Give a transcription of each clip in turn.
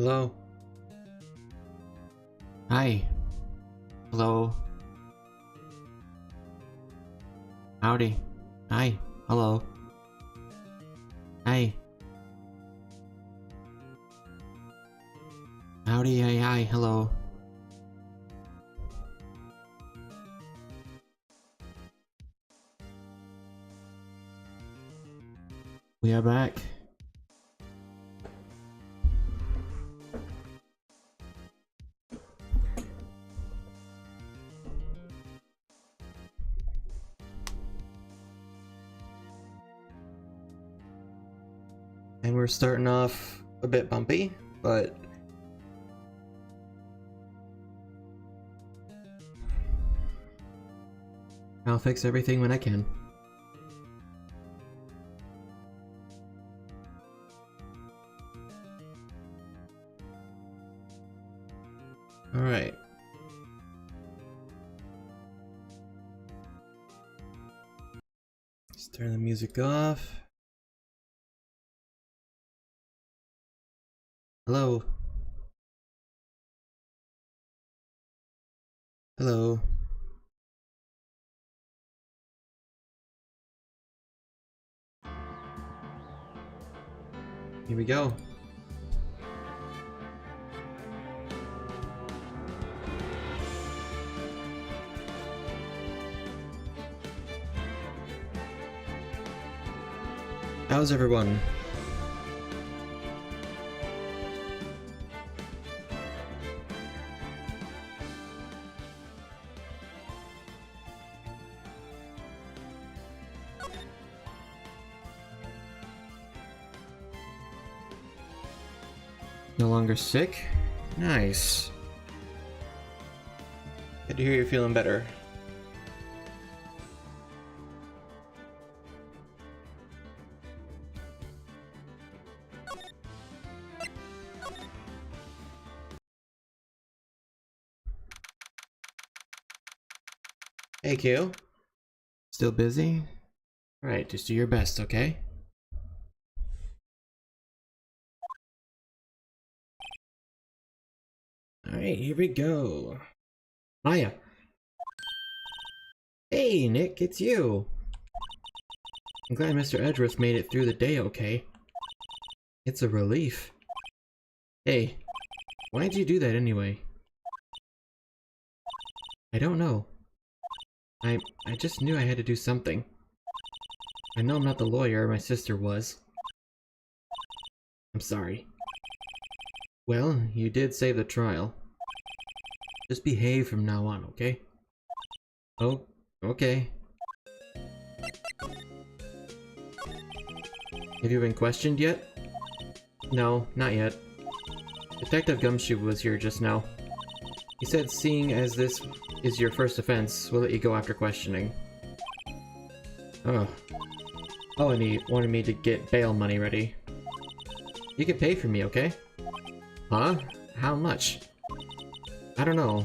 Hello? Hi. Hello? Howdy. Hi. Hello? Hi. Howdy, hi, hello. We are back. And we're starting off a bit bumpy, but I'll fix everything when I can. Alright. Let's turn the music off. Hello? Hello? Here we go. How's everyone? No longer sick? Nice. Good to hear you're feeling better. Hey Q. Still busy? Alright, just do your best, okay? Alright, here we go. Maya. Hey Nick, it's you! I'm glad Mr. Edgeworth made it through the day okay. It's a relief. Hey, why'd you do that anyway? I don't know. I just knew I had to do something. I know I'm not the lawyer my sister was. I'm sorry. Well, you did save the trial. Just behave from now on, okay? Oh, okay. Have you been questioned yet? No, not yet. Detective Gumshoe was here just now. He said seeing as this is your first offense, we'll let you go after questioning. Oh. Oh, and he wanted me to get bail money ready. You can pay for me, okay? Huh? How much? I don't know.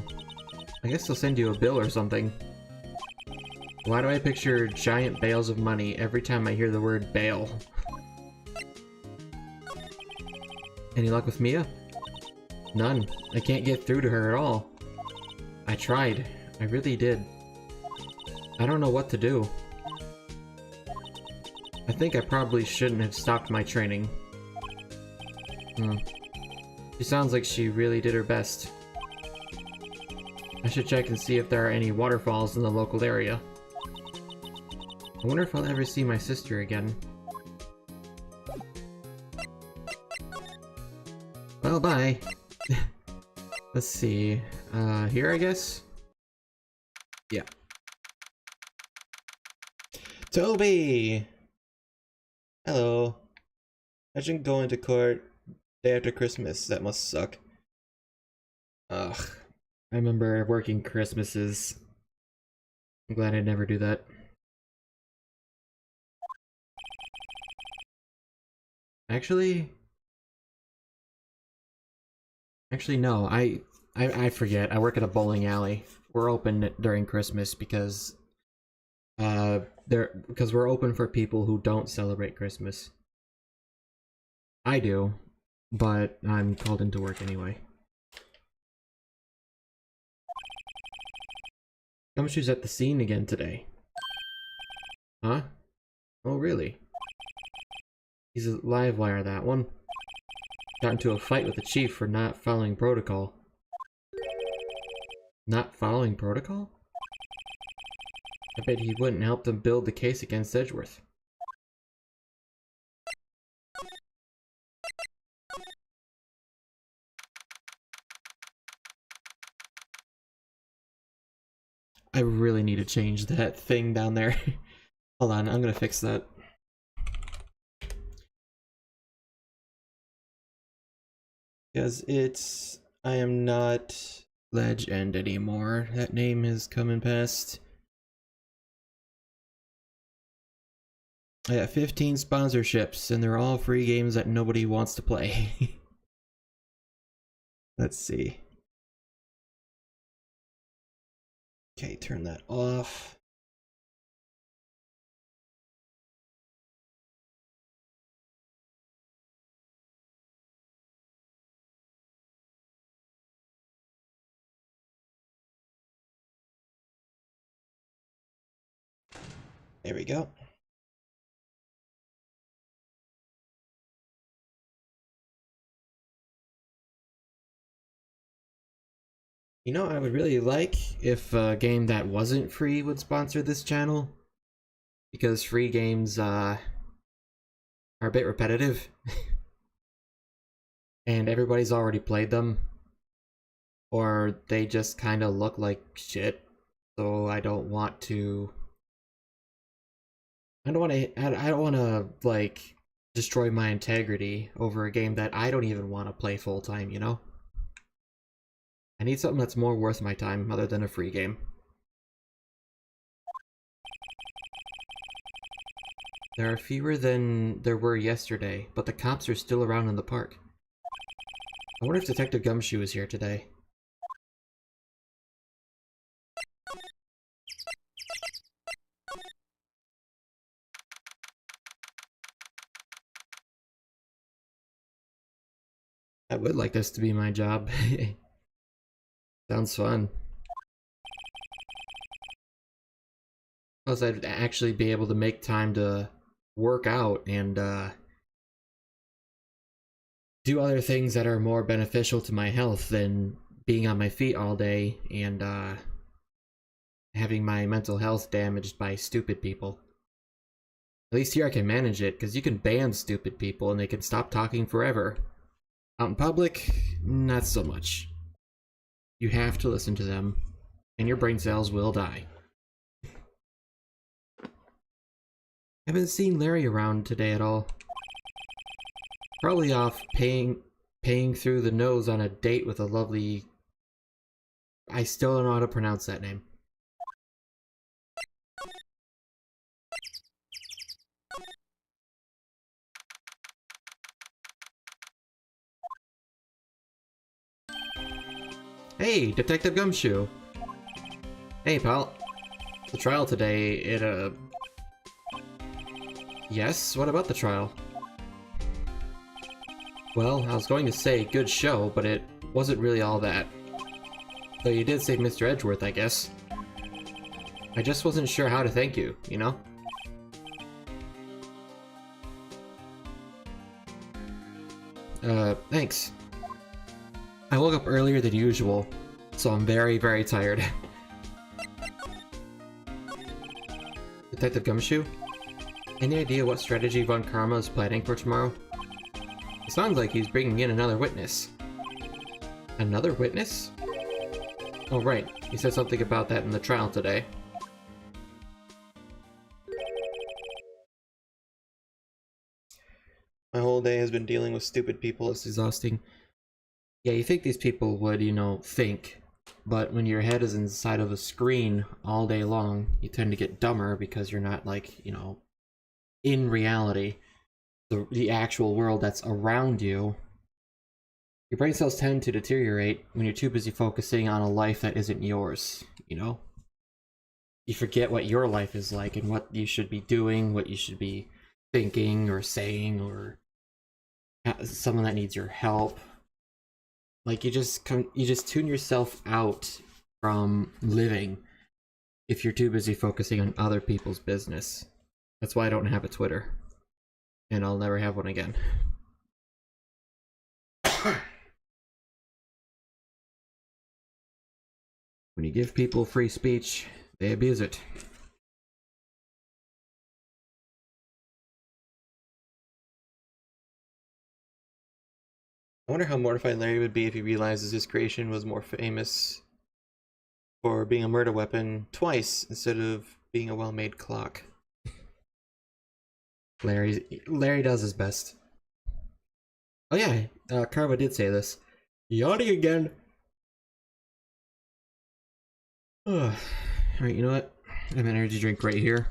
I guess they'll send you a bill or something. Why do I picture giant bales of money every time I hear the word bail? Any luck with Mia? None. I can't get through to her at all. I tried. I really did. I don't know what to do. I think I probably shouldn't have stopped my training. She sounds like she really did her best. I should check and see if there are any waterfalls in the local area. I wonder if I'll ever see my sister again. Well, bye. Let's see. Here, I guess? Yeah. Toby! Hello. Imagine going to court day after Christmas. That must suck. Ugh. I remember working Christmases. I'm glad I'd never do that. Actually... Actually, no. I forget. I work at a bowling alley. We're open during Christmas because... because we're open for people who don't celebrate Christmas. I do. but I'm called into work anyway. Gumshoe's at the scene again today. Huh? Oh, really? He's a live wire, that one. Got into a fight with the chief for not following protocol. Not following protocol? I bet he wouldn't help them build the case against Edgeworth. I really need to change that thing down there. Hold on, I'm gonna fix that. Because I am not Legend anymore. That name is coming past. I got 15 sponsorships, and they're all free games that nobody wants to play. Let's see. Okay, turn that off. There we go. You know, I would really like if a game that wasn't free would sponsor this channel. Because free games, are a bit repetitive. And everybody's already played them. Or they just kind of look like shit. So I don't want to... I don't want to, like, destroy my integrity over a game that I don't even want to play full time, you know? I need something that's more worth my time other than a free game. There are fewer than there were yesterday, but the cops are still around in the park. I wonder if Detective Gumshoe is here today. I would like this to be my job. Sounds fun. Plus, I'd actually be able to make time to work out and do other things that are more beneficial to my health than being on my feet all day and having my mental health damaged by stupid people. At least here I can manage it, because you can ban stupid people and they can stop talking forever. Out in public, not so much. You have to listen to them, and your brain cells will die. I haven't seen Larry around today at all. Probably off paying through the nose on a date with a lovely... I still don't know how to pronounce that name. Hey, Detective Gumshoe! Hey, pal. The trial today, Yes? What about the trial? Well, I was going to say good show, but it wasn't really all that. Though you did save Mr. Edgeworth, I guess. I just wasn't sure how to thank you, you know? Thanks. I woke up earlier than usual, so I'm very, very tired. Detective Gumshoe? Any idea what strategy Von Karma is planning for tomorrow? It sounds like he's bringing in another witness. Another witness? Oh right, he said something about that in the trial today. My whole day has been dealing with stupid people. It's exhausting. Yeah, you think these people would, you know, think. But when your head is inside of a screen all day long, you tend to get dumber because you're not, like, you know, in reality, the actual world that's around you. Your brain cells tend to deteriorate when you're too busy focusing on a life that isn't yours, you know? You forget what your life is like and what you should be doing, what you should be thinking or saying or someone that needs your help. Like you just tune yourself out from living if you're too busy focusing on other people's business. That's why I don't have a Twitter. And I'll never have one again. When you give people free speech, they abuse it. I wonder how mortified Larry would be if he realizes his creation was more famous for being a murder weapon twice instead of being a well-made clock. Larry does his best. Oh yeah, Carva did say this. Yawning again. Alright, you know what? I have an energy drink right here.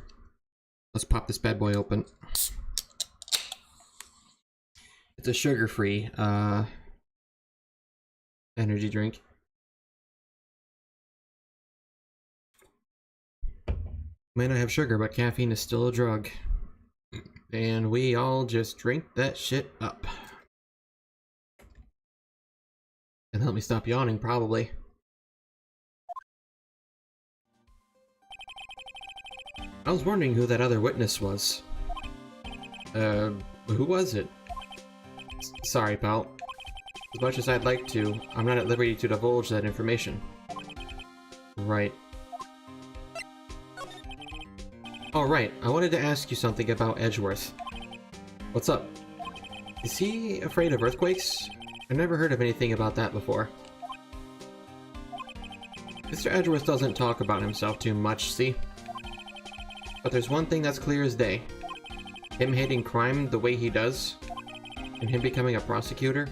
Let's pop this bad boy open. It's a sugar-free energy drink. May not have sugar, but caffeine is still a drug. And we all just drink that shit up. And help me stop yawning, probably. I was wondering who that other witness was. Who was it? Sorry, pal. As much as I'd like to, I'm not at liberty to divulge that information. Right. Oh, right. I wanted to ask you something about Edgeworth. What's up? Is he afraid of earthquakes? I've never heard of anything about that before. Mr. Edgeworth doesn't talk about himself too much, see? But there's one thing that's clear as day. Him hating crime the way he does, and him becoming a prosecutor,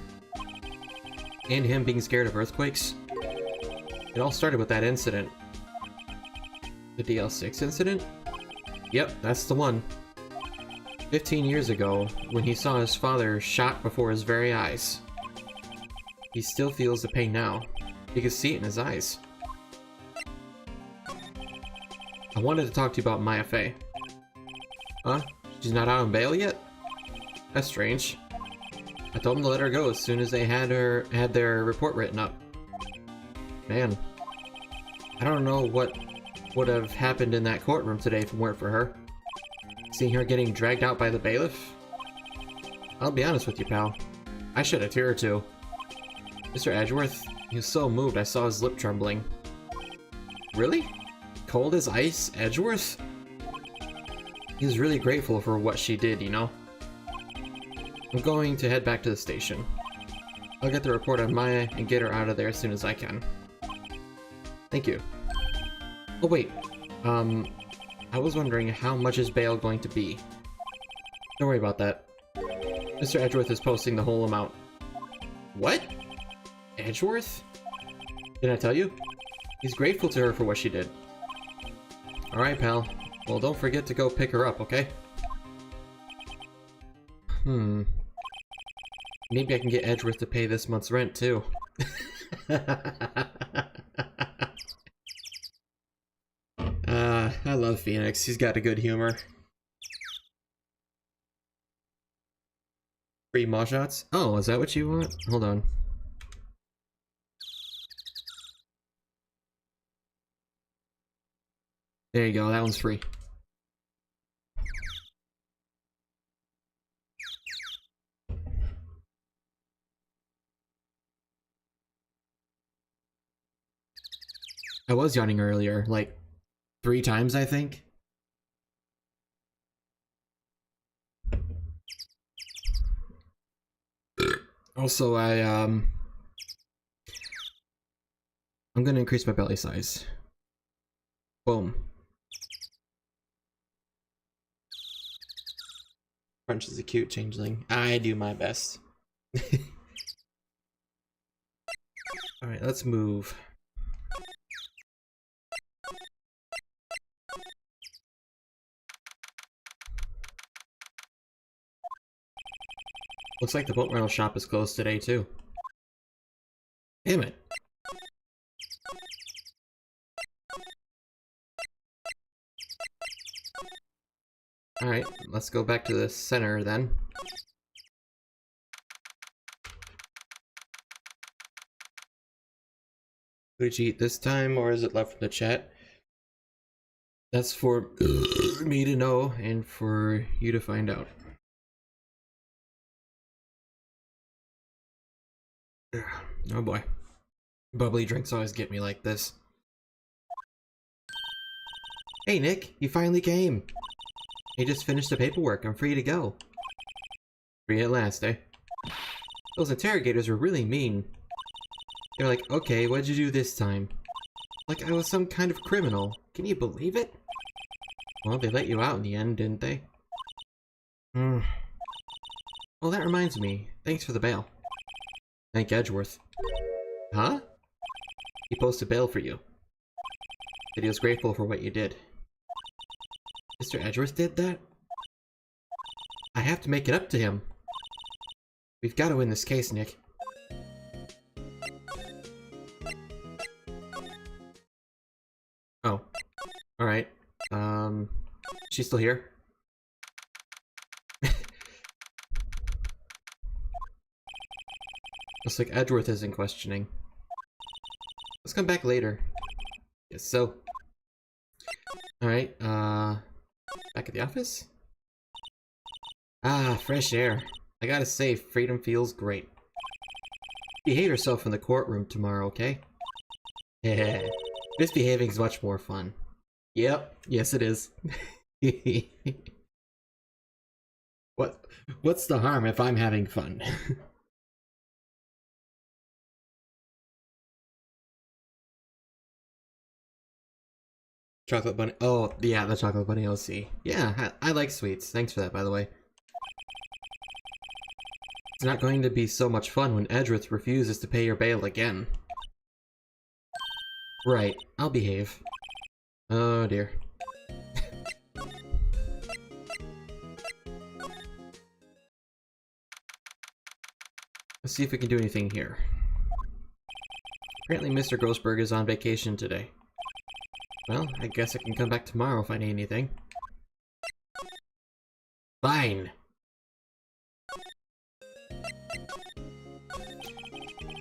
and him being scared of earthquakes. It all started with that incident. The DL6 incident? Yep, that's the one. 15 years ago, when he saw his father shot before his very eyes. He still feels the pain now. You can see it in his eyes. I wanted to talk to you about Maya Fey. Huh? She's not out on bail yet? That's strange. I told them to let her go as soon as they had their report written up. Man. I don't know what would have happened in that courtroom today if it weren't for her. Seeing her getting dragged out by the bailiff? I'll be honest with you, pal. I shed a tear or two. Mr. Edgeworth, he was so moved I saw his lip trembling. Really? Cold as ice, Edgeworth? He was really grateful for what she did, you know? I'm going to head back to the station. I'll get the report on Maya and get her out of there as soon as I can. Thank you. Oh wait, I was wondering how much is bail going to be? Don't worry about that. Mr. Edgeworth is posting the whole amount. What? Edgeworth? Didn't I tell you? He's grateful to her for what she did. Alright, pal. Well, don't forget to go pick her up, okay? Maybe I can get Edgeworth to pay this month's rent, too. I love Phoenix. He's got a good humor. Free maw shots? Oh, is that what you want? Hold on. There you go, that one's free. I was yawning earlier, like 3 times, I think. Also, I'm gonna increase my belly size. Boom. Crunch is a cute changeling. I do my best. Alright, let's move. Looks like the boat rental shop is closed today, too. Damn it. Alright, let's go back to the center then. What did you eat this time, or is it left in the chat? That's for me to know and for you to find out. Oh boy. Bubbly drinks always get me like this. Hey Nick, you finally came! I just finished the paperwork, I'm free to go. Free at last, eh? Those interrogators were really mean. They're like, okay, what'd you do this time? Like I was some kind of criminal. Can you believe it? Well, they let you out in the end, didn't they? Well, that reminds me. Thanks for the bail. Thank Edgeworth. Huh? He posted bail for you. Said he was grateful for what you did. Mr. Edgeworth did that? I have to make it up to him. We've got to win this case, Nick. Oh. Alright. She's still here? Looks like Edgeworth isn't questioning. Let's come back later. Yes, so. Alright, back at the office? Ah, fresh air. I gotta say, freedom feels great. Behave yourself in the courtroom tomorrow, okay? Yeah. Misbehaving's much more fun. Yep, yes it is. What's the harm if I'm having fun? Chocolate bunny. Oh, yeah, the chocolate bunny OC. Yeah, I like sweets. Thanks for that, by the way. It's not going to be so much fun when Edgeworth refuses to pay your bail again. Right, I'll behave. Oh dear. Let's see if we can do anything here. Apparently Mr. Grossberg is on vacation today. Well, I guess I can come back tomorrow if I need anything. Fine!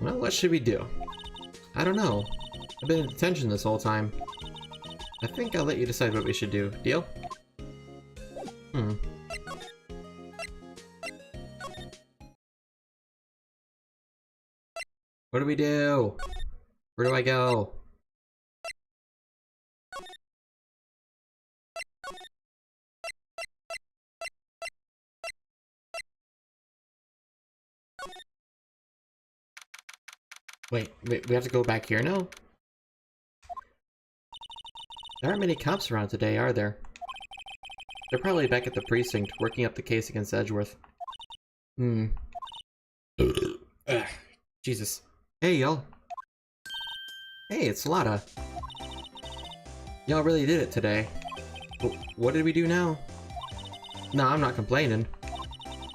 Well, what should we do? I don't know. I've been in detention this whole time. I think I'll let you decide what we should do. Deal? What do we do? Where do I go? Wait, we have to go back here now? There aren't many cops around today, are there? They're probably back at the precinct, working up the case against Edgeworth. Jesus. Hey, y'all. Hey, it's Lotta. Y'all really did it today. What did we do now? No, I'm not complaining.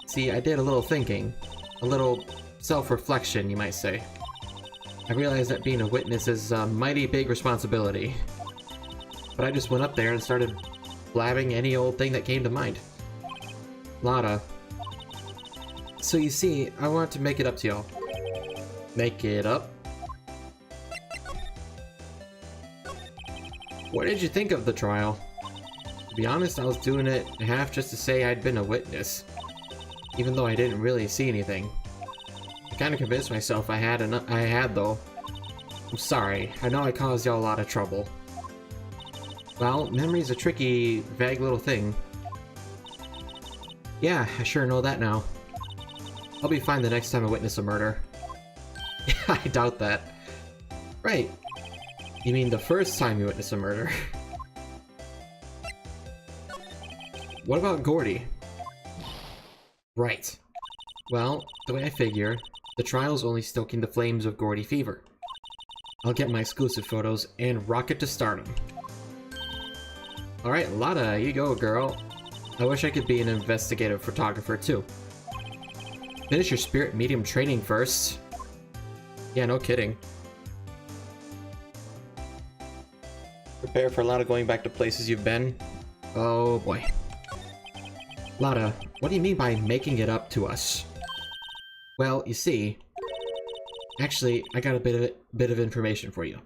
See, I did a little thinking. A little self-reflection, you might say. I realized that being a witness is a mighty big responsibility. But I just went up there and started blabbing any old thing that came to mind. Lotta. So you see, I wanted to make it up to y'all. Make it up? What did you think of the trial? To be honest, I was doing it half just to say I'd been a witness. Even though I didn't really see anything. I kinda convinced myself I had though. I'm sorry, I know I caused y'all a lot of trouble. Well, memory's a tricky, vague little thing. Yeah, I sure know that now. I'll be fine the next time I witness a murder. I doubt that. Right. You mean the first time you witness a murder? What about Gordy? Right. Well, the way I figure, the trial's only stoking the flames of Gordy fever. I'll get my exclusive photos and rocket to stardom. Alright, Lotta, you go, girl. I wish I could be an investigative photographer, too. Finish your spirit medium training first. Yeah, no kidding. Prepare for a lot of going back to places you've been. Oh boy. Lotta, what do you mean by making it up to us? Well, you see... Actually, I got a bit of information for you.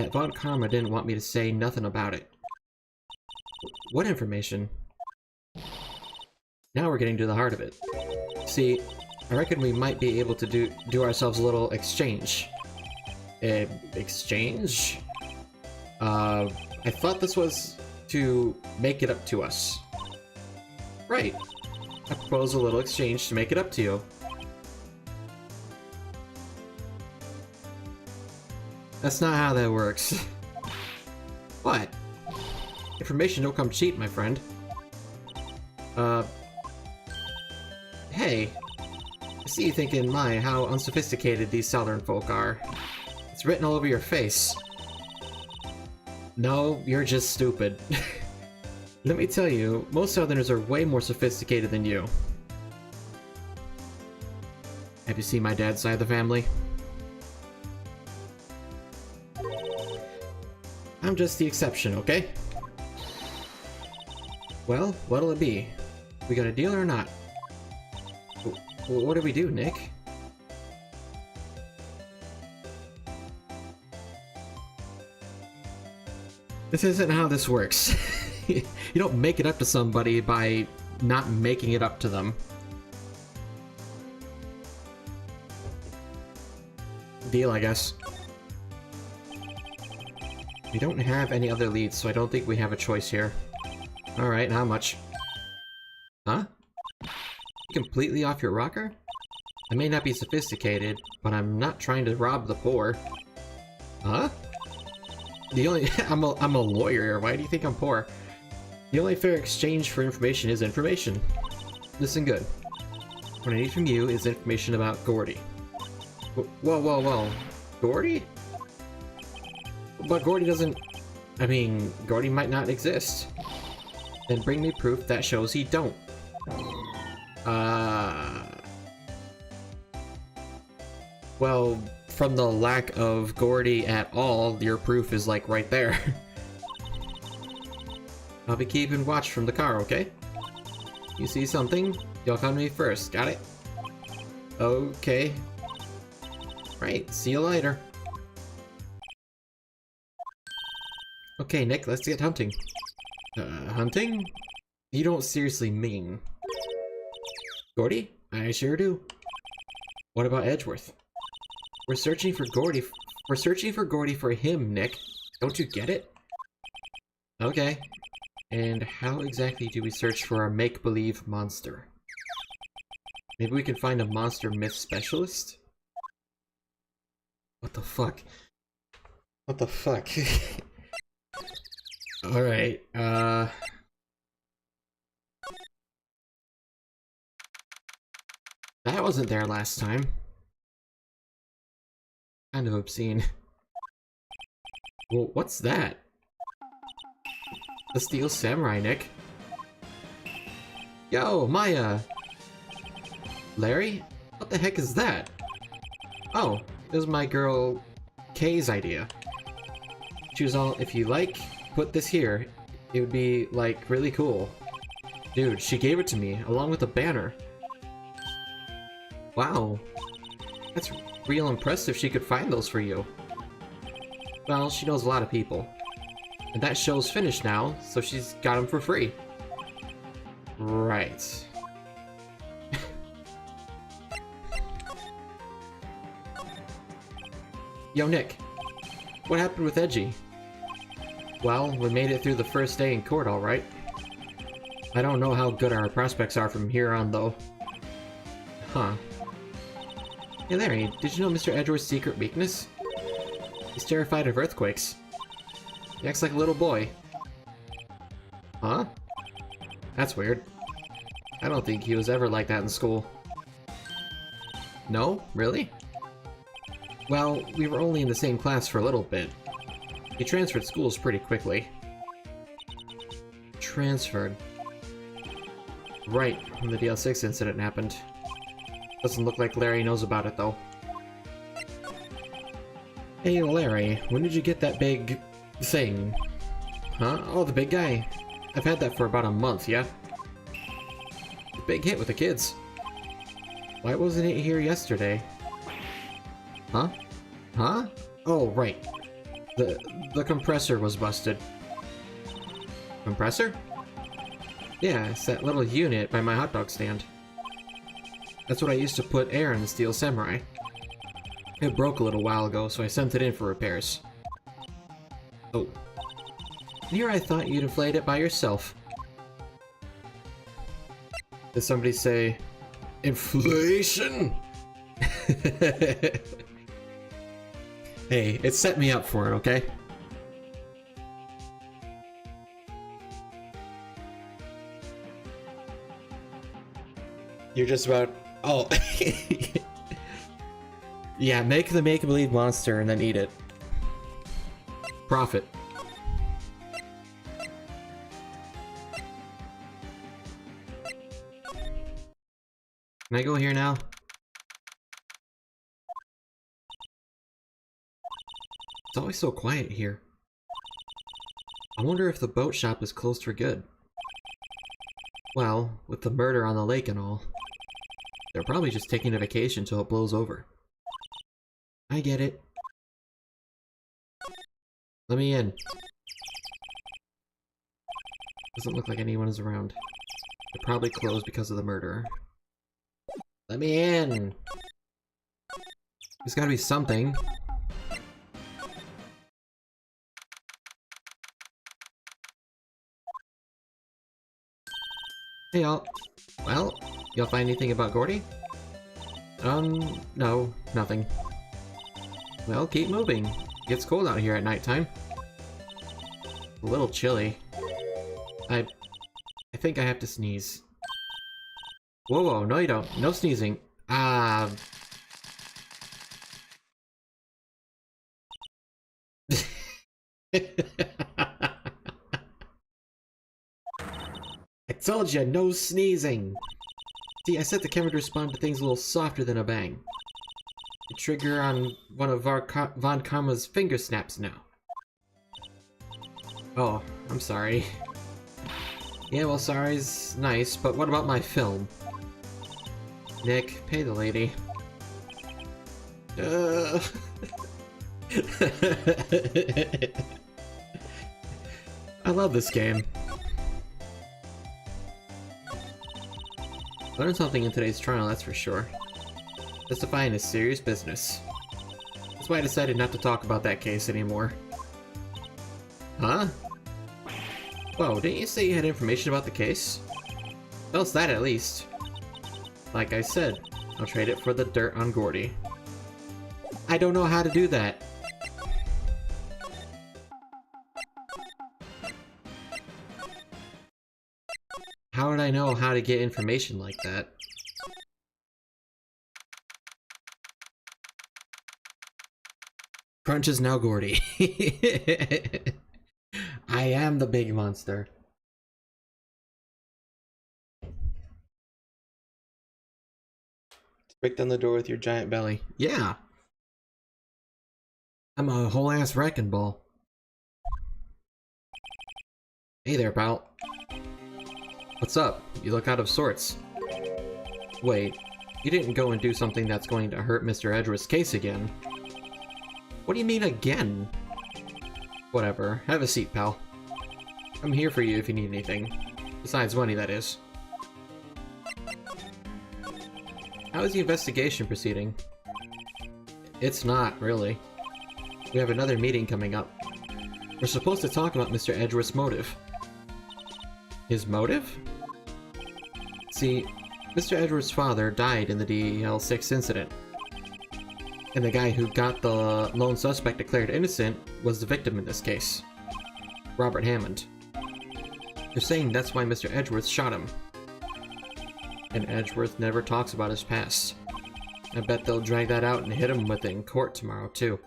That Von Karma didn't want me to say nothing about it. What information? Now we're getting to the heart of it. See, I reckon we might be able to do ourselves a little exchange. Exchange? I thought this was to make it up to us. Right. I propose a little exchange to make it up to you. That's not how that works. What? Information don't come cheap, my friend. Hey. I see you thinking, my, how unsophisticated these southern folk are. It's written all over your face. No, you're just stupid. Let me tell you, most southerners are way more sophisticated than you. Have you seen my dad's side of the family? I'm just the exception, okay? Well, what'll it be? We got a deal or not? What do we do, Nick? This isn't how this works. You don't make it up to somebody by not making it up to them. Deal, I guess. We don't have any other leads, so I don't think we have a choice here. Alright, how much? Huh? You completely off your rocker? I may not be sophisticated, but I'm not trying to rob the poor. Huh? The only- I'm a lawyer, why do you think I'm poor? The only fair exchange for information is information. Listen good. What I need from you is information about Gordy. Whoa. Gordy? But Gordy doesn't... I mean, Gordy might not exist. Then bring me proof that shows he don't. Well, from the lack of Gordy at all, your proof is like right there. I'll be keeping watch from the car, okay? You see something? You'll come to me first, got it? Okay. Right, see you later. Okay, Nick, let's get hunting. Hunting? You don't seriously mean... Gordy? I sure do. What about Edgeworth? We're searching for Gordy. We're searching for Gordy for him, Nick. Don't you get it? Okay. And how exactly do we search for our make-believe monster? Maybe we can find a monster myth specialist? What the fuck? What the fuck? Alright, that wasn't there last time. Kind of obscene. Well, what's that? The Steel Samurai, Nick. Yo, Maya! Larry? What the heck is that? Oh, it was my girl Kay's idea. She was all, if you like, put this here. It would be, like, really cool. Dude, she gave it to me, along with a banner. Wow. That's real impressive she could find those for you. Well, she knows a lot of people. And that show's finished now, so she's got them for free. Right. Yo, Nick. What happened with Edgy? Well, we made it through the first day in court, alright. I don't know how good our prospects are from here on, though. Huh. Hey Larry, did you know Mr. Edgeworth's secret weakness? He's terrified of earthquakes. He acts like a little boy. Huh? That's weird. I don't think he was ever like that in school. No? Really? Well, we were only in the same class for a little bit. He transferred schools pretty quickly. Transferred. Right, when the DL6 incident happened. Doesn't look like Larry knows about it, though. Hey, Larry, when did you get that big... thing? Huh? Oh, the big guy. I've had that for about a month, yeah? Big hit with the kids. Why wasn't it here yesterday? Huh? Huh? Oh, right. The compressor was busted. Compressor? Yeah, it's that little unit by my hot dog stand. That's what I used to put air in the Steel Samurai. It broke a little while ago, so I sent it in for repairs. Oh. Here I thought you'd inflate it by yourself. Did somebody say... inflation? Hey, it set me up for it, okay? You're just about... Oh. Yeah, make the make-believe monster and then eat it. Profit. Can I go here now? It's always so quiet here. I wonder if the boat shop is closed for good. Well, with the murder on the lake and all, they're probably just taking a vacation till it blows over. I get it. Let me in. Doesn't look like anyone is around. They're probably closed because of the murder. Let me in! There's gotta be something. Hey y'all. Well, y'all find anything about Gordy? No, nothing. Well, keep moving. It gets cold out here at nighttime. A little chilly. I think I have to sneeze. Whoa, whoa, no you don't. No sneezing. I told you, no sneezing! See, I set the camera to respond to things a little softer than a bang. The trigger on one of Von Karma's finger snaps now. Oh, I'm sorry. Yeah, well, sorry's nice, but what about my film? Nick, pay the lady. I love this game. Learned something in today's trial, that's for sure. Testifying is serious business. That's why I decided not to talk about that case anymore. Huh? Whoa, didn't you say you had information about the case? Tell us that at least. Like I said, I'll trade it for the dirt on Gordy. I don't know how to do that. How would I know how to get information like that? Crunch is now Gordy. I am the big monster. Break down the door with your giant belly. Yeah! I'm a whole ass wrecking ball. Hey there, pal. What's up? You look out of sorts. Wait, you didn't go and do something that's going to hurt Mr. Edgeworth's case again. What do you mean again? Whatever, have a seat, pal. I'm here for you if you need anything. Besides money, that is. How is the investigation proceeding? It's not, really. We have another meeting coming up. We're supposed to talk about Mr. Edgeworth's motive. His motive? See, Mr. Edgeworth's father died in the DL6 incident. And the guy who got the lone suspect declared innocent was the victim in this case. Robert Hammond. They're saying that's why Mr. Edgeworth shot him. And Edgeworth never talks about his past. I bet they'll drag that out and hit him with it in court tomorrow, too.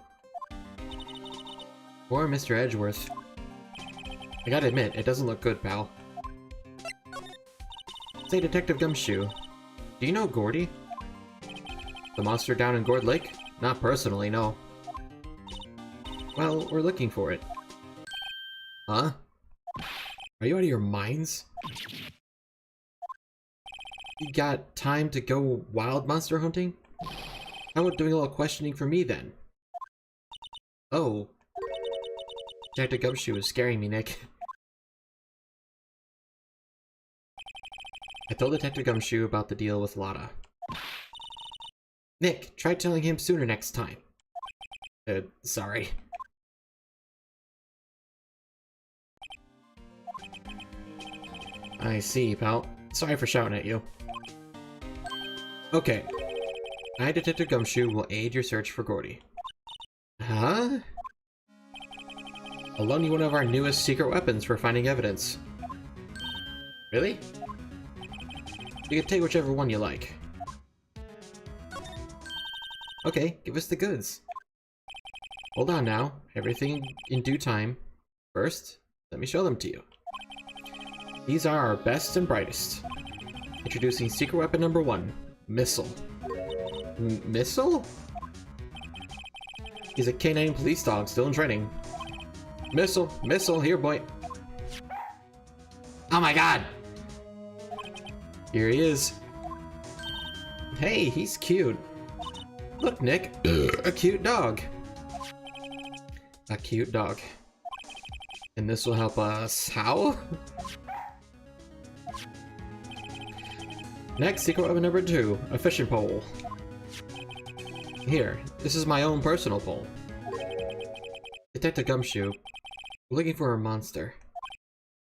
Poor Mr. Edgeworth. I gotta admit, it doesn't look good, pal. Say, Detective Gumshoe, do you know Gordy? The monster down in Gourd Lake? Not personally, no. Well, we're looking for it. Huh? Are you out of your minds? You got time to go wild monster hunting? How about doing a little questioning for me, then? Oh. Detective Gumshoe was scaring me, Nick. I told Detective Gumshoe about the deal with Lotta. Nick, try telling him sooner next time. Sorry. I see, pal. Sorry for shouting at you. Okay. I, Detective Gumshoe, will aid your search for Gordy. Huh? I'll loan you one of our newest secret weapons for finding evidence. Really? You can take whichever one you like. Okay, give us the goods. Hold on now. Everything in due time. First, let me show them to you. These are our best and brightest. Introducing secret weapon number 1, Missile. Missile? He's a canine police dog, still in training. Missile, here boy. Oh my god! Here he is. Hey, he's cute. Look, Nick, a cute dog. A cute dog. And this will help us how? Next, secret weapon number 2, a fishing pole. Here, this is my own personal pole. Detective Gumshoe, we're looking for a monster.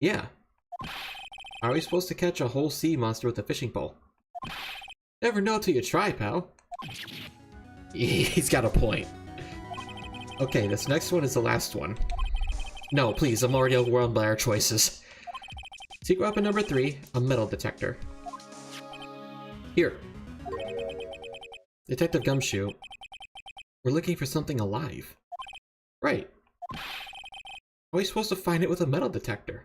Yeah. Are we supposed to catch a whole sea monster with a fishing pole? Never know till you try, pal. He's got a point. Okay, this next one is the last one. No, please, I'm already overwhelmed by our choices. Secret weapon number 3, a metal detector. Here. Detective Gumshoe, we're looking for something alive. Right. How are we supposed to find it with a metal detector?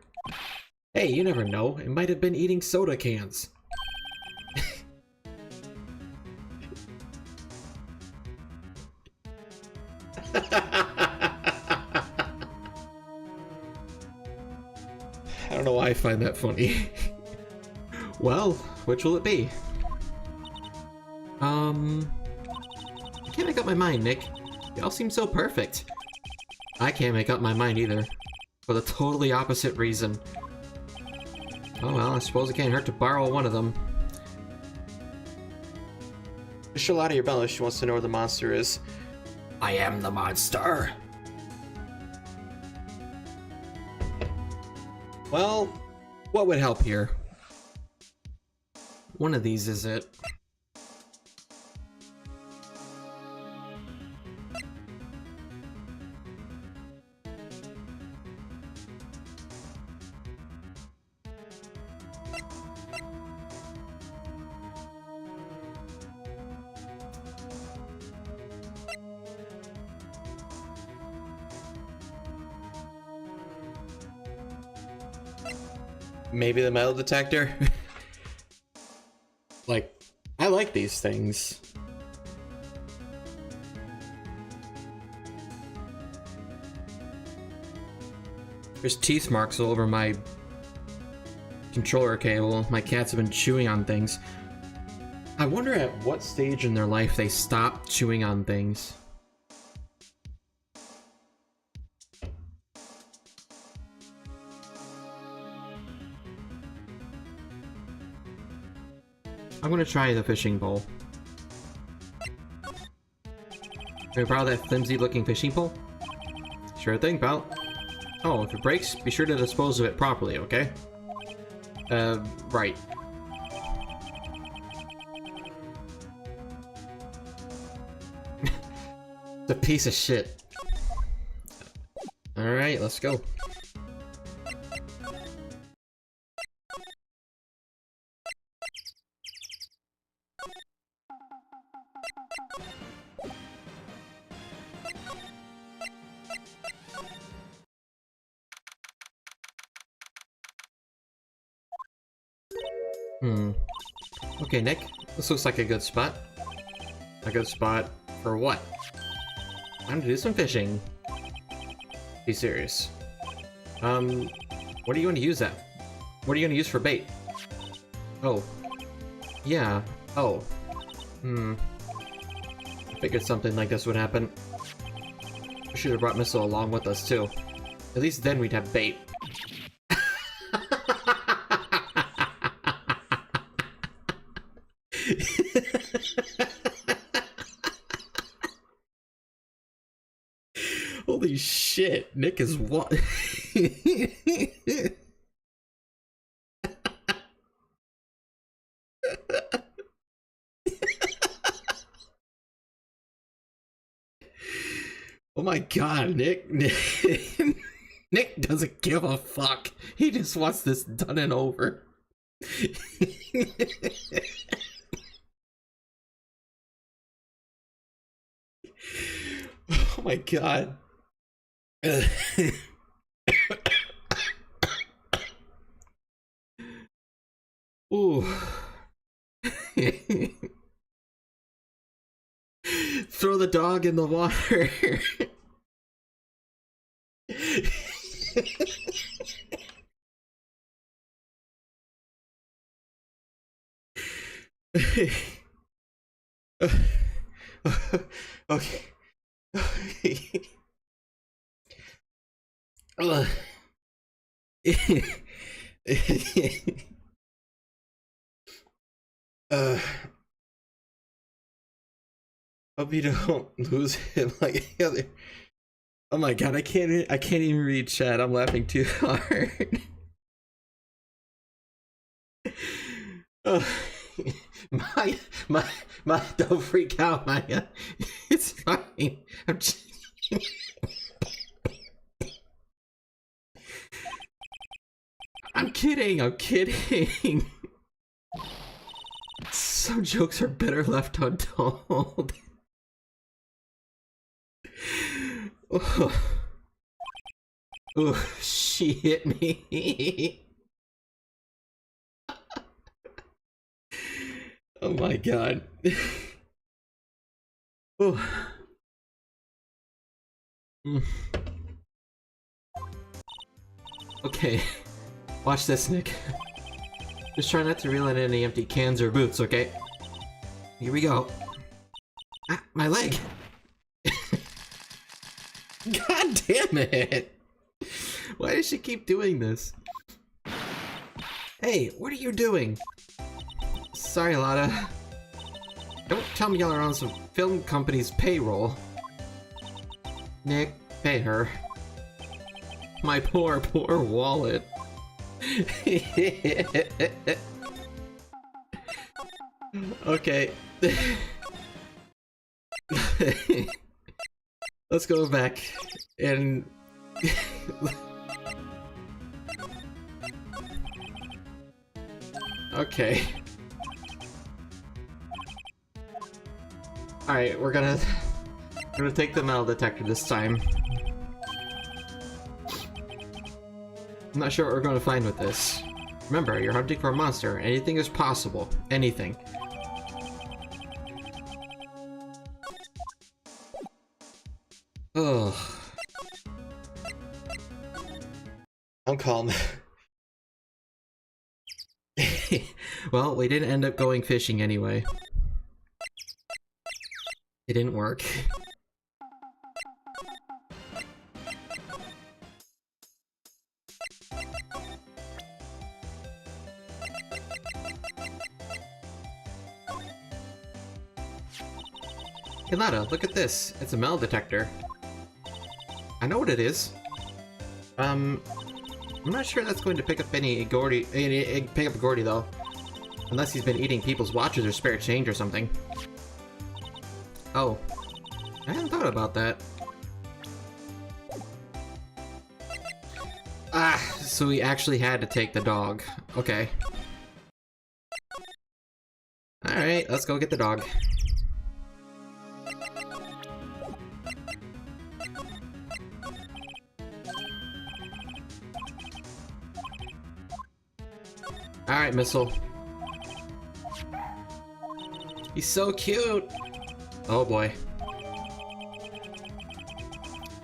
Hey, you never know, it might have been eating soda cans. I don't know why I find that funny. Well, which will it be? I can't make up my mind, Nick. Y'all seem so perfect. I can't make up my mind either. For the totally opposite reason. Oh well, I suppose it can't hurt to borrow one of them. Just show out of your belly, she wants to know where the monster is. I am the monster! Well, what would help here? One of these is it. Maybe the metal detector? Like, I like these things. There's teeth marks all over my controller cable. My cats have been chewing on things. I wonder at what stage in their life they stop chewing on things. I'm gonna try the fishing pole. Can we borrow that flimsy-looking fishing pole? Sure thing, pal. Oh, if it breaks, be sure to dispose of it properly, okay? Right. It's a piece of shit. Alright, let's go. Okay, Nick. This looks like a good spot. A good spot for what? Time to do some fishing. Be serious. What are you going to use that? What are you going to use for bait? Oh. Yeah. Oh. I figured something like this would happen. We should have brought Missile along with us, too. At least then we'd have bait. Holy shit, Nick is what? Oh my god, Nick Nick doesn't give a fuck. He just wants this done and over. Oh my god. Ooh. Throw the dog in the water. Okay. Hope you don't lose him like the other. Oh my god, I can't even read chat. I'm laughing too hard. Oh, my, don't freak out, Maya. It's fine. I'm just... I'm kidding. Some jokes are better left untold. Oh, she hit me. Oh my god. Oh. Okay. Watch this, Nick. Just try not to reel in any empty cans or boots, okay? Here we go. Ah, my leg! God damn it! Why does she keep doing this? Hey, what are you doing? Sorry, Lotta. Don't tell me y'all are on some film company's payroll. Nick, pay her. My poor wallet. Okay. Let's go back and... Okay. Alright, we're gonna take the metal detector this time. I'm not sure what we're going to find with this. Remember, you're hunting for a monster. Anything is possible. Anything. Ugh. I'm calm. Well, we didn't end up going fishing anyway. It didn't work. Hey Lada, look at this. It's a metal detector. I know what it is. I'm not sure that's going to pick up any Gordy, pick up Gordy though. Unless he's been eating people's watches or spare change or something. Oh. I hadn't thought about that. Ah, so we actually had to take the dog. Okay. Alright, let's go get the dog. Alright, Missile. He's so cute! Oh boy.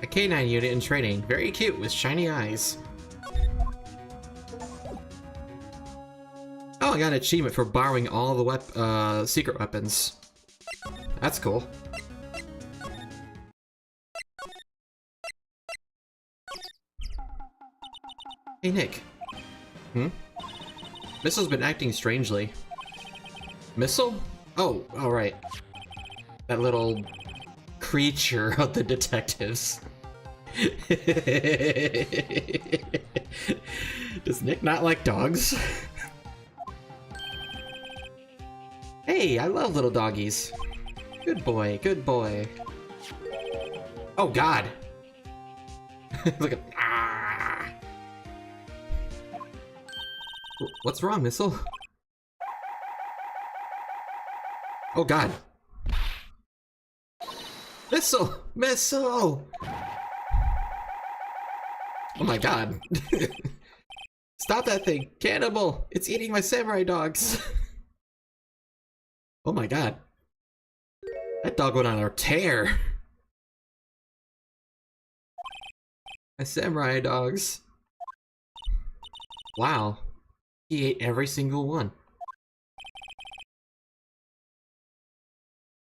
A canine unit in training. Very cute with shiny eyes. Oh, I got an achievement for borrowing all the secret weapons. That's cool. Hey, Nick. Hmm? Missle's been acting strangely. Missile? Oh, alright. That little creature of the detectives. Does Nick not like dogs? Hey, I love little doggies. Good boy, good boy. Oh god! Look at... Ah! What's wrong, Missile? Oh god! Missile! Missile! Oh my god. Stop that thing! Cannibal! It's eating my samurai dogs! Oh my god. That dog went on a tear! My samurai dogs. Wow. He ate every single one.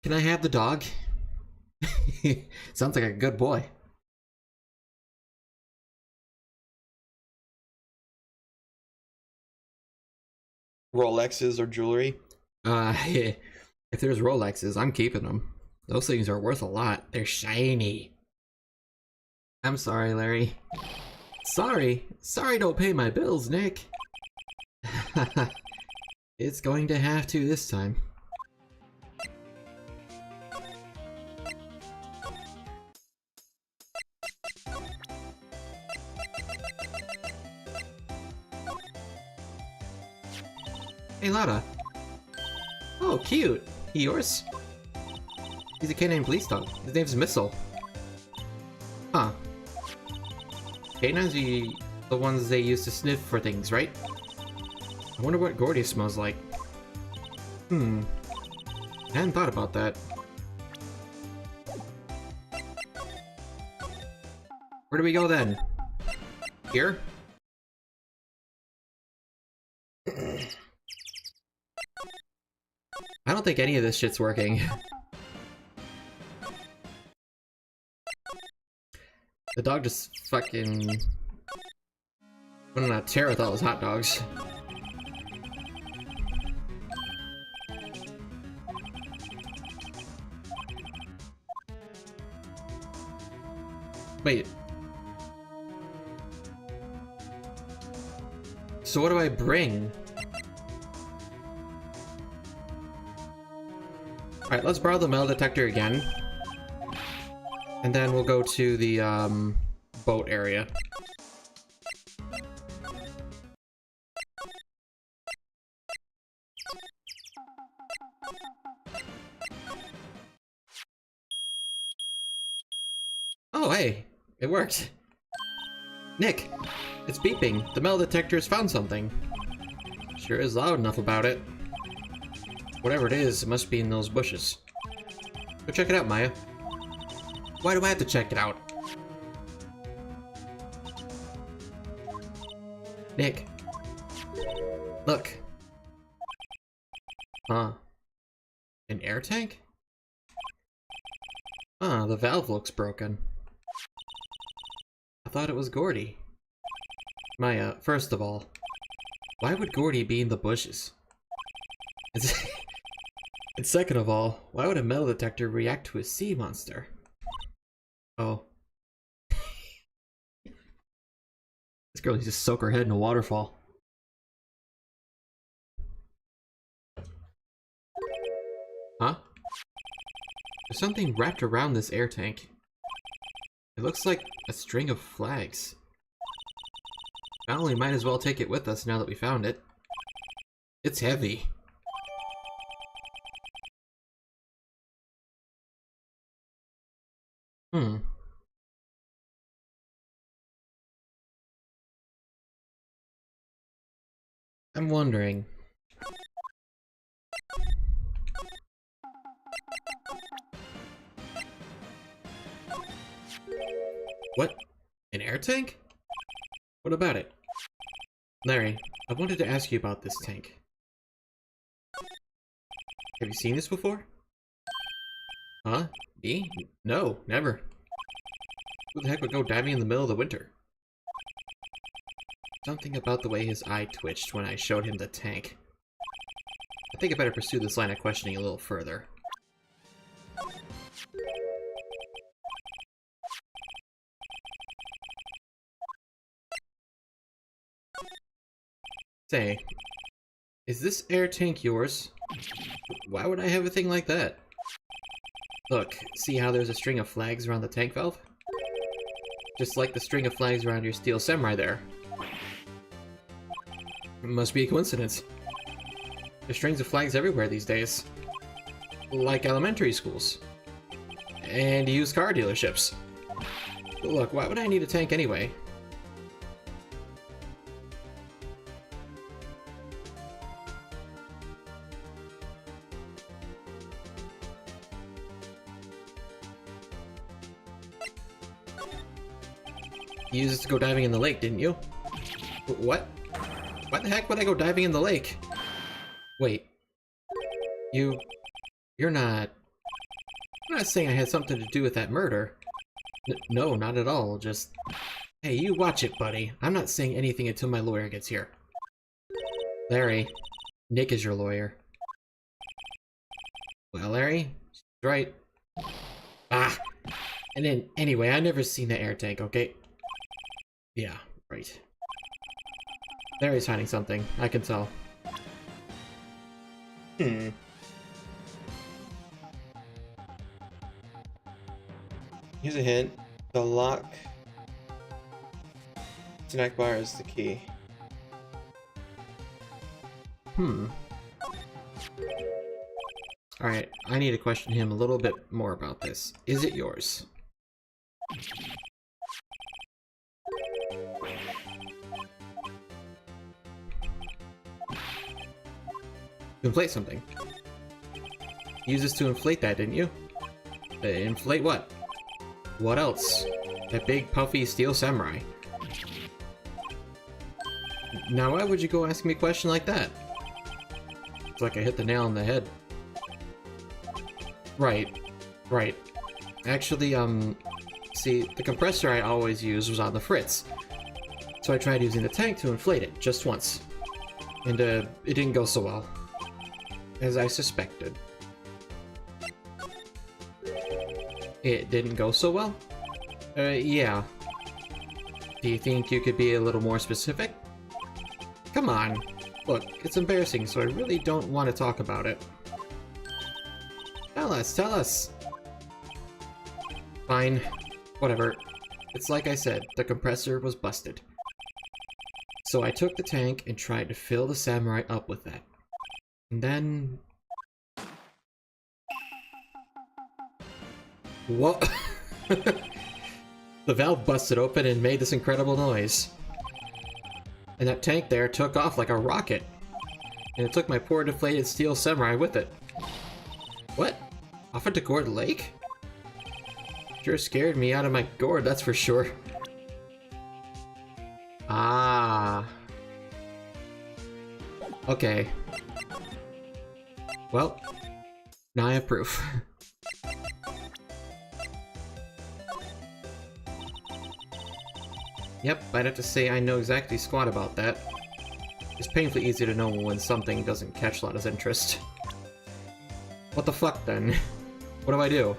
Can I have the dog? Sounds like a good boy. Rolexes or jewelry? If there's Rolexes, I'm keeping them. Those things are worth a lot. They're shiny. I'm sorry, Larry. Sorry. Sorry don't pay my bills, Nick. It's going to have to this time. Hey, Lada. Oh, cute. He yours? He's a canine police dog. His name's Missile. Huh. Canines are the ones they use to sniff for things, right? I wonder what Gordy smells like. I hadn't thought about that. Where do we go then? Here? I don't think any of this shit's working. The dog just fucking went on a tear with all those hot dogs. Wait. So what do I bring? Alright, let's borrow the metal detector again. And then we'll go to the, boat area. Oh, hey! It worked! Nick! It's beeping! The metal detector's found something! Sure is loud enough about it. Whatever it is, it must be in those bushes. Go check it out, Maya. Why do I have to check it out? Nick. Look. Huh. An air tank? Ah, the valve looks broken. I thought it was Gordy. Maya, first of all, why would Gordy be in the bushes? And second of all, why would a metal detector react to a sea monster? Oh. This girl needs to soak her head in a waterfall. Huh? There's something wrapped around this air tank. It looks like a string of flags. Well, we might as well take it with us now that we found it. It's heavy. I'm wondering. What? An air tank? What about it? Larry, I wanted to ask you about this tank. Have you seen this before? Huh? Me? No, never. Who the heck would go diving in the middle of the winter? Something about the way his eye twitched when I showed him the tank. I think I better pursue this line of questioning a little further. Say, is this air tank yours? Why would I have a thing like that? Look, see how there's a string of flags around the tank valve? Just like the string of flags around your steel samurai there. It must be a coincidence. There's strings of flags everywhere these days. Like elementary schools. And used car dealerships. Look, why would I need a tank anyway? You used it to go diving in the lake, didn't you? What? Why the heck would I go diving in the lake? Wait. You're not... I'm not saying I had something to do with that murder. No, not at all, just... Hey, you watch it, buddy. I'm not saying anything until my lawyer gets here. Larry, Nick is your lawyer. Well, Larry, she's right. Ah! And then, anyway, I never seen the air tank, okay? Yeah, right. Larry's hiding something, I can tell. Here's a hint. The lock snack bar is the key. Alright, I need to question him a little bit more about this. Is it yours? To inflate something. Use this to inflate that, didn't you? Inflate what? What else? That big puffy steel samurai. Now why would you go ask me a question like that? It's like I hit the nail on the head. Right. Actually, see, the compressor I always used was on the fritz. So I tried using the tank to inflate it, just once. And, it didn't go so well. As I suspected. It didn't go so well? Yeah. Do you think you could be a little more specific? Come on. Look, it's embarrassing, so I really don't want to talk about it. Tell us! Fine. Whatever. It's like I said, the compressor was busted. So I took the tank and tried to fill the samurai up with that. And then... What? The valve busted open and made this incredible noise. And that tank there took off like a rocket. And it took my poor deflated steel samurai with it. What? Off into Gourd Lake? Sure scared me out of my gourd, that's for sure. Ah. Okay. Well, now I have proof. Yep, I'd have to say I know exactly squat about that. It's painfully easy to know when something doesn't catch Lana's interest. What the fuck, then? What do I do?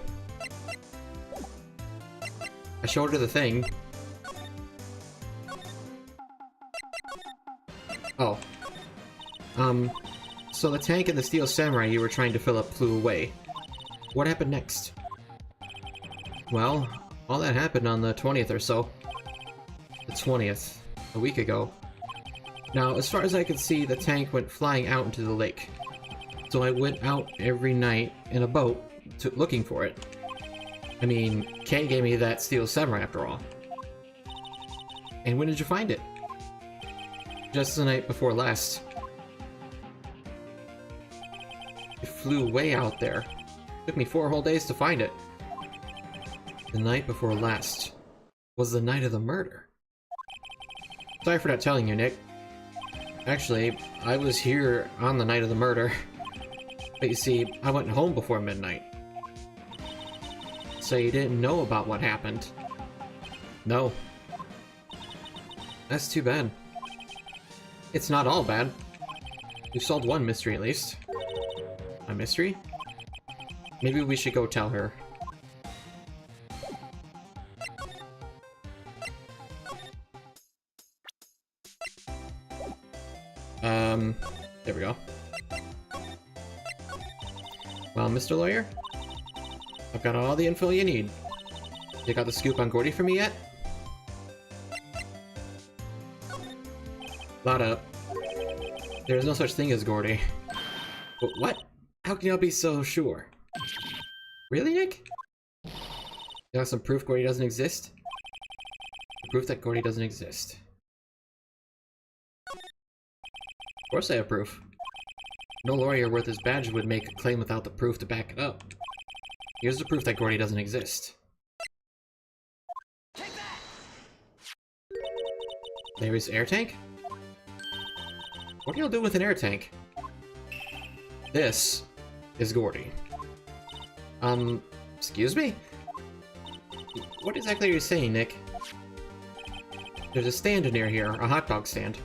I showed her the thing. Oh. So the tank and the steel samurai you were trying to fill up flew away. What happened next? Well, all that happened on the 20th or so. The 20th. A week ago. Now, as far as I could see, the tank went flying out into the lake. So I went out every night in a boat looking for it. I mean, Kay gave me that steel samurai after all. And when did you find it? Just the night before last. It flew way out there. Took me 4 whole days to find it. The night before last was the night of the murder. Sorry for not telling you, Nick. Actually, I was here on the night of the murder. But you see, I went home before midnight. So you didn't know about what happened? No. That's too bad. It's not all bad. We've solved one mystery at least. A mystery? Maybe we should go tell her. There we go. Well, Mr. Lawyer, I've got all the info you need. You got the scoop on Gordy for me yet? Lotta, there is no such thing as Gordy. But what? How can y'all be so sure? Really, Nick? You got some proof Gordy doesn't exist? Proof that Gordy doesn't exist. Of course I have proof. No lawyer worth his badge would make a claim without the proof to back it up. Here's the proof that Gordy doesn't exist. There's air tank? What are y'all doing with an air tank? This is Gordy. Excuse me? What exactly are you saying, Nick? There's a stand near here, a hot dog stand.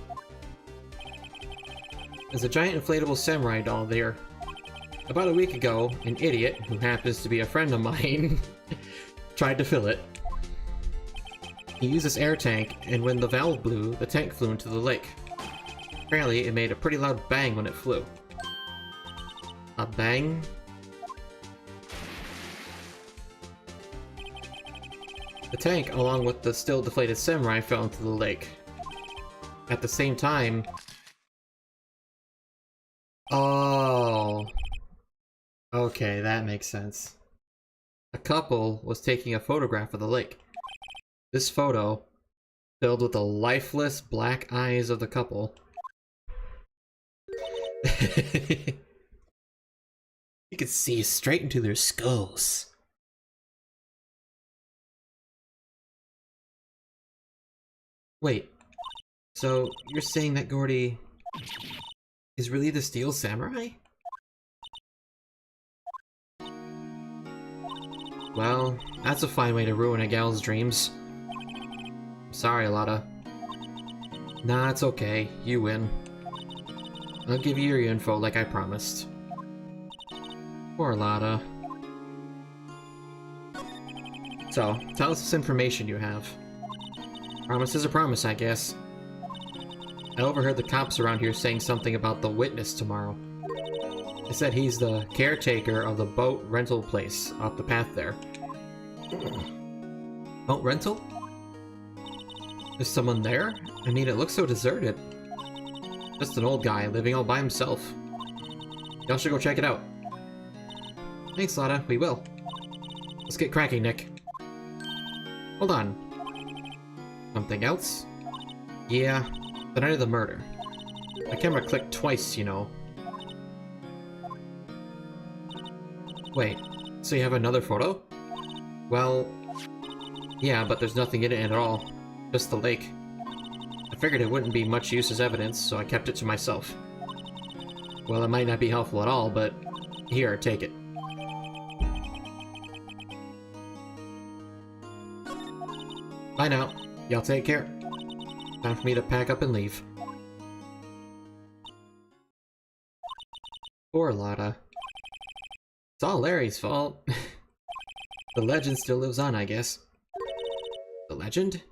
There's a giant inflatable samurai doll there. About a week ago, an idiot, who happens to be a friend of mine, tried to fill it. He used this air tank, and when the valve blew, the tank flew into the lake. Apparently, it made a pretty loud bang when it flew. A bang? The tank, along with the still deflated samurai, fell into the lake. At the same time... Oh... Okay, that makes sense. A couple was taking a photograph of the lake. This photo, filled with the lifeless black eyes of the couple... You could see straight into their skulls. Wait, so you're saying that Gordy is really the Steel Samurai? Well, that's a fine way to ruin a gal's dreams. Sorry, Lotta. Nah, it's okay. You win. I'll give you your info like I promised. Poor Lotta. So, tell us this information you have. Promise is a promise, I guess. I overheard the cops around here saying something about the witness tomorrow. They said he's the caretaker of the boat rental place off the path there. Boat rental? Is someone there? I mean, it looks so deserted. Just an old guy living all by himself. Y'all should go check it out. Thanks, Lotta. We will. Let's get cracking, Nick. Hold on. Something else? Yeah, the night of the murder. My camera clicked twice, you know. Wait, so you have another photo? Well, yeah, but there's nothing in it at all. Just the lake. I figured it wouldn't be much use as evidence, so I kept it to myself. Well, it might not be helpful at all, but here, take it. Bye now. Y'all take care. Time for me to pack up and leave. Poor Lotta. It's all Larry's fault. The legend still lives on, I guess. The legend?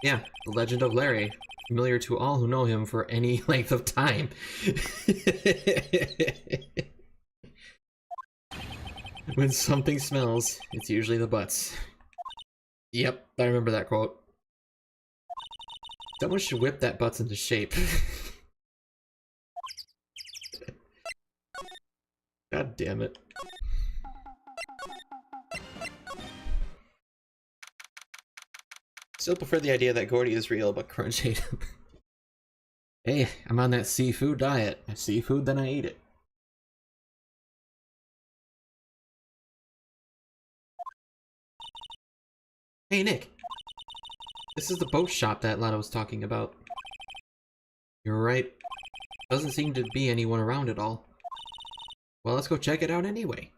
Yeah, the legend of Larry. Familiar to all who know him for any length of time. When something smells, it's usually the butts. Yep, I remember that quote. Someone should whip that butts into shape. God damn it. Still prefer the idea that Gordy is real, but Crunch hate him. Hey, I'm on that seafood diet. I seafood, then I eat it. Hey, Nick. This is the boat shop that Lotta was talking about. You're right. Doesn't seem to be anyone around at all. Well, let's go check it out anyway.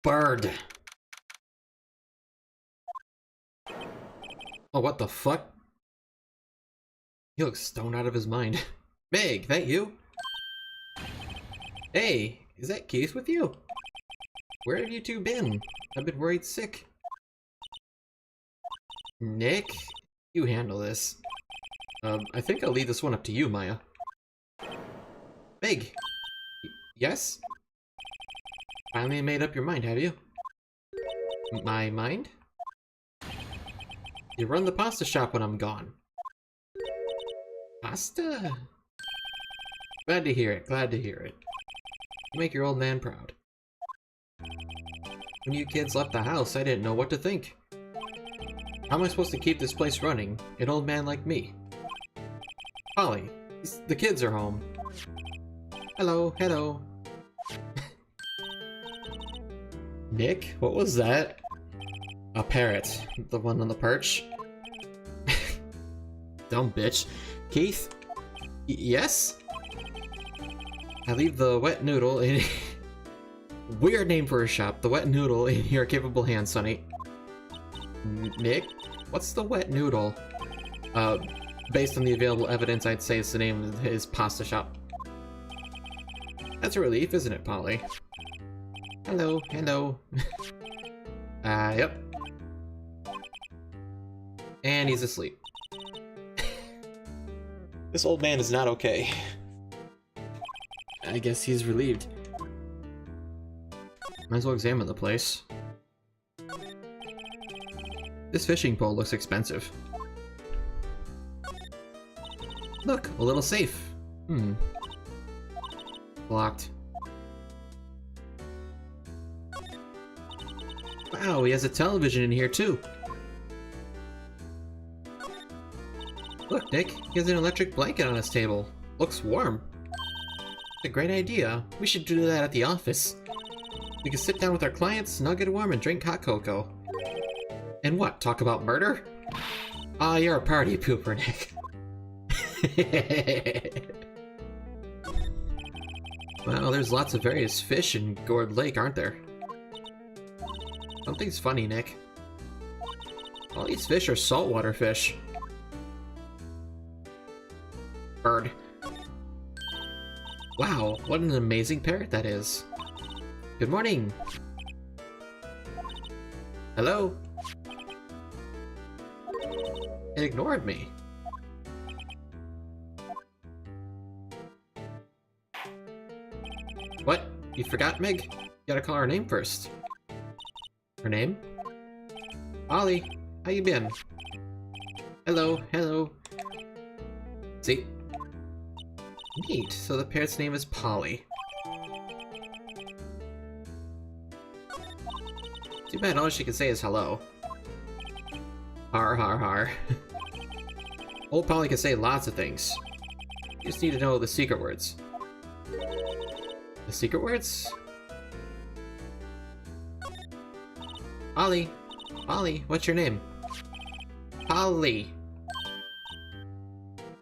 Bird. Oh, what the fuck? He looks stoned out of his mind. Meg, that you? Hey, is that Keith with you? Where have you two been? I've been worried sick. Nick, you handle this. I think I'll leave this one up to you, Maya. Meg! Yes? Finally made up your mind, have you? My mind? You run the pasta shop when I'm gone. Pasta? Glad to hear it, glad to hear it. You make your old man proud. When you kids left the house, I didn't know what to think. How am I supposed to keep this place running? An old man like me. Polly, the kids are home. Hello, hello. Nick, what was that? A parrot. The one on the perch. Dumb bitch. Keith? Yes? I leave the wet noodle in... Weird name for a shop. The wet noodle in your capable hands, Sonny. Nick? What's the wet noodle? Based on the available evidence, I'd say it's the name of his pasta shop. That's a relief, isn't it, Polly? Hello, hello. Yep. And he's asleep. This old man is not okay. I guess he's relieved. Might as well examine the place. This fishing pole looks expensive. Look, a little safe. Locked. Wow, he has a television in here too. Look, Nick, he has an electric blanket on his table. Looks warm. It's a great idea. We should do that at the office. We can sit down with our clients, snug and warm, and drink hot cocoa. And what, talk about murder? Ah, you're a party pooper, Nick. Well, there's lots of various fish in Gourd Lake, aren't there? Something's funny, Nick. All these fish are saltwater fish. Bird. Wow, what an amazing parrot that is. Good morning. Hello? It ignored me. What? You forgot, Meg? You gotta call her name first. Her name? Ollie, how you been? Hello, hello. See? Neat, so the parrot's name is Polly. Too bad all she can say is hello. Har har har. Old Polly can say lots of things. You just need to know the secret words. The secret words? Polly! Polly, what's your name? Polly!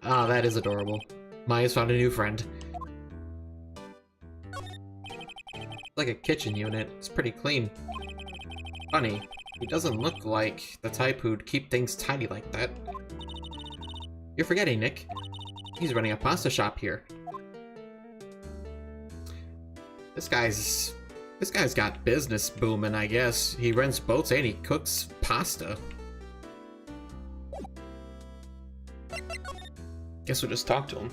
Ah, that is adorable. Maya's found a new friend. Like a kitchen unit. It's pretty clean. Funny, he doesn't look like the type who'd keep things tidy like that. You're forgetting, Nick. He's running a pasta shop here. This guy's got business booming, I guess. He rents boats and he cooks pasta. Guess we'll just talk to him.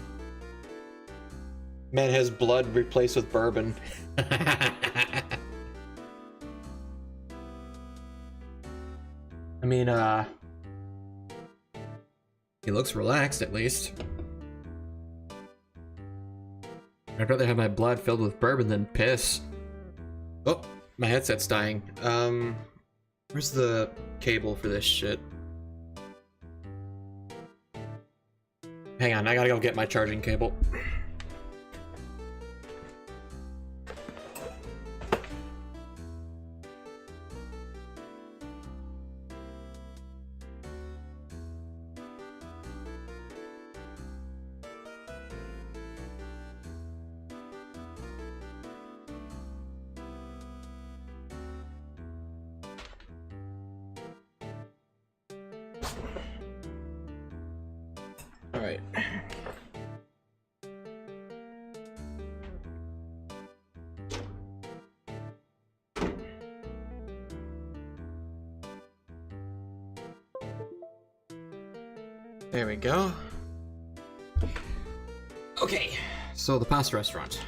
Man has blood replaced with bourbon. I mean, he looks relaxed, at least. I'd rather have my blood filled with bourbon than piss. Oh, my headset's dying. Where's the cable for this shit? Hang on, I gotta go get my charging cable. Alright. There we go. Okay, so the pasta restaurant.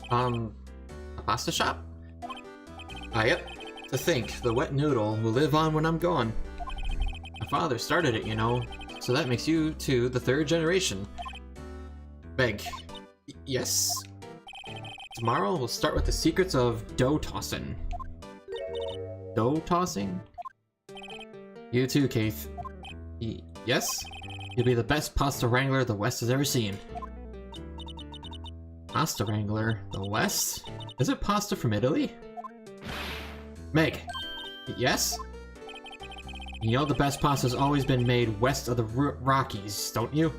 A pasta shop? Yep. To think, the wet noodle will live on when I'm gone. My father started it, you know, so that makes you, too, the third generation. Beg. Yes? Tomorrow we'll start with the secrets of dough tossing. Dough tossing? You too, Keith. Yes? You'll be the best pasta wrangler the West has ever seen. Pasta wrangler? The West? Is it pasta from Italy? Meg. Yes? You know the best pasta's always been made west of the Rockies, don't you?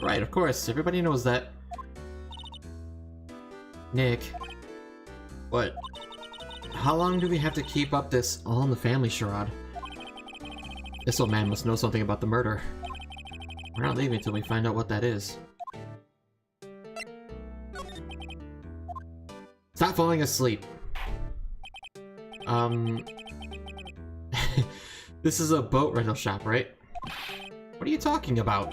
Right, of course. Everybody knows that. Nick. What? How long do we have to keep up this all-in-the-family charade? This old man must know something about the murder. We're not leaving until we find out what that is. Stop falling asleep. This is a boat rental shop, right? What are you talking about?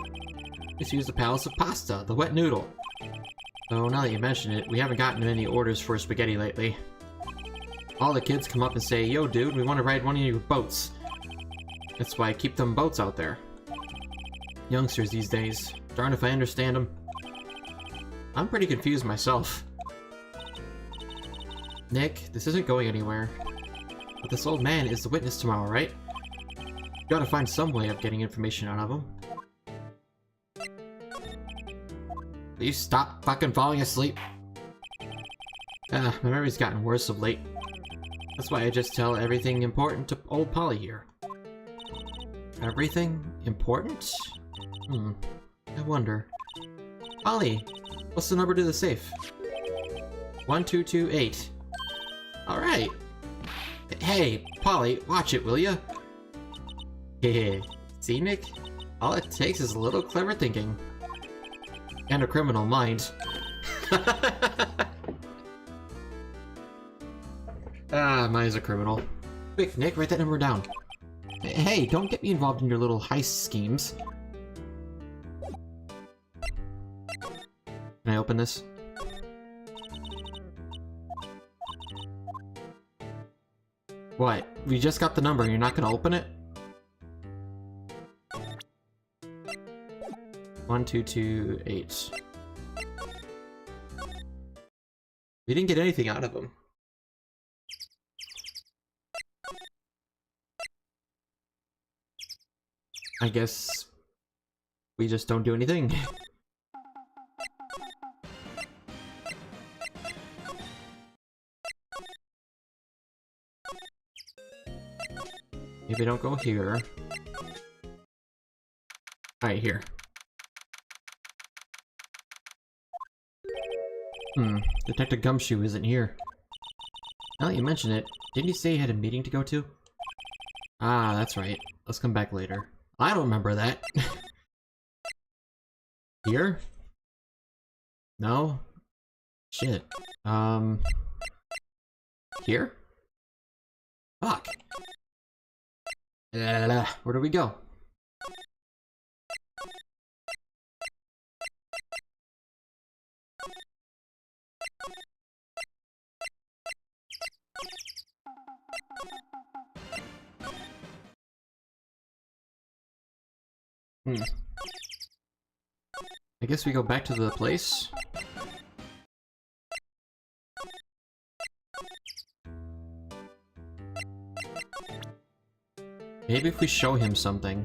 Just use the Palace of Pasta, the wet noodle. Oh, now that you mention it, we haven't gotten any orders for spaghetti lately. All the kids come up and say, "Yo, dude, we want to ride one of your boats." That's why I keep them boats out there. Youngsters these days. Darn if I understand them. I'm pretty confused myself. Nick, this isn't going anywhere. But this old man is the witness tomorrow, right? You gotta find some way of getting information out of him. Please stop fucking falling asleep. My memory's gotten worse of late. That's why I just tell everything important to old Polly here. Everything important? I wonder. Polly, what's the number to the safe? 1228. Alright. Hey, Polly, watch it, will ya? Hehe. See, Nick? All it takes is a little clever thinking. And a criminal mind. Mine's a criminal. Quick, Nick, write that number down. Hey, don't get me involved in your little heist schemes. Can I open this? What? We just got the number and you're not gonna open it? 1228. We didn't get anything out of him. I guess we just don't do anything. Maybe don't go here. Alright, here. Detective Gumshoe isn't here. Now that you mention it, didn't you say you had a meeting to go to? Ah, that's right. Let's come back later. I don't remember that. Here? No? Shit. Here? Fuck. Where do we go? I guess we go back to the place. Maybe if we show him something.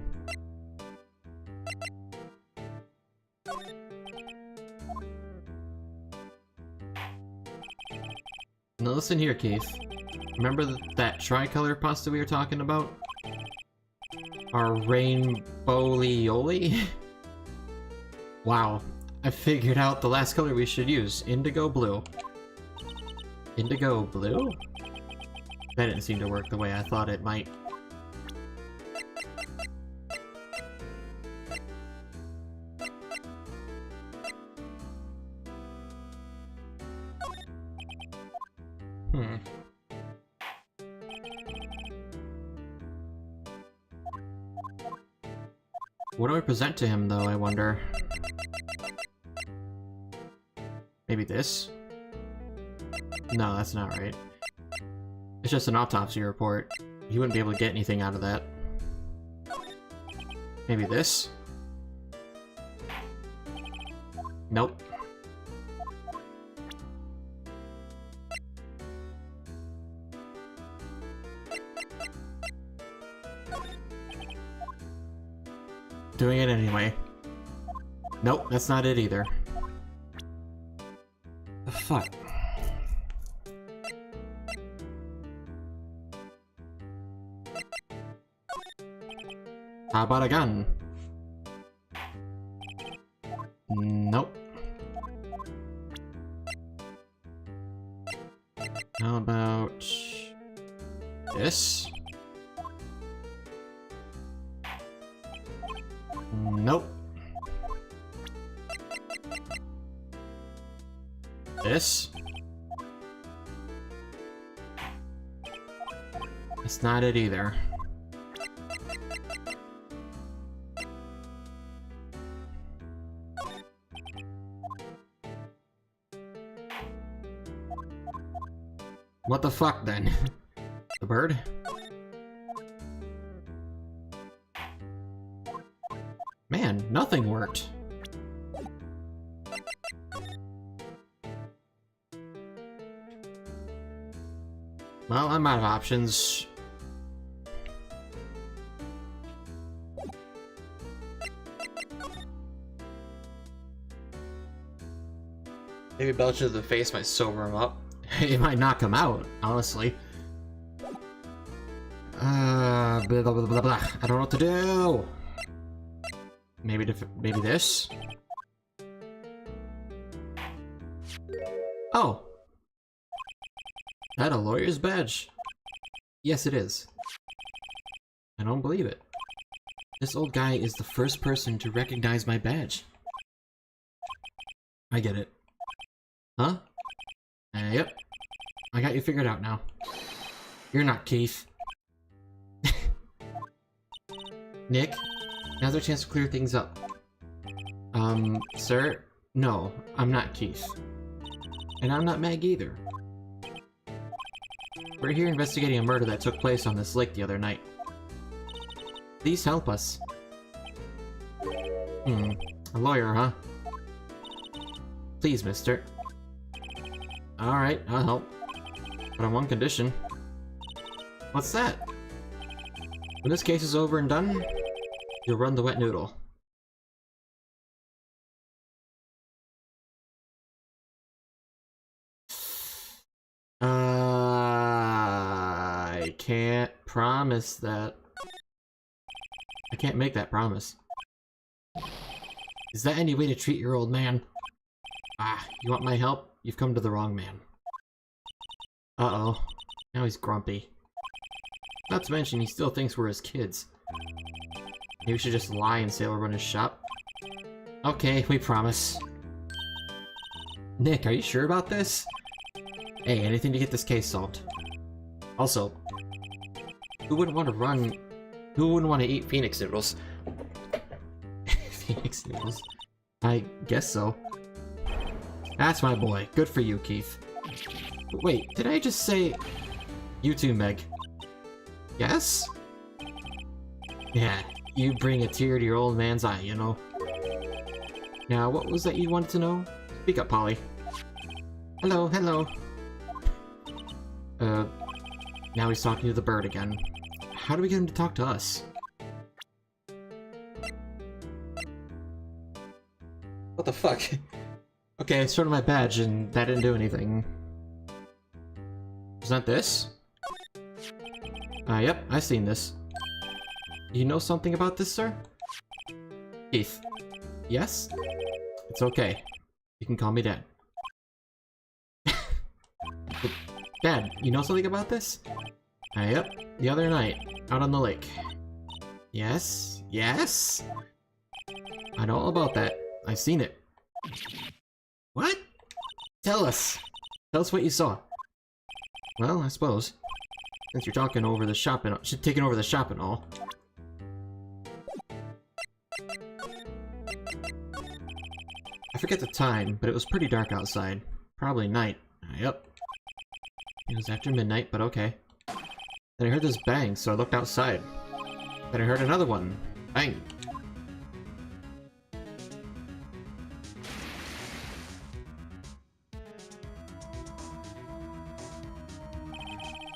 Now listen here, Keith. Remember that tricolor pasta we were talking about? Our rainbow-lioli? Wow, I figured out the last color we should use. Indigo blue. Indigo blue? That didn't seem to work the way I thought it might. Hmm. What do I present to him, though, I wonder? Maybe this? No, that's not right. It's just an autopsy report. He wouldn't be able to get anything out of that. Maybe this? Nope. Doing it anyway. Nope, that's not it either. The fuck? How about a gun? Nope. How about this? Nope. This? That's not it either. What the fuck then? The bird? Man, nothing worked. Well, I'm out of options. Maybe belch to the face might sober him up. It might knock him out, honestly. Blah, blah, blah, blah, blah. I don't know what to do. Maybe this? Oh! That a lawyer's badge? Yes, it is. I don't believe it. This old guy is the first person to recognize my badge. I get it. Huh? Yep. I got you figured out now. You're not Keith. Nick, now's our chance to clear things up. Sir? No, I'm not Keith. And I'm not Meg either. We're here investigating a murder that took place on this lake the other night. Please help us. A lawyer, huh? Please, mister. Alright, I'll help. But on one condition. What's that? When this case is over and done, you'll run the wet noodle. I can't promise that. I can't make that promise. Is that any way to treat your old man? Ah, you want my help? You've come to the wrong man. Uh-oh. Now he's grumpy. Not to mention, he still thinks we're his kids. Maybe we should just lie and say we'll run his shop. Okay, we promise. Nick, are you sure about this? Hey, anything to get this case solved. Also, who wouldn't want to eat Phoenix noodles? Phoenix noodles? I guess so. That's my boy. Good for you, Keith. Wait, did I just say... You too, Meg. Yes? Yeah, you bring a tear to your old man's eye, you know. Now, what was that you wanted to know? Speak up, Polly. Hello, hello. Now he's talking to the bird again. How do we get him to talk to us? What the fuck? Okay, I started my badge and that didn't do anything. Is that this? Yep, I've seen this. You know something about this, sir? Keith. Yes? It's okay. You can call me Dad. Dad, you know something about this? Yep, the other night, out on the lake. Yes? Yes? I know all about that. I've seen it. What? Tell us! Tell us what you saw. Well, I suppose. Since you're taking over the shop and all. I forget the time, but it was pretty dark outside. Probably night. Yep. It was after midnight, but okay. Then I heard this bang, so I looked outside. Then I heard another one. Bang.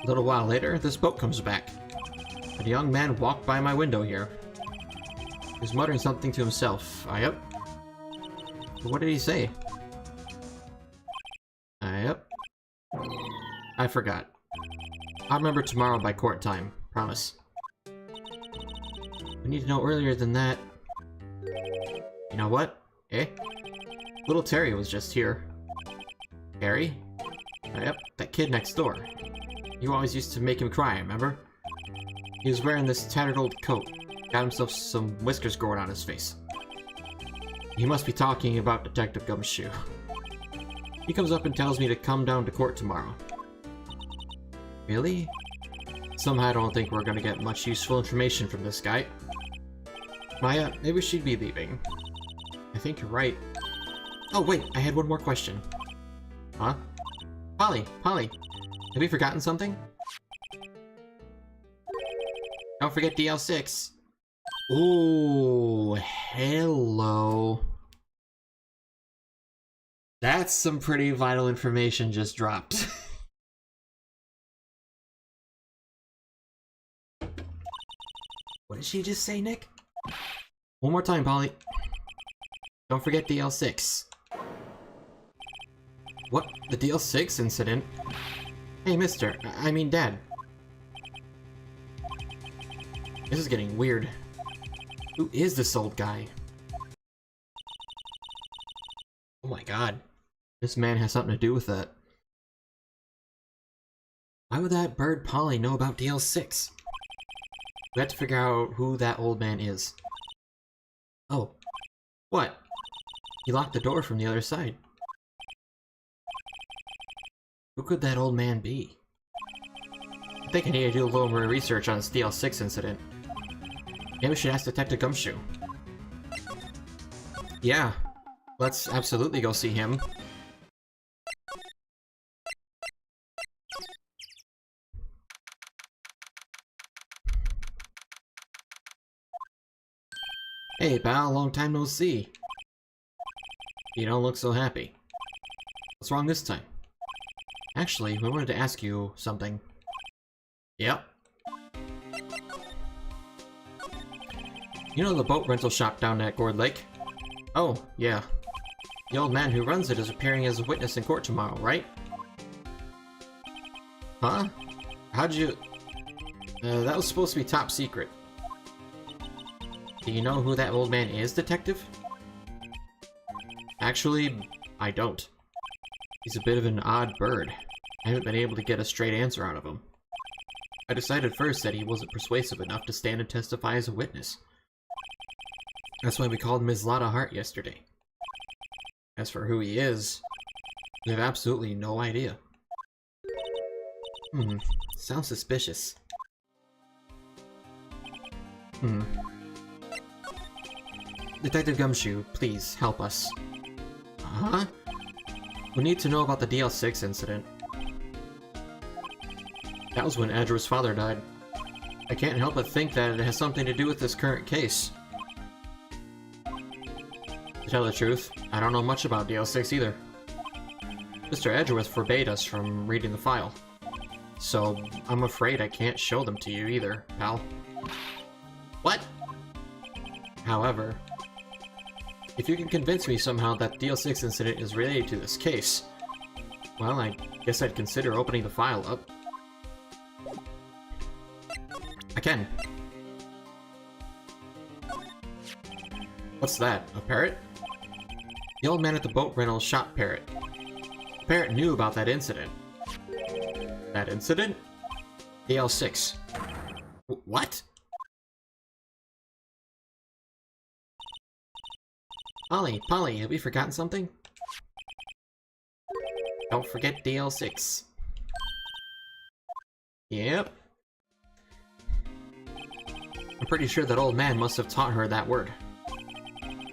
A little while later, this boat comes back. A young man walked by my window here. He was muttering something to himself. Yep. What did he say? Yep. I forgot. I'll remember tomorrow by court time. Promise. We need to know earlier than that. You know what? Eh? Little Terry was just here. Terry? Yep, that kid next door. You always used to make him cry, remember? He was wearing this tattered old coat. Got himself some whiskers growing on his face. He must be talking about Detective Gumshoe. He comes up and tells me to come down to court tomorrow. Really? Somehow I don't think we're gonna get much useful information from this guy. Maya, maybe we should be leaving. I think you're right. Oh wait, I had one more question. Huh? Polly, have you forgotten something? Don't forget DL6. Oh, hello. That's some pretty vital information just dropped. What did she just say, Nick? One more time, Polly. Don't forget DL6. What? The DL6 incident? Hey, mister. I mean, Dad. This is getting weird. Who is this old guy? Oh my god. This man has something to do with that. Why would that bird Polly know about DL6? We have to figure out who that old man is. Oh. What? He locked the door from the other side. Who could that old man be? I think I need to do a little more research on this DL6 incident. Maybe we should ask Detective Gumshoe. Yeah. Let's absolutely go see him. Hey pal, long time no see. You don't look so happy. What's wrong this time? Actually, we wanted to ask you something. Yep. You know the boat rental shop down at Gourd Lake? Oh, yeah. The old man who runs it is appearing as a witness in court tomorrow, right? Huh? How'd you... that was supposed to be top secret. Do you know who that old man is, Detective? Actually, I don't. He's a bit of an odd bird. I haven't been able to get a straight answer out of him. I decided first that he wasn't persuasive enough to stand and testify as a witness. That's why we called Ms. Lotta Hart yesterday. As for who he is, we have absolutely no idea. Sounds suspicious. Detective Gumshoe, please help us. Huh? We need to know about the DL6 incident. That was when Adru's father died. I can't help but think that it has something to do with this current case. To tell the truth, I don't know much about DL6 either. Mr. Edgeworth forbade us from reading the file. So, I'm afraid I can't show them to you either, pal. What? However, if you can convince me somehow that the DL6 incident is related to this case, well, I guess I'd consider opening the file up. I can. What's that? A parrot? The old man at the boat rental shop parrot. The parrot knew about that incident. That incident? DL6. What? Polly, have we forgotten something? Don't forget DL6. Yep. I'm pretty sure that old man must have taught her that word.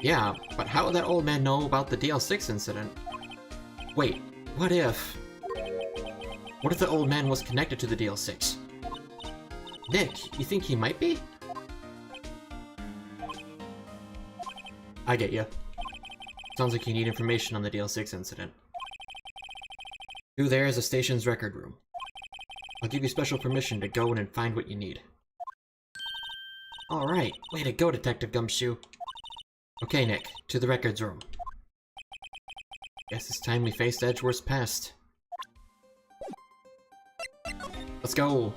Yeah, but how would that old man know about the DL6 incident? Wait, what if... What if the old man was connected to the DL6? Nick, you think he might be? I get you. Sounds like you need information on the DL6 incident. Through there is the station's record room. I'll give you special permission to go in and find what you need. Alright, way to go, Detective Gumshoe. Okay, Nick, to the records room. Guess it's time we faced Edgeworth's past. Let's go!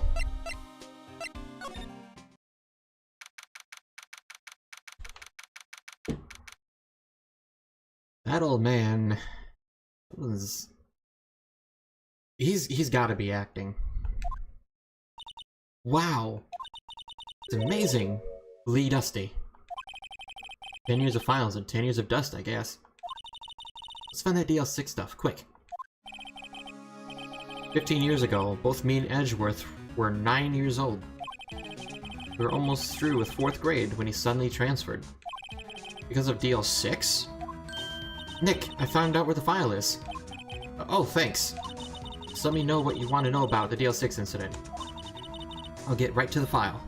That old man was... He's gotta be acting. Wow! It's amazing! Lee Dusty. 10 years of files and 10 years of dust, I guess. Let's find that DL6 stuff, quick. 15 years ago, both me and Edgeworth were 9 years old. We were almost through with 4th grade when he suddenly transferred. Because of DL6? Nick, I found out where the file is. Oh, thanks. Just let me know what you want to know about the DL6 incident. I'll get right to the file.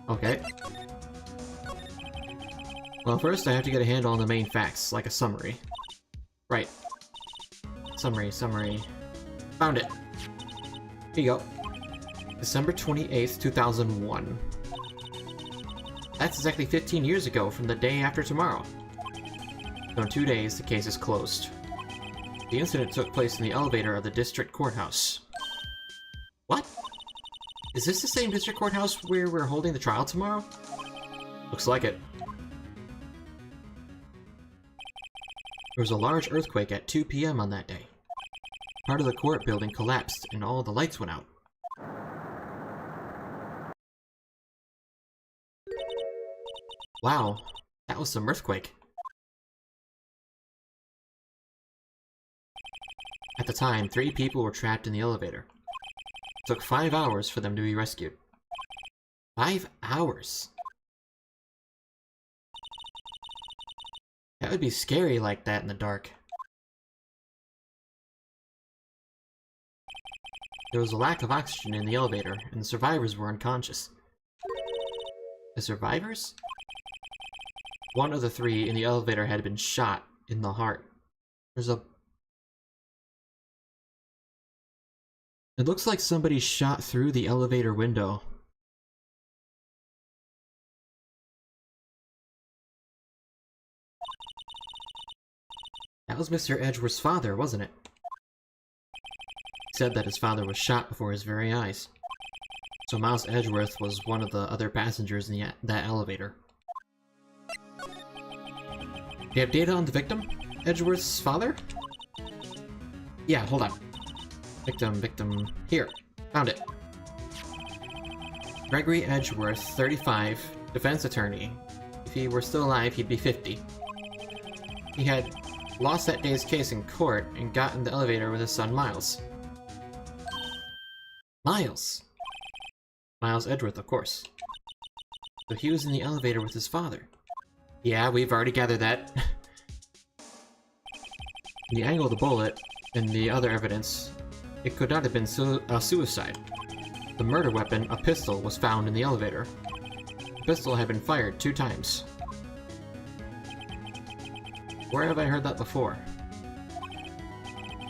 Okay. Well, first I have to get a handle on the main facts, like a summary. Right. Summary. Found it. Here you go. December 28th, 2001. That's exactly 15 years ago from the day after tomorrow. So in 2 days, the case is closed. The incident took place in the elevator of the district courthouse. What? Is this the same district courthouse where we're holding the trial tomorrow? Looks like it. There was a large earthquake at 2 p.m. on that day. Part of the court building collapsed and all the lights went out. Wow, that was some earthquake. At the time, 3 people were trapped in the elevator. It took 5 hours for them to be rescued. 5 hours? That would be scary like that in the dark. There was a lack of oxygen in the elevator, and the survivors were unconscious. The survivors? One of the 3 in the elevator had been shot in the heart. There's a... It looks like somebody shot through the elevator window. That was Mr. Edgeworth's father, wasn't it? He said that his father was shot before his very eyes. So Miles Edgeworth was one of the other passengers in that elevator. Do you have data on the victim? Edgeworth's father? Yeah, hold on. Victim. Here. Found it. Gregory Edgeworth, 35, defense attorney. If he were still alive, he'd be 50. He had lost that day's case in court and got in the elevator with his son Miles. Miles Edgeworth, of course. So he was in the elevator with his father. Yeah, we've already gathered that. The angle of the bullet and the other evidence, it could not have been a suicide. The murder weapon, a pistol, was found in the elevator. The pistol had been fired 2 times. Where have I heard that before?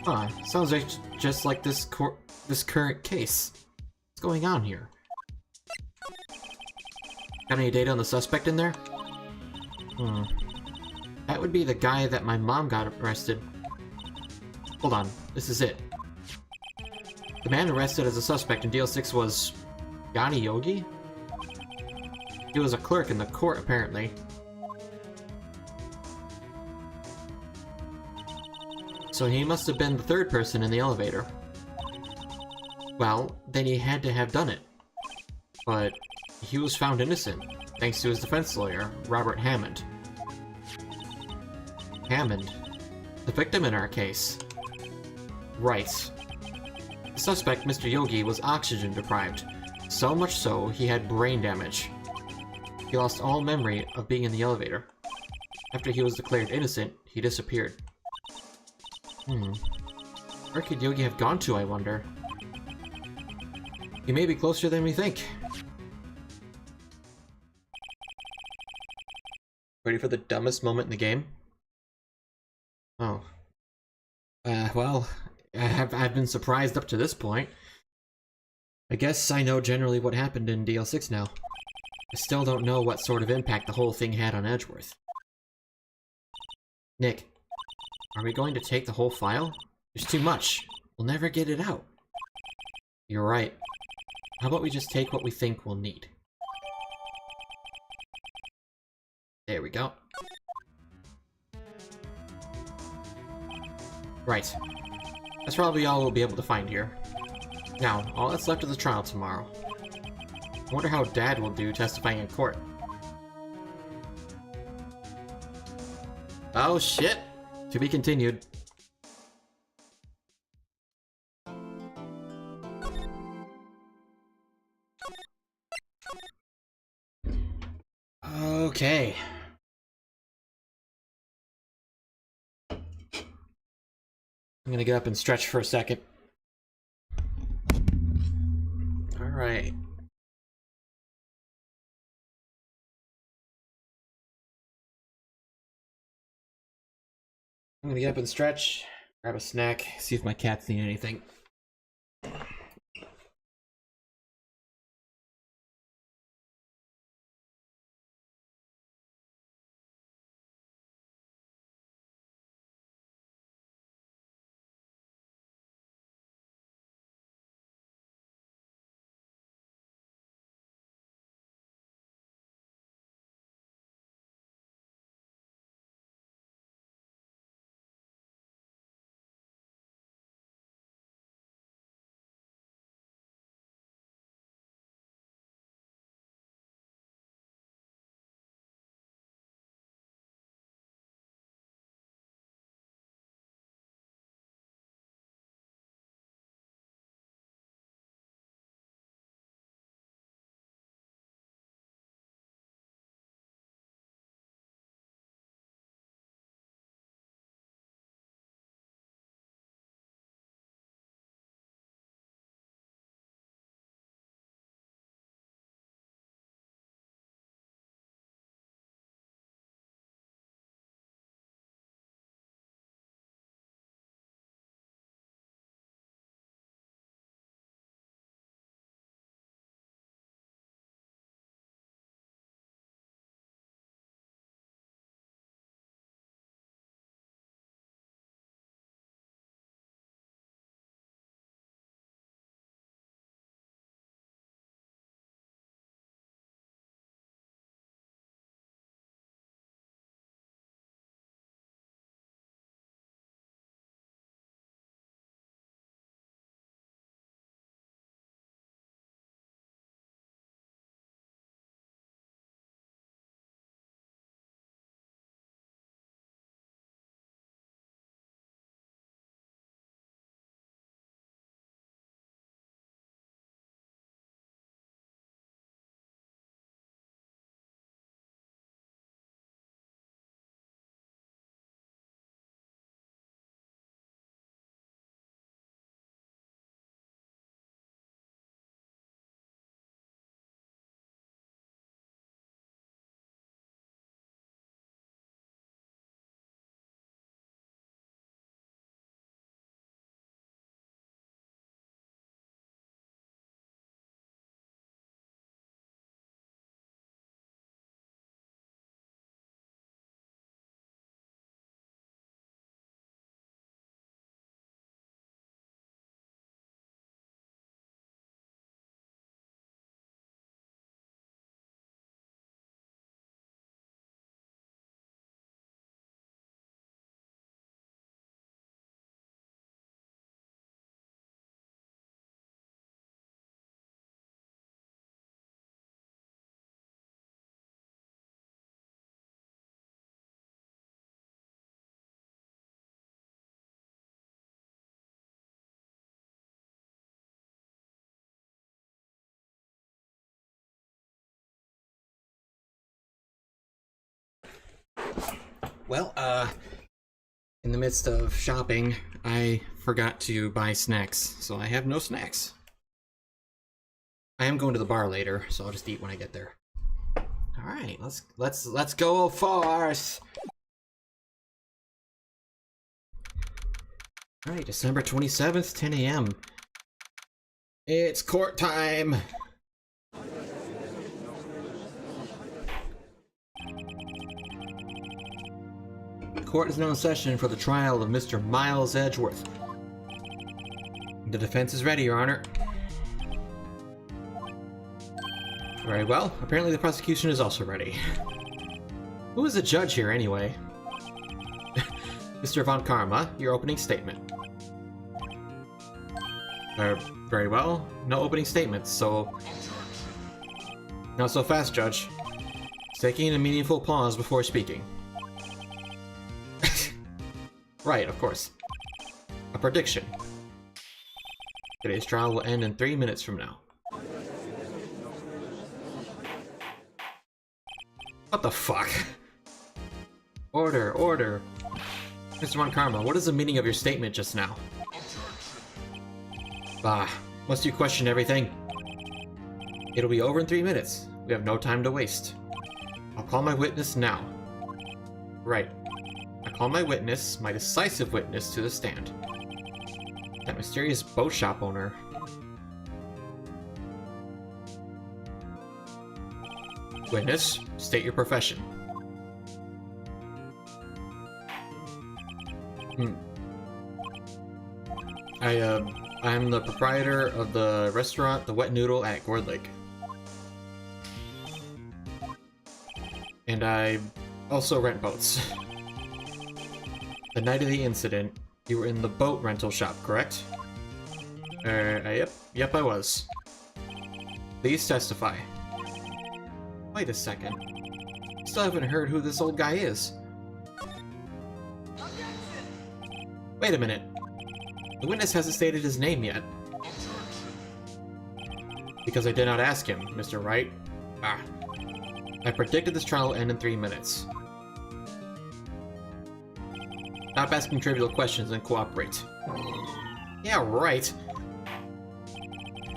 Huh, sounds like just like this current case. What's going on here? Got any data on the suspect in there? That would be the guy that my mom got arrested. Hold on, this is it. The man arrested as a suspect in DL6 was... Yanni Yogi? He was a clerk in the court, apparently. So he must have been the 3rd person in the elevator. Well, then he had to have done it. But he was found innocent, thanks to his defense lawyer, Robert Hammond. Hammond? The victim in our case. Right. suspect, Mr. Yogi, was oxygen deprived. So much so, he had brain damage. He lost all memory of being in the elevator. After he was declared innocent, he disappeared. Where could Yogi have gone to, I wonder? He may be closer than we think. Ready for the dumbest moment in the game? Oh. Well, I've been surprised up to this point. I guess I know generally what happened in DL6 now. I still don't know what sort of impact the whole thing had on Edgeworth. Nick, are we going to take the whole file? There's too much. We'll never get it out. You're right. How about we just take what we think we'll need? There we go. Right. That's probably all we'll be able to find here. Now, all that's left is the trial tomorrow. I wonder how Dad will do testifying in court. Oh shit! To be continued. Okay. I'm gonna get up and stretch for a second. Alright. I'm gonna get up and stretch, grab a snack, see if my cat's seen anything. Well, in the midst of shopping, I forgot to buy snacks, so I have no snacks. I am going to the bar later, so I'll just eat when I get there. All right, let's go forth. All right, December 27th, 10 a.m. It's court time. Court is now in session for the trial of Mr. Miles Edgeworth. The defense is ready, Your Honor. Very well. Apparently the prosecution is also ready. Who is the judge here, anyway? Mr. Von Karma, your opening statement. Very well. No opening statements, so... Not so fast, Judge. Taking a meaningful pause before speaking. Right, of course. A prediction. Today's trial will end in 3 minutes from now. What the fuck? Order, order. Mr. Von Karma, what is the meaning of your statement just now? Bah, must you question everything? It'll be over in 3 minutes. We have no time to waste. I'll call my witness now. Right. I call my witness, my decisive witness, to the stand. That mysterious boat shop owner. Witness, state your profession. I'm the proprietor of the restaurant The Wet Noodle at Gourd Lake. And I also rent boats. The night of the incident, you were in the boat rental shop, correct? Yep, I was. Please testify. Wait a second. Still haven't heard who this old guy is. Wait a minute. The witness hasn't stated his name yet. Because I did not ask him, Mr. Wright. Ah. I predicted this trial will end in 3 minutes. Stop asking trivial questions and cooperate. Yeah, right.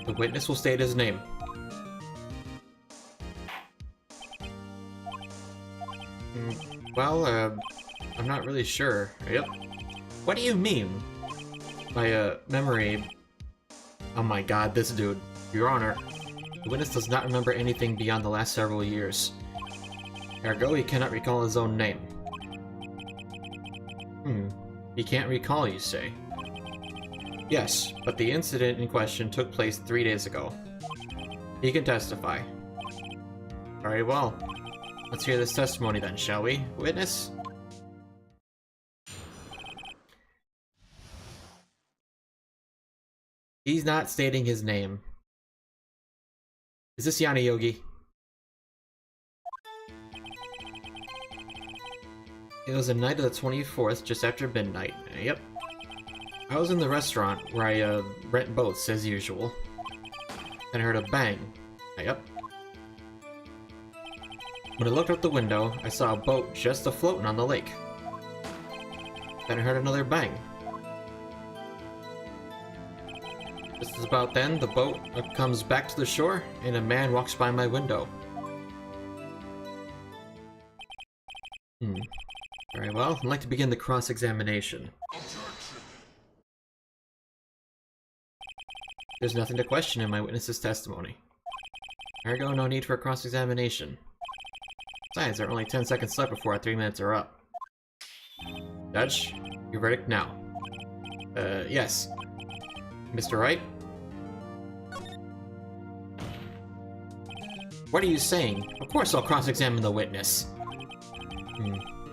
The witness will state his name. Well, I'm not really sure. Yep. What do you mean? My, memory... Oh my god, this dude. Your Honor, the witness does not remember anything beyond the last several years. Ergo, he cannot recall his own name. He can't recall, you say? Yes, but the incident in question took place 3 days ago. He can testify. Very well. Let's hear this testimony then, shall we? Witness? He's not stating his name. Is this Yana Yogi? It was the night of the 24th, just after midnight. Yep. I was in the restaurant, where I, rent boats, as usual. Then I heard a bang. Yep. When I looked out the window, I saw a boat just a-floating on the lake. Then I heard another bang. Just about then, the boat comes back to the shore, and a man walks by my window. Very well, I'd like to begin the cross-examination. There's nothing to question in my witness's testimony. Ergo, no need for a cross-examination. Besides, there are only 10 seconds left before our 3 minutes are up. Judge, your verdict now. Yes. Mr. Wright? What are you saying? Of course I'll cross-examine the witness.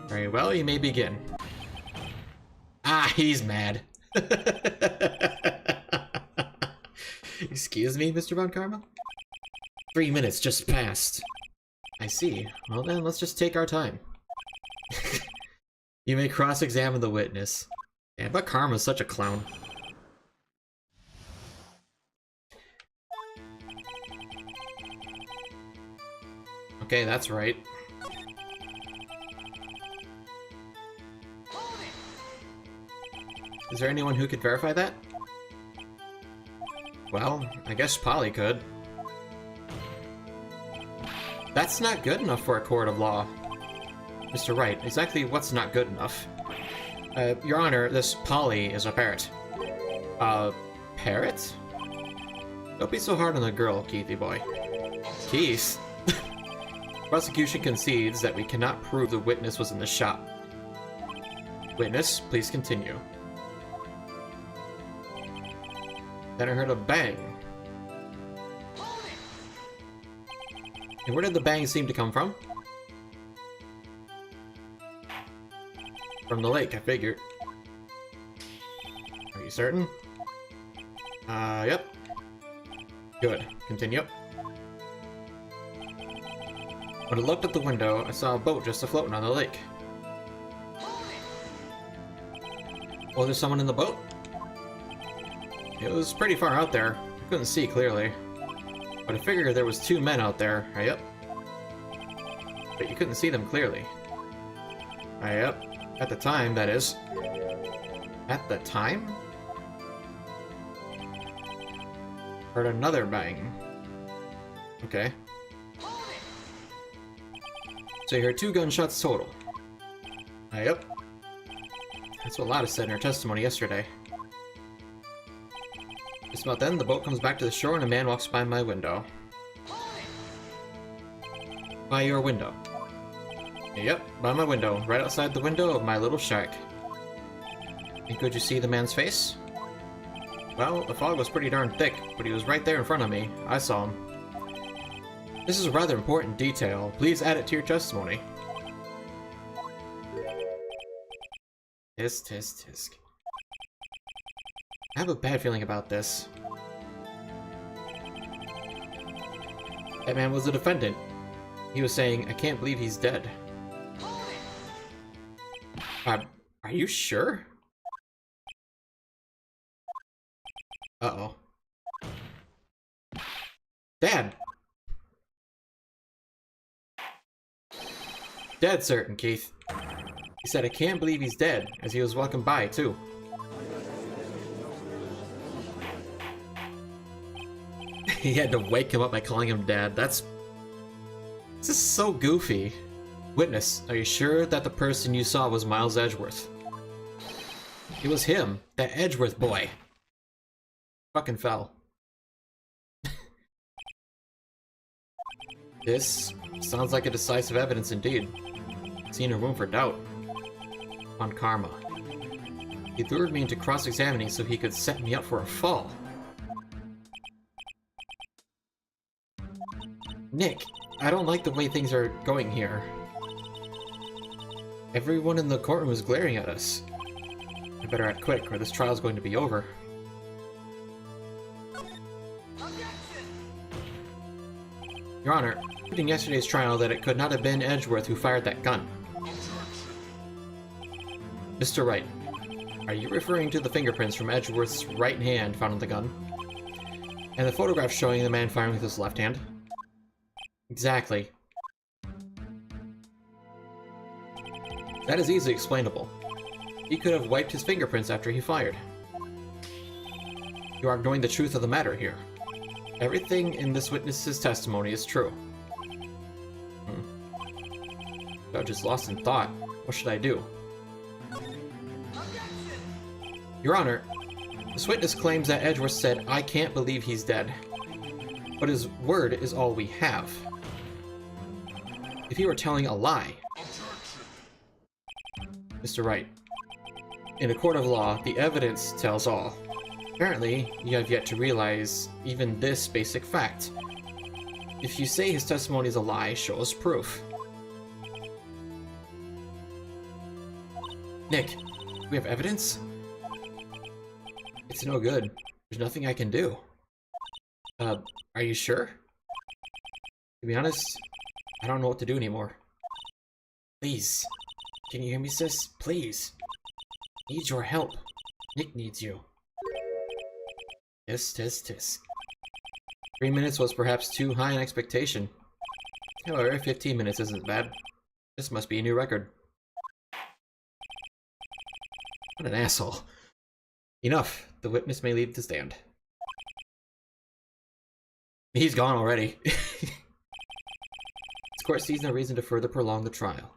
Very well, you may begin. Ah, he's mad. Excuse me, Mr. Von Karma? 3 minutes just passed. I see. Well then, let's just take our time. You may cross-examine the witness. Yeah, but Karma's such a clown. Okay, that's right. Is there anyone who could verify that? Well, I guess Polly could. That's not good enough for a court of law. Mr. Wright, exactly what's not good enough? Your Honor, this Polly is a parrot. Parrot? Don't be so hard on the girl, Keithy boy. Keith? Prosecution concedes that we cannot prove the witness was in the shop. Witness, please continue. Then I heard a bang. And where did the bang seem to come from? From the lake, I figured. Are you certain? Yep. Good. Continue. When I looked at the window, I saw a boat just floating on the lake. Was there someone in the boat? It was pretty far out there. I couldn't see clearly. But I figured there was 2 men out there. Yep. But you couldn't see them clearly. Yep. At the time, that is. At the time? Heard another bang. Okay. So you heard 2 gunshots total. Yep. That's what Lotta said in her testimony yesterday. Just about then, the boat comes back to the shore and a man walks by my window. By your window? Yep, by my window, right outside the window of my little shack. And could you see the man's face? Well, the fog was pretty darn thick, but he was right there in front of me. I saw him. This is a rather important detail. Please add it to your testimony. Tisk, tisk, tisk. I have a bad feeling about this. That man was a defendant. He was saying, I can't believe he's dead. Are you sure? Uh-oh. Dad! Dead certain, Keith. He said, I can't believe he's dead, as he was walking by, too. He had to wake him up by calling him Dad. This is so goofy. Witness, are you sure that the person you saw was Miles Edgeworth? It was him, that Edgeworth boy. Fucking fell. This sounds like a decisive evidence indeed. Seeing no room for doubt. On karma. He lured me into cross-examining so he could set me up for a fall. Nick, I don't like the way things are going here. Everyone in the courtroom is glaring at us. I better act quick, or this trial's going to be over. Your Honor, in yesterday's trial that it could not have been Edgeworth who fired that gun. Mr. Wright, are you referring to the fingerprints from Edgeworth's right hand found on the gun? And the photograph showing the man firing with his left hand? Exactly. That is easily explainable. He could have wiped his fingerprints after he fired. You are ignoring the truth of the matter here. Everything in this witness's testimony is true. Judge is lost in thought. What should I do? Your Honor, this witness claims that Edgeworth said, I can't believe he's dead. But his word is all we have. If he were telling a lie... Mr. Wright, in a court of law, the evidence tells all. Apparently, you have yet to realize even this basic fact. If you say his testimony is a lie, show us proof. Nick, do we have evidence? It's no good. There's nothing I can do. Are you sure? To be honest, I don't know what to do anymore. Please. Can you hear me, sis? Please. Need your help. Nick needs you. Tisk, tisk, tisk. 3 minutes was perhaps too high an expectation. However, 15 minutes isn't bad. This must be a new record. What an asshole. Enough. The witness may leave the stand. He's gone already. This court sees no reason to further prolong the trial,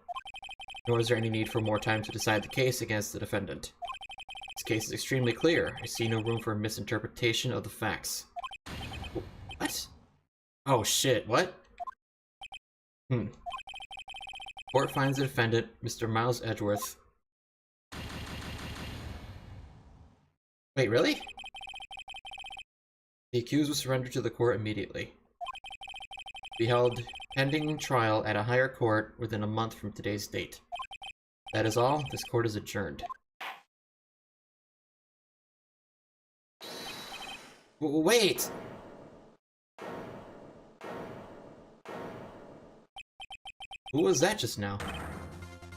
nor is there any need for more time to decide the case against the defendant. This case is extremely clear. I see no room for misinterpretation of the facts. What? Oh shit, what? Court finds the defendant, Mr. Miles Edgeworth. Wait, really? The accused was surrendered to the court immediately. Be held pending trial at a higher court within a month from today's date. That is all. This court is adjourned. Wait! Who was that just now?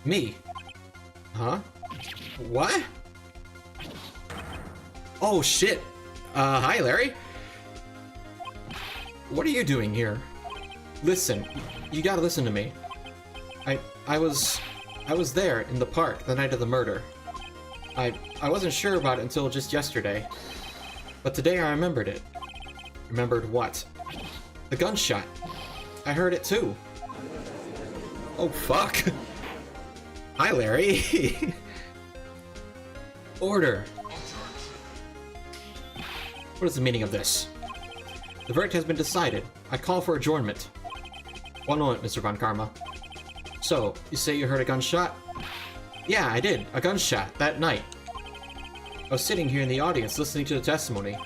Me. Huh? What? Oh shit! Hi Larry? What are you doing here? Listen, you gotta listen to me. I was there in the park the night of the murder. I wasn't sure about it until just yesterday. But today I remembered it. Remembered what? The gunshot. I heard it too. Oh fuck. Hi Larry. Order. What is the meaning of this? The verdict has been decided. I call for adjournment. One moment, Mr. Von Karma. So, you say you heard a gunshot? Yeah, I did. A gunshot, that night. I was sitting here in the audience listening to the testimony.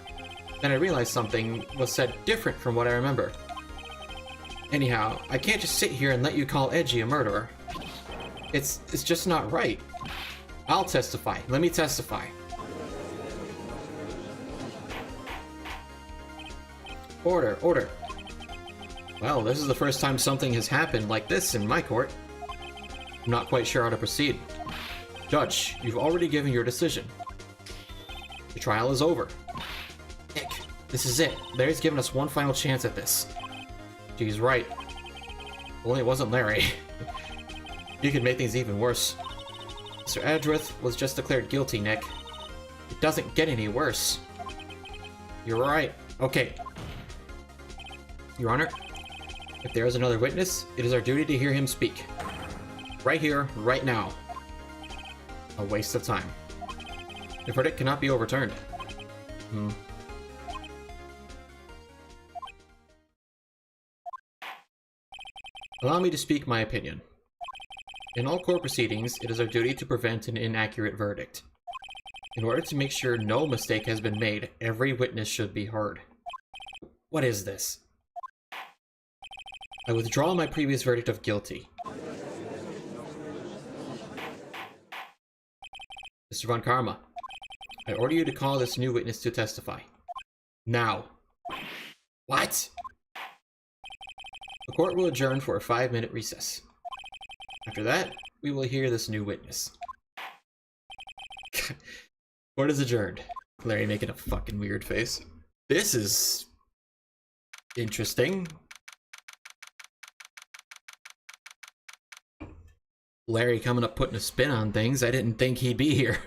Then I realized something was said different from what I remember. Anyhow, I can't just sit here and let you call Edgy a murderer. It's just not right. I'll testify. Let me testify. Order, order. Well, this is the first time something has happened like this in my court. I'm not quite sure how to proceed. Judge, you've already given your decision. The trial is over. Nick, this is it. Larry's given us one final chance at this. She's right. Only it wasn't Larry. You could make things even worse. Mr. Edgeworth was just declared guilty, Nick. It doesn't get any worse. You're right. Okay. Your Honor, if there is another witness, it is our duty to hear him speak. Right here, right now. A waste of time. The verdict cannot be overturned. Allow me to speak my opinion. In all court proceedings, it is our duty to prevent an inaccurate verdict. In order to make sure no mistake has been made, every witness should be heard. What is this? I withdraw my previous verdict of guilty. Mr. Von Karma, I order you to call this new witness to testify. Now. What? The court will adjourn for a 5-minute recess. After that, we will hear this new witness. Court is adjourned. Larry making a fucking weird face. This is... interesting. Larry coming up putting a spin on things. I didn't think he'd be here.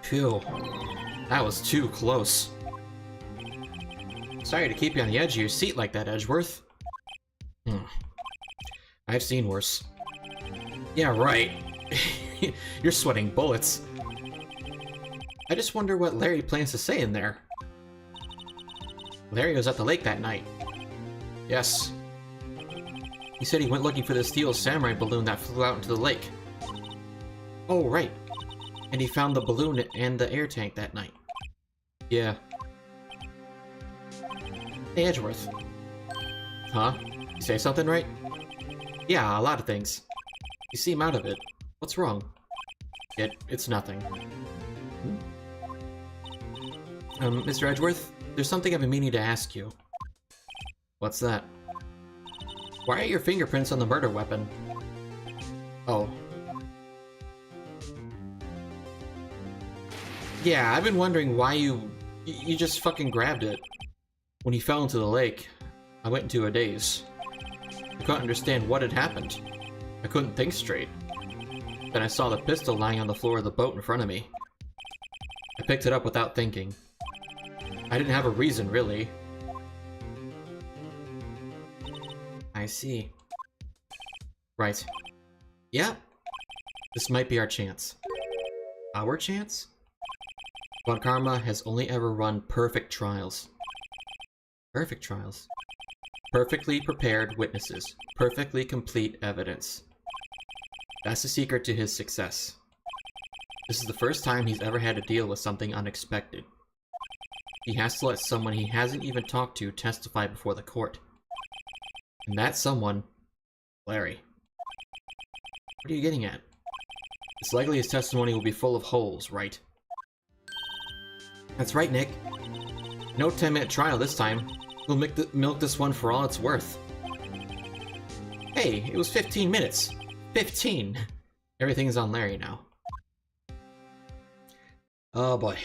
Phew. That was too close. Sorry to keep you on the edge of your seat like that, Edgeworth. I've seen worse. Yeah, right. You're sweating bullets. I just wonder what Larry plans to say in there. Larry was at the lake that night. Yes. He said he went looking for the steel samurai balloon that flew out into the lake. Oh, right. And he found the balloon and the air tank that night. Yeah. Hey, Edgeworth. Huh? You say something right? Yeah, a lot of things. You seem out of it. What's wrong? It's nothing. Mr. Edgeworth, there's something I've been meaning to ask you. What's that? Why are your fingerprints on the murder weapon? Oh. Yeah, I've been wondering why you just fucking grabbed it. When he fell into the lake, I went into a daze. I couldn't understand what had happened. I couldn't think straight. Then I saw the pistol lying on the floor of the boat in front of me. I picked it up without thinking. I didn't have a reason, really. I see. Right. Yeah. This might be our chance. Our chance? Von Karma has only ever run perfect trials. Perfect trials? Perfectly prepared witnesses. Perfectly complete evidence. That's the secret to his success. This is the first time he's ever had to deal with something unexpected. He has to let someone he hasn't even talked to testify before the court. And that someone... Larry. What are you getting at? It's likely his testimony will be full of holes, right? That's right, Nick. No 10-minute trial this time. We'll milk this one for all it's worth. Hey, it was 15 minutes. 15! Everything's on Larry now. Oh boy.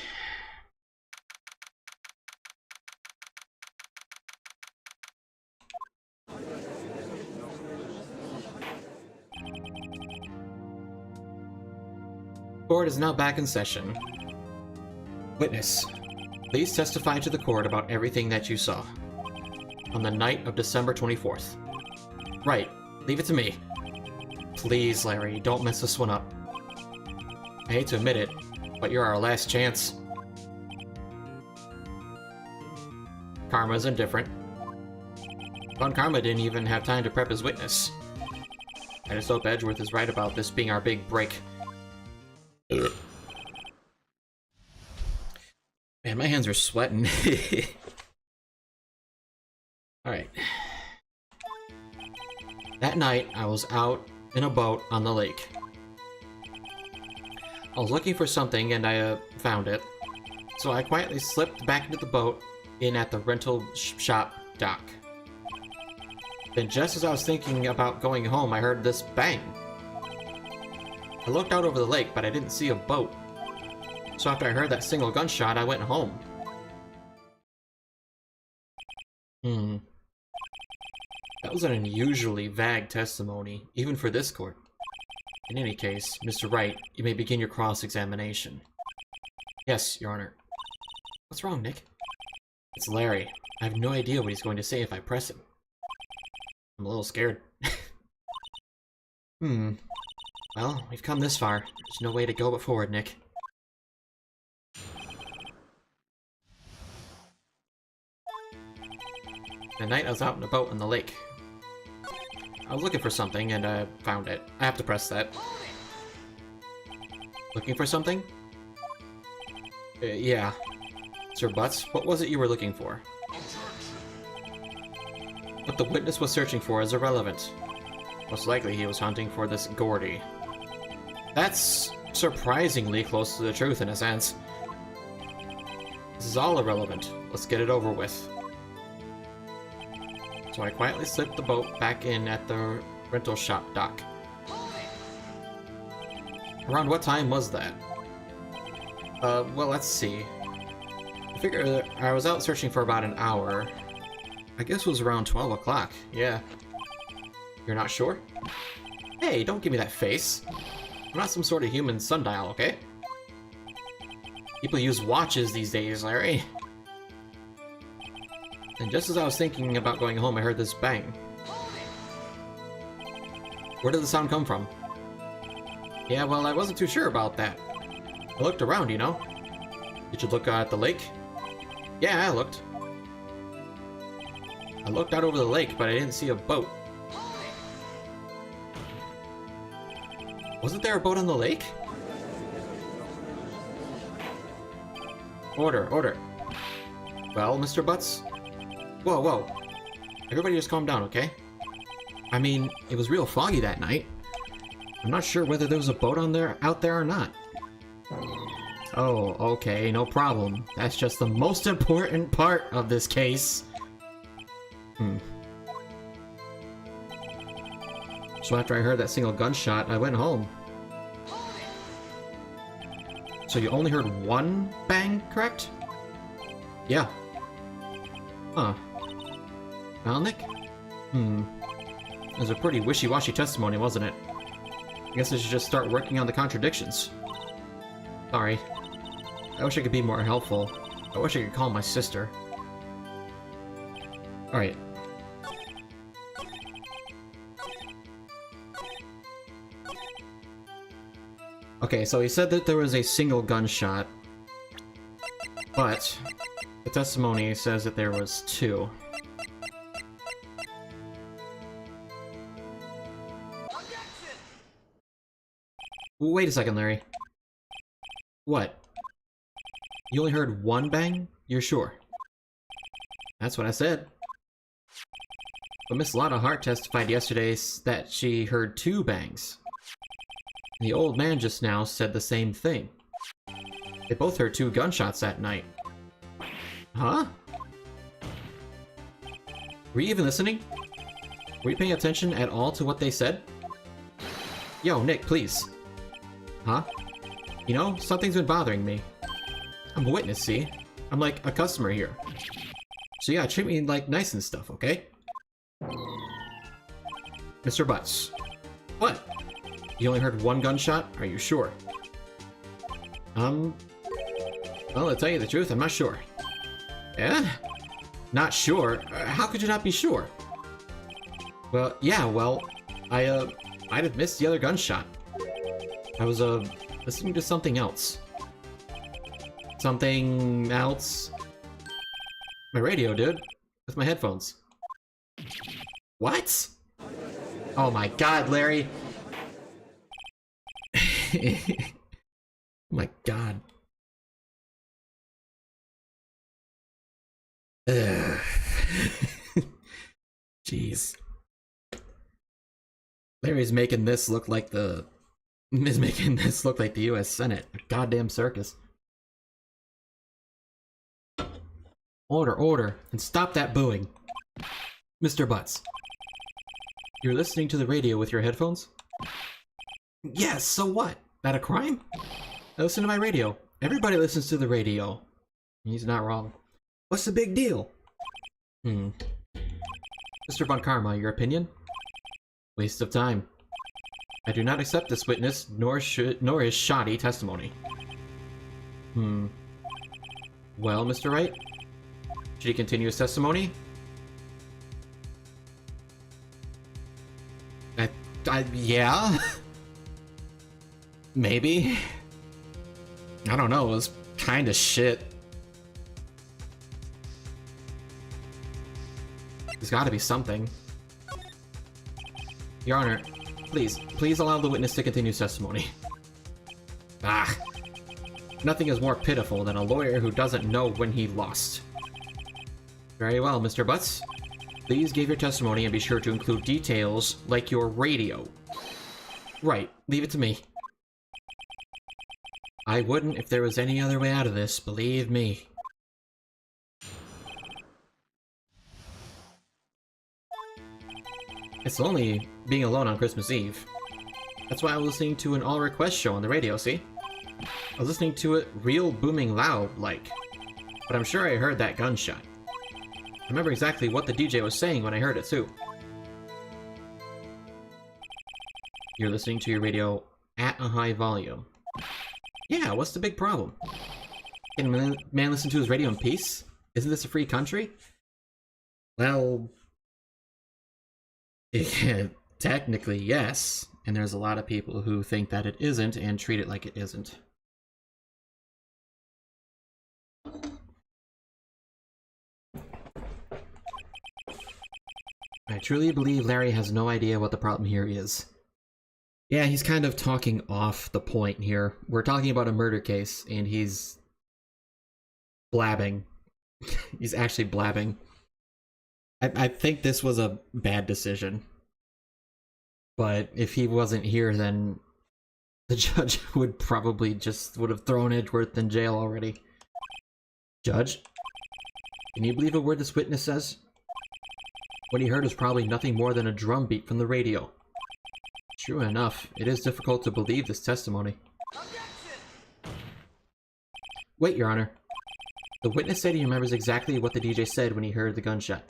Court is now back in session. Witness, please testify to the court about everything that you saw. On the night of December 24th. Right, leave it to me. Please, Larry, don't mess this one up. I hate to admit it, but you're our last chance. Karma's indifferent. Von Karma didn't even have time to prep his witness. I just hope Edgeworth is right about this being our big break. Man, my hands are sweating. Alright. That night, I was out in a boat on the lake. I was looking for something and I found it. So I quietly slipped back into the boat in at the rental shop dock. Then just as I was thinking about going home, I heard this bang. I looked out over the lake, but I didn't see a boat. So after I heard that single gunshot, I went home. That was an unusually vague testimony, even for this court. In any case, Mr. Wright, you may begin your cross-examination. Yes, Your Honor. What's wrong, Nick? It's Larry. I have no idea what he's going to say if I press him. I'm a little scared. Well, we've come this far. There's no way to go but forward, Nick. The night I was out in a boat in the lake. I was looking for something and I found it. I have to press that. Looking for something? Yeah. Sir Butts, what was it you were looking for? What the witness was searching for is irrelevant. Most likely he was hunting for this Gordy. That's surprisingly close to the truth in a sense. This is all irrelevant. Let's get it over with. So I quietly slipped the boat back in at the rental shop dock. Around what time was that? Well, let's see. I figure I was out searching for about an hour. I guess it was around 12 o'clock, yeah. You're not sure? Hey, don't give me that face. I'm not some sort of human sundial, okay? People use watches these days, Larry. And just as I was thinking about going home, I heard this bang. Where did the sound come from? Yeah, well, I wasn't too sure about that. I looked around, you know. Did you look at the lake? Yeah, I looked. I looked out over the lake, but I didn't see a boat. Wasn't there a boat on the lake? Order, order. Well, Mr. Butts? Whoa, whoa. Everybody just calm down, okay? I mean, it was real foggy that night. I'm not sure whether there was a boat out there or not. Oh, okay, no problem. That's just the most important part of this case. So after I heard that single gunshot, I went home. So you only heard one bang, correct? Yeah. Huh. Well, Nick? It was a pretty wishy-washy testimony, wasn't it? I guess I should just start working on the contradictions. Sorry. I wish I could be more helpful. I wish I could call my sister. Alright. Okay, so he said that there was a single gunshot, but the testimony says that there was two. Wait a second, Larry. What? You only heard one bang? You're sure? That's what I said. But Miss Lotta Hart testified yesterday that she heard two bangs. The old man just now said the same thing. They both heard two gunshots that night. Huh? Were you even listening? Were you paying attention at all to what they said? Yo, Nick, please. Huh? You know, something's been bothering me. I'm a witness, see? I'm like a customer here. So yeah, treat me like nice and stuff, okay? Mr. Butts. What? You only heard one gunshot? Are you sure? Well, to tell you the truth, I'm not sure. Yeah? Not sure? How could you not be sure? Well, yeah, well, I might have missed the other gunshot. I was, listening to something else. Something else? My radio, dude. With my headphones. What? Oh my god, Larry. Oh my god. Ugh. Jeez. Larry's making this look like the... is making this look like the US Senate. A goddamn circus. Order, order, and stop that booing. Mr. Butts. You're listening to the radio with your headphones? Yes, so what? That a crime? I listen to my radio. Everybody listens to the radio. He's not wrong. What's the big deal? Mr. Von Karma, your opinion? Waste of time. I do not accept this witness, nor his shoddy testimony. Well, Mr. Wright? Should he continue his testimony? Yeah? Maybe? I don't know, it was kinda shit. There's gotta be something. Your Honor, please allow the witness to continue his testimony. Ah. Nothing is more pitiful than a lawyer who doesn't know when he lost. Very well, Mr. Butts. Please give your testimony and be sure to include details like your radio. Right, leave it to me. I wouldn't if there was any other way out of this, believe me. It's lonely being alone on Christmas Eve. That's why I was listening to an all-request show on the radio, see? I was listening to it real booming loud, like. But I'm sure I heard that gunshot. I remember exactly what the DJ was saying when I heard it, too. You're listening to your radio at a high volume. Yeah, what's the big problem? Can a man listen to his radio in peace? Isn't this a free country? Well... technically, yes. And there's a lot of people who think that it isn't and treat it like it isn't. I truly believe Larry has no idea what the problem here is. Yeah, he's kind of talking off the point here. We're talking about a murder case, and he's blabbing. He's actually blabbing. I think this was a bad decision. But if he wasn't here, then the judge would probably would have thrown Edgeworth in jail already. Judge? Can you believe a word this witness says? What he heard was probably nothing more than a drum beat from the radio. True enough, it is difficult to believe this testimony. Wait, Your Honor. The witness said he remembers exactly what the DJ said when he heard the gunshot.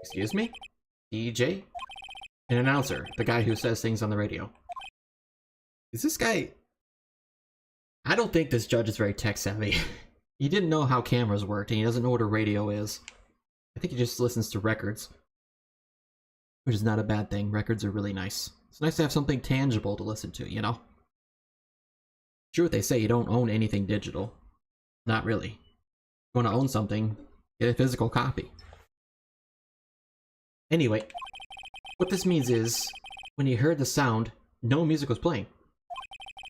Excuse me? DJ? An announcer, the guy who says things on the radio. Is this guy... I don't think this judge is very tech-savvy. He didn't know how cameras worked, and he doesn't know what a radio is. I think he just listens to records. Which is not a bad thing. Records are really nice. It's nice to have something tangible to listen to, you know? Sure what they say, you don't own anything digital. Not really. If you want to own something, get a physical copy. Anyway, what this means is, when he heard the sound, no music was playing.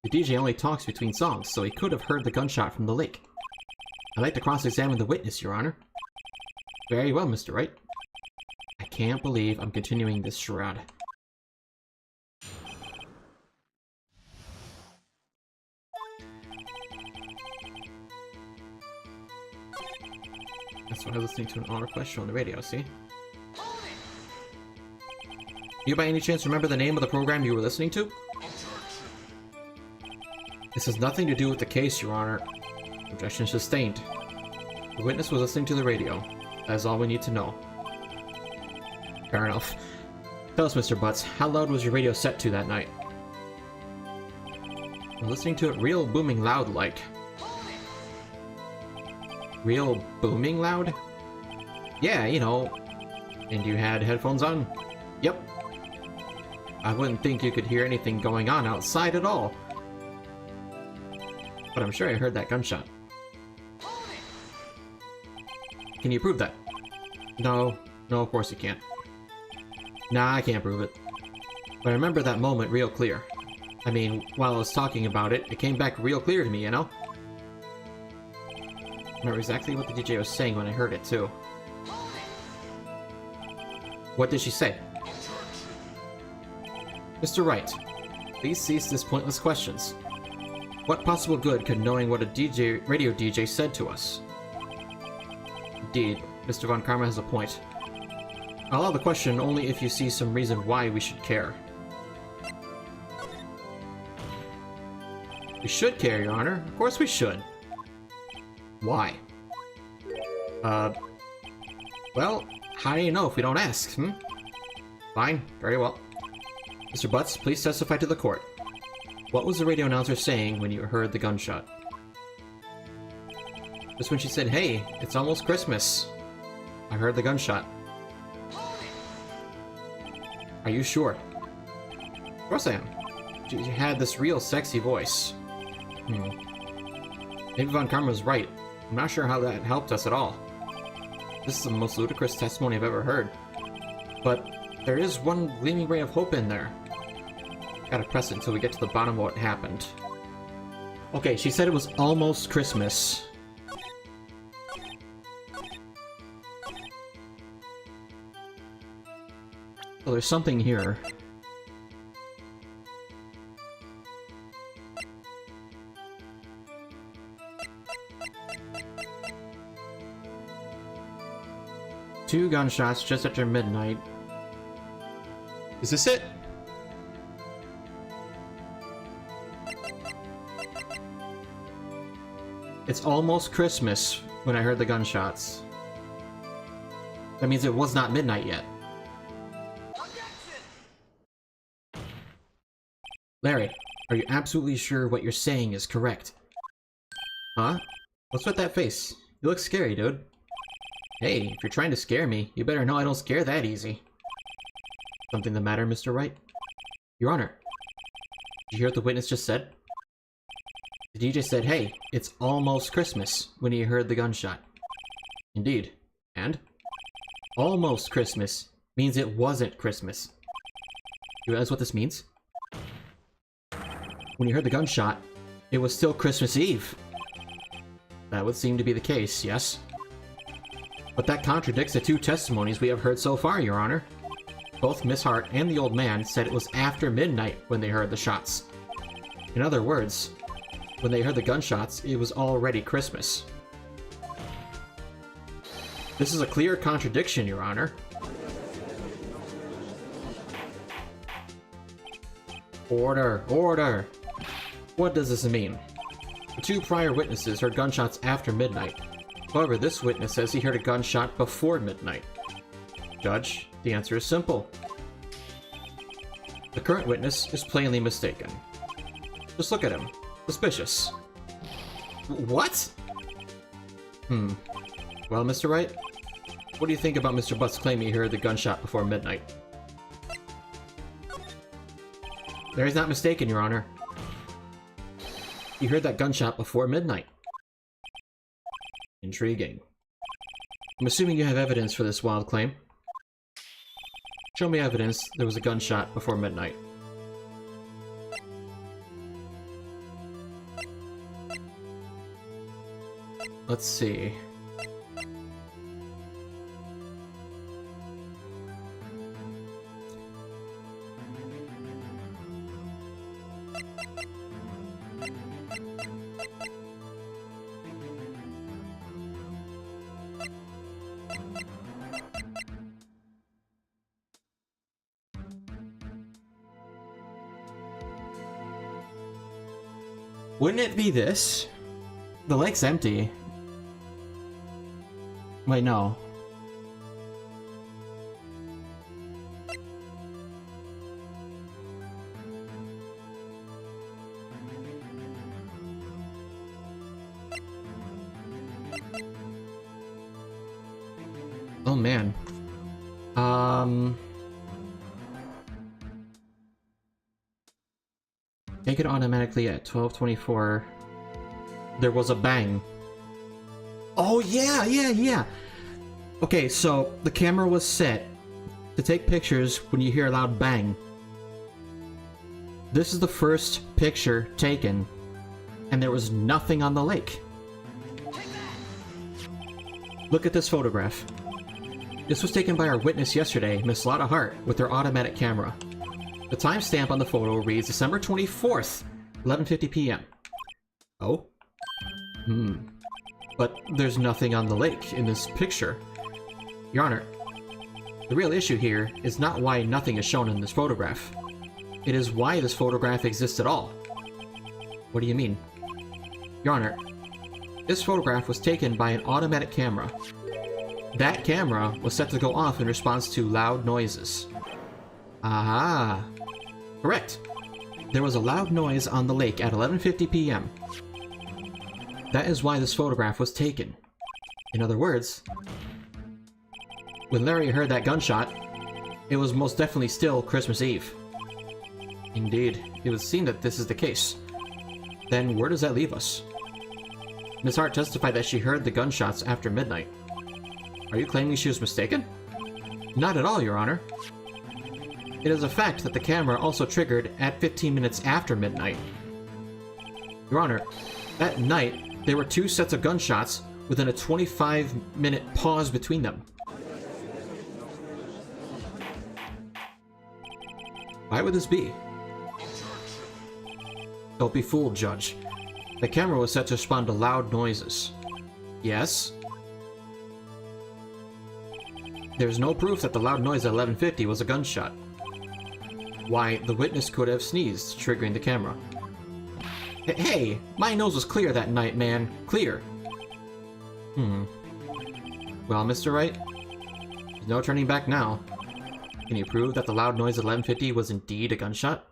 The DJ only talks between songs, so he could have heard the gunshot from the lake. I'd like to cross-examine the witness, Your Honor. Very well, Mr. Wright. I can't believe I'm continuing this charade. That's why I was listening to an on-request show on the radio, see? You by any chance remember the name of the program you were listening to? This has nothing to do with the case, Your Honor. Objection sustained. The witness was listening to the radio. That is all we need to know. Fair enough. Tell us, Mr. Butts, how loud was your radio set to that night? I'm listening to it real booming loud like. Real booming loud? Yeah, you know. And you had headphones on? Yep. I wouldn't think you could hear anything going on outside at all. But I'm sure I heard that gunshot. Can you prove that? No, of course you can't. Nah, I can't prove it. But I remember that moment real clear. I mean, while I was talking about it, it came back real clear to me, you know? I remember exactly what the DJ was saying when I heard it, too. What did she say? Mr. Wright, please cease this pointless questions. What possible good could knowing what a radio DJ said to us? Indeed, Mr. Von Karma has a point. I'll allow the question only if you see some reason why we should care. We should care, Your Honor. Of course we should. Why? Well, how do you know if we don't ask, hmm? Fine, very well. Mr. Butts, please testify to the court. What was the radio announcer saying when you heard the gunshot? Just when she said, "Hey, it's almost Christmas." I heard the gunshot. Are you sure? Of course I am. She had this real sexy voice. Maybe Von Karma was right. I'm not sure how that helped us at all. This is the most ludicrous testimony I've ever heard. But there is one gleaming ray of hope in there. Gotta press it until we get to the bottom of what happened. Okay, she said it was almost Christmas. Well, there's something here. Two gunshots just after midnight. Is this it? It's almost Christmas when I heard the gunshots. That means it was not midnight yet. Larry, are you absolutely sure what you're saying is correct? Huh? What's with that face? You look scary, dude. Hey, if you're trying to scare me, you better know I don't scare that easy. Something the matter, Mr. Wright? Your Honor, did you hear what the witness just said? The DJ said, "Hey, it's almost Christmas," when he heard the gunshot. Indeed. And? Almost Christmas means it wasn't Christmas. You realize what this means? When you heard the gunshot, it was still Christmas Eve. That would seem to be the case, yes? But that contradicts the two testimonies we have heard so far, Your Honor. Both Miss Hart and the old man said it was after midnight when they heard the shots. In other words, when they heard the gunshots, it was already Christmas. This is a clear contradiction, Your Honor. Order! Order! What does this mean? The two prior witnesses heard gunshots after midnight. However, this witness says he heard a gunshot before midnight. Judge, the answer is simple. The current witness is plainly mistaken. Just look at him. Suspicious. What? Well, Mr. Wright, what do you think about Mr. Butt's claim he heard the gunshot before midnight? There is not mistaken, Your Honor. He heard that gunshot before midnight. Intriguing. I'm assuming you have evidence for this wild claim. Show me evidence there was a gunshot before midnight. Let's see. Wouldn't it be this? The lake's empty. Wait, no. Oh man. Make it automatically at 12:24. There was a bang. Oh yeah. Okay, so the camera was set to take pictures when you hear a loud bang. This is the first picture taken, and there was nothing on the lake. Look at this photograph. This was taken by our witness yesterday, Miss Lotta Hart, with her automatic camera. The timestamp on the photo reads December 24th, 11:50 p.m. Oh? But there's nothing on the lake in this picture. Your Honor, the real issue here is not why nothing is shown in this photograph. It is why this photograph exists at all. What do you mean? Your Honor, this photograph was taken by an automatic camera. That camera was set to go off in response to loud noises. Aha! Correct. There was a loud noise on the lake at 11:50 p.m. That is why this photograph was taken. In other words, when Larry heard that gunshot, it was most definitely still Christmas Eve. Indeed, it would seem that this is the case. Then where does that leave us? Miss Hart testified that she heard the gunshots after midnight. Are you claiming she was mistaken? Not at all, Your Honor. It is a fact that the camera also triggered at 15 minutes after midnight. Your Honor, that night, there were two sets of gunshots within a 25-minute pause between them. Why would this be? Don't be fooled, Judge. The camera was set to respond to loud noises. Yes? There's no proof that the loud noise at 11:50 was a gunshot. Why, the witness could have sneezed, triggering the camera. Hey, my nose was clear that night, man. Clear. Well, Mr. Wright, there's no turning back now. Can you prove that the loud noise at 11:50 was indeed a gunshot?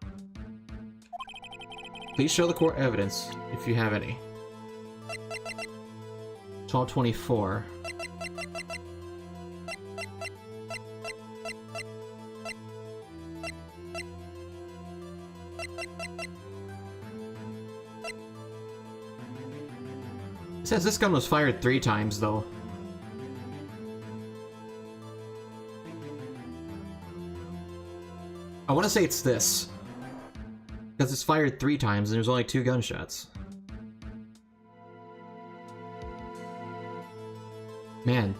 Please show the court evidence, if you have any. 12:24. It says this gun was fired 3 times, though. I want to say it's this. Because it's fired 3 times and there's only 2 gunshots. Man,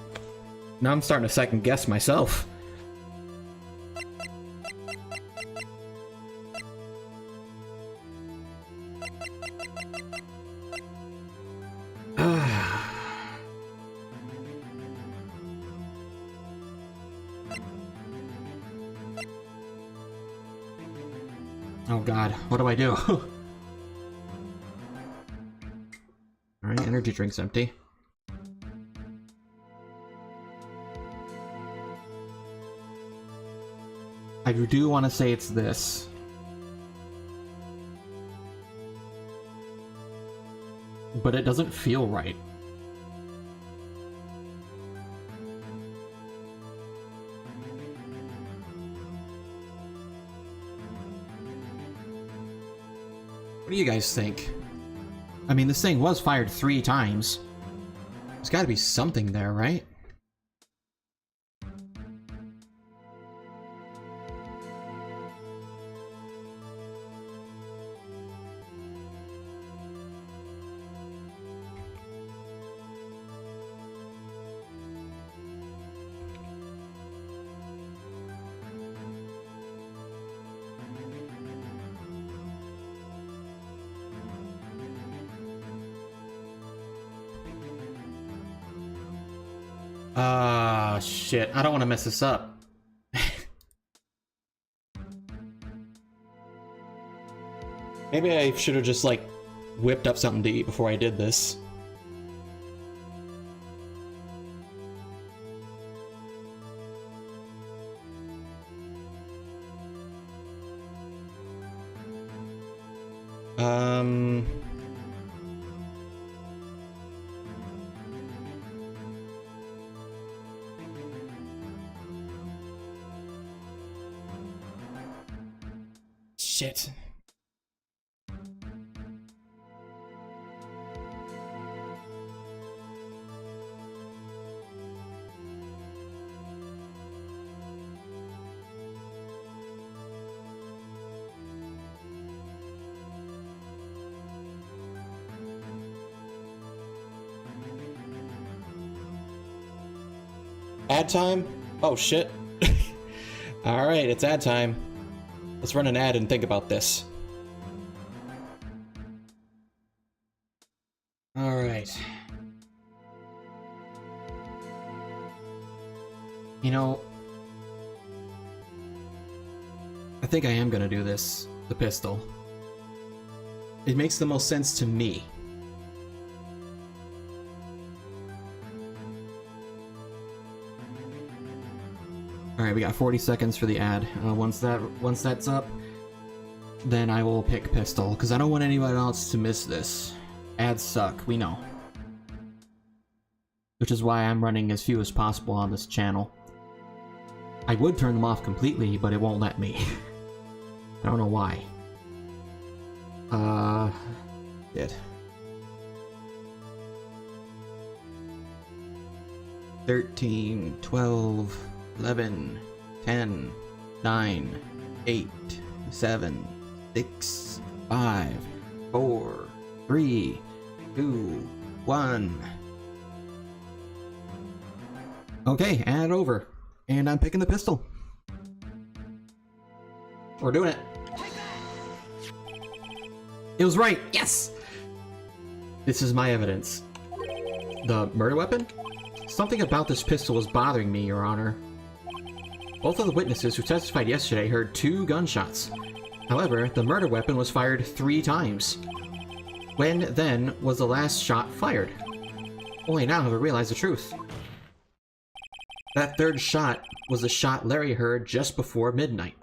now I'm starting to second guess myself. Oh god, what do I do? Alright, energy drink's empty. I do want to say it's this. but it doesn't feel right. What do you guys think? I mean, this thing was fired 3 times. There's gotta be something there, right? Shit. I don't want to mess this up. Maybe I should have just, like, whipped up something to eat before I did this. Shit. Ad time? Oh shit. Alright, it's ad time. Let's run an ad and think about this. Alright. You know, I think I am gonna do this. The pistol. It makes the most sense to me. Alright, we got 40 seconds for the ad. Once that's up, then I will pick pistol, because I don't want anyone else to miss this. Ads suck, we know. Which is why I'm running as few as possible on this channel. I would turn them off completely, but it won't let me. I don't know why. Did. 13, 12... 11, 10, 9, 8, 7, 6, 5, 4, 3, 2, 1. Okay, and over. And I'm picking the pistol. We're doing it. It was right! Yes! This is my evidence. The murder weapon? Something about this pistol was bothering me, Your Honor. Both of the witnesses who testified yesterday heard 2 gunshots. However, the murder weapon was fired 3 times. When, then, was the last shot fired? Only now have I realized the truth. That 3rd shot was the shot Larry heard just before midnight.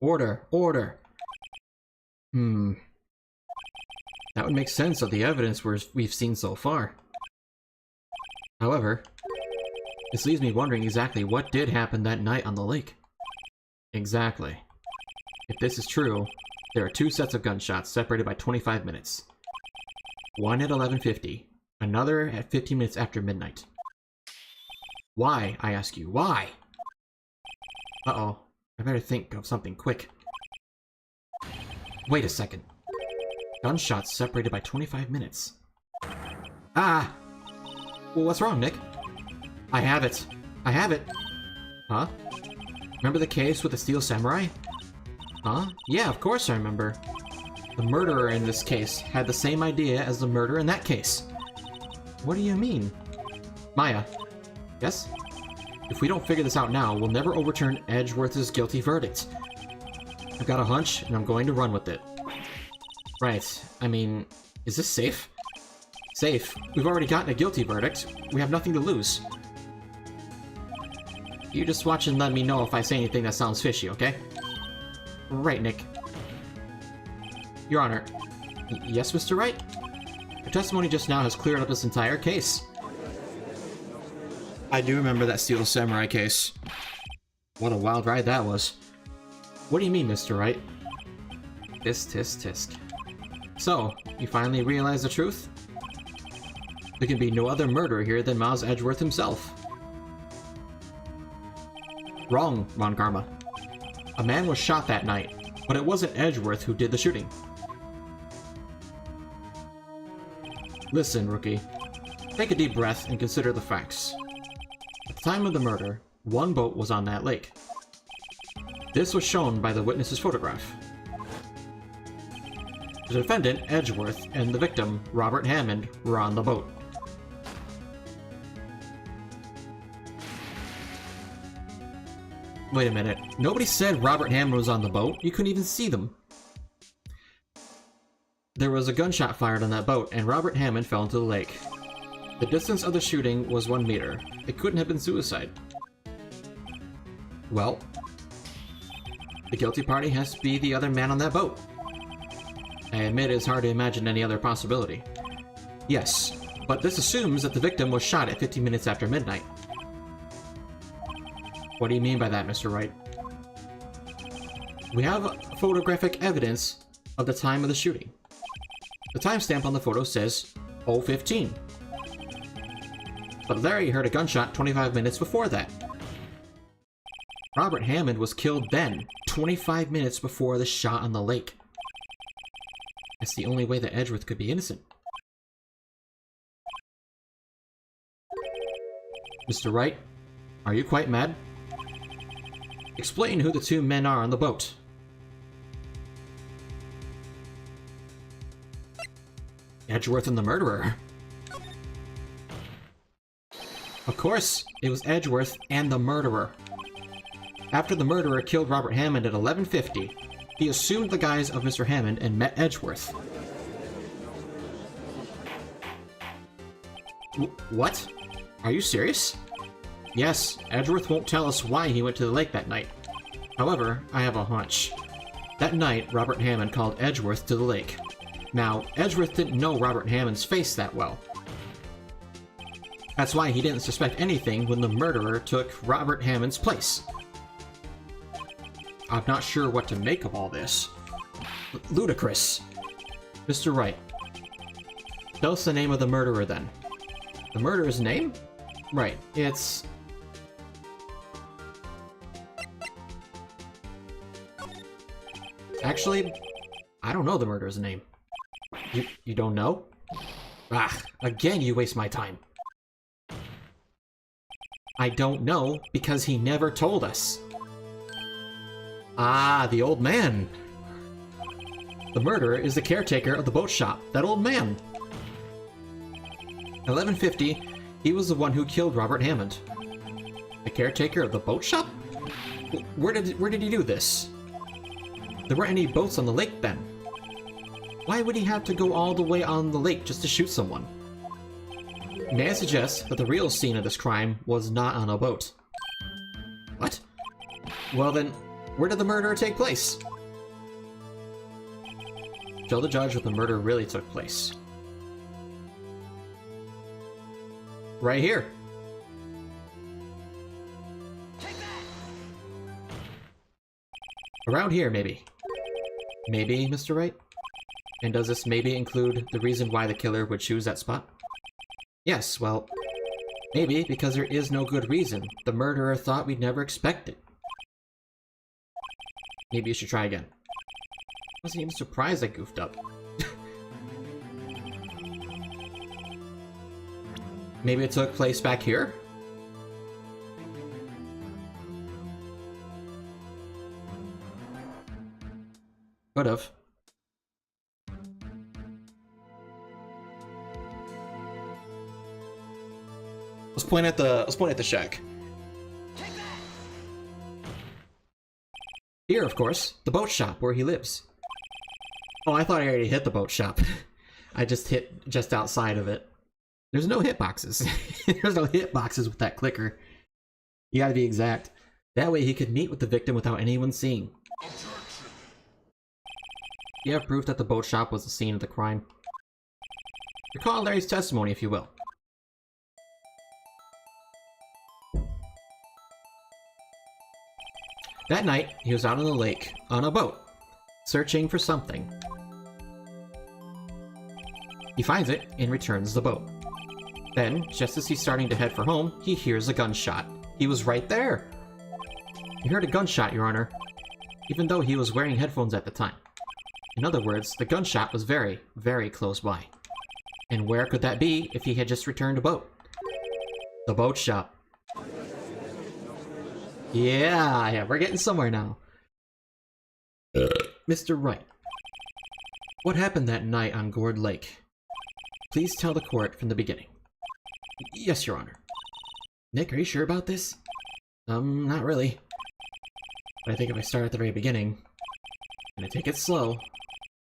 Order! Order! That would make sense of the evidence we've seen so far. However, this leaves me wondering exactly what did happen that night on the lake. Exactly. If this is true, there are 2 sets of gunshots separated by 25 minutes. One at 11:50, another at 15 minutes after midnight. Why, I ask you, why? Uh-oh, I better think of something quick. Wait a second. Gunshots separated by 25 minutes. Ah! Well, what's wrong, Nick? I have it. I have it. Huh? Remember the case with the Steel Samurai? Huh? Yeah, of course I remember. The murderer in this case had the same idea as the murderer in that case. What do you mean? Maya. Yes? If we don't figure this out now, we'll never overturn Edgeworth's guilty verdict. I've got a hunch, and I'm going to run with it. Right. I mean, is this safe? Safe. We've already gotten a guilty verdict. We have nothing to lose. You just watch and let me know if I say anything that sounds fishy, okay? Right, Nick. Your Honor. Yes, Mr. Wright? Your testimony just now has cleared up this entire case. I do remember that Steel Samurai case. What a wild ride that was. What do you mean, Mr. Wright? Tisk, tisk, tisk. So, you finally realize the truth? There can be no other murderer here than Miles Edgeworth himself. Wrong, Ron Karma. A man was shot that night, but it wasn't Edgeworth who did the shooting. Listen, rookie. Take a deep breath and consider the facts. At the time of the murder, one boat was on that lake. This was shown by the witness's photograph. The defendant, Edgeworth, and the victim, Robert Hammond, were on the boat. Wait a minute. Nobody said Robert Hammond was on the boat. You couldn't even see them. There was a gunshot fired on that boat, and Robert Hammond fell into the lake. The distance of the shooting was 1 meter. It couldn't have been suicide. Well, the guilty party has to be the other man on that boat. I admit it's hard to imagine any other possibility. Yes, but this assumes that the victim was shot at 15 minutes after midnight. What do you mean by that, Mr. Wright? We have photographic evidence of the time of the shooting. The timestamp on the photo says 0:15. But Larry heard a gunshot 25 minutes before that. Robert Hammond was killed then, 25 minutes before the shot on the lake. That's the only way that Edgeworth could be innocent. Mr. Wright, are you quite mad? Explain who the two men are on the boat. Edgeworth and the murderer. Of course, it was Edgeworth and the murderer. After the murderer killed Robert Hammond at 11:50, he assumed the guise of Mr. Hammond and met Edgeworth. What? Are you serious? Yes, Edgeworth won't tell us why he went to the lake that night. However, I have a hunch. That night, Robert Hammond called Edgeworth to the lake. Now, Edgeworth didn't know Robert Hammond's face that well. That's why he didn't suspect anything when the murderer took Robert Hammond's place. I'm not sure what to make of all this. Ludicrous. Mr. Wright, tell us the name of the murderer then. The murderer's name? Right, it's... Actually, I don't know the murderer's name. You don't know? Ah, again you waste my time. I don't know because he never told us. Ah, the old man. The murderer is the caretaker of the boat shop, that old man. 11:50, he was the one who killed Robert Hammond. The caretaker of the boat shop? Where did he do this? There weren't any boats on the lake then. Why would he have to go all the way on the lake just to shoot someone? May I suggest that the real scene of this crime was not on a boat? What? Well then, where did the murder take place? Show the judge where the murder really took place. Right here. Around here, maybe. Maybe, Mr. Wright? And does this maybe include the reason why the killer would choose that spot? Yes, well, maybe because there is no good reason. The murderer thought we'd never expect it. Maybe you should try again. I wasn't even surprised I goofed up. Maybe it took place back here? Could've. Let's point at the shack. Here, of course, the boat shop where he lives. Oh, I thought I already hit the boat shop. I just hit just outside of it. There's no hitboxes. There's no hitboxes with that clicker. You gotta be exact. That way he could meet with the victim without anyone seeing. You have proof that the boat shop was the scene of the crime. Recall Larry's testimony, if you will. That night, he was out on the lake, on a boat, searching for something. He finds it and returns the boat. Then, just as he's starting to head for home, he hears a gunshot. He was right there! He heard a gunshot, Your Honor, even though he was wearing headphones at the time. In other words, the gunshot was very, very close by. And where could that be if he had just returned a boat? The boat shop. Yeah, we're getting somewhere now. Mr. Wright, what happened that night on Gourd Lake? Please tell the court from the beginning. Yes, Your Honor. Nick, are you sure about this? Not really. But I think if I start at the very beginning, and I take it slow,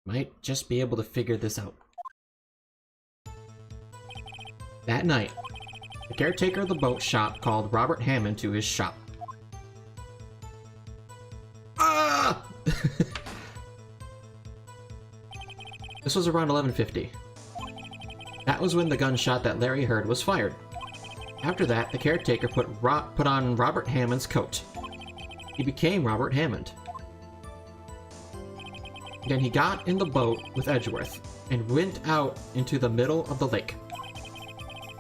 I might just be able to figure this out. That night, the caretaker of the boat shop called Robert Hammond to his shop. Ah! This was around 11:50. That was when the gunshot that Larry heard was fired. After that, the caretaker put on Robert Hammond's coat. He became Robert Hammond. Then he got in the boat with Edgeworth and went out into the middle of the lake.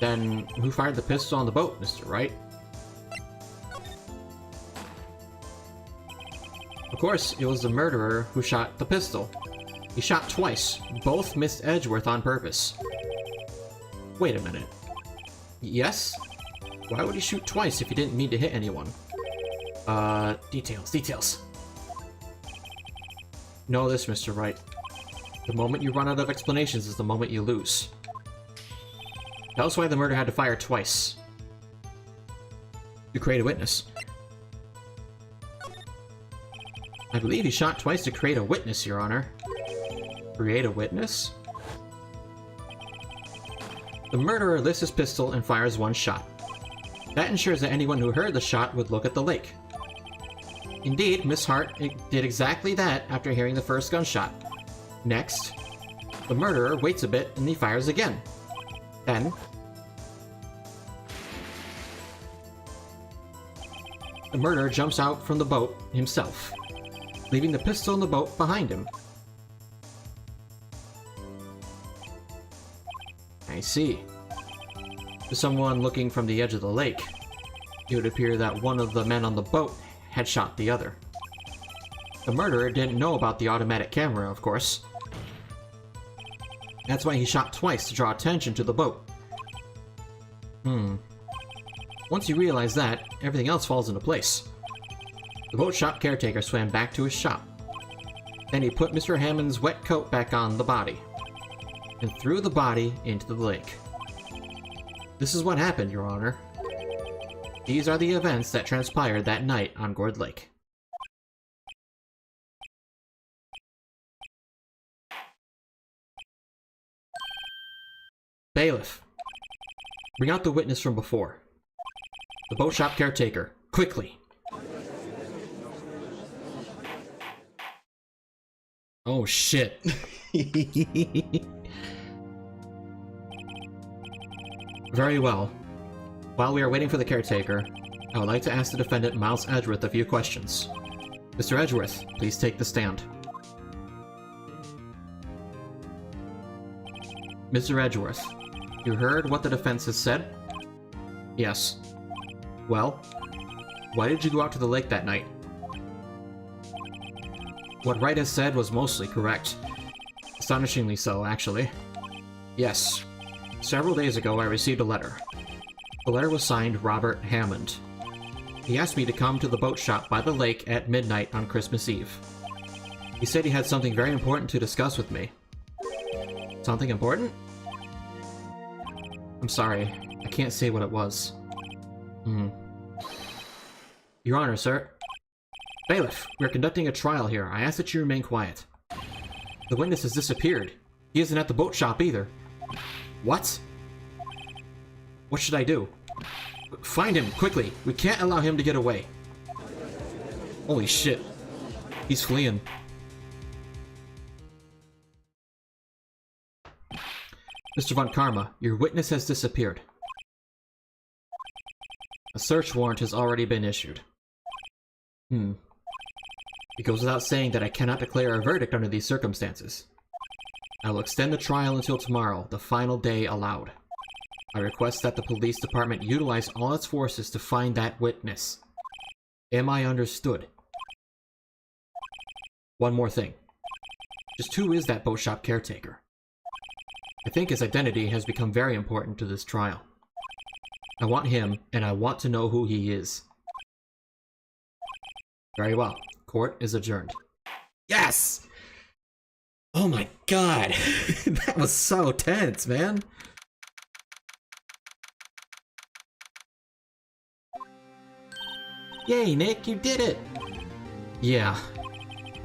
Then, who fired the pistol on the boat, Mr. Wright? Of course, it was the murderer who shot the pistol. He shot twice. Both missed Edgeworth on purpose. Wait a minute. Yes? Why would he shoot twice if he didn't mean to hit anyone? Details. Know this, Mr. Wright. The moment you run out of explanations is the moment you lose. Tell us why the murderer had to fire twice. To create a witness. I believe he shot twice to create a witness, Your Honor. Create a witness? The murderer lifts his pistol and fires one shot. That ensures that anyone who heard the shot would look at the lake. Indeed, Miss Hart did exactly that after hearing the first gunshot. Next, the murderer waits a bit and he fires again. Then, the murderer jumps out from the boat himself, leaving the pistol in the boat behind him. I see. To someone looking from the edge of the lake, it would appear that one of the men on the boat had shot the other. The murderer didn't know about the automatic camera, of course. That's why he shot twice to draw attention to the boat. Once you realize that, everything else falls into place. The boat shop caretaker swam back to his shop. Then he put Mr. Hammond's wet coat back on the body, and threw the body into the lake. This is what happened, Your Honor. These are the events that transpired that night on Gourd Lake. Bailiff, bring out the witness from before. The boat shop caretaker, quickly! Oh shit. Very well. While we are waiting for the caretaker, I would like to ask the defendant Miles Edgeworth a few questions. Mr. Edgeworth, please take the stand. Mr. Edgeworth, you heard what the defense has said? Yes. Well, why did you go out to the lake that night? What Wright has said was mostly correct. Astonishingly so, actually. Yes. Several days ago, I received a letter. The letter was signed Robert Hammond. He asked me to come to the boat shop by the lake at midnight on Christmas Eve. He said he had something very important to discuss with me. Something important? I'm sorry, I can't say what it was. Your Honor, sir. Bailiff, we are conducting a trial here. I ask that you remain quiet. The witness has disappeared. He isn't at the boat shop either. What? What should I do? Find him, quickly! We can't allow him to get away. Holy shit. He's fleeing. Mr. Von Karma, your witness has disappeared. A search warrant has already been issued. It goes without saying that I cannot declare a verdict under these circumstances. I will extend the trial until tomorrow, the final day allowed. I request that the police department utilize all its forces to find that witness. Am I understood? One more thing. Just who is that boat shop caretaker? I think his identity has become very important to this trial. I want him, and I want to know who he is. Very well. Court is adjourned. Yes! Oh my god! That was so tense, man! Yay, Nick, you did it! Yeah.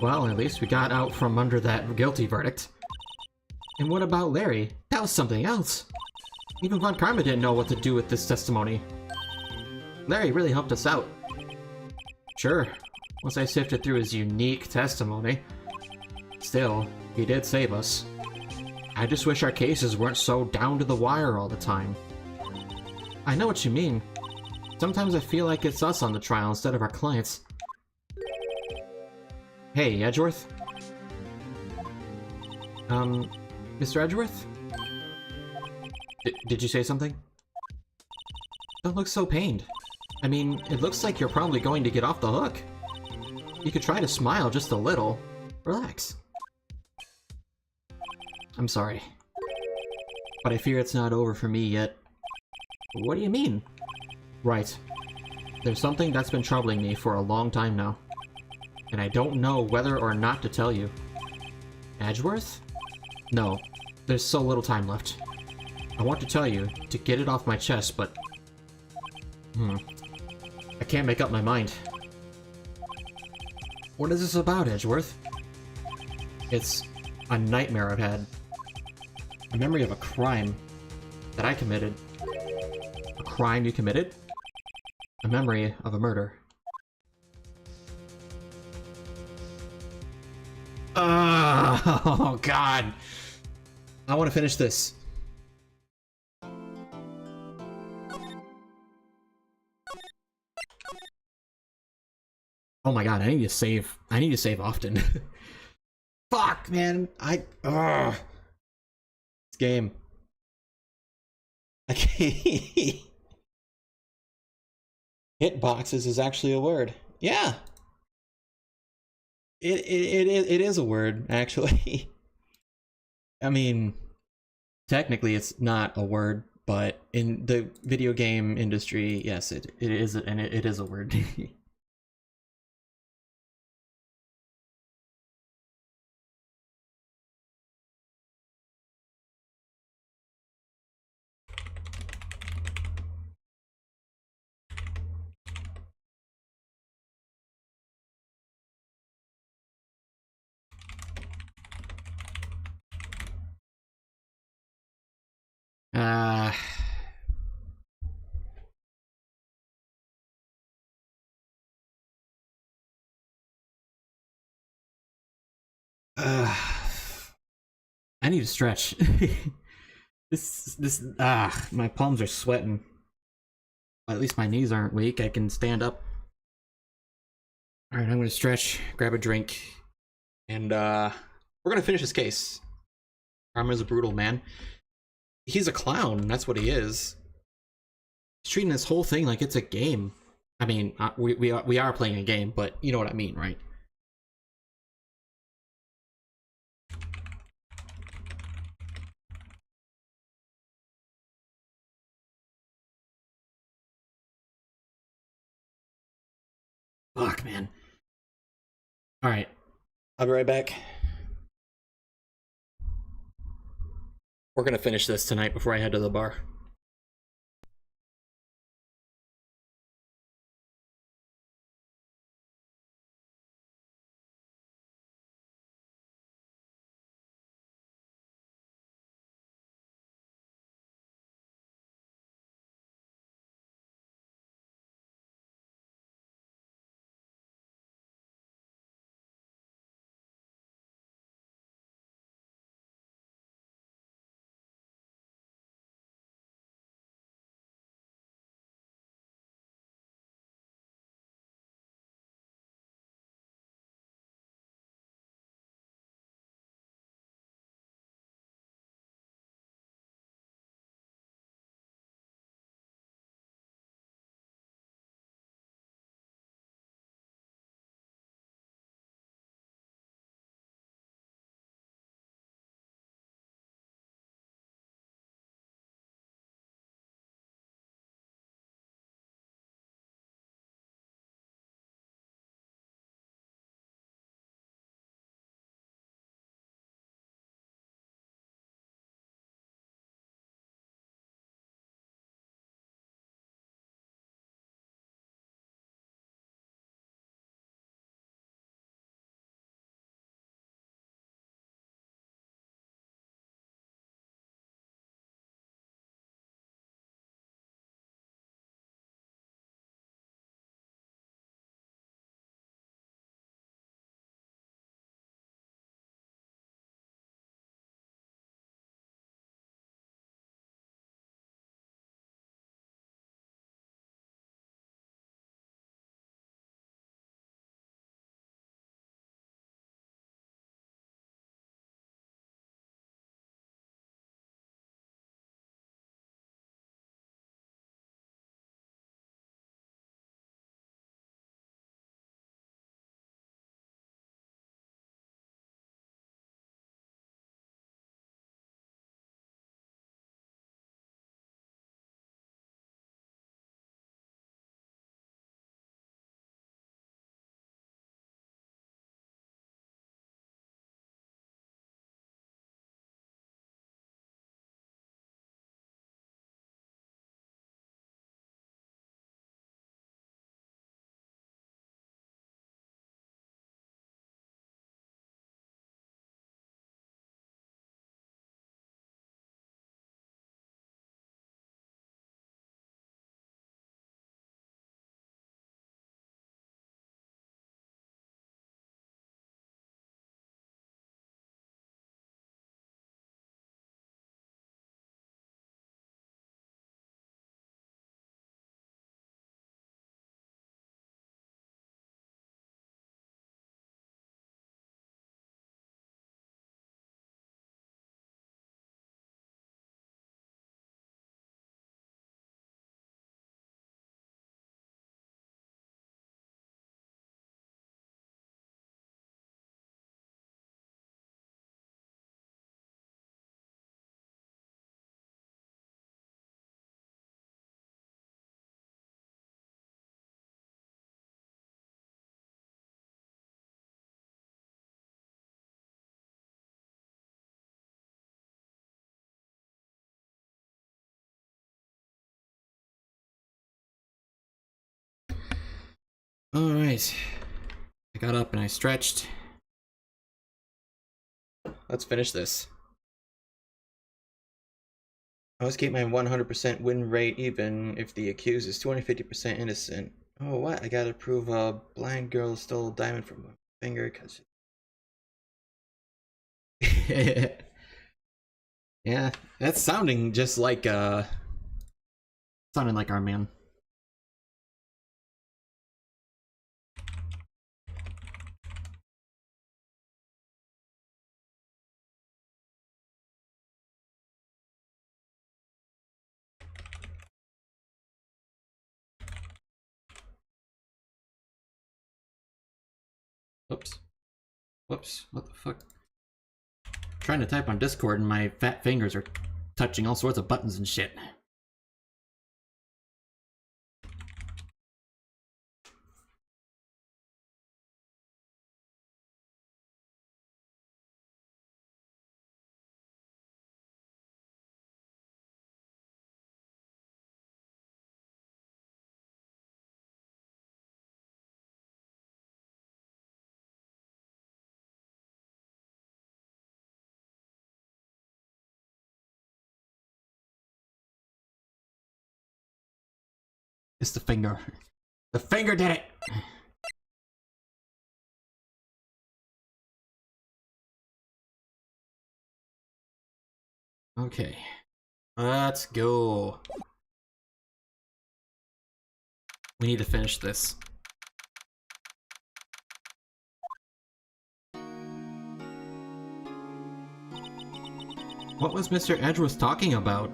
Well, at least we got out from under that guilty verdict. And what about Larry? That was something else! Even Von Karma didn't know what to do with this testimony. Larry really helped us out. Sure, once I sifted through his unique testimony. Still, he did save us. I just wish our cases weren't so down to the wire all the time. I know what you mean. Sometimes I feel like it's us on the trial instead of our clients. Hey, Edgeworth? Mr. Edgeworth? Did you say something? Don't look so pained. I mean, it looks like you're probably going to get off the hook. You could try to smile just a little. Relax. I'm sorry. But I fear it's not over for me yet. What do you mean? Right. There's something that's been troubling me for a long time now. And I don't know whether or not to tell you. Edgeworth? No. There's so little time left. I want to tell you, to get it off my chest, but... I can't make up my mind. What is this about, Edgeworth? It's a nightmare I've had. A memory of a crime that I committed. A crime you committed? A memory of a murder. Oh, God. I want to finish this. Oh my god, I need to save. I need to save often. Fuck, man. This game. I can't. Hitboxes is actually a word. Yeah. It is a word, actually. I mean, technically it's not a word, but in the video game industry, yes, it is, and it is a word. Uh, uh, I need to stretch. My palms are sweating. At least my knees aren't weak. I can stand up. Alright, I'm gonna stretch, grab a drink, and we're gonna finish this case. Karma's a brutal man. He's a clown, that's what he is. He's treating this whole thing like it's a game. I mean, we are playing a game, but you know what I mean, right? Fuck, man. Alright. I'll be right back. We're gonna finish this tonight before I head to the bar. Alright. I got up and I stretched. Let's finish this. I always keep my 100% win rate even if the accused is 250% innocent. Oh, what? I gotta prove a blind girl stole a diamond from my finger because... Yeah, that's sounding just like, sounding like our man. Whoops. Whoops. What the fuck? I'm trying to type on Discord and my fat fingers are touching all sorts of buttons and shit. It's the finger. The finger did it! Okay. Let's go. We need to finish this. What was Mr. Edgeworth talking about?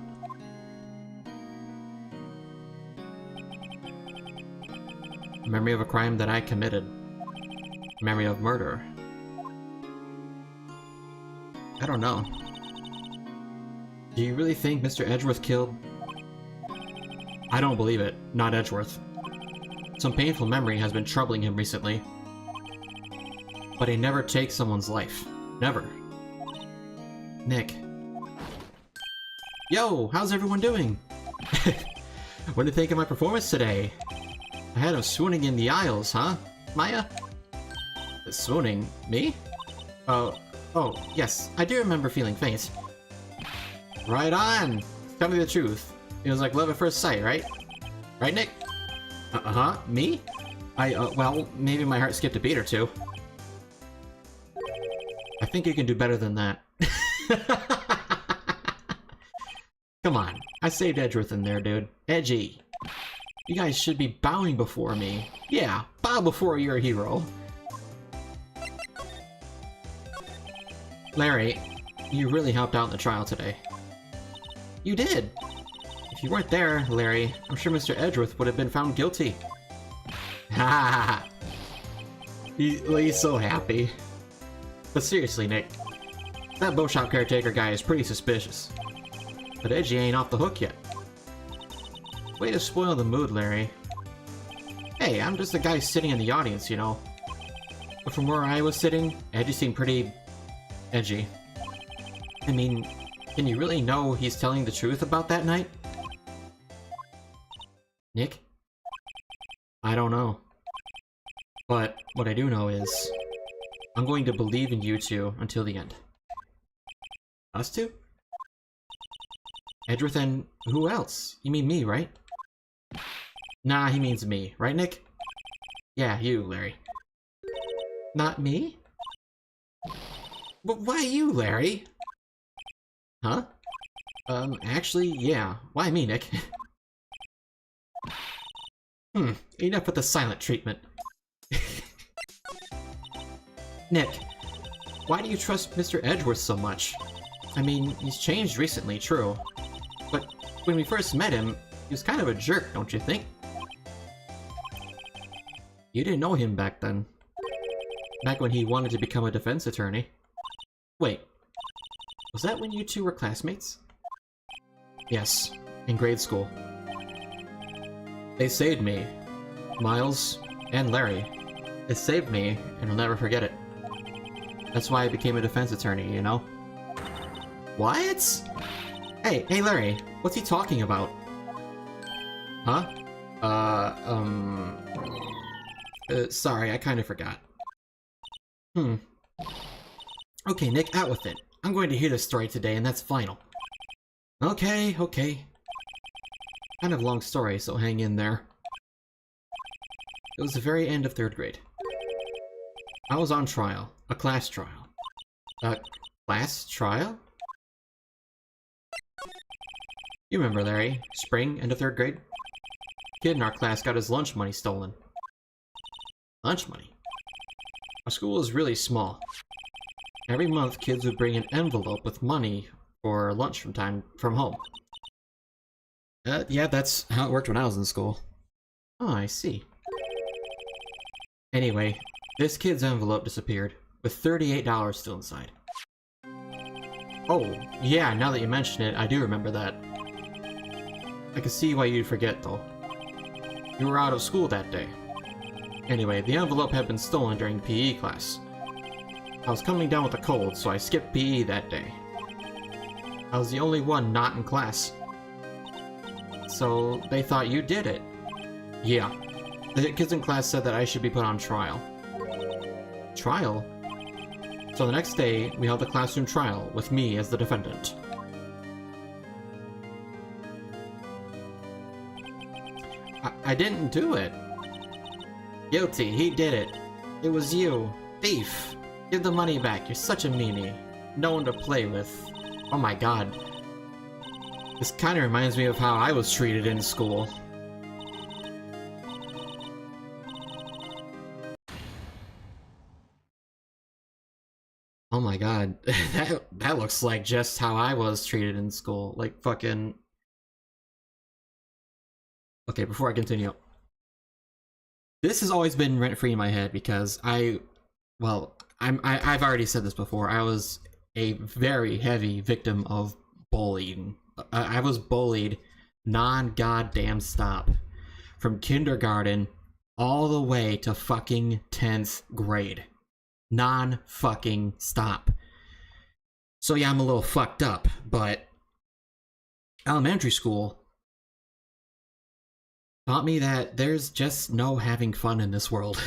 Memory of a crime that I committed. Memory of murder. I don't know. Do you really think Mr. Edgeworth killed? I don't believe it. Not Edgeworth. Some painful memory has been troubling him recently. But he never takes someone's life. Never. Nick. Yo, how's everyone doing? What do you think of my performance today? I had him swooning in the aisles, huh, Maya? Swooning? Me? Oh, yes, I do remember feeling faint. Right on! Tell me the truth. It was like love at first sight, right? Right, Nick? Uh-huh, me? Well, maybe my heart skipped a beat or two. I think you can do better than that. Come on, I saved Edgeworth in there, dude. Edgy. You guys should be bowing before me. Yeah, bow before your hero. Larry, you really helped out in the trial today. You did! If you weren't there, Larry, I'm sure Mr. Edgeworth would have been found guilty. Ha! He's so happy. But seriously, Nick, that bow shop caretaker guy is pretty suspicious. But Edgy ain't off the hook yet. Way to spoil the mood, Larry. Hey, I'm just the guy sitting in the audience, you know. But from where I was sitting, Edgy seemed pretty... edgy. I mean, can you really know he's telling the truth about that night? Nick? I don't know. But what I do know is... I'm going to believe in you two until the end. Us two? Edgeworth and who else? You mean me, right? Nah, he means me. Right, Nick? Yeah, you, Larry. Not me? But why you, Larry? Huh? Actually, yeah. Why me, Nick? Enough with the silent treatment. Nick, why do you trust Mr. Edgeworth so much? I mean, he's changed recently, true. But when we first met him, he was kind of a jerk, don't you think? You didn't know him back then. Back when he wanted to become a defense attorney. Wait, was that when you two were classmates? Yes, in grade school. They saved me. Miles and Larry. They saved me, and I'll never forget it. That's why I became a defense attorney, you know? What? Hey, Larry, what's he talking about? Huh? Sorry, I kinda forgot. Okay, Nick, out with it. I'm going to hear this story today, and that's final. Okay. Kind of long story, so hang in there. It was the very end of 3rd grade. I was on trial. A class trial. A class trial? You remember, Larry. Spring, end of 3rd grade? Kid in our class got his lunch money stolen. Lunch money? Our school is really small. Every month, kids would bring an envelope with money for lunch from home. Yeah, that's how it worked when I was in school. Oh, I see. Anyway, this kid's envelope disappeared, with $38 still inside. Oh, yeah, now that you mention it, I do remember that. I can see why you'd forget, though. You were out of school that day. Anyway, the envelope had been stolen during PE class. I was coming down with a cold, so I skipped PE that day. I was the only one not in class. So, they thought you did it. Yeah. The kids in class said that I should be put on trial. Trial? So the next day, we held a classroom trial, with me as the defendant. I didn't do it. Guilty, he did it. It was you. Thief. Give the money back, you're such a meanie. No one to play with. Oh my god. This kinda reminds me of how I was treated in school. Oh my god. that looks like just how I was treated in school. Like fucking... Okay, before I continue. This has always been rent-free in my head because I've already said this before. I was a very heavy victim of bullying. I was bullied non-goddamn stop. From kindergarten all the way to fucking 10th grade. Non-fucking stop. So yeah, I'm a little fucked up, but elementary school taught me that there's just no having fun in this world.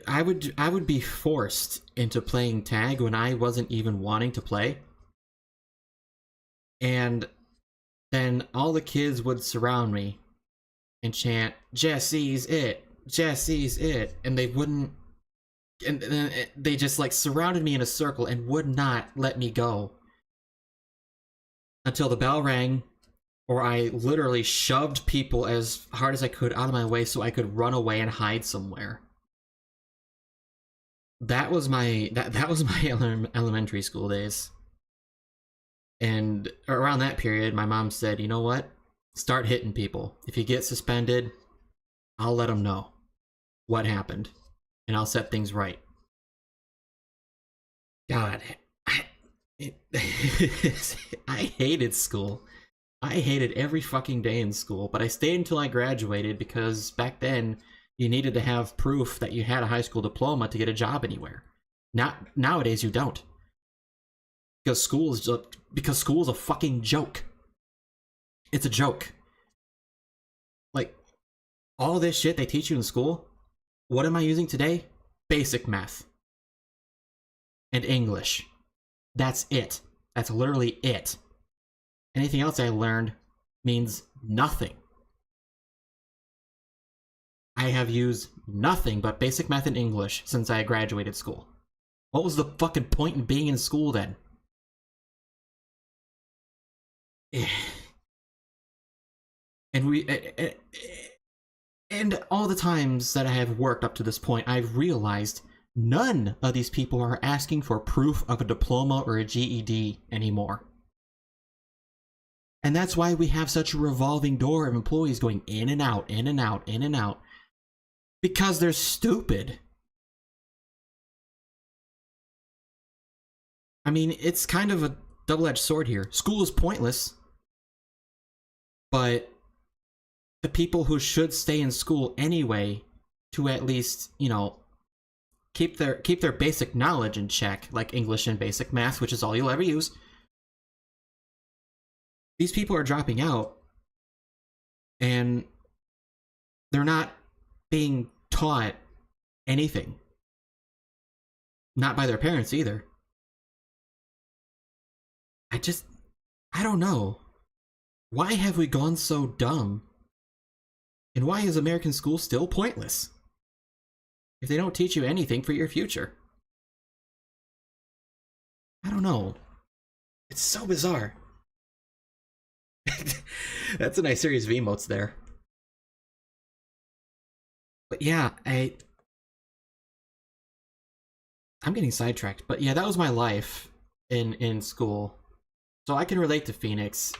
I would be forced into playing tag when I wasn't even wanting to play. And then all the kids would surround me and chant, "Jesse's it! Jesse's it!" And they wouldn't... And then they just like surrounded me in a circle and would not let me go. Until the bell rang, or I literally shoved people as hard as I could out of my way so I could run away and hide somewhere. That was my elementary school days. And around that period, my mom said, you know what? Start hitting people. If you get suspended, I'll let them know what happened. And I'll set things right. God, I hated school. I hated every fucking day in school, but I stayed until I graduated because back then you needed to have proof that you had a high school diploma to get a job anywhere. Nowadays you don't. Because school is a fucking joke. It's a joke. Like, all this shit they teach you in school, what am I using today? Basic math. And English. That's it. That's literally it. Anything else I learned means nothing. I have used nothing but basic math and English since I graduated school. What was the fucking point in being in school then? And all the times that I have worked up to this point, I've realized none of these people are asking for proof of a diploma or a GED anymore. And that's why we have such a revolving door of employees going in and out, in and out, in and out. Because they're stupid. I mean, it's kind of a double-edged sword here. School is pointless. But the people who should stay in school anyway to at least, you know, keep their basic knowledge in check, like English and basic math, which is all you'll ever use. These people are dropping out, and they're not being taught anything. Not by their parents either. I don't know. Why have we gone so dumb? And why is American school still pointless? If they don't teach you anything for your future. I don't know. It's so bizarre. That's a nice series of emotes there. But yeah, I'm getting sidetracked. But yeah, that was my life in school. So I can relate to Phoenix.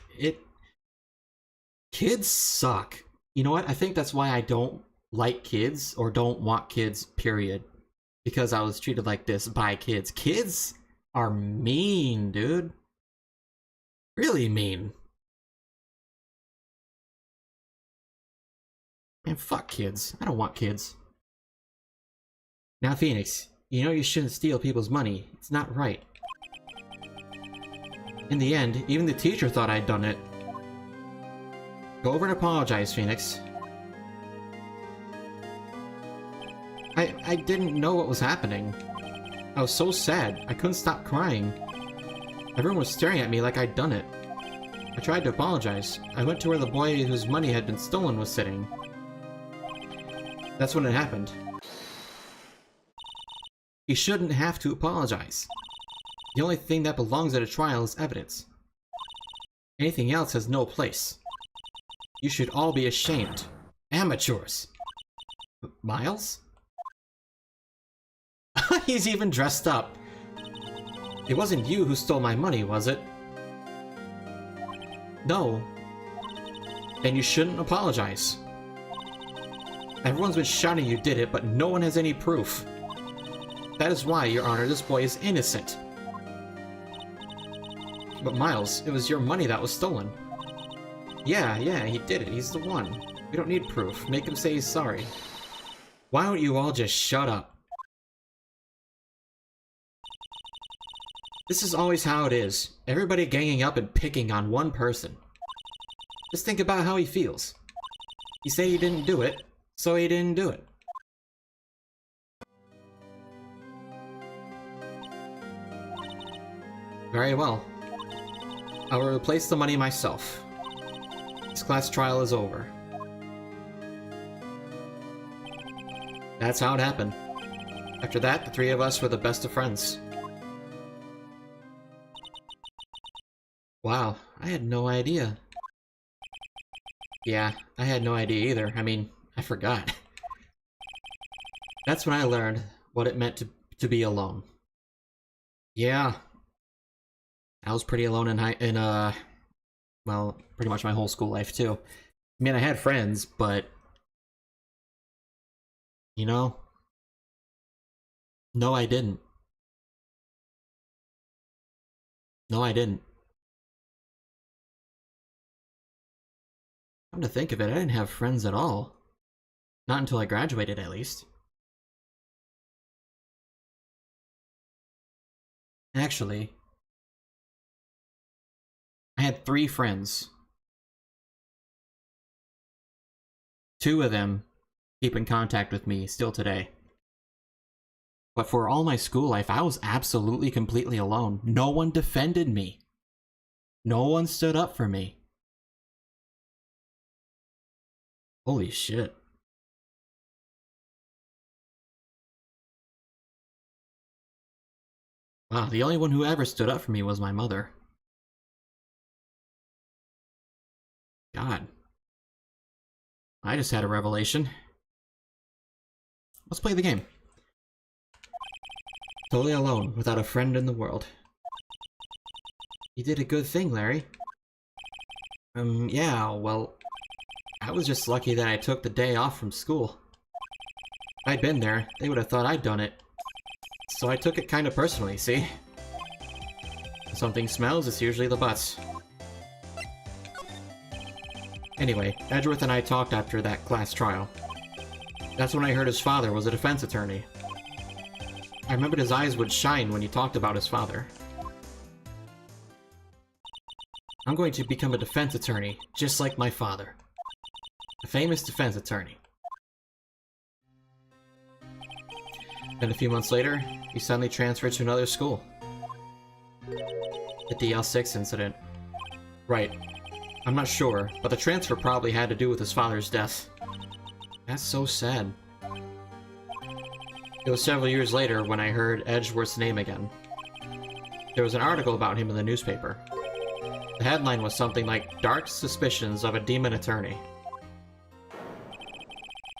Kids suck. You know what? I think that's why I don't like kids or don't want kids, period. Because I was treated like this by kids. Kids are mean, dude. Really mean. Man, fuck kids. I don't want kids. Now, Phoenix, you know you shouldn't steal people's money. It's not right. In the end, even the teacher thought I'd done it. Go over and apologize, Phoenix. I didn't know what was happening. I was so sad, I couldn't stop crying. Everyone was staring at me like I'd done it. I tried to apologize. I went to where the boy whose money had been stolen was sitting. That's when it happened. He shouldn't have to apologize. The only thing that belongs at a trial is evidence. Anything else has no place. You should all be ashamed. Amateurs. Miles? He's even dressed up. It wasn't you who stole my money, was it? No. Then you shouldn't apologize. Everyone's been shouting you did it, but no one has any proof. That is why, Your Honor, this boy is innocent. But Miles, it was your money that was stolen. Yeah, he did it. He's the one. We don't need proof. Make him say he's sorry. Why don't you all just shut up? This is always how it is. Everybody ganging up and picking on one person. Just think about how he feels. You say he didn't do it, so he didn't do it. Very well. I will replace the money myself. This class trial is over. That's how it happened. After that, the three of us were the best of friends. Wow, I had no idea. Yeah, I had no idea either. I mean, I forgot. That's when I learned what it meant to be alone. Yeah. I was pretty alone well, pretty much my whole school life too. I mean, I had friends, but you know, no, I didn't. No, I didn't. Come to think of it, I didn't have friends at all. Not until I graduated, at least. Actually, I had 3 friends. 2 of them keep in contact with me still today. But for all my school life, I was absolutely completely alone. No one defended me. No one stood up for me. Holy shit. Wow, the only one who ever stood up for me was my mother. God. I just had a revelation. Let's play the game. Totally alone, without a friend in the world. You did a good thing, Larry. Yeah, well, I was just lucky that I took the day off from school. If I'd been there, they would have thought I'd done it. So I took it kind of personally, see? When something smells, it's usually the butts. Anyway, Edgeworth and I talked after that class trial. That's when I heard his father was a defense attorney. I remembered his eyes would shine when he talked about his father. I'm going to become a defense attorney, just like my father. A famous defense attorney. Then a few months later, he suddenly transferred to another school. The DL6 incident. Right. I'm not sure, but the transfer probably had to do with his father's death. That's so sad. It was several years later when I heard Edgeworth's name again. There was an article about him in the newspaper. The headline was something like, "Dark Suspicions of a Demon Attorney."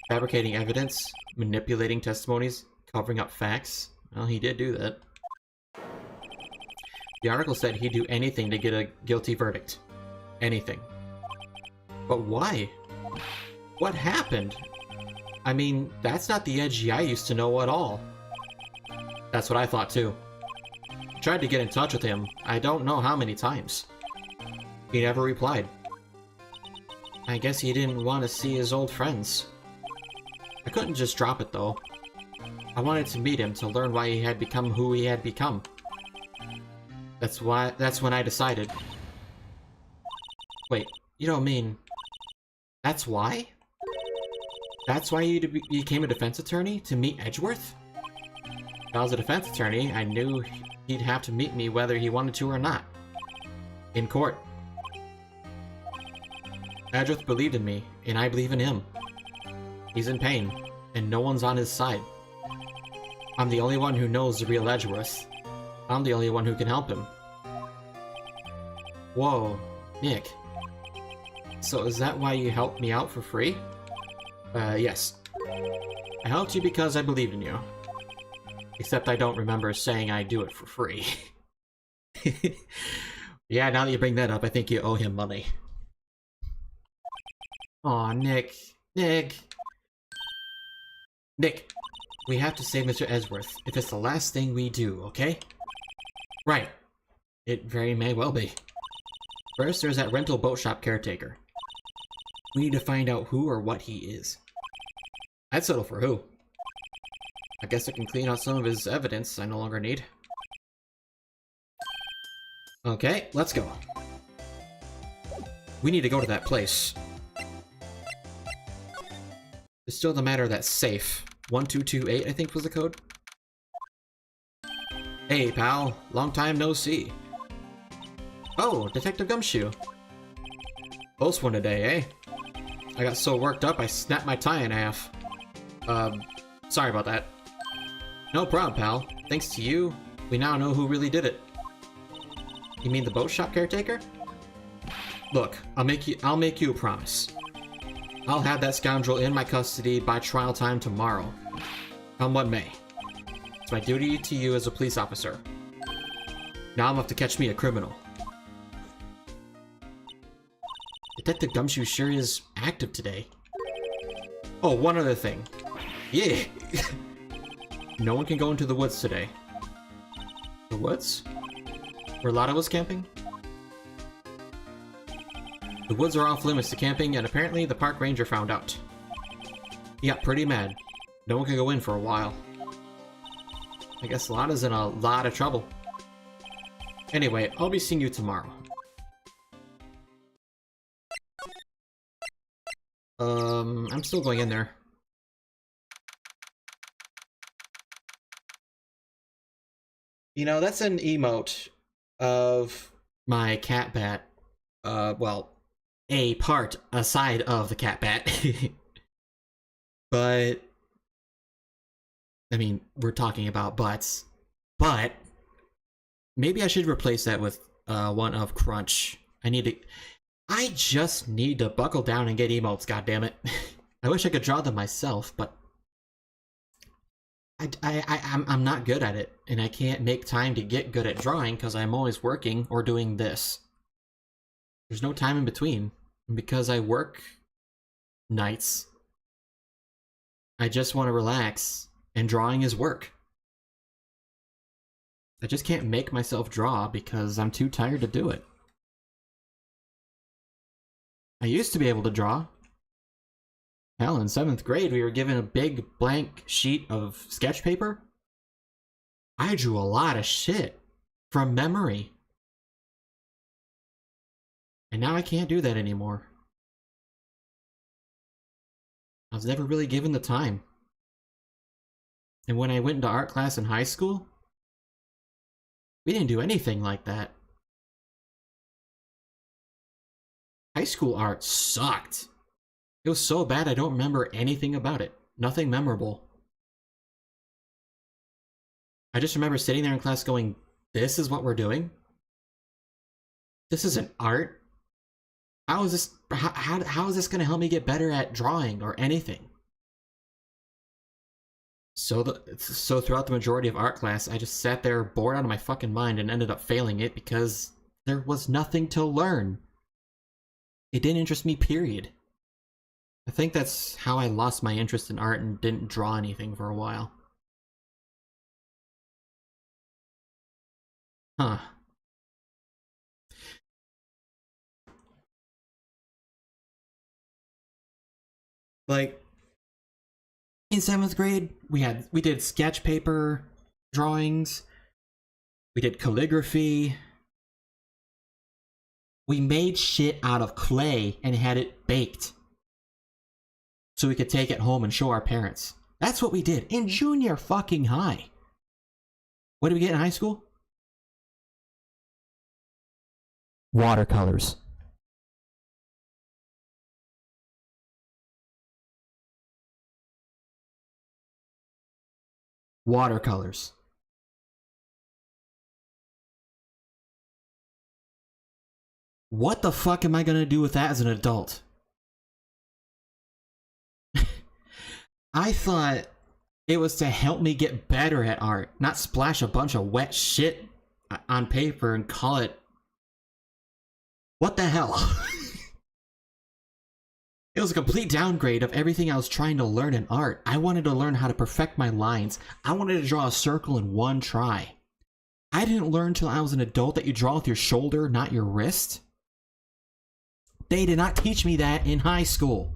Fabricating evidence, manipulating testimonies, covering up facts. Well, he did do that. The article said he'd do anything to get a guilty verdict. Anything. But why? What happened? I mean, that's not the Edgy I used to know at all. That's what I thought too. I tried to get in touch with him, I don't know how many times. He never replied. I guess he didn't want to see his old friends. I couldn't just drop it though. I wanted to meet him to learn why he had become who he had become. That's when I decided. Wait, you don't mean... That's why? That's why you became a defense attorney? To meet Edgeworth? If I was a defense attorney, I knew he'd have to meet me whether he wanted to or not. In court. Edgeworth believed in me, and I believe in him. He's in pain, and no one's on his side. I'm the only one who knows the real Edgeworth. I'm the only one who can help him. Whoa, Nick. So is that why you helped me out for free? Yes. I helped you because I believed in you. Except I don't remember saying I'd do it for free. Yeah, now that you bring that up, I think you owe him money. Aw, Nick. Nick! Nick! We have to save Mr. Edgeworth, if it's the last thing we do, okay? Right. It very may well be. First, there's that rental boat shop caretaker. We need to find out who or what he is. I'd settle for who. I guess I can clean out some of his evidence I no longer need. Okay, let's go. We need to go to that place. It's still the matter of that safe. 1228, I think was the code. Hey, pal. Long time no see. Oh, Detective Gumshoe. Close one today, eh? I got so worked up I snapped my tie in half. Sorry about that. No problem, pal. Thanks to you, we now know who really did it. You mean the boat shop caretaker? Look, I'll make you a promise. I'll have that scoundrel in my custody by trial time tomorrow. Come what may. It's my duty to you as a police officer. Now I'm off to catch me a criminal. Detective Gumshoe sure is active today. Oh, one other thing. Yeah! No one can go into the woods today. The woods? Where Lotta was camping? The woods are off limits to camping, and apparently the park ranger found out. He got pretty mad. No one can go in for a while. I guess Lotta's in a lot of trouble. Anyway, I'll be seeing you tomorrow. I'm still going in there. You know, that's an emote of my cat bat. Well, a part aside of the cat bat. But, I mean, we're talking about butts. But, maybe I should replace that with one of Crunch. I just need to buckle down and get emotes, goddammit. I wish I could draw them myself, but I'm not good at it, and I can't make time to get good at drawing because I'm always working or doing this. There's no time in between, and because I work nights, I just want to relax, and drawing is work. I just can't make myself draw because I'm too tired to do it. I used to be able to draw. Hell, in 7th grade, we were given a big blank sheet of sketch paper. I drew a lot of shit from memory. And now I can't do that anymore. I was never really given the time. And when I went into art class in high school, we didn't do anything like that. High school art sucked. It was so bad I don't remember anything about it. Nothing memorable. I just remember sitting there in class going, this is what we're doing? This isn't art? How is this going to help me get better at drawing or anything? So throughout the majority of art class, I just sat there bored out of my fucking mind and ended up failing it because there was nothing to learn. It didn't interest me, period. I think that's how I lost my interest in art and didn't draw anything for a while. Huh. Like, in 7th grade, we did sketch paper drawings, we did calligraphy, we made shit out of clay and had it baked so we could take it home and show our parents. That's what we did in junior fucking high. What did we get in high school? Watercolors. Watercolors. What the fuck am I gonna do with that as an adult? I thought it was to help me get better at art, not splash a bunch of wet shit on paper and call it... What the hell? It was a complete downgrade of everything I was trying to learn in art. I wanted to learn how to perfect my lines. I wanted to draw a circle in one try. I didn't learn till I was an adult that you draw with your shoulder, not your wrist. They did not teach me that in high school.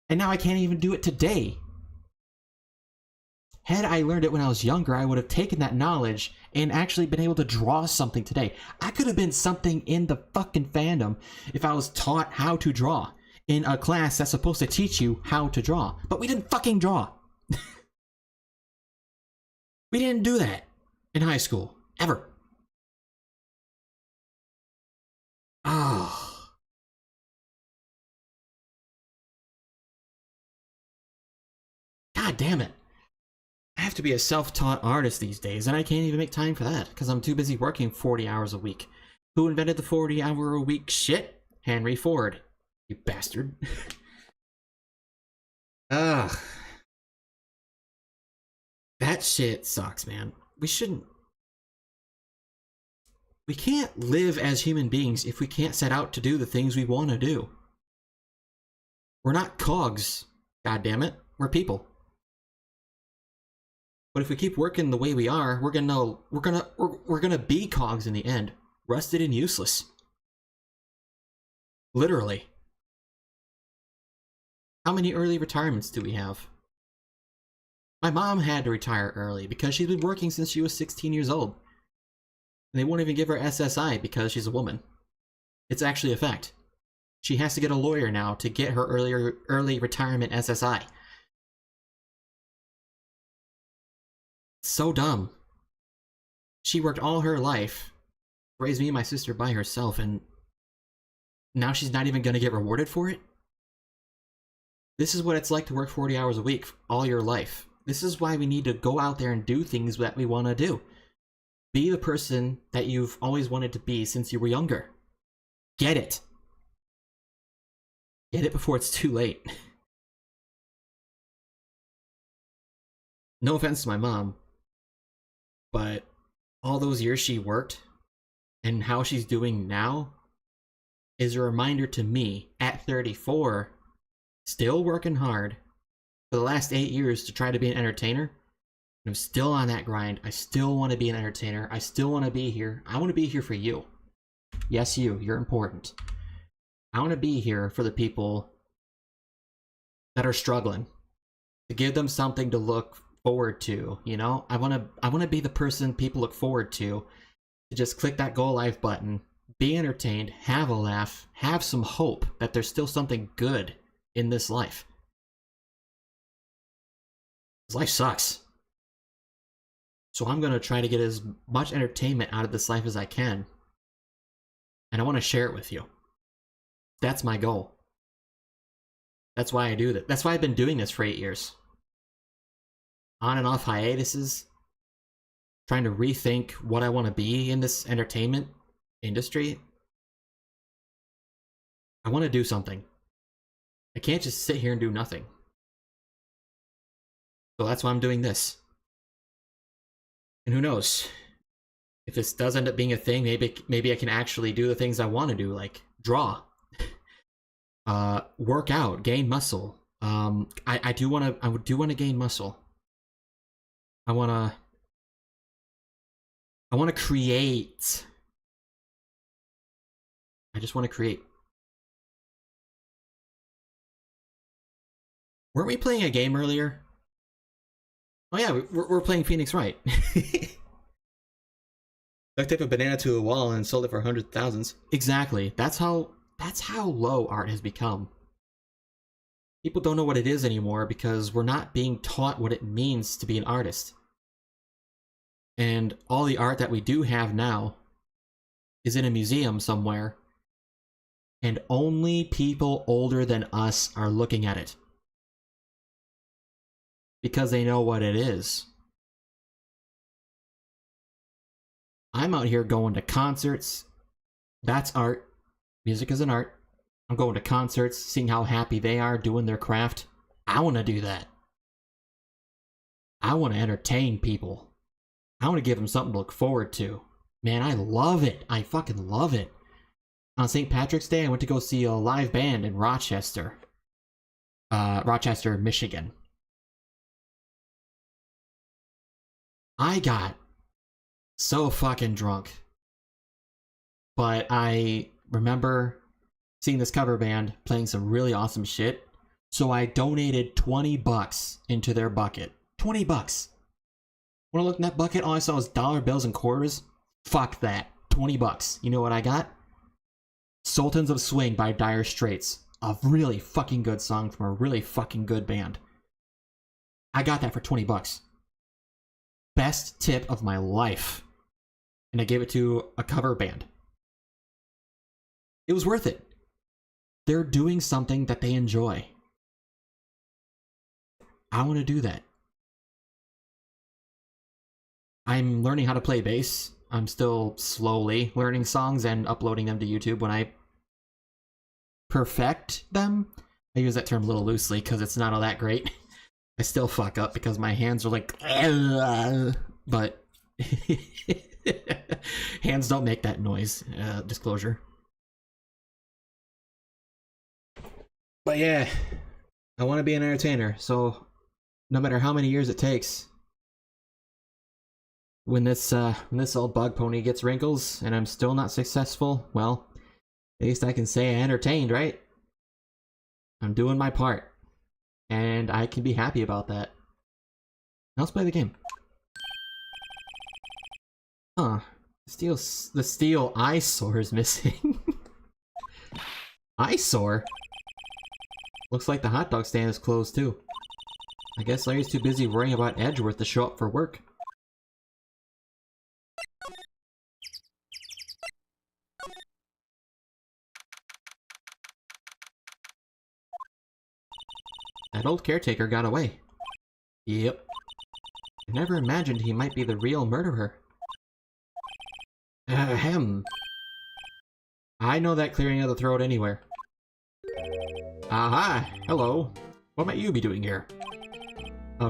And now I can't even do it today. Had I learned it when I was younger, I would have taken that knowledge and actually been able to draw something today. I could have been something in the fucking fandom if I was taught how to draw in a class that's supposed to teach you how to draw. But we didn't fucking draw. We didn't do that in high school. Ever. Oh. God damn it. I have to be a self-taught artist these days, and I can't even make time for that, because I'm too busy working 40 hours a week. Who invented the 40-hour-a-week shit? Henry Ford. You bastard. Ugh. That shit sucks, man. We can't live as human beings if we can't set out to do the things we want to do. We're not cogs, goddammit. We're people. But if we keep working the way we are, we're gonna be cogs in the end, rusted and useless. Literally. How many early retirements do we have? My mom had to retire early because she's been working since she was 16 years old. And they won't even give her SSI because she's a woman. It's actually a fact. She has to get a lawyer now to get her early retirement SSI. So dumb. She worked all her life, raised me and my sister by herself, and now she's not even gonna get rewarded for it? This is what it's like to work 40 hours a week all your life. This is why we need to go out there and do things that we want to do. Be the person that you've always wanted to be since you were younger. Get it. Get it before it's too late. No offense to my mom, but all those years she worked and how she's doing now is a reminder to me at 34, still working hard for the last 8 years to try to be an entertainer. And I'm still on that grind. I still want to be an entertainer. I still want to be here. I want to be here for you. Yes, you're important. I want to be here for the people that are struggling, to give them something to look forward to, you know? I want to be the person people look forward to just click that go live button, be entertained, have a laugh, have some hope that there's still something good in this life. This life sucks. So I'm gonna try to get as much entertainment out of this life as I can. And I want to share it with you. That's my goal. That's why I do that. That's why I've been doing this for 8 years. On and off hiatuses. Trying to rethink what I want to be in this entertainment industry. I want to do something. I can't just sit here and do nothing. So that's why I'm doing this. And who knows? If this does end up being a thing, maybe I can actually do the things I want to do, like draw, work out, gain muscle. I do want to gain muscle. I want to create. I just want to create. Weren't we playing a game earlier? Oh yeah, we're playing Phoenix Wright. Duct tape a banana to a wall and sold it for hundreds of thousands. Exactly. That's how low art has become. People don't know what it is anymore because we're not being taught what it means to be an artist. And all the art that we do have now is in a museum somewhere, and only people older than us are looking at it. Because they know what it is. I'm out here going to concerts. That's art. Music is an art. I'm going to concerts, seeing how happy they are doing their craft. I want to do that. I want to entertain people. I want to give them something to look forward to. Man, I love it. I fucking love it. On St. Patrick's Day, I went to go see a live band in Rochester. Rochester, Michigan. I got so fucking drunk. But I remember seeing this cover band playing some really awesome shit. So I donated $20 into their bucket. $20. When I looked in that bucket, all I saw was dollar bills and quarters. Fuck that. $20. You know what I got? Sultans of Swing by Dire Straits. A really fucking good song from a really fucking good band. I got that for $20. Best tip of my life. And I gave it to a cover band. It was worth it. They're doing something that they enjoy. I want to do that. I'm learning how to play bass. I'm still slowly learning songs and uploading them to YouTube. When I perfect them, I use that term a little loosely because it's not all that great. I still fuck up because my hands are like, but hands don't make that noise. Disclosure. But yeah, I want to be an entertainer, so no matter how many years it takes, when this old bug pony gets wrinkles and I'm still not successful, well, at least I can say I entertained, right? I'm doing my part, and I can be happy about that. Now let's play the game. Huh. The steel eyesore is missing. Eyesore? Looks like the hot dog stand is closed too. I guess Larry's too busy worrying about Edgeworth to show up for work. That old caretaker got away. Yep. I never imagined he might be the real murderer. Ahem. I know that clearing of the throat anywhere. Aha! Hello. What might you be doing here?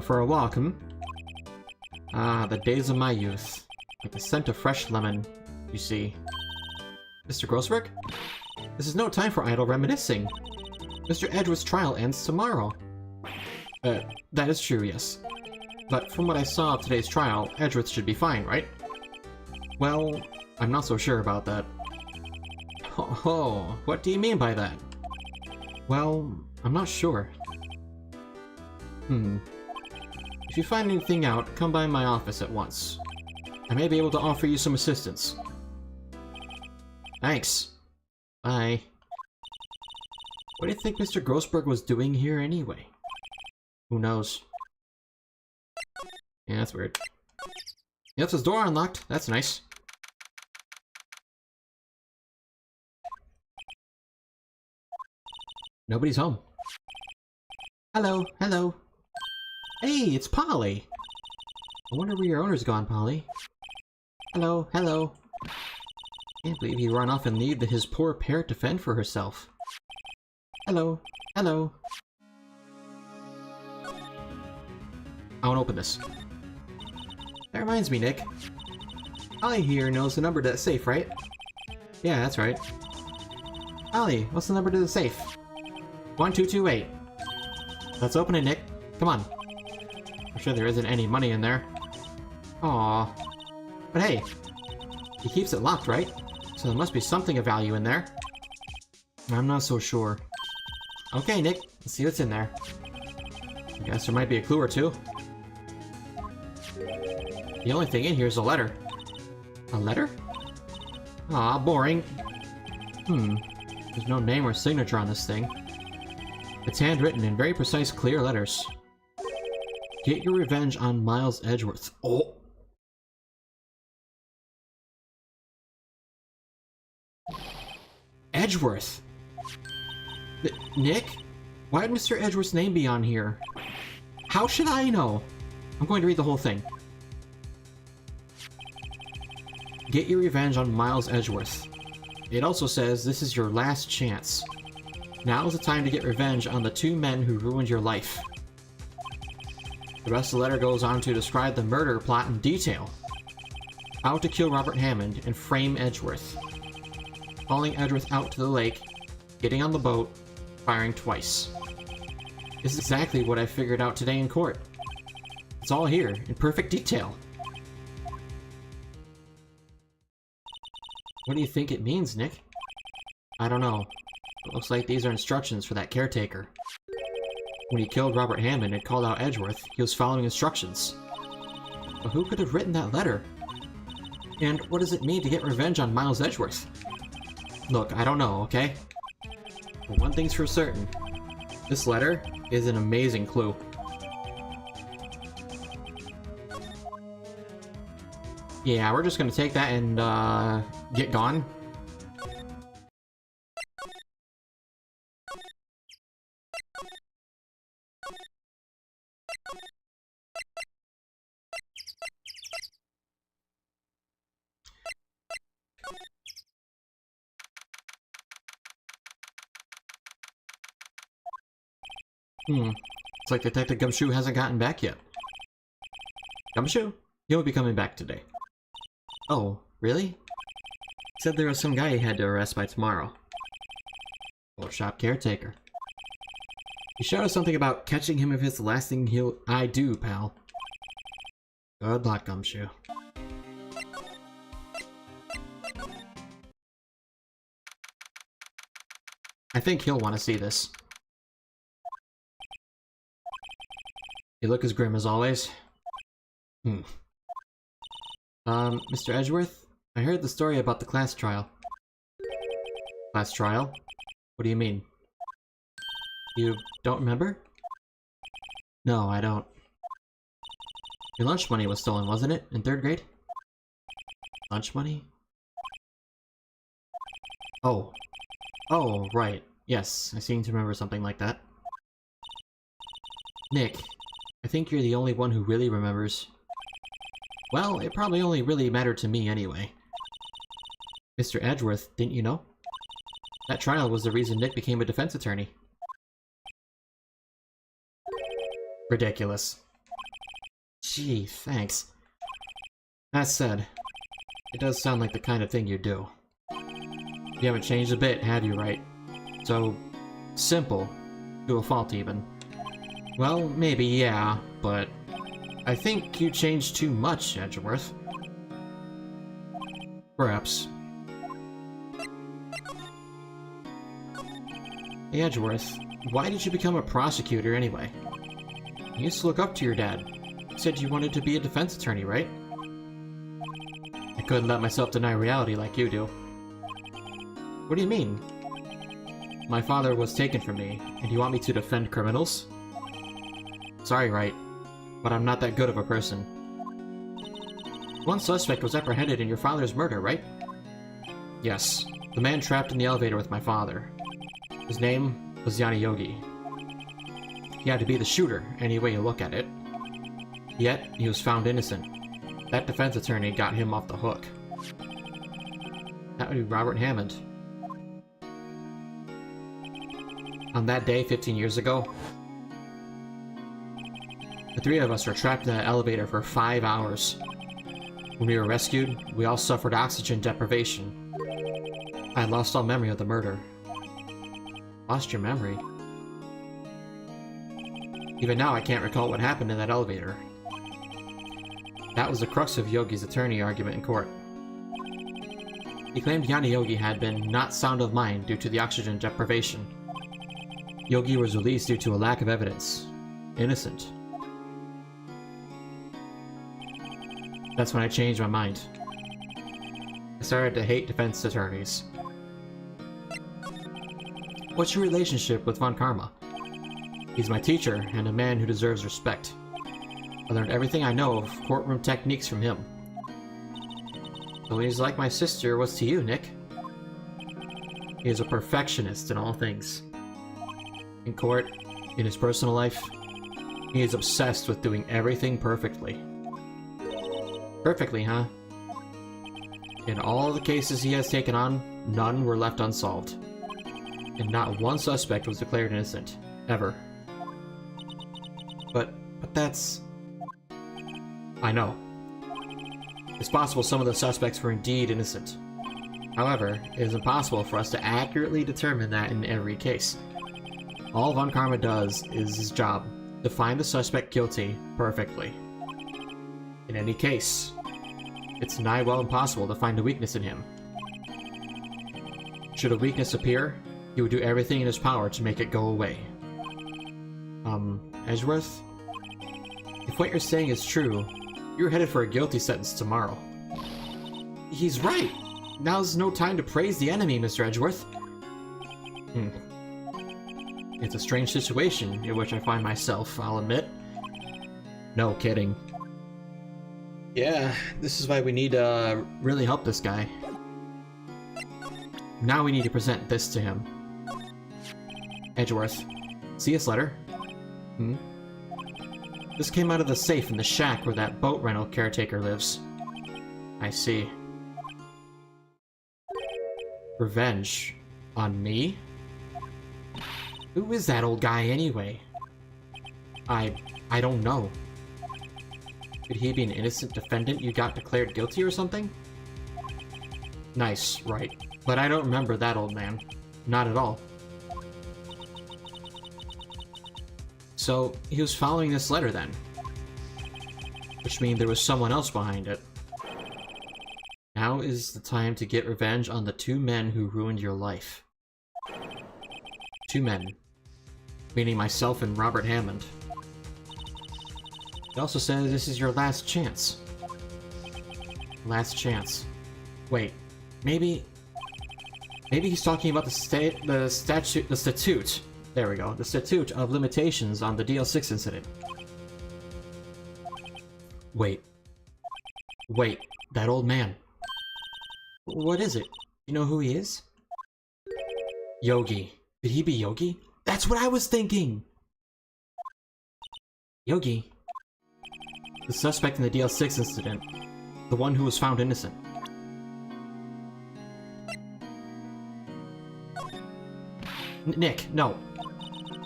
For a walk, hmm? Ah, the days of my youth. Like the scent of fresh lemon, you see. Mr. Grossberg? This is no time for idle reminiscing. Mr. Edgeworth's trial ends tomorrow. That is true, yes. But from what I saw of today's trial, Edgeworth should be fine, right? Well, I'm not so sure about that. Oh, what do you mean by that? Well, I'm not sure. If you find anything out, come by my office at once. I may be able to offer you some assistance. Thanks. Bye. What do you think Mr. Grossberg was doing here anyway? Who knows? Yeah, that's weird. He left his door unlocked. That's nice. Nobody's home. Hello, hello. Hey, it's Polly! I wonder where your owner's gone, Polly. Hello, hello. Can't believe he ran off and leave his poor parrot to fend for herself. Hello, hello. I won't open this. That reminds me, Nick. Polly here knows the number to that safe, right? Yeah, that's right. Polly, what's the number to the safe? 1228. Let's open it, Nick. Come on. I'm sure there isn't any money in there. Aww. But hey, he keeps it locked, right? So there must be something of value in there. I'm not so sure. Okay, Nick, let's see what's in there. I guess there might be a clue or two. The only thing in here is a letter. A letter? Aw, boring. There's no name or signature on this thing. It's handwritten in very precise, clear letters. Get your revenge on Miles Edgeworth. Oh! Edgeworth! Nick? Why would Mr. Edgeworth's name be on here? How should I know? I'm going to read the whole thing. Get your revenge on Miles Edgeworth. It also says this is your last chance. Now is the time to get revenge on the two men who ruined your life. The rest of the letter goes on to describe the murder plot in detail. How to kill Robert Hammond and frame Edgeworth. Hauling Edgeworth out to the lake, getting on the boat, firing twice. This is exactly what I figured out today in court. It's all here, in perfect detail. What do you think it means, Nick? I don't know. It looks like these are instructions for that caretaker. When he killed Robert Hammond and called out Edgeworth, he was following instructions. But who could have written that letter? And what does it mean to get revenge on Miles Edgeworth? Look, I don't know, okay? But one thing's for certain. This letter is an amazing clue. Yeah, we're just gonna take that and, get gone. It's like Detective Gumshoe hasn't gotten back yet. Gumshoe? He'll be coming back today. Oh, really? He said there was some guy he had to arrest by tomorrow. Old shop caretaker. He showed us something about catching him if it's the last thing I do, pal. Good luck, Gumshoe. I think he'll want to see this. You look as grim as always. Mr. Edgeworth? I heard the story about the class trial. Class trial? What do you mean? You don't remember? No, I don't. Your lunch money was stolen, wasn't it? In 3rd grade? Lunch money? Oh. Oh, right. Yes, I seem to remember something like that. Nick, I think you're the only one who really remembers. Well, it probably only really mattered to me anyway. Mr. Edgeworth, didn't you know? That trial was the reason Nick became a defense attorney. Ridiculous. Gee, thanks. That said, it does sound like the kind of thing you do. You haven't changed a bit, have you, Wright? So, simple. To a fault, even. Well, maybe, yeah, but I think you changed too much, Edgeworth. Perhaps. Hey, Edgeworth, why did you become a prosecutor anyway? You used to look up to your dad. You said you wanted to be a defense attorney, right? I couldn't let myself deny reality like you do. What do you mean? My father was taken from me, and you want me to defend criminals? Sorry, Wright, but I'm not that good of a person. One suspect was apprehended in your father's murder, right? Yes, the man trapped in the elevator with my father. His name was Yanni Yogi. He had to be the shooter, any way you look at it. Yet, he was found innocent. That defense attorney got him off the hook. That would be Robert Hammond. On that day, 15 years ago, the three of us were trapped in that elevator for 5 hours. When we were rescued, we all suffered oxygen deprivation. I had lost all memory of the murder. Lost your memory? Even now, I can't recall what happened in that elevator. That was the crux of Yogi's attorney argument in court. He claimed Yanni Yogi had been not sound of mind due to the oxygen deprivation. Yogi was released due to a lack of evidence. Innocent. That's when I changed my mind. I started to hate defense attorneys. What's your relationship with Von Karma? He's my teacher and a man who deserves respect. I learned everything I know of courtroom techniques from him. So he's like my sister was to you, Nick. He is a perfectionist in all things. In court, in his personal life, he is obsessed with doing everything perfectly. Perfectly, huh? In all the cases he has taken on, none were left unsolved. And not one suspect was declared innocent. Ever. But that's... I know. It's possible some of the suspects were indeed innocent. However, it is impossible for us to accurately determine that in every case. All Von Karma does is his job, to find the suspect guilty perfectly. In any case, it's nigh well impossible to find a weakness in him. Should a weakness appear, he would do everything in his power to make it go away. Edgeworth? If what you're saying is true, you're headed for a guilty sentence tomorrow. He's right! Now's no time to praise the enemy, Mr. Edgeworth. It's a strange situation in which I find myself, I'll admit. No kidding. Yeah, this is why we need to really help this guy. Now we need to present this to him. Edgeworth, see this letter? This came out of the safe in the shack where that boat rental caretaker lives. I see. Revenge. On me? Who is that old guy anyway? I don't know. Could he be an innocent defendant you got declared guilty or something? Nice, right. But I don't remember that old man. Not at all. So, he was following this letter then. Which means there was someone else behind it. Now is the time to get revenge on the two men who ruined your life. Two men. Meaning myself and Robert Hammond. It also says this is your last chance. Last chance. Wait, maybe he's talking about the statute. There we go. The statute of limitations on the DL6 incident. Wait, that old man. What is it? You know who he is? Yogi. Did he be Yogi? That's what I was thinking! Yogi. The suspect in the DL6 incident. The one who was found innocent. Nick, no.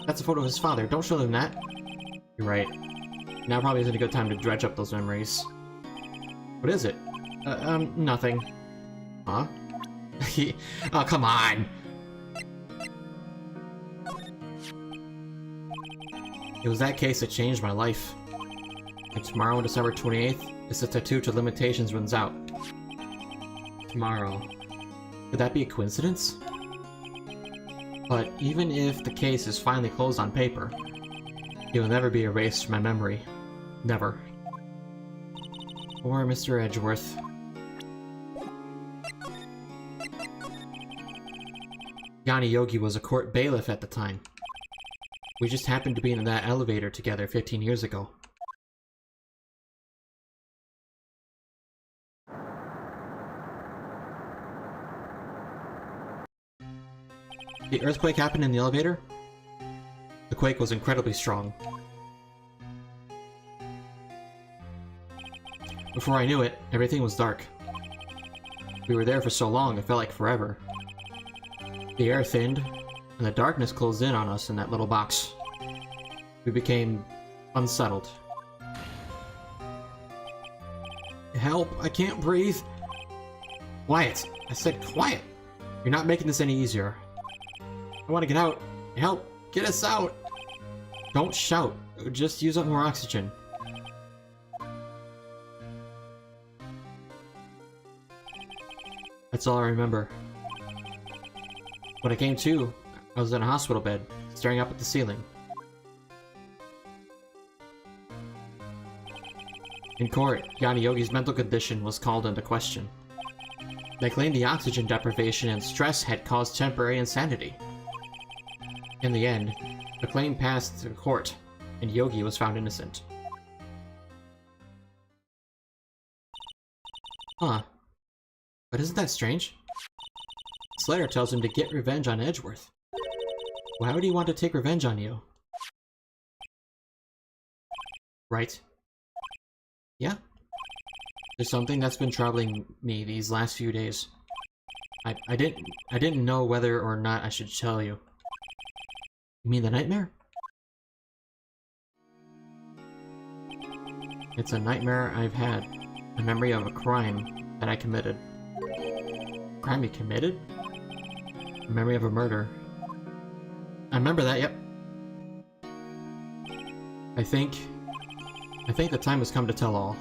That's a photo of his father. Don't show them that. You're right. Now probably isn't a good time to dredge up those memories. What is it? Nothing. Huh? Oh, come on! It was that case that changed my life. And tomorrow, December 28th, the statute of limitations runs out. Tomorrow. Could that be a coincidence? But even if the case is finally closed on paper, it will never be erased from my memory. Never. Or Mr. Edgeworth. Yanni Yogi was a court bailiff at the time. We just happened to be in that elevator together 15 years ago. The earthquake happened in the elevator? The quake was incredibly strong. Before I knew it, everything was dark. We were there for so long, it felt like forever. The air thinned, and the darkness closed in on us in that little box. We became unsettled. Help! I can't breathe! Quiet! I said quiet! You're not making this any easier. I want to get out! Help! Get us out! Don't shout. Just use up more oxygen. That's all I remember. When I came to, I was in a hospital bed, staring up at the ceiling. In court, Yanni Yogi's mental condition was called into question. They claimed the oxygen deprivation and stress had caused temporary insanity. In the end, the claim passed to court, and Yogi was found innocent. Huh. But isn't that strange? This letter tells him to get revenge on Edgeworth. Why would he want to take revenge on you? Right. Yeah? There's something that's been troubling me these last few days. I didn't know whether or not I should tell you. You mean the nightmare? It's a nightmare I've had. A memory of a crime that I committed. Crime you committed? A memory of a murder. I remember that, yep. I think the time has come to tell all.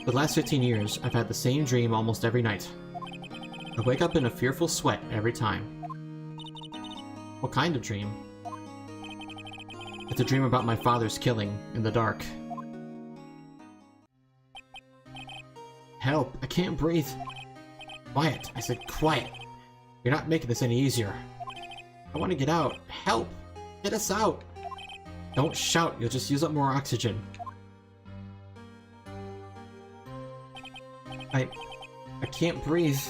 For the last 15 years, I've had the same dream almost every night. I wake up in a fearful sweat every time. What kind of dream? It's a dream about my father's killing in the dark. Help! I can't breathe! Quiet! I said quiet! You're not making this any easier. I want to get out! Help! Get us out! Don't shout, you'll just use up more oxygen. I can't breathe.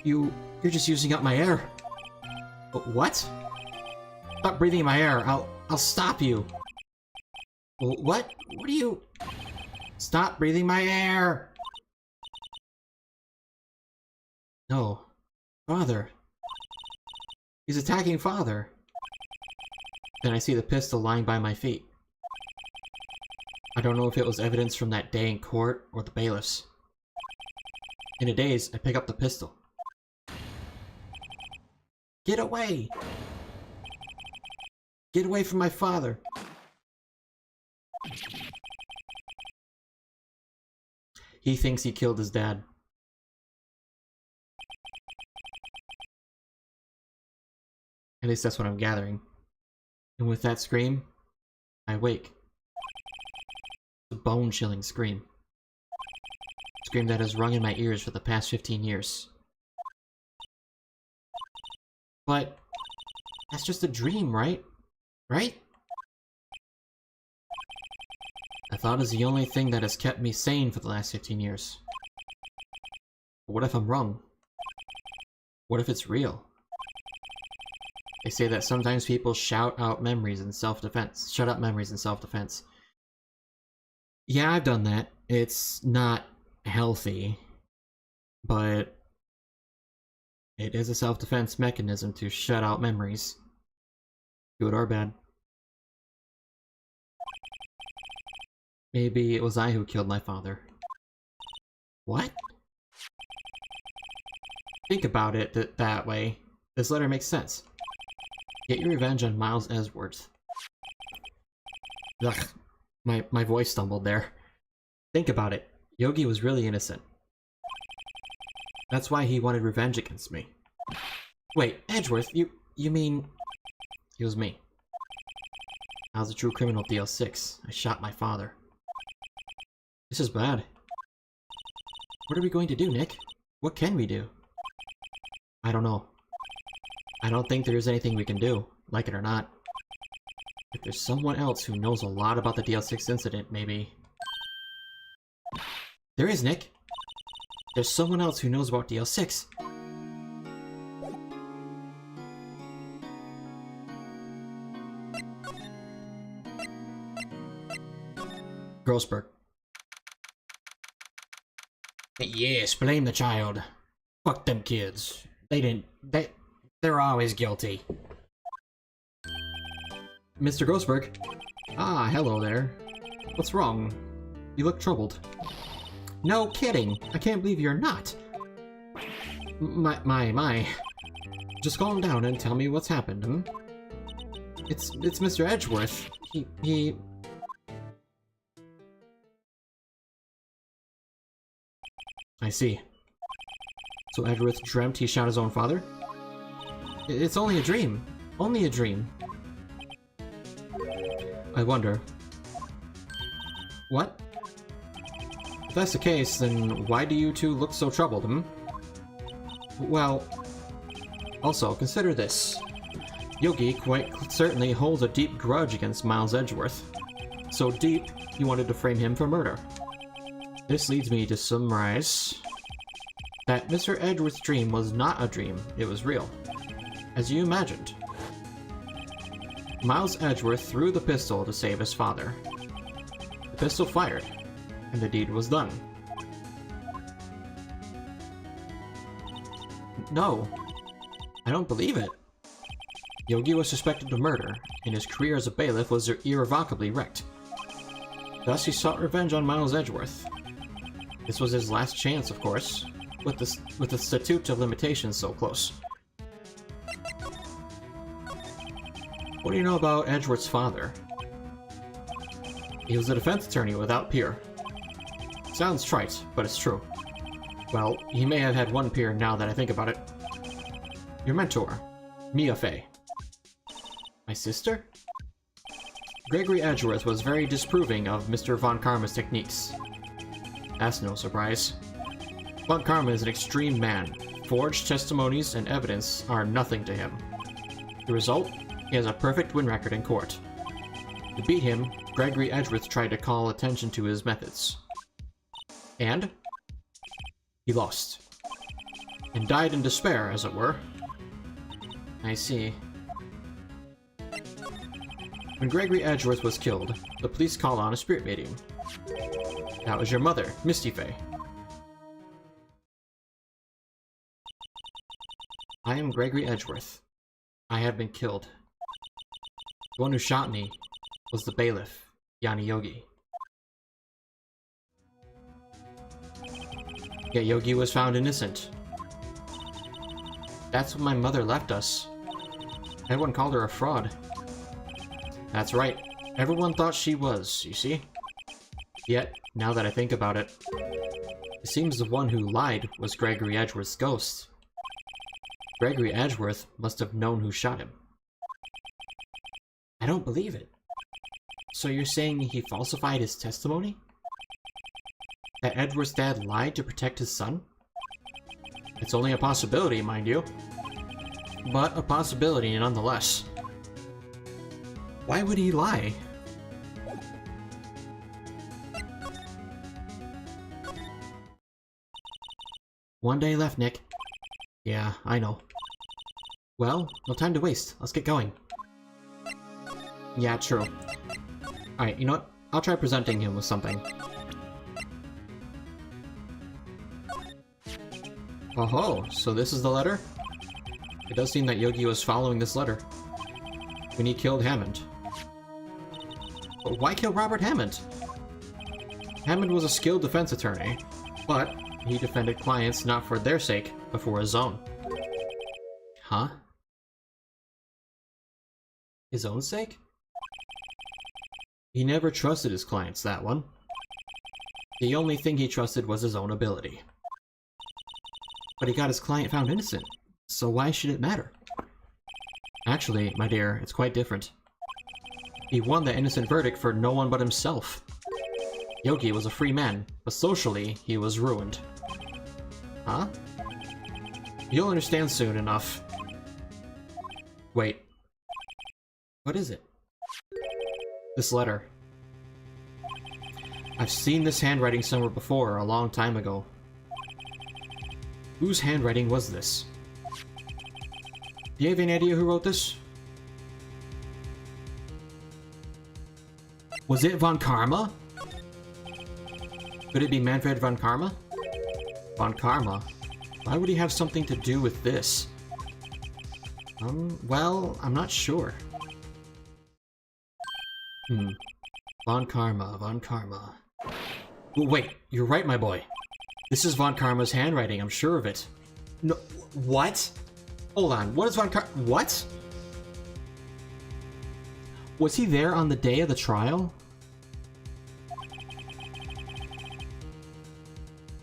You're just using up my air. What? Stop breathing in my air. I'll stop you. What? What are you? Stop breathing my air! No. Father. He's attacking Father. Then I see the pistol lying by my feet. I don't know if it was evidence from that day in court or the bailiffs. In a daze, I pick up the pistol. Get away! Get away from my father! He thinks he killed his dad. At least that's what I'm gathering. And with that scream, I wake. It's a bone-chilling scream. A scream that has rung in my ears for the past 15 years. But that's just a dream, right? Right? I thought it's the only thing that has kept me sane for the last 15 years. But what if I'm wrong? What if it's real? They say that sometimes people shout out memories in self-defense. Shut up memories in self-defense. Yeah, I've done that. It's not healthy, but it is a self-defense mechanism to shut out memories. Good or bad. Maybe it was I who killed my father. What? Think about it that way. This letter makes sense. Get your revenge on Miles Edgeworth. Ugh, my voice stumbled there. Think about it. Yogi was really innocent. That's why he wanted revenge against me. Wait, Edgeworth, you mean... It was me. I was a true criminal DL6. I shot my father. This is bad. What are we going to do, Nick? What can we do? I don't know. I don't think there is anything we can do, like it or not. If there's someone else who knows a lot about the DL6 incident, maybe... There is, Nick! There's someone else who knows about DL6! Grossberg. Yes, blame the child. Fuck them kids. They're always guilty. Mr. Grossberg. Ah, hello there. What's wrong? You look troubled. No kidding. I can't believe you're not. My. Just calm down and tell me what's happened, hmm? It's Mr. Edgeworth. He... I see. So Edgeworth dreamt he shot his own father? It's only a dream. Only a dream. I wonder. What? If that's the case, then why do you two look so troubled, hmm? Well... Also, consider this. Yogi quite certainly holds a deep grudge against Miles Edgeworth. So deep, he wanted to frame him for murder. This leads me to summarize that Mr. Edgeworth's dream was not a dream, it was real. As you imagined. Miles Edgeworth threw the pistol to save his father. The pistol fired, and the deed was done. No, I don't believe it. Yogi was suspected of murder, and his career as a bailiff was irrevocably wrecked. Thus he sought revenge on Miles Edgeworth. This was his last chance, of course, with the statute of limitations so close. What do you know about Edgeworth's father? He was a defense attorney without peer. Sounds trite, but it's true. Well, he may have had one peer now that I think about it. Your mentor, Mia Fey. My sister? Gregory Edgeworth was very disapproving of Mr. Von Karma's techniques. That's no surprise. Von Karma is an extreme man. Forged testimonies and evidence are nothing to him. The result? He has a perfect win record in court. To beat him, Gregory Edgeworth tried to call attention to his methods. And? He lost. And died in despair, as it were. I see. When Gregory Edgeworth was killed, the police called on a spirit medium. That was your mother, Misty Fey. I am Gregory Edgeworth. I have been killed. The one who shot me was the bailiff, Yanni Yogi. Yet Yogi was found innocent. That's when my mother left us. Everyone called her a fraud. That's right. Everyone thought she was, you see? Yet, now that I think about it, it seems the one who lied was Gregory Edgeworth's ghost. Gregory Edgeworth must have known who shot him. I don't believe it. So you're saying he falsified his testimony? That Edgeworth's dad lied to protect his son? It's only a possibility, mind you. But a possibility nonetheless. Why would he lie? One day left, Nick. Yeah, I know. Well, no time to waste. Let's get going. Yeah, true. Alright, you know what? I'll try presenting him with something. Oh, so this is the letter? It does seem that Yogi was following this letter. When he killed Hammond. But why kill Robert Hammond? Hammond was a skilled defense attorney, but he defended clients not for their sake, but for his own. Huh? His own sake? He never trusted his clients, that one. The only thing he trusted was his own ability. But he got his client found innocent, so why should it matter? Actually, my dear, it's quite different. He won the innocent verdict for no one but himself. Yogi was a free man, but socially, he was ruined. Huh? You'll understand soon enough. Wait. What is it? This letter. I've seen this handwriting somewhere before, a long time ago. Whose handwriting was this? Do you have any idea who wrote this? Was it Von Karma? Could it be Manfred von Karma? Von Karma? Why would he have something to do with this? Well, I'm not sure. Von Karma, Von Karma. Oh, wait, you're right, my boy. This is Von Karma's handwriting, I'm sure of it. No, what? Hold on, what is Von Karma? What? Was he there on the day of the trial?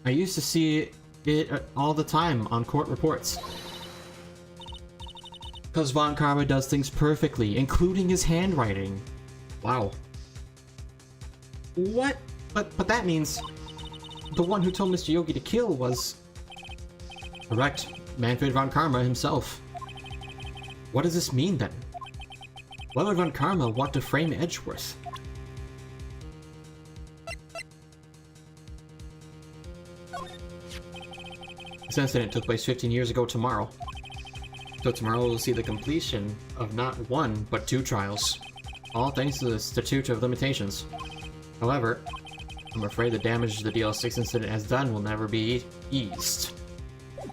I used to see it all the time on court reports. Because Von Karma does things perfectly, including his handwriting. Wow. What? But that means the one who told Mr. Yogi to kill was... Correct. Manfred von Karma himself. What does this mean then? Why would Von Karma want to frame Edgeworth? This incident took place 15 years ago tomorrow. So tomorrow we'll see the completion of not one, but 2 trials. All thanks to the Statute of Limitations. However, I'm afraid the damage the DL6 incident has done will never be eased.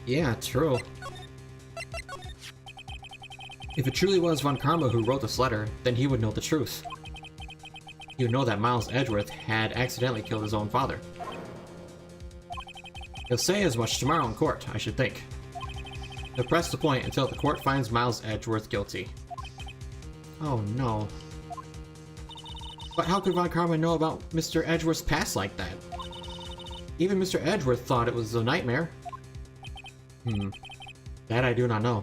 Yeah, true. If it truly was Von Karma who wrote this letter, then he would know the truth. He would know that Miles Edgeworth had accidentally killed his own father. He'll say as much tomorrow in court, I should think. He'll press the point until the court finds Miles Edgeworth guilty. Oh no. But how could Von Karma know about Mr. Edgeworth's past like that? Even Mr. Edgeworth thought it was a nightmare. That I do not know.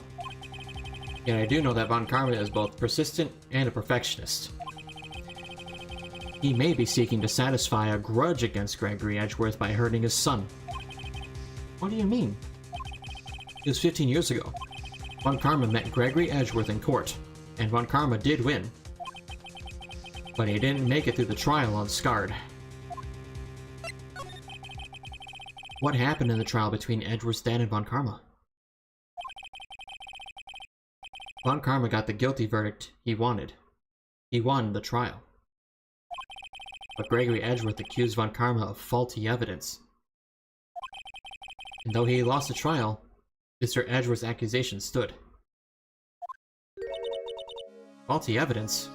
Yet I do know that Von Karma is both persistent and a perfectionist. He may be seeking to satisfy a grudge against Gregory Edgeworth by hurting his son. What do you mean? It was 15 years ago. Von Karma met Gregory Edgeworth in court, and Von Karma did win. But he didn't make it through the trial unscarred. What happened in the trial between Edgeworth's dad and Von Karma? Von Karma got the guilty verdict he wanted. He won the trial. But Gregory Edgeworth accused Von Karma of faulty evidence. And though he lost the trial, Mr. Edgeworth's accusation stood. Faulty evidence?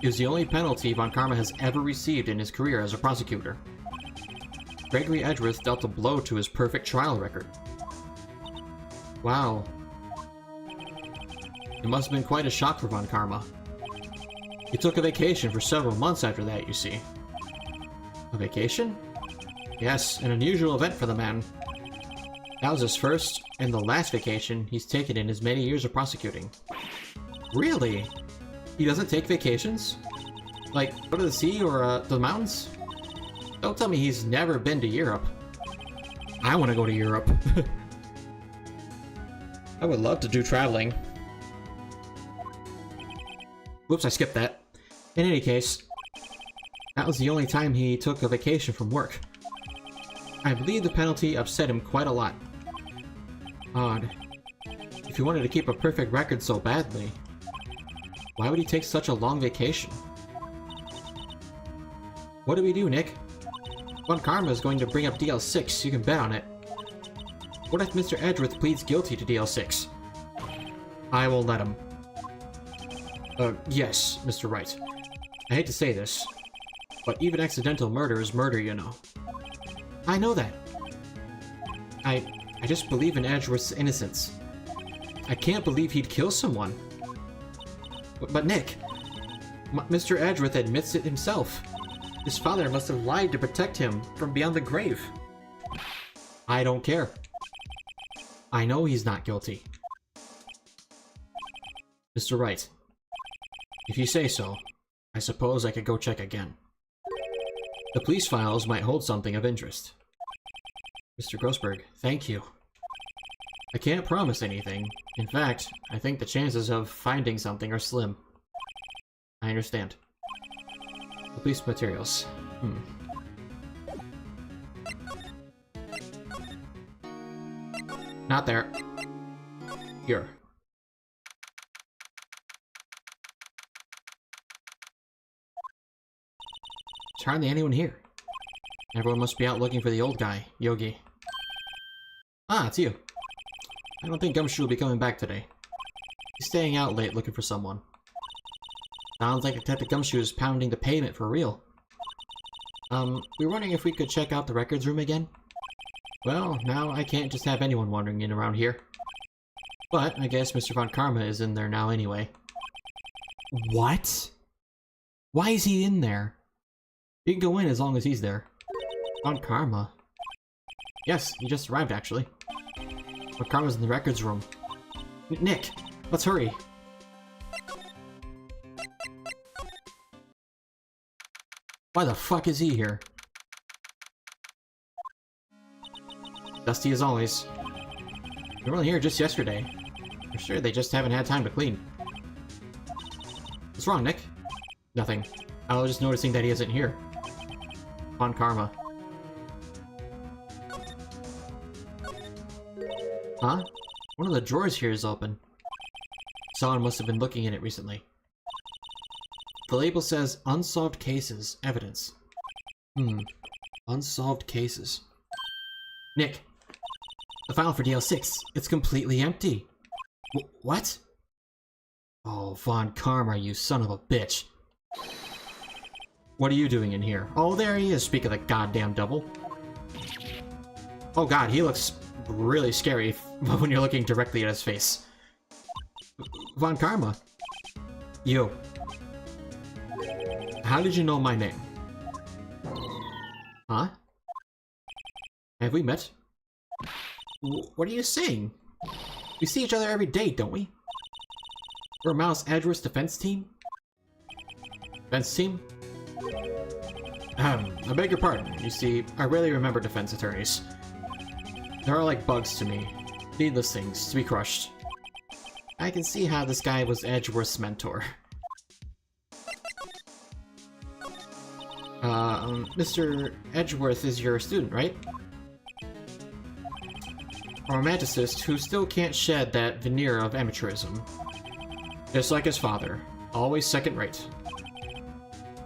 It was the only penalty Von Karma has ever received in his career as a prosecutor. Gregory Edgeworth dealt a blow to his perfect trial record. Wow. It must have been quite a shock for Von Karma. He took a vacation for several months after that, you see. A vacation? Yes, an unusual event for the man. That was his first and the last vacation he's taken in his many years of prosecuting. Really? He doesn't take vacations? Like, go to the sea or the mountains? Don't tell me he's never been to Europe. I want to go to Europe. I would love to do traveling. Whoops, I skipped that. In any case, that was the only time he took a vacation from work. I believe the penalty upset him quite a lot. Odd. If he wanted to keep a perfect record so badly, why would he take such a long vacation? What do we do, Nick? Von Karma is going to bring up DL6, you can bet on it. What if Mr. Edgeworth pleads guilty to DL6? I will let him. Yes, Mr. Wright. I hate to say this, but even accidental murder is murder, you know. I know that. I just believe in Edgeworth's innocence. I can't believe he'd kill someone. But Nick, Mr. Edgeworth admits it himself. His father must have lied to protect him from beyond the grave. I don't care. I know he's not guilty. Mr. Wright, if you say so, I suppose I could go check again. The police files might hold something of interest. Mr. Grossberg, thank you. I can't promise anything. In fact, I think the chances of finding something are slim. I understand. The police materials. Not there. Here. There's hardly anyone here. Everyone must be out looking for the old guy, Yogi. Ah, it's you. I don't think Gumshoe will be coming back today. He's staying out late looking for someone. Sounds like Detective Gumshoe is pounding the pavement for real. We were wondering if we could check out the records room again? Well, now I can't just have anyone wandering in around here. But I guess Mr. Von Karma is in there now anyway. What? Why is he in there? You can go in as long as he's there. Von Karma? Yes, he just arrived actually. Von Karma's in the records room. Nick, let's hurry. Why the fuck is he here? Dusty as always. They were only here just yesterday. I'm sure they just haven't had time to clean. What's wrong, Nick? Nothing. I was just noticing that he isn't here. Von Karma. Huh? One of the drawers here is open. Someone must have been looking in it recently. The label says Unsolved Cases, Evidence. Unsolved cases. Nick! The file for DL6, it's completely empty. What? Oh, Von Karma, you son of a bitch. What are you doing in here? Oh, there he is, speak of the goddamn double. Oh god, he looks really scary when you're looking directly at his face. Von Karma. You. How did you know my name? Huh? Have we met? What are you saying? We see each other every day, don't we? We're Miles Edgeworth's defense team? Defense team? I beg your pardon. You see, I rarely remember defense attorneys. They're all like bugs to me. Needless things to be crushed. I can see how this guy was Edgeworth's mentor. Mr. Edgeworth is your student, right? A romanticist who still can't shed that veneer of amateurism. Just like his father, always second rate.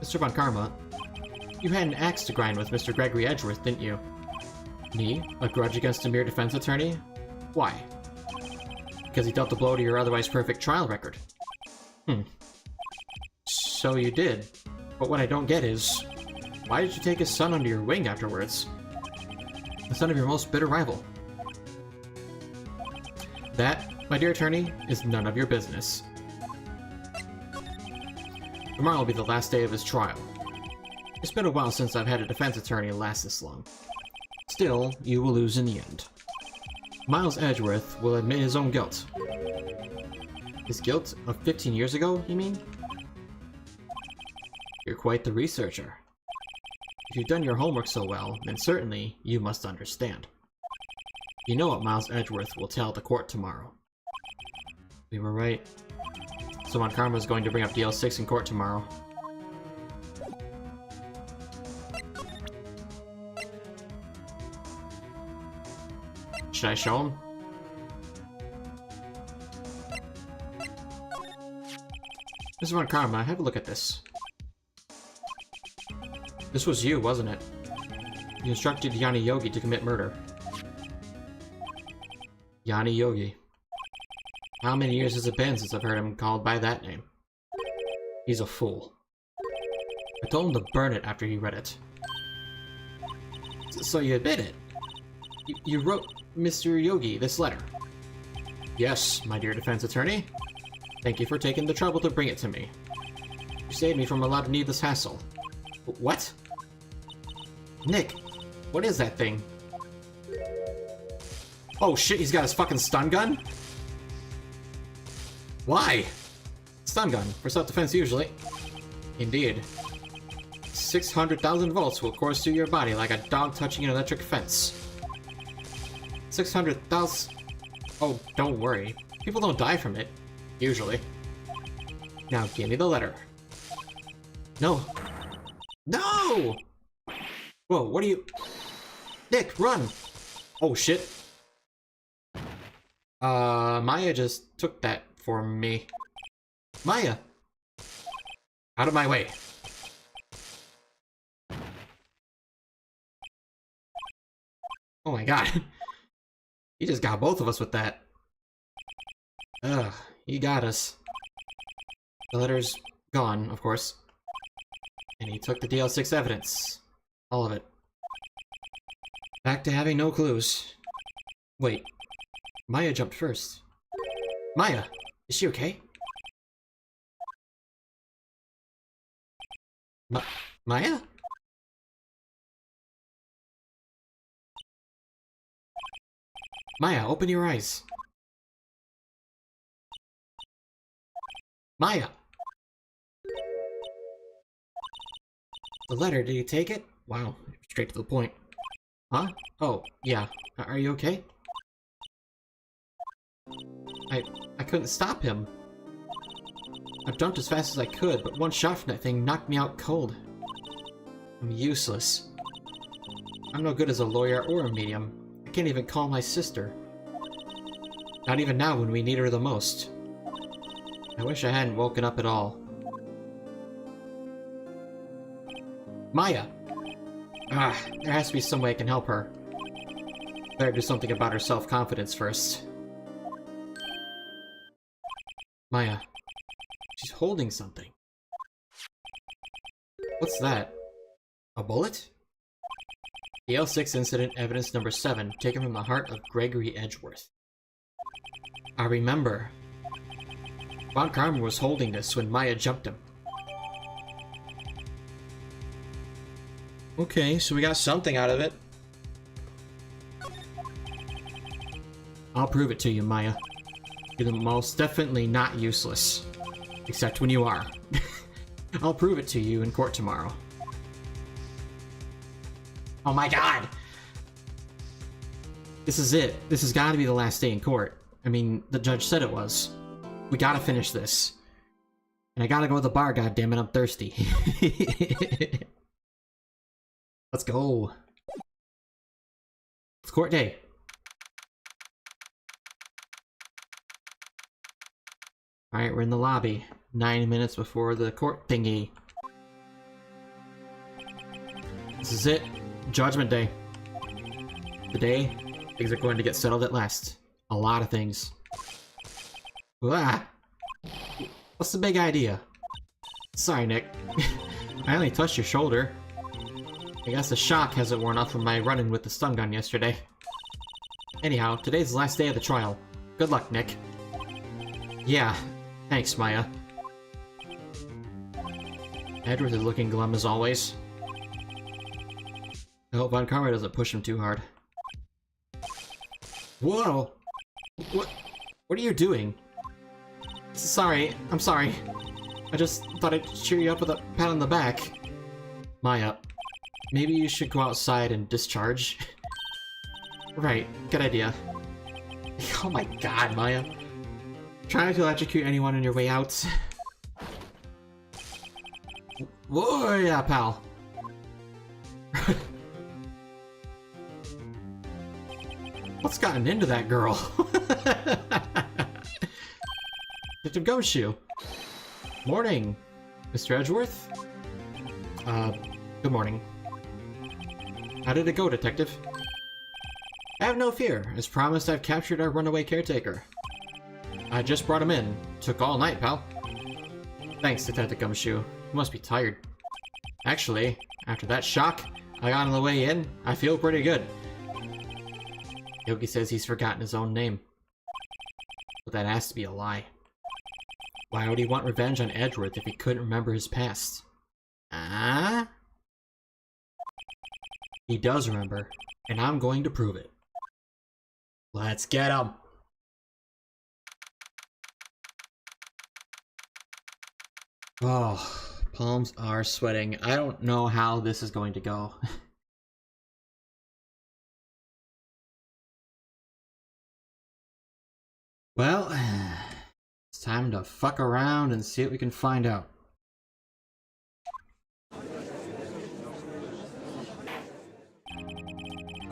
Mr. Von Karma, you had an axe to grind with Mr. Gregory Edgeworth, didn't you? Me? A grudge against a mere defense attorney? Why? Because he dealt a blow to your otherwise perfect trial record. So you did. But what I don't get is, why did you take his son under your wing afterwards? The son of your most bitter rival. That, my dear attorney, is none of your business. Tomorrow will be the last day of his trial. It's been a while since I've had a defense attorney last this long. Still, you will lose in the end. Miles Edgeworth will admit his own guilt. His guilt of 15 years ago, you mean? You're quite the researcher. If you've done your homework so well, then certainly you must understand. You know what Miles Edgeworth will tell the court tomorrow. We were right. So Von Karma is going to bring up DL6 in court tomorrow. Should I show him? Mr. Von Karma, have a look at this. This was you, wasn't it? You instructed Yanni Yogi to commit murder. Yanni Yogi. How many years has it been since I've heard him called by that name? He's a fool. I told him to burn it after he read it. So you admit it? You wrote Mr. Yogi this letter? Yes, my dear defense attorney. Thank you for taking the trouble to bring it to me. You saved me from a lot of needless hassle. What? Nick, what is that thing? Oh shit, he's got his fucking stun gun? Why? Stun gun, for self-defense usually. Indeed. 600,000 volts will course through your body like a dog touching an electric fence. 600,000... Oh, don't worry. People don't die from it. Usually. Now give me the letter. No. No! Whoa, what are you... Nick, run! Oh shit. Maya just took that for me. Maya! Out of my way. Oh my god. He just got both of us with that. Ugh, he got us. The letter's gone, of course. And he took the DL6 evidence. All of it. Back to having no clues. Wait. Maya jumped first. Maya! Is she okay? Maya? Maya, open your eyes. Maya! The letter, did you take it? Wow, straight to the point. Huh? Oh, yeah. Are you okay? I couldn't stop him. I jumped as fast as I could, but one shot from that thing knocked me out cold. I'm useless. I'm no good as a lawyer or a medium. I can't even call my sister. Not even now when we need her the most. I wish I hadn't woken up at all. Maya! Ah, there has to be some way I can help her. Better do something about her self-confidence first. Maya. She's holding something. What's that? A bullet? The L6 incident evidence number 7, taken from the heart of Gregory Edgeworth. I remember. Von Karma was holding this when Maya jumped him. Okay, so we got something out of it. I'll prove it to you, Maya. You're most definitely not useless. Except when you are. I'll prove it to you in court tomorrow. Oh my god! This is it. This has got to be the last day in court. I mean, the judge said it was. We gotta finish this. And I gotta go to the bar, goddammit, I'm thirsty. Let's go. It's court day. Alright, we're in the lobby. 9 minutes before the court thingy. This is it. Judgment Day. Today, things are going to get settled at last. A lot of things. Ah! What's the big idea? Sorry, Nick. I only touched your shoulder. I guess the shock hasn't worn off from my run-in with the stun gun yesterday. Anyhow, today's the last day of the trial. Good luck, Nick. Yeah, thanks, Maya. Edward is looking glum as always. I hope Von Karma doesn't push him too hard. Whoa! What are you doing? Sorry, I'm sorry. I just thought I'd cheer you up with a pat on the back. Maya, maybe you should go outside and discharge. Right, good idea. Oh my god, Maya. Try not to electrocute anyone on your way out. Whoa, yeah, pal. What's gotten into that girl? Detective Gumshoe. Morning, Mr. Edgeworth. Good morning. How did it go, Detective? Have no fear. As promised, I've captured our runaway caretaker. I just brought him in. Took all night, pal. Thanks, Detective Gumshoe. You must be tired. Actually, after that shock I got on the way in, I feel pretty good. Yogi says he's forgotten his own name. But that has to be a lie. Why would he want revenge on Edgeworth if he couldn't remember his past? Ah? He does remember, and I'm going to prove it. Let's get him! Oh, palms are sweating. I don't know how this is going to go. Well, it's time to fuck around and see what we can find out.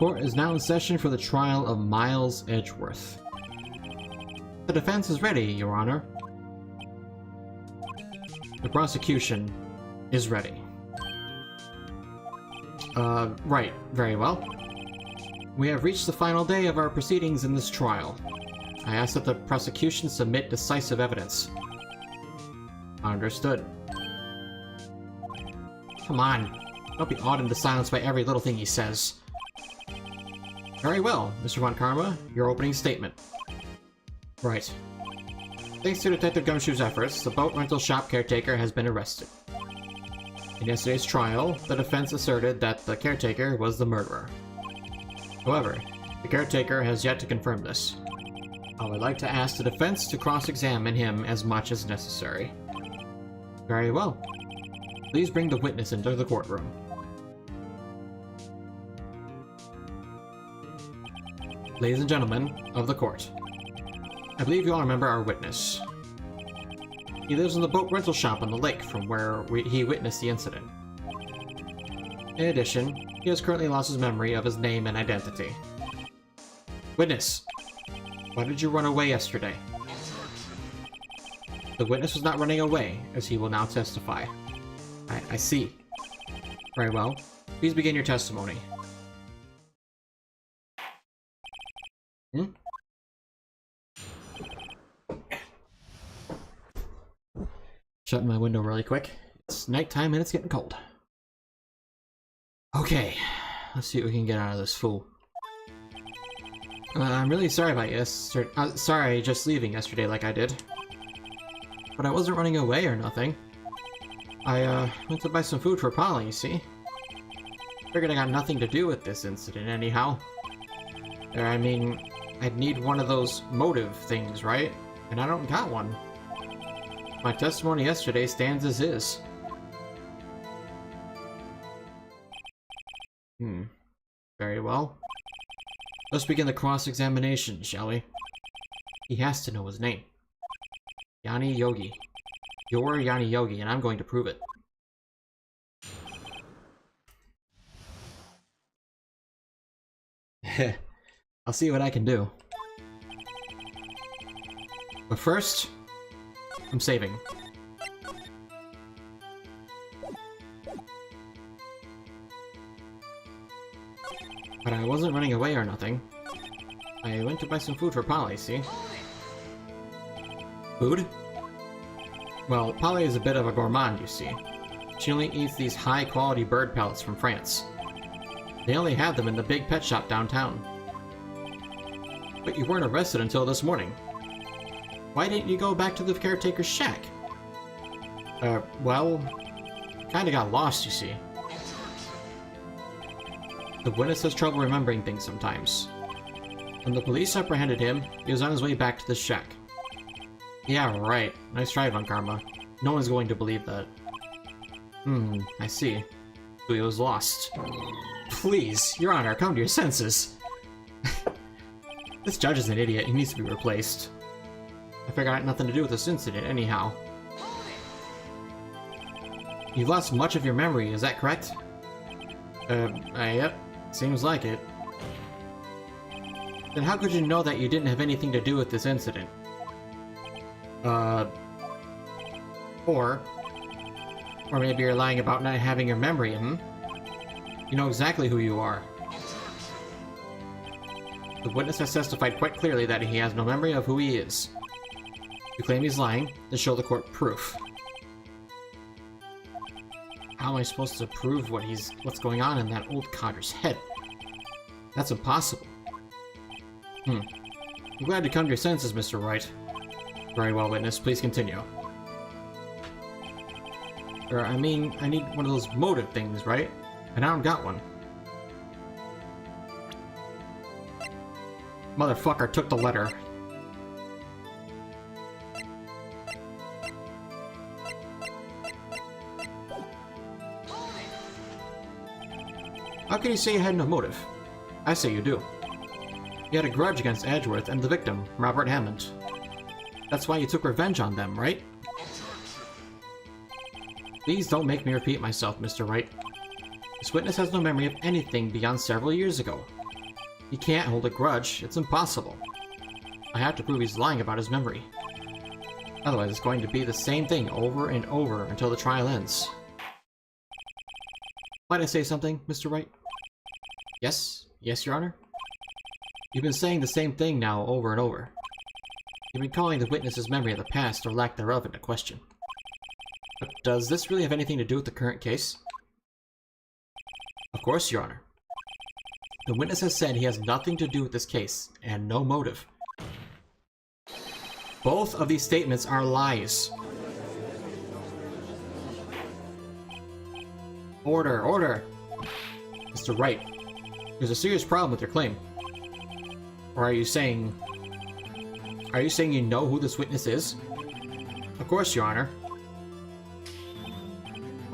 Court is now in session for the trial of Miles Edgeworth. The defense is ready, Your Honor. The prosecution is ready. Right, very well. We have reached the final day of our proceedings in this trial. I ask that the prosecution submit decisive evidence. Understood. Come on. Don't be awed into silence by every little thing he says. Very well, Mr. Von Karma, your opening statement. Right. Thanks to Detective Gumshoe's efforts, the boat rental shop caretaker has been arrested. In yesterday's trial, the defense asserted that the caretaker was the murderer. However, the caretaker has yet to confirm this. I would like to ask the defense to cross-examine him as much as necessary. Very well. Please bring the witness into the courtroom. Ladies and gentlemen of the court, I believe you all remember our witness. He lives in the boat rental shop on the lake from where he witnessed the incident. In addition, he has currently lost his memory of his name and identity. Witness! Why did you run away yesterday? The witness was not running away, as he will now testify. I see. Very well. Please begin your testimony. Shutting my window really quick. It's nighttime and it's getting cold. Okay, let's see what we can get out of this fool. I'm really sorry about sorry just leaving yesterday like I did. But I wasn't running away or nothing. I went to buy some food for Polly, you see? Figured I got nothing to do with this incident anyhow. I mean, I'd need one of those motive things, right? And I don't got one. My testimony yesterday stands as is. Very well. Let's begin the cross-examination, shall we? He has to know his name. Yanni Yogi. You're Yanni Yogi, and I'm going to prove it. I'll see what I can do. But first, I'm saving. But I wasn't running away or nothing. I went to buy some food for Polly, see? Food? Well, Polly is a bit of a gourmand, you see. She only eats these high-quality bird pellets from France. They only have them in the big pet shop downtown. But you weren't arrested until this morning. Why didn't you go back to the caretaker's shack? Well, kinda got lost, you see. The witness has trouble remembering things sometimes. When the police apprehended him, he was on his way back to the shack. Yeah, right. Nice try, Von Karma. No one's going to believe that. I see. So he was lost. Please, Your Honor, come to your senses! This judge is an idiot. He needs to be replaced. I figure I had nothing to do with this incident, anyhow. You've lost much of your memory, is that correct? Yep. Seems like it. Then how could you know that you didn't have anything to do with this incident? Or maybe you're lying about not having your memory, You know exactly who you are. The witness has testified quite clearly that he has no memory of who he is. You claim he's lying, then show the court proof. How am I supposed to prove what's going on in that old codger's head? That's impossible. I'm glad to come to your senses, Mr. Wright. Very well, witness. Please continue. I mean, I need one of those motive things, right? And I don't got one. Motherfucker took the letter. How can you say you had no motive? I say you do. You had a grudge against Edgeworth and the victim, Robert Hammond. That's why you took revenge on them, right? Please don't make me repeat myself, Mr. Wright. This witness has no memory of anything beyond several years ago. He can't hold a grudge. It's impossible. I have to prove he's lying about his memory. Otherwise, it's going to be the same thing over and over until the trial ends. Might I say something, Mr. Wright? Yes? Yes, Your Honor? You've been saying the same thing now over and over. You've been calling the witness's memory of the past or lack thereof into question. But does this really have anything to do with the current case? Of course, Your Honor. The witness has said he has nothing to do with this case, and no motive. Both of these statements are lies. Order, order! Mr. Wright, there's a serious problem with your claim. Or are you saying you know who this witness is? Of course, Your Honor.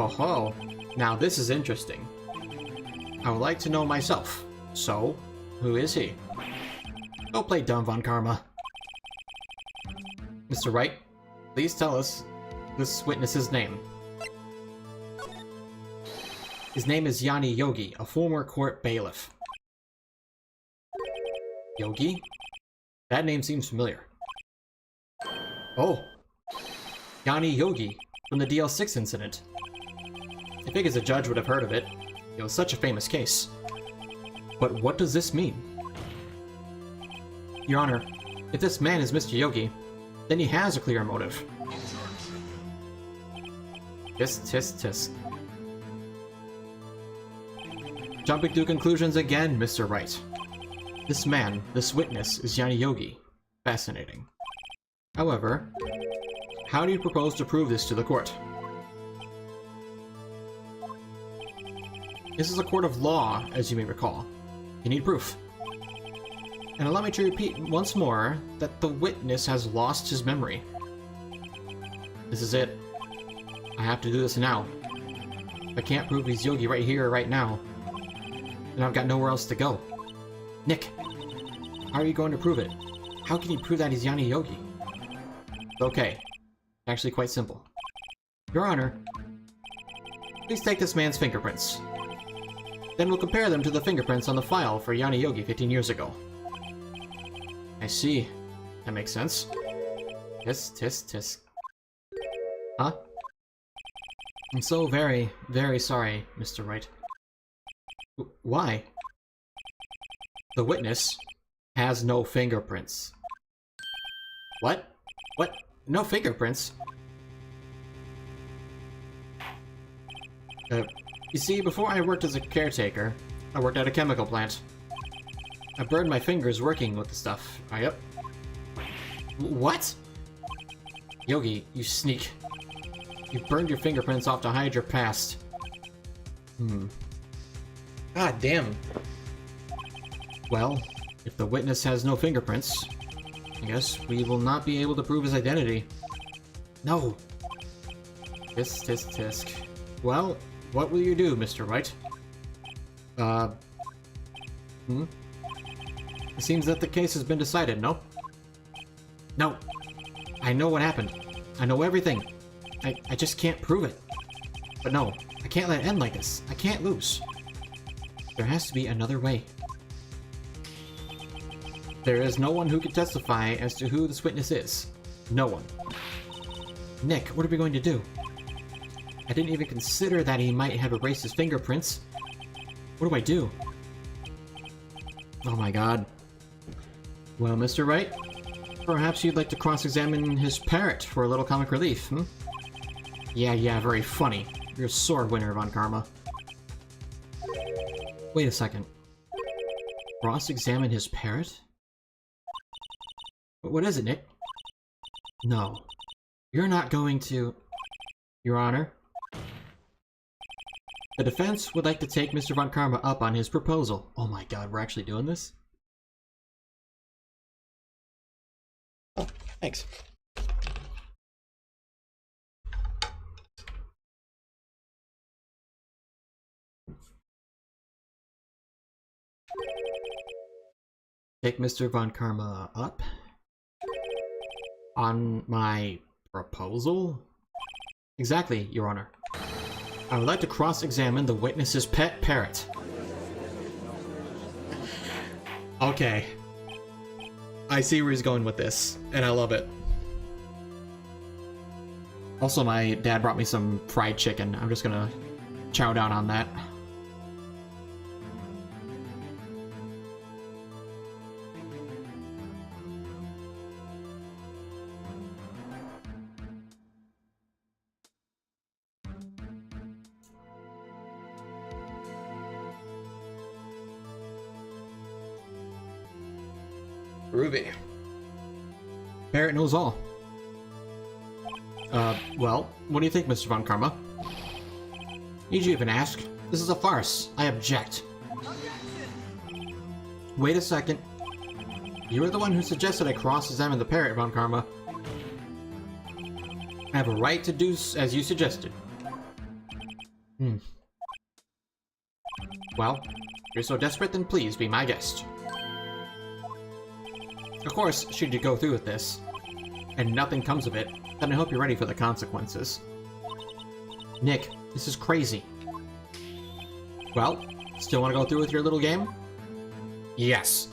Oh-ho. Now this is interesting. I would like to know myself. So, who is he? Don't play dumb, Von Karma. Mr. Wright, please tell us this witness's name. His name is Yanni Yogi, a former court bailiff. Yogi? That name seems familiar. Oh! Yanni Yogi, from the DL6 incident. I figure the judge would have heard of it. It was such a famous case. But what does this mean? Your Honor, if this man is Mr. Yogi, then he has a clear motive. Tisk, tisk, tisk. Jumping to conclusions again, Mr. Wright. This man, this witness, is Yanni Yogi. Fascinating. However, how do you propose to prove this to the court? This is a court of law, as you may recall. You need proof. And allow me to repeat once more that the witness has lost his memory. This is it. I have to do this now. If I can't prove he's Yogi right here, right now, then I've got nowhere else to go. Nick, how are you going to prove it? How can you prove that he's Yanni Yogi? Okay. Actually quite simple. Your Honor, please take this man's fingerprints. Then we'll compare them to the fingerprints on the file for Yanni Yogi 15 years ago. I see. That makes sense. Tisk, tisk, tisk. Huh? I'm so very, very sorry, Mr. Wright. Why? The witness has no fingerprints. What? What? No fingerprints? You see, before I worked as a caretaker, I worked at a chemical plant. I burned my fingers working with the stuff. Yep. What? Yogi, you sneak. You burned your fingerprints off to hide your past. God damn. Well, if the witness has no fingerprints, I guess we will not be able to prove his identity. No. Tisk, tisk, tisk. Well, what will you do, Mr. Wright? It seems that the case has been decided, no? No. I know what happened. I know everything. I just can't prove it. But no, I can't let it end like this. I can't lose. There has to be another way. There is no one who can testify as to who this witness is. No one. Nick, what are we going to do? I didn't even consider that he might have erased his fingerprints. What do I do? Oh my god. Well, Mr. Wright, perhaps you'd like to cross-examine his parrot for a little comic relief, hmm? Yeah, very funny. You're a sore winner, Von Karma. Wait a second. Cross-examine his parrot? What is it, Nick? No. You're not going to... Your Honor? The defense would like to take Mr. Von Karma up on his proposal. Oh my god, we're actually doing this? Oh, thanks. Take Mr. Von Karma up? On my proposal? Exactly, Your Honor. I would like to cross-examine the witness's pet parrot. Okay. I see where he's going with this, and I love it. Also, my dad brought me some fried chicken. I'm just gonna chow down on that. Ruby. Parrot knows all. Well, what do you think, Mr. Von Karma? Need you even ask? This is a farce. I object. Wait a second. You were the one who suggested I cross-examine the parrot, Von Karma. I have a right to do as you suggested. Well, if you're so desperate, then please be my guest. Of course, should you go through with this, and nothing comes of it, then I hope you're ready for the consequences. Nick, this is crazy. Well, still want to go through with your little game? Yes.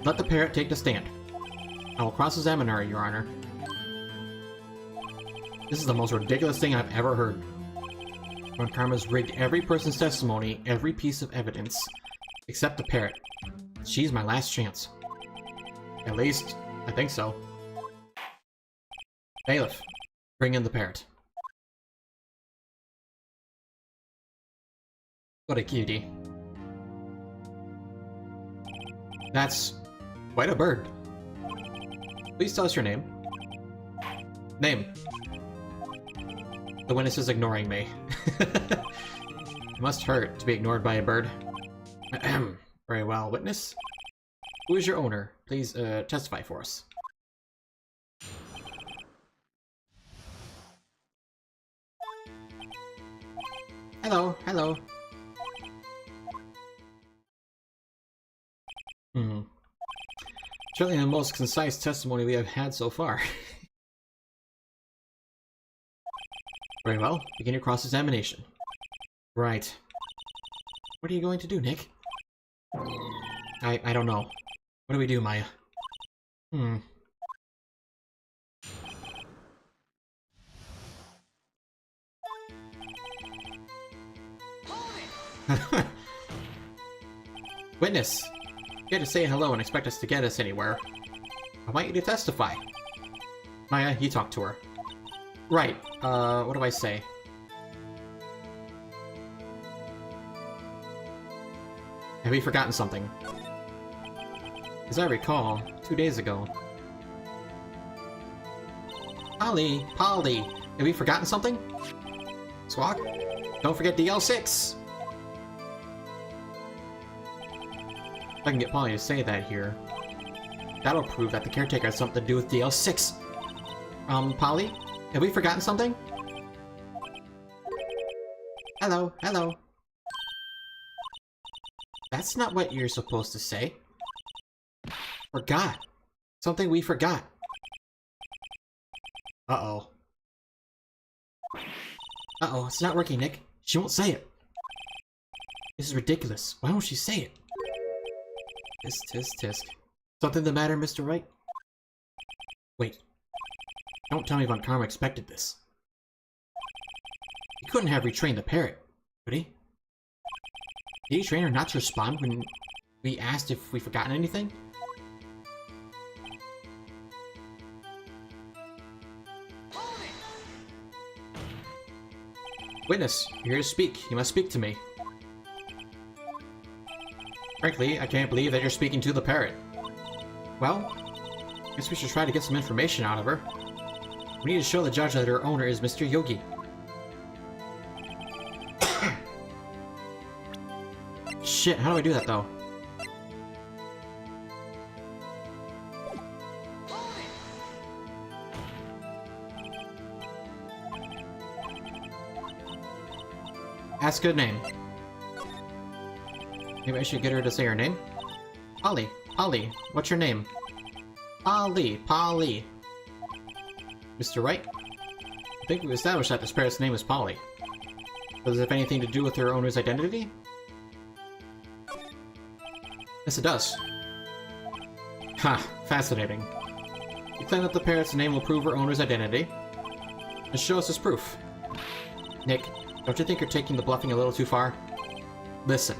Let the parrot take the stand. I will cross-examine her, Your Honor. This is the most ridiculous thing I've ever heard. Von Karma's rigged every person's testimony, every piece of evidence, except the parrot. She's my last chance. At least, I think so. Bailiff, bring in the parrot. What a cutie. That's quite a bird. Please tell us your name. Name. The witness is ignoring me. It must hurt to be ignored by a bird. Very well, witness. Who is your owner? Please, testify for us. Hello, hello. Certainly the most concise testimony we have had so far. Very well, begin your cross-examination. Right. What are you going to do, Nick? I don't know. What do we do, Maya? Witness! You had to say hello and expect us to get us anywhere. I want you to testify. Maya, you talk to her. Right, what do I say? Have we forgotten something? As I recall, 2 days ago... Polly! Polly! Have we forgotten something? Squawk? Don't forget DL6! If I can get Polly to say that here, that'll prove that the caretaker has something to do with DL6! Polly? Have we forgotten something? Hello, hello. That's not what you're supposed to say. Forgot. Something we forgot. Uh-oh. Uh-oh, it's not working, Nick. She won't say it. This is ridiculous. Why won't she say it? Tisk, tisk, tisk. Something the matter, Mr. Wright? Wait. Don't tell me Von Karma expected this. He couldn't have retrained the parrot, could he? Did he train her not to respond when we asked if we'd forgotten anything? Witness, you're here to speak. You must speak to me. Frankly, I can't believe that you're speaking to the parrot. Well, I guess we should try to get some information out of her. We need to show the judge that her owner is Mr. Yogi. Shit, how do I do that, though? Ask her name. Maybe I should get her to say her name? Polly, Polly, what's your name? Polly, Polly. Mr. Wright? I think we've established that this parrot's name is Polly. Does it have anything to do with her owner's identity? Yes, it does. Ha, fascinating. You claim that the parrot's name will prove her owner's identity? And show us this proof. Nick, don't you think you're taking the bluffing a little too far? Listen.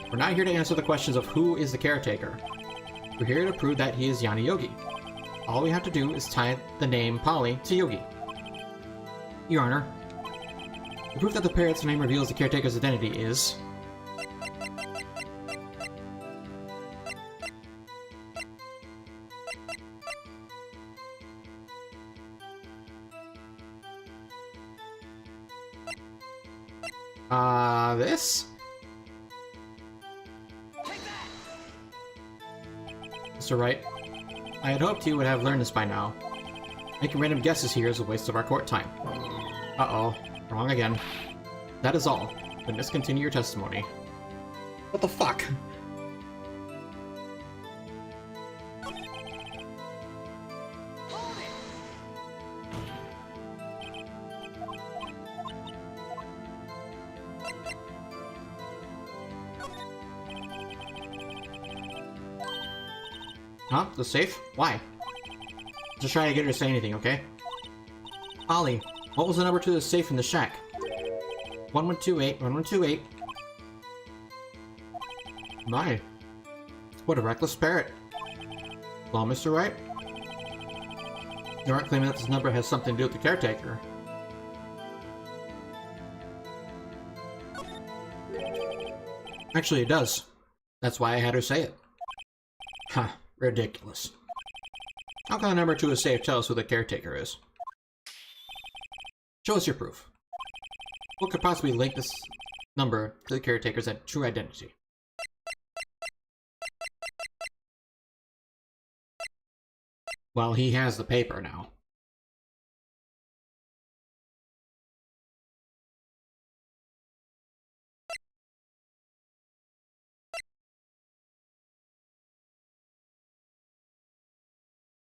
We're not here to answer the questions of who is the caretaker. We're here to prove that he is Yanni Yogi. All we have to do is tie the name Polly to Yogi. Your Honor, the proof that the parrot's name reveals the caretaker's identity is... This? Mr. Wright, I had hoped you would have learned this by now. Making random guesses here is a waste of our court time. Uh-oh. Wrong again. That is all. Then discontinue your testimony. What the fuck? Huh? The safe? Why? Just trying to get her to say anything, okay? Ollie, what was the number to the safe in the shack? 1128, 1128. My. What a reckless parrot. Well, Mr. Wright? You aren't claiming that this number has something to do with the caretaker. Actually, it does. That's why I had her say it. Huh. Ridiculous. How can the number to a safe tell us who the caretaker is? Show us your proof. What could possibly link this number to the caretaker's true identity? Well, he has the paper now.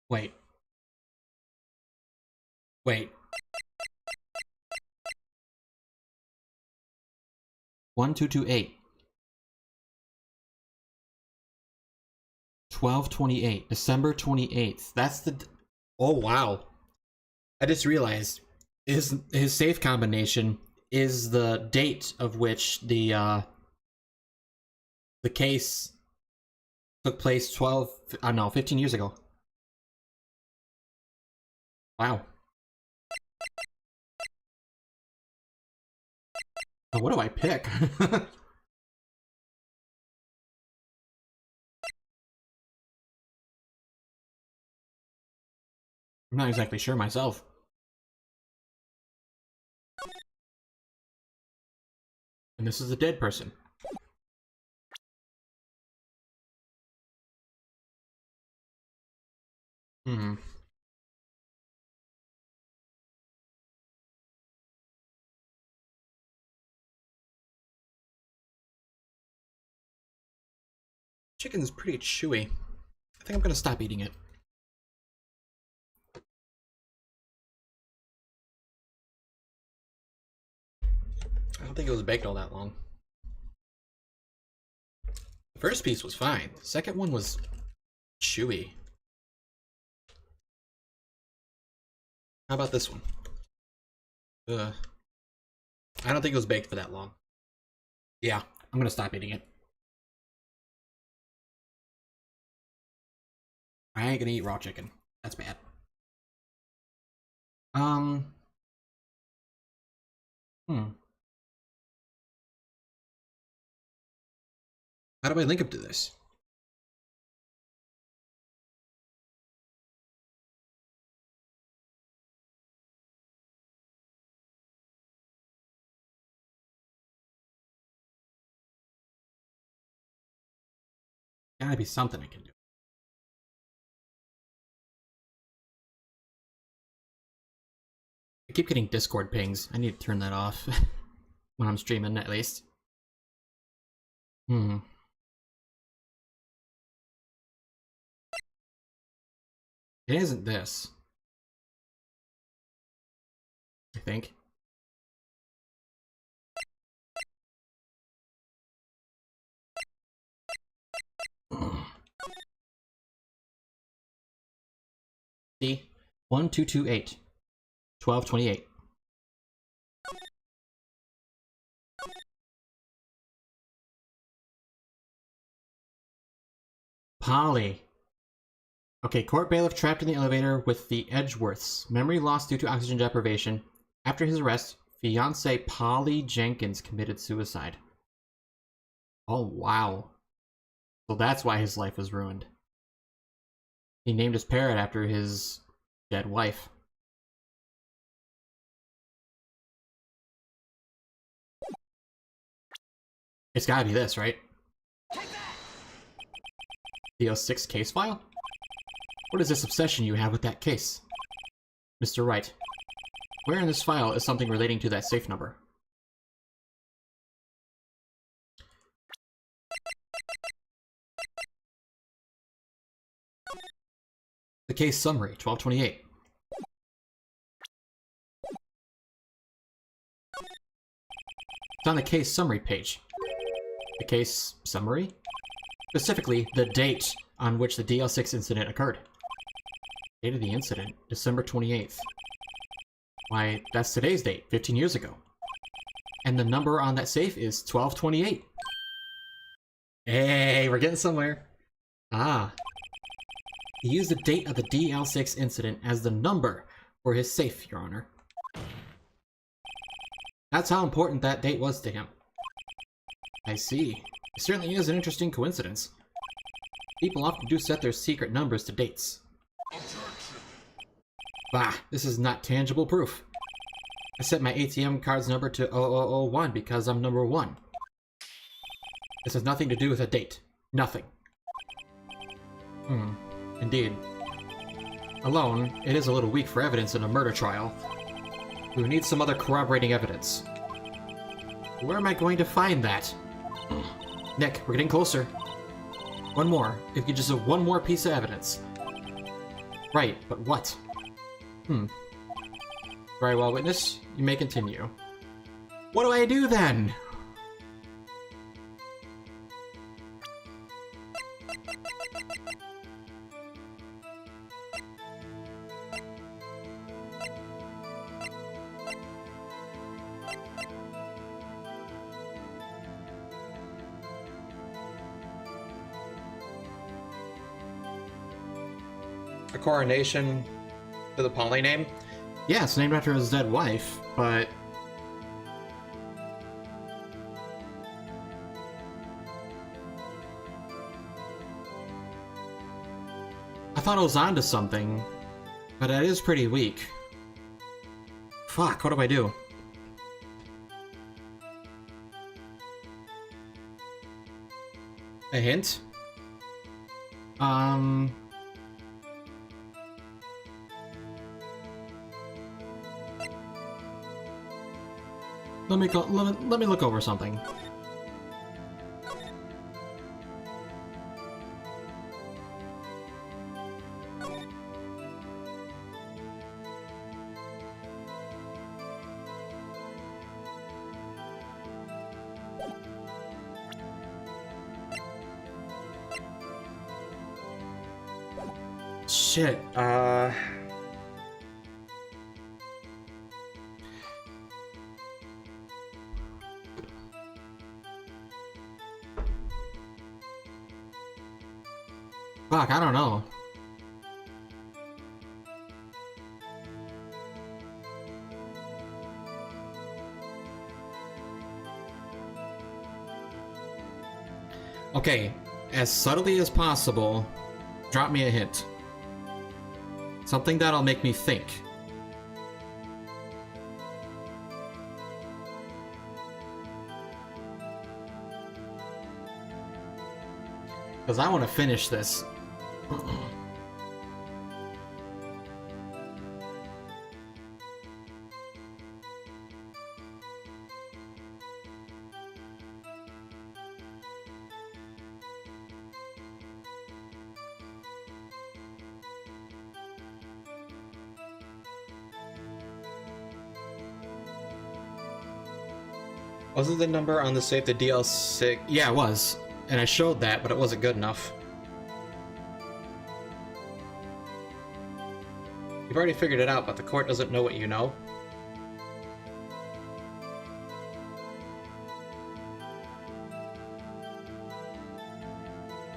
Wait. Wait. 1228. 12/28. December 28th. That's the... Oh, wow. I just realized his safe combination is the date of which the case took place 15 years ago. Wow. Oh, what do I pick? I'm not exactly sure myself. And this is a dead person. Hmm. Chicken is pretty chewy. I think I'm gonna stop eating it. I don't think it was baked all that long. The first piece was fine. The second one was chewy. How about this one? I don't think it was baked for that long. Yeah, I'm gonna stop eating it. I ain't gonna eat raw chicken. That's bad. How do I link up to this? Gotta be something I can do. I keep getting Discord pings. I need to turn that off. When I'm streaming, at least. It isn't this. I think. See? 1228. 12/28. Polly. Okay, court bailiff trapped in the elevator with the Edgeworths. Memory lost due to oxygen deprivation. After his arrest, fiancée Polly Jenkins committed suicide. Oh, wow. So that's why his life was ruined. He named his parrot after his dead wife. It's gotta be this, right? The 06 case file? What is this obsession you have with that case? Mr. Wright, where in this file is something relating to that safe number? The case summary, 1228. It's on the case summary page. The case summary? Specifically, the date on which the DL6 incident occurred. Date of the incident, December 28th. Why, that's today's date, 15 years ago. And the number on that safe is 1228. Hey, we're getting somewhere. Ah. He used the date of the DL6 incident as the number for his safe, Your Honor. That's how important that date was to him. I see. It certainly is an interesting coincidence. People often do set their secret numbers to dates. Bah, this is not tangible proof. I set my ATM card's number to 0001 because I'm number 1. This has nothing to do with a date. Nothing. Indeed. Alone, it is a little weak for evidence in a murder trial. We would need some other corroborating evidence. Where am I going to find that? Nick, we're getting closer. One more. If you could just have one more piece of evidence. Right, but what? Very well, witness. You may continue. What do I do then? A coronation to the Polly name? Yeah, it's named after his dead wife, but... I thought it was onto something, but it is pretty weak. Fuck, what do I do? A hint? Let me look over something. Shit, Fuck, I don't know. Okay, as subtly as possible, drop me a hint. Something that'll make me think. Because I want to finish this. wasn't the number on the safe the DL6? Yeah, it was. And I showed that, but it wasn't good enough. You've already figured it out, but the court doesn't know what you know.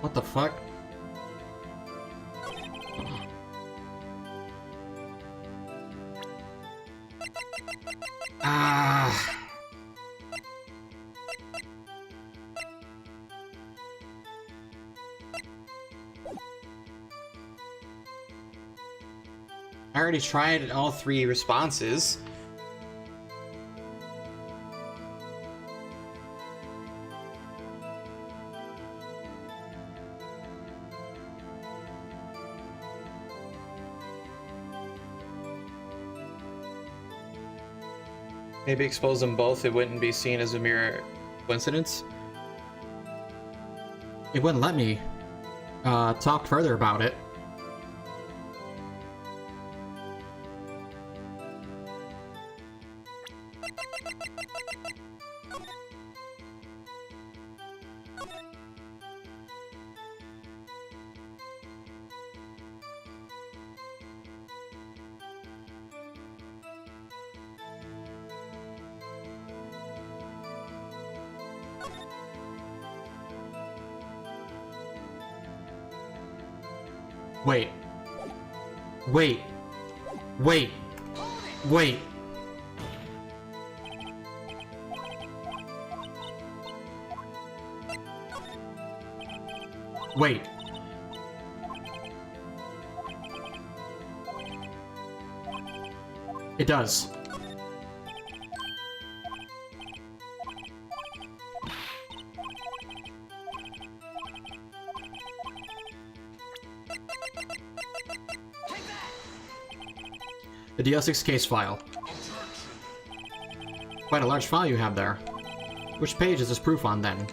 What the fuck? Ah. I already tried all 3 responses. Maybe expose them both, it wouldn't be seen as a mere coincidence? It wouldn't let me talk further about it. Wait. Wait. Wait. Wait. Wait. It does. The DL6 case file. Quite a large file you have there. Which page is this proof on, then?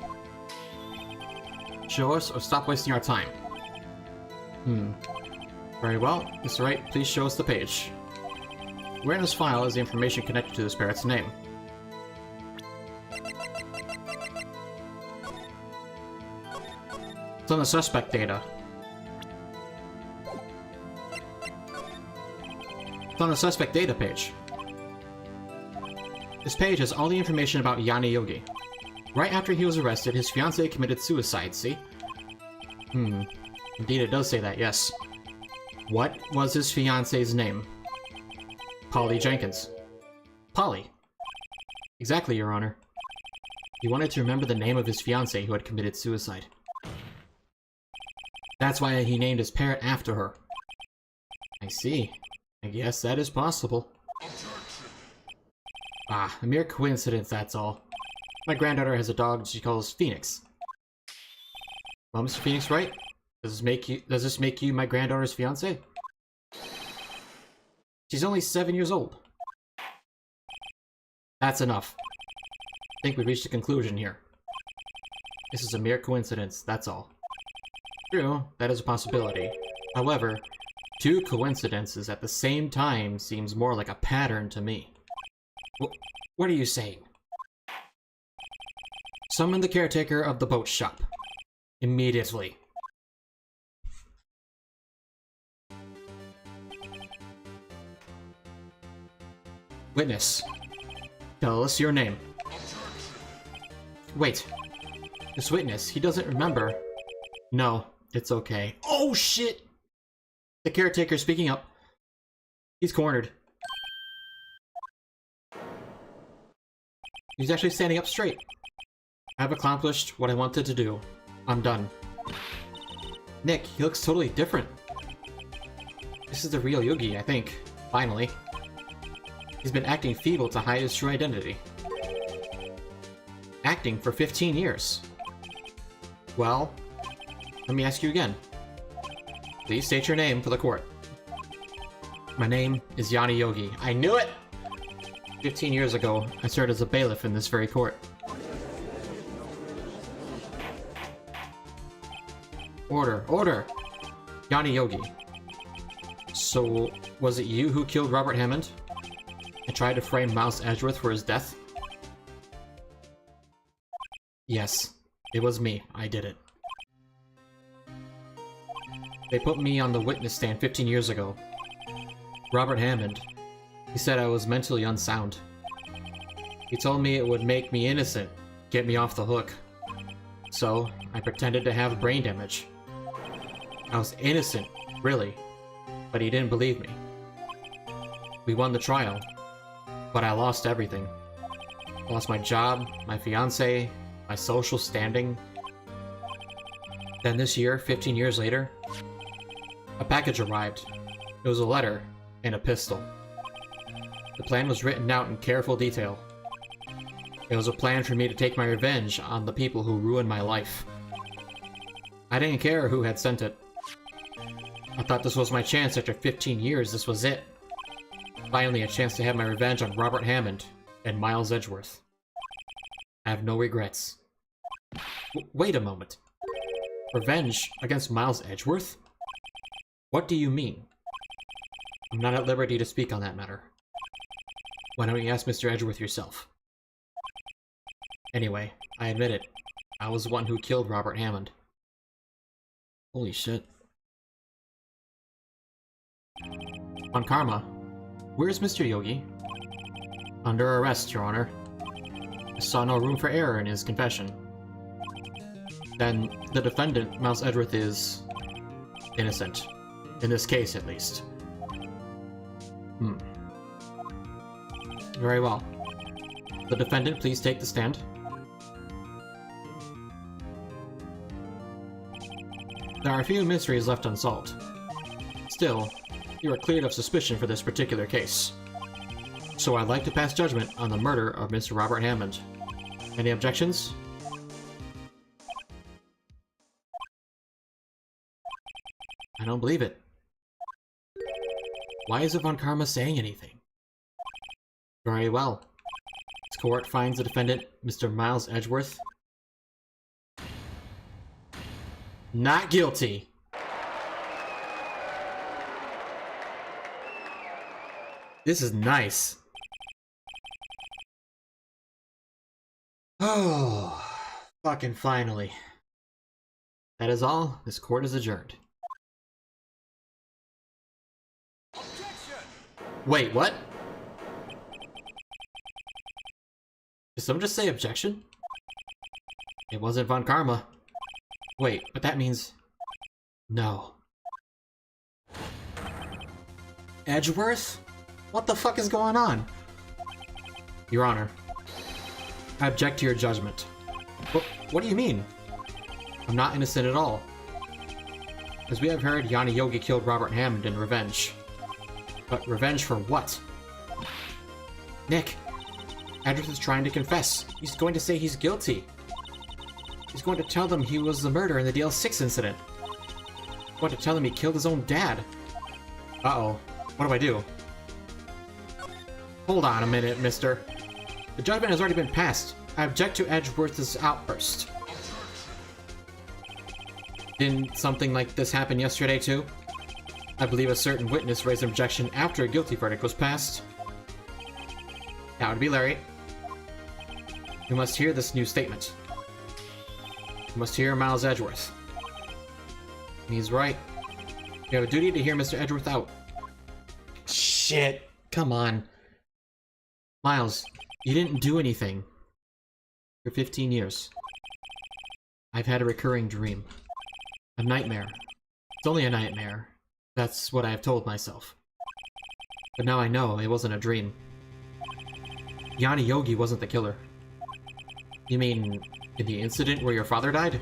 Show us, or stop wasting our time. Very well. Mr. Wright, please show us the page. Where in this file is the information connected to this parrot's name? It's on the suspect data. It's on the suspect data page. This page has all the information about Yanni Yogi. Right after he was arrested, his fiancée committed suicide, see? Indeed, it does say that, yes. What was his fiancée's name? Polly Jenkins. Polly. Exactly, Your Honor. He wanted to remember the name of his fiancée who had committed suicide. That's why he named his parrot after her. I see. I guess that is possible. Ah, a mere coincidence, that's all. My granddaughter has a dog she calls Phoenix. Well, Mr. Phoenix, Wright? Does this make you my granddaughter's fiancé? She's only 7 years old. That's enough. I think we've reached a conclusion here. This is a mere coincidence, that's all. True, that is a possibility. However, two coincidences at the same time seems more like a pattern to me. What are you saying? Summon the caretaker of the boat shop. Immediately. Witness. Tell us your name. Wait. This witness, he doesn't remember. No, it's okay. Oh shit! The caretaker speaking up. He's cornered. He's actually standing up straight. I've accomplished what I wanted to do. I'm done. Nick, he looks totally different. This is the real Yugi, I think. Finally. He's been acting feeble to hide his true identity. Acting for 15 years. Well, let me ask you again. Please state your name for the court. My name is Yanni Yogi. I knew it! 15 years ago, I served as a bailiff in this very court. Order! Order! Yanni Yogi. So, was it you who killed Robert Hammond? And tried to frame Mouse Edgeworth for his death? Yes, it was me. I did it. They put me on the witness stand 15 years ago. Robert Hammond. He said I was mentally unsound. He told me it would make me innocent, get me off the hook. So, I pretended to have brain damage. I was innocent, really, but he didn't believe me. We won the trial, but I lost everything. I lost my job, my fiancé, my social standing. Then this year, 15 years later, a package arrived. It was a letter and a pistol. The plan was written out in careful detail. It was a plan for me to take my revenge on the people who ruined my life. I didn't care who had sent it. I thought this was my chance after 15 years, this was it. Finally a chance to have my revenge on Robert Hammond and Miles Edgeworth. I have no regrets. Wait a moment. Revenge against Miles Edgeworth? What do you mean? I'm not at liberty to speak on that matter. Why don't you ask Mr. Edgeworth yourself? Anyway, I admit it. I was the one who killed Robert Hammond. Holy shit. On Karma, where's Mr. Yogi? Under arrest, Your Honor. I saw no room for error in his confession. Then, the defendant, Miles Edgeworth, is... innocent. In this case, at least. Very well. The defendant, please take the stand. There are a few mysteries left unsolved. Still, you are cleared of suspicion for this particular case. So I'd like to pass judgment on the murder of Mr. Robert Hammond. Any objections? I don't believe it. Why isn't Von Karma saying anything? Very well. This court finds the defendant, Mr. Miles Edgeworth, not guilty. This is nice. Oh, fucking finally. That is all. This court is adjourned. Wait, what? Did someone just say objection? It wasn't Von Karma. Wait, but that means... no. Edgeworth? What the fuck is going on? Your Honor, I object to your judgment. What do you mean? I'm not innocent at all. As we have heard, Yanni Yogi killed Robert Hammond in revenge. But revenge for what? Nick, Edgeworth is trying to confess. He's going to say he's guilty. He's going to tell them he was the murderer in the DL6 incident. He's going to tell them he killed his own dad. Uh-oh. What do I do? Hold on a minute, mister. The judgment has already been passed. I object to Edgeworth's outburst. Didn't something like this happen yesterday, too? I believe a certain witness raised an objection after a guilty verdict was passed. That would be Larry. You must hear this new statement. You must hear Miles Edgeworth. He's right. You have a duty to hear Mr. Edgeworth out. Shit. Come on. Miles, you didn't do anything. For 15 years. I've had a recurring dream. A nightmare. It's only a nightmare. That's what I have told myself. But now I know it wasn't a dream. Yanni Yogi wasn't the killer. You mean, in the incident where your father died?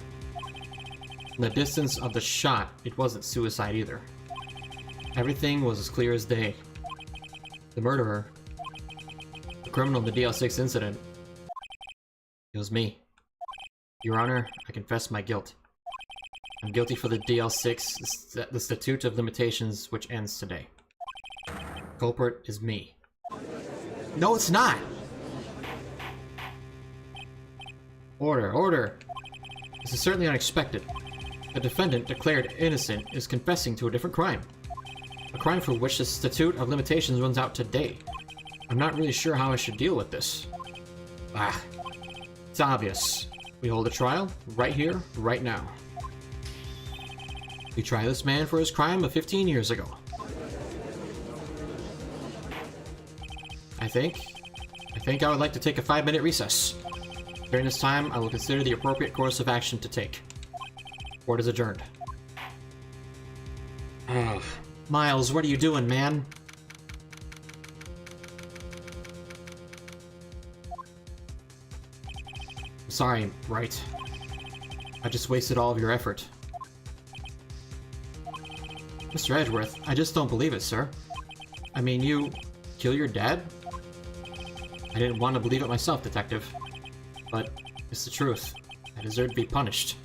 In the distance of the shot, it wasn't suicide either. Everything was as clear as day. The murderer, the criminal in the DL6 incident, it was me. Your Honor, I confess my guilt. I'm guilty for the DL6, the Statute of Limitations, which ends today. Culprit is me. No, it's not! Order, order! This is certainly unexpected. The defendant, declared innocent, is confessing to a different crime. A crime for which the Statute of Limitations runs out today. I'm not really sure how I should deal with this. It's obvious. We hold a trial, right here, right now. We try this man for his crime of 15 years ago. I think I would like to take a 5-minute recess. During this time, I will consider the appropriate course of action to take. Court is adjourned. Ugh. Miles, what are you doing, man? I'm sorry, Wright. I just wasted all of your effort. Mr. Edgeworth, I just don't believe it, sir. I mean, you kill your dad? I didn't want to believe it myself, Detective. But it's the truth. I deserve to be punished.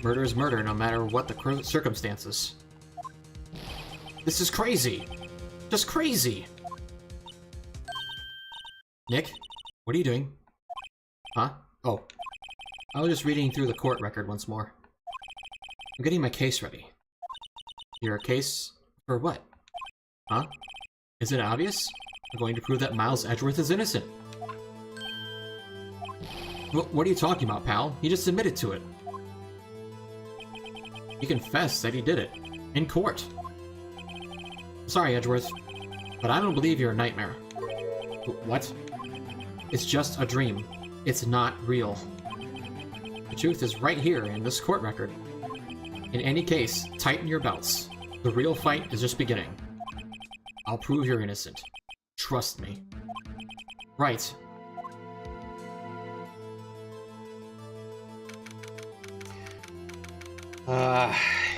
Murder is murder, no matter what the circumstances. This is crazy! Just crazy! Nick? What are you doing? Huh? Oh. I was just reading through the court record once more. I'm getting my case ready. Your case? For what? Huh? Isn't it obvious? I'm going to prove that Miles Edgeworth is innocent. What are you talking about, pal? He just admitted to it. He confessed that he did it. In court. Sorry, Edgeworth, but I don't believe you're a nightmare. What? It's just a dream. It's not real. The truth is right here in this court record. In any case, tighten your belts. The real fight is just beginning. I'll prove you're innocent. Trust me. Right.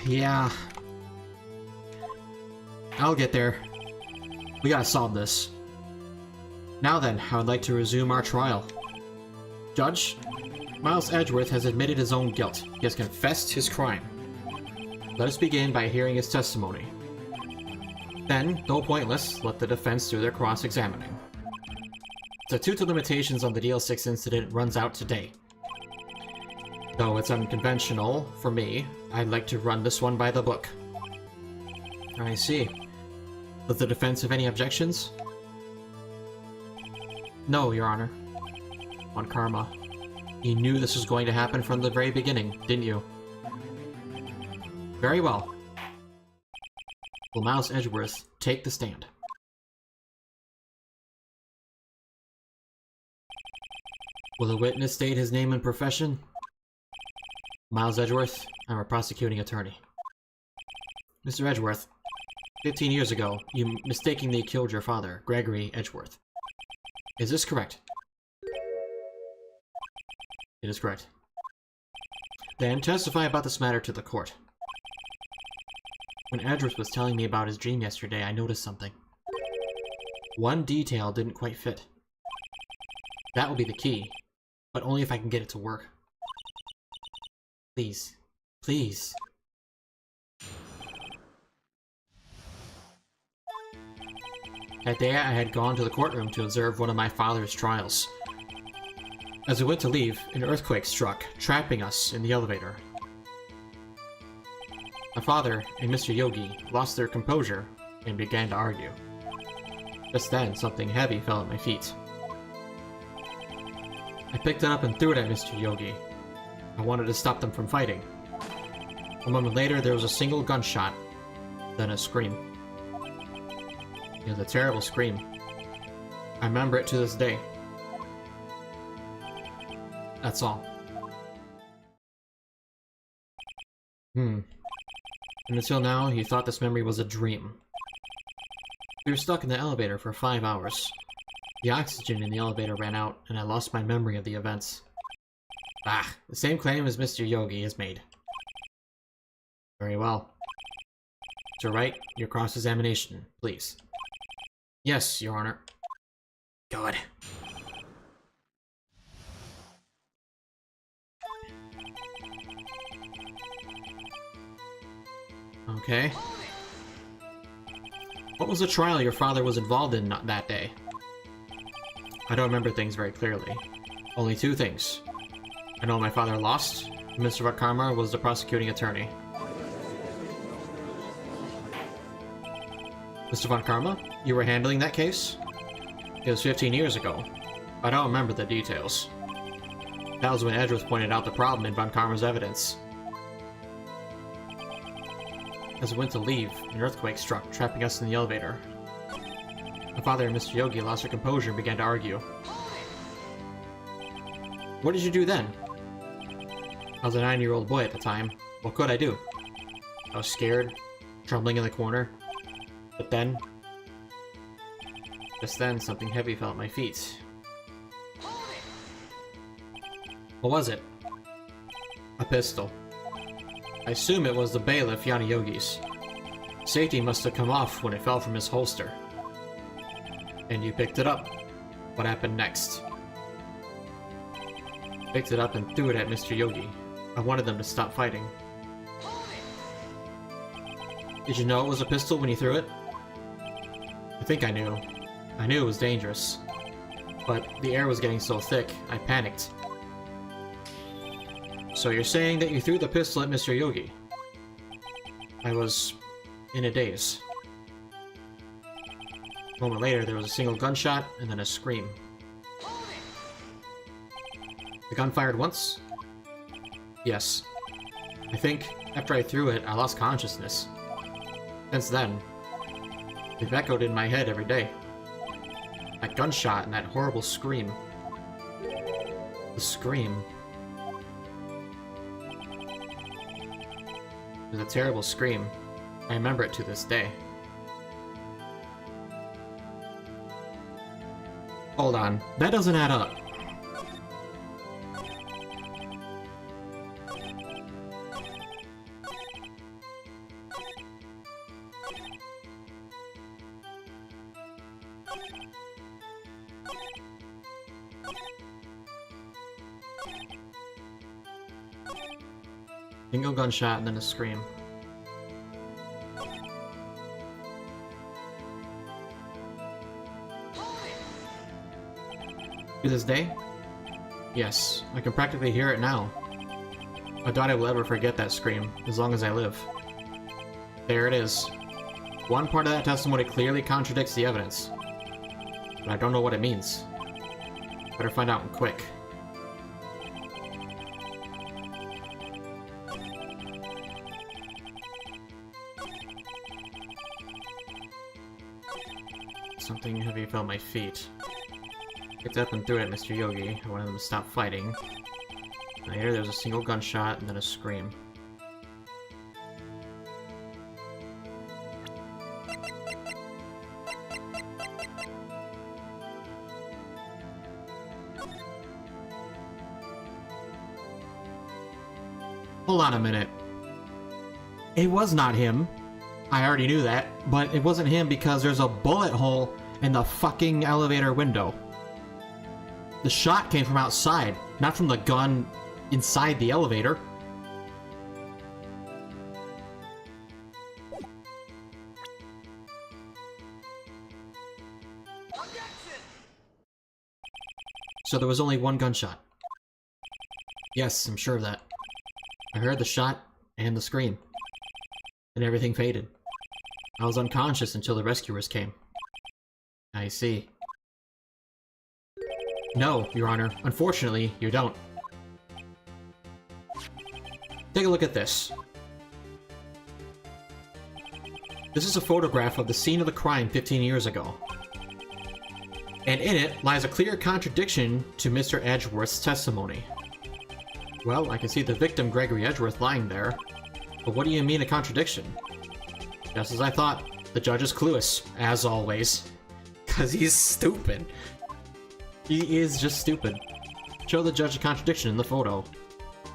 Yeah. I'll get there. We gotta solve this. Now then, I would like to resume our trial. Judge, Miles Edgeworth has admitted his own guilt. He has confessed his crime. Let us begin by hearing his testimony. Then, though pointless, let the defense do their cross-examining. The statute of limitations on the DL6 incident runs out today. Though it's unconventional for me, I'd like to run this one by the book. I see. Does the defense have any objections? No, Your Honor. On Karma. You knew this was going to happen from the very beginning, didn't you? Very well. Will Miles Edgeworth take the stand? Will the witness state his name and profession? Miles Edgeworth, I'm a prosecuting attorney. Mr. Edgeworth, 15 years ago, you mistakenly killed your father, Gregory Edgeworth. Is this correct? It is correct. Then testify about this matter to the court. When Edgeworth was telling me about his dream yesterday, I noticed something. One detail didn't quite fit. That will be the key, but only if I can get it to work. Please. Please. That day, I had gone to the courtroom to observe one of my father's trials. As we went to leave, an earthquake struck, trapping us in the elevator. My father and Mr. Yogi lost their composure and began to argue. Just then, something heavy fell at my feet. I picked it up and threw it at Mr. Yogi. I wanted to stop them from fighting. A moment later, there was a single gunshot, then a scream. It was a terrible scream. I remember it to this day. That's all. And until now, he thought this memory was a dream. We were stuck in the elevator for 5 hours. The oxygen in the elevator ran out, and I lost my memory of the events. The same claim as Mr. Yogi has made. Very well. Mr. Wright, your cross-examination, please. Yes, Your Honor. Good. Okay. What was the trial your father was involved in that day? I don't remember things very clearly. Only 2 things. I know my father lost, and Mr. Von Karma was the prosecuting attorney. Mr. Von Karma, you were handling that case? It was 15 years ago. I don't remember the details. That was when Edgeworth pointed out the problem in Von Karma's evidence. As we went to leave, an earthquake struck, trapping us in the elevator. My father and Mr. Yogi lost their composure and began to argue. What did you do then? I was a 9-year-old boy at the time. What could I do? I was scared, trembling in the corner. But then... just then, something heavy fell at my feet. What was it? A pistol. I assume it was the bailiff Yanni Yogi's. Safety must have come off when it fell from his holster. And you picked it up. What happened next? Picked it up and threw it at Mr. Yogi. I wanted them to stop fighting. Did you know it was a pistol when you threw it? I think I knew. I knew it was dangerous. but the air was getting so thick, I panicked. So you're saying that you threw the pistol at Mr. Yogi? I was in a daze. A moment later, there was a single gunshot, and then a scream. The gun fired once? Yes. I think, after I threw it, I lost consciousness. Since then, they've echoed in my head every day. That gunshot and that horrible scream. The scream. It was a terrible scream. I remember it to this day. Hold on, that doesn't add up. Single gunshot and then a scream. To this day? Yes, I can practically hear it now. I doubt I will ever forget that scream, as long as I live. There it is. One part of that testimony clearly contradicts the evidence, but I don't know what it means. Better find out quick. Something heavy fell at my feet. Picked up and threw it at Mr. Yogi. I wanted him to stop fighting. Later, there was a single gunshot and then a scream. Hold on a minute. It was not him. I already knew that, but it wasn't him because there's a bullet hole in the fucking elevator window. The shot came from outside, not from the gun inside the elevator. So there was only one gunshot. Yes, I'm sure of that. I heard the shot and the scream. And everything faded. I was unconscious until the rescuers came. I see. No, Your Honor. Unfortunately, you don't. Take a look at this. This is a photograph of the scene of the crime 15 years ago. And in it lies a clear contradiction to Mr. Edgeworth's testimony. Well, I can see the victim, Gregory Edgeworth, lying there. But what do you mean a contradiction? Just as I thought, the judge is clueless, as always. Cause he's stupid. He is just stupid. Show the judge a contradiction in the photo.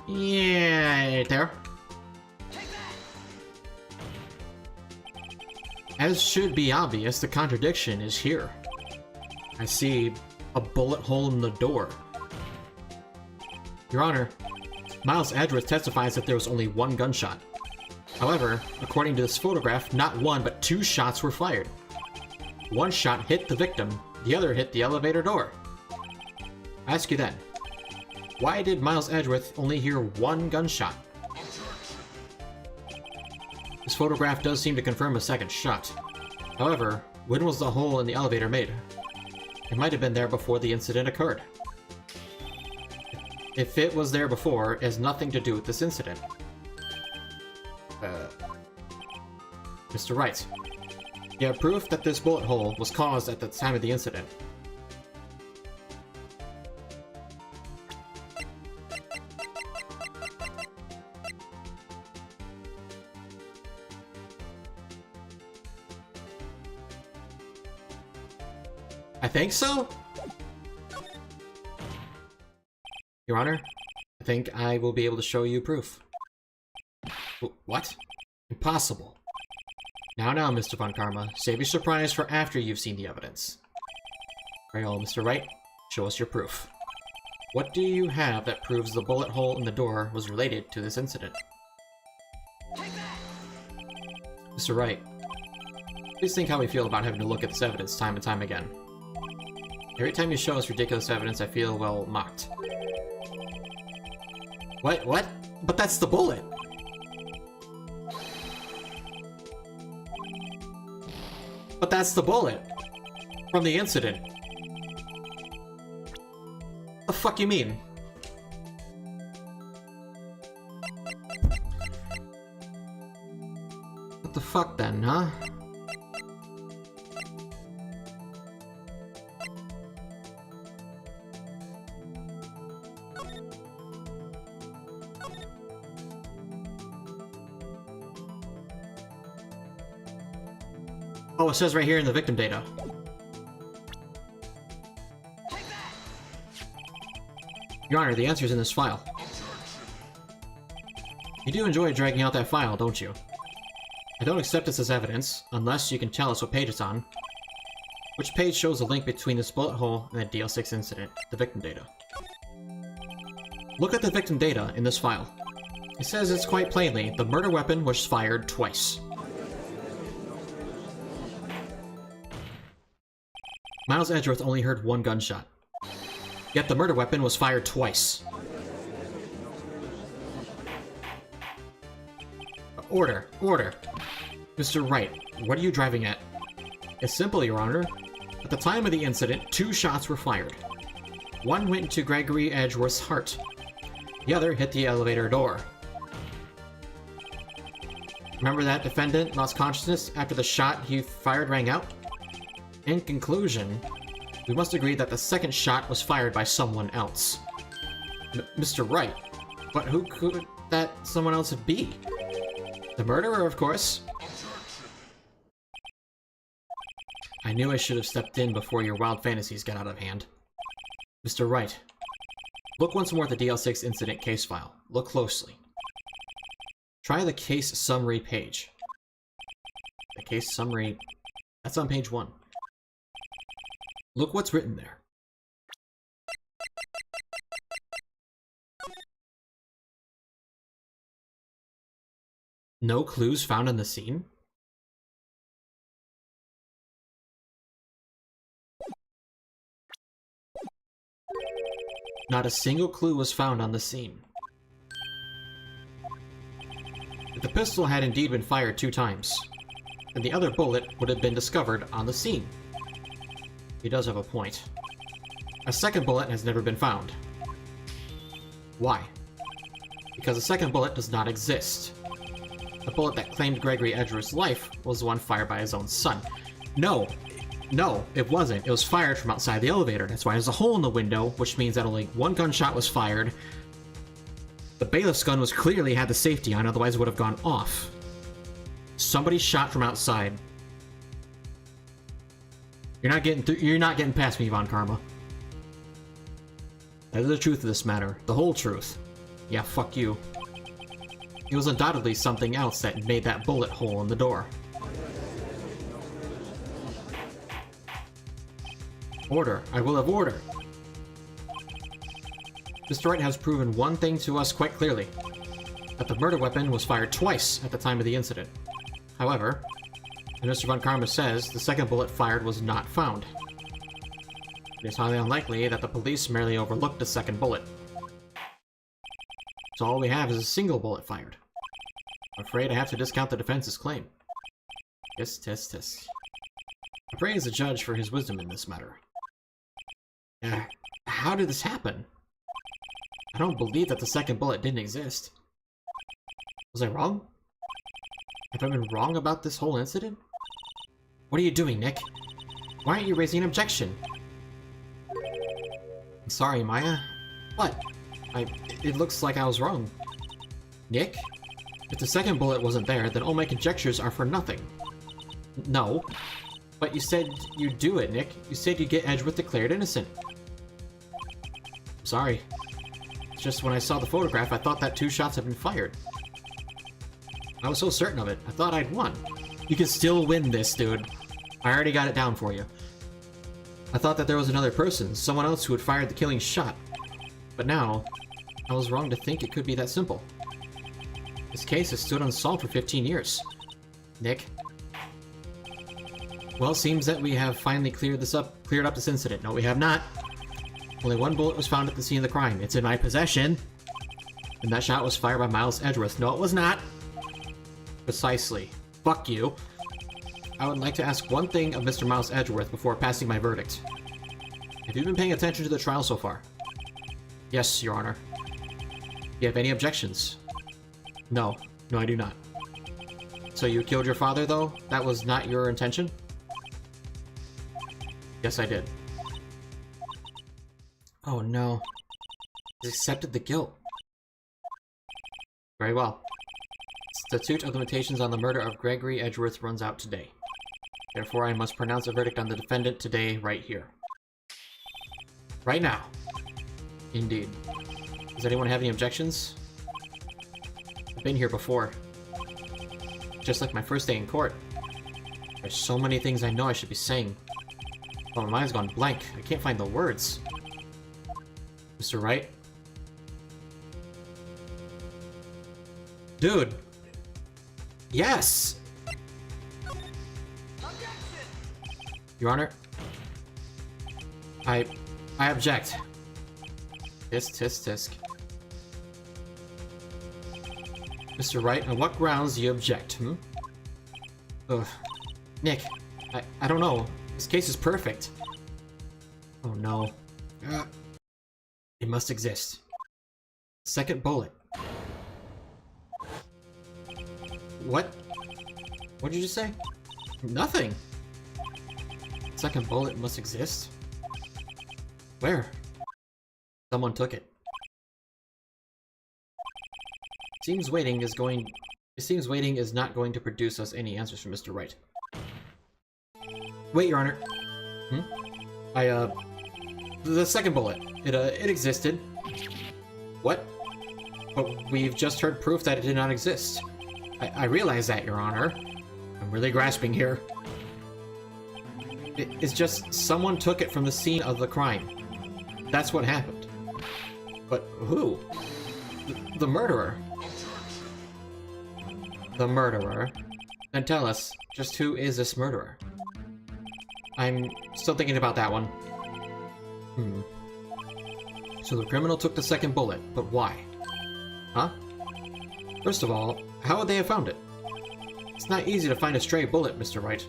Yeah, right there. As should be obvious, the contradiction is here. I see a bullet hole in the door. Your Honor, Miles Edgeworth testifies that there was only one gunshot. However, according to this photograph, not one but two shots were fired. One shot hit the victim, the other hit the elevator door. I ask you then, why did Miles Edgeworth only hear one gunshot? This photograph does seem to confirm a second shot. However, when was the hole in the elevator made? It might have been there before the incident occurred. If it was there before, it has nothing to do with this incident. Mr. Wright, you have proof that this bullet hole was caused at the time of the incident. I think so? Your Honor, I think I will be able to show you proof. What? Impossible. Now, Mr. Von Karma, save your surprise for after you've seen the evidence. Very well, Mr. Wright, show us your proof. What do you have that proves the bullet hole in the door was related to this incident? Mr. Wright, please think how we feel about having to look at this evidence time and time again. Every time you show us ridiculous evidence, I feel, well, mocked. What? But that's the bullet! But that's the bullet! From the incident. The fuck you mean? What the fuck then, huh? Oh, it says right here in the victim data. Your Honor, the answer's in this file. You do enjoy dragging out that file, don't you? I don't accept this as evidence, unless you can tell us what page it's on. Which page shows a link between this bullet hole and the DL6 incident, the victim data? Look at the victim data in this file. It says it's quite plainly, the murder weapon was fired twice. Miles Edgeworth only heard one gunshot. Yet the murder weapon was fired twice. Order! Mr. Wright, what are you driving at? It's simple, Your Honor. At the time of the incident, 2 shots were fired. One went into Gregory Edgeworth's heart. The other hit the elevator door. Remember that defendant lost consciousness after the shot he fired rang out? In conclusion, we must agree that the second shot was fired by someone else. Mr. Wright, but who could that someone else be? The murderer, of course. I knew I should have stepped in before your wild fantasies got out of hand. Mr. Wright, look once more at the DL6 incident case file. Look closely. Try the case summary page. The case summary... that's on page 1. Look what's written there. No clues found on the scene? Not a single clue was found on the scene. If the pistol had indeed been fired 2 times, then the other bullet would have been discovered on the scene. He does have a point. A second bullet has never been found. Why? Because a second bullet does not exist. The bullet that claimed Gregory Edgeworth's life was the one fired by his own son. No, it wasn't. It was fired from outside the elevator. That's why there's a hole in the window, which means that only 1 gunshot was fired. The bailiff's gun was clearly had the safety on, otherwise it would have gone off. Somebody shot from outside. You're not getting past me, Von Karma. That is the truth of this matter. The whole truth. Yeah, fuck you. It was undoubtedly something else that made that bullet hole in the door. Order. I will have order. Mr. Wright has proven one thing to us quite clearly. That the murder weapon was fired twice at the time of the incident. However, as Mr. Von Karma says, the second bullet fired was not found. It is highly unlikely that the police merely overlooked the second bullet. So all we have is a single bullet fired. I'm afraid I have to discount the defense's claim. Tisk. I praise the judge for his wisdom in this matter. How did this happen? I don't believe that the second bullet didn't exist. Was I wrong? Have I been wrong about this whole incident? What are you doing, Nick? Why aren't you raising an objection? I'm sorry, Maya. What? It looks like I was wrong. Nick? If the second bullet wasn't there, then all my conjectures are for nothing. No. But you said you'd do it, Nick. You said you'd get Edgeworth declared innocent. I'm sorry. It's just when I saw the photograph, I thought that 2 shots had been fired. I was so certain of it. I thought I'd won. You can still win this, dude. I already got it down for you. I thought that there was another person, someone else who had fired the killing shot. But now, I was wrong to think it could be that simple. This case has stood unsolved for 15 years. Nick. Well, seems that we have finally cleared up this incident. No, we have not. Only one bullet was found at the scene of the crime. It's in my possession. And that shot was fired by Miles Edgeworth. No, it was not. Precisely. Fuck you. I would like to ask one thing of Mr. Miles Edgeworth before passing my verdict. Have you been paying attention to the trial so far? Yes, Your Honor. Do you have any objections? No. No, I do not. So you killed your father, though? That was not your intention? Yes, I did. Oh, no. He's accepted the guilt. Very well. Statute of limitations on the murder of Gregory Edgeworth runs out today. Therefore, I must pronounce a verdict on the defendant today, right here. Right now. Indeed. Does anyone have any objections? I've been here before. Just like my first day in court. There's so many things I know I should be saying. But my mind's gone blank. I can't find the words. Mr. Wright? Dude! Yes! Your Honor? I object. Tisk, tisk, tisk. Mr. Wright, on what grounds do you object, hmm? Ugh. Nick, I don't know. This case is perfect. Oh no. It must exist. Second bullet. What? What did you just say? Nothing! Second bullet must exist? Where? Someone took it. It seems waiting is not going to produce us any answers from Mr. Wright. Wait, Your Honor. The second bullet. It existed. What? But we've just heard proof that it did not exist. I realize that, Your Honor. I'm really grasping here. It's just someone took it from the scene of the crime. That's what happened. But who? The murderer. The murderer? Then tell us, just who is this murderer? I'm still thinking about that one. So the criminal took the second bullet, but why? Huh? First of all, how would they have found it? It's not easy to find a stray bullet, Mr. Wright.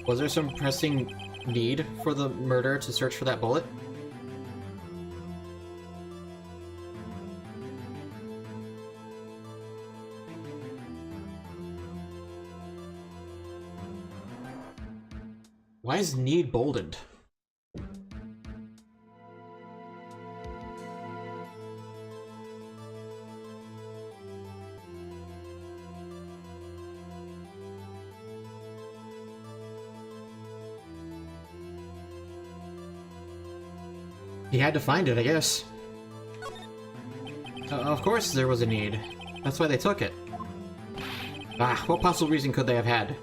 Was there some pressing need for the murderer to search for that bullet? Why is need boldened? He had to find it, I guess. Of course there was a need. That's why they took it. What possible reason could they have had?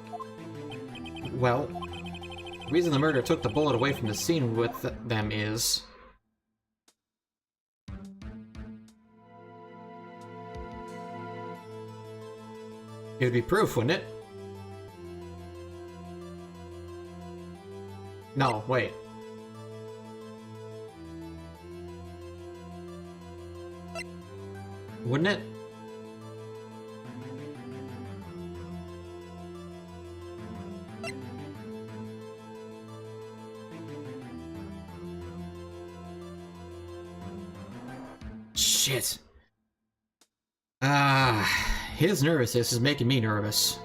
Well, the reason the murderer took the bullet away from the scene with them is... it would be proof, wouldn't it? No, wait. Wouldn't it? Shit. His nervousness is making me nervous.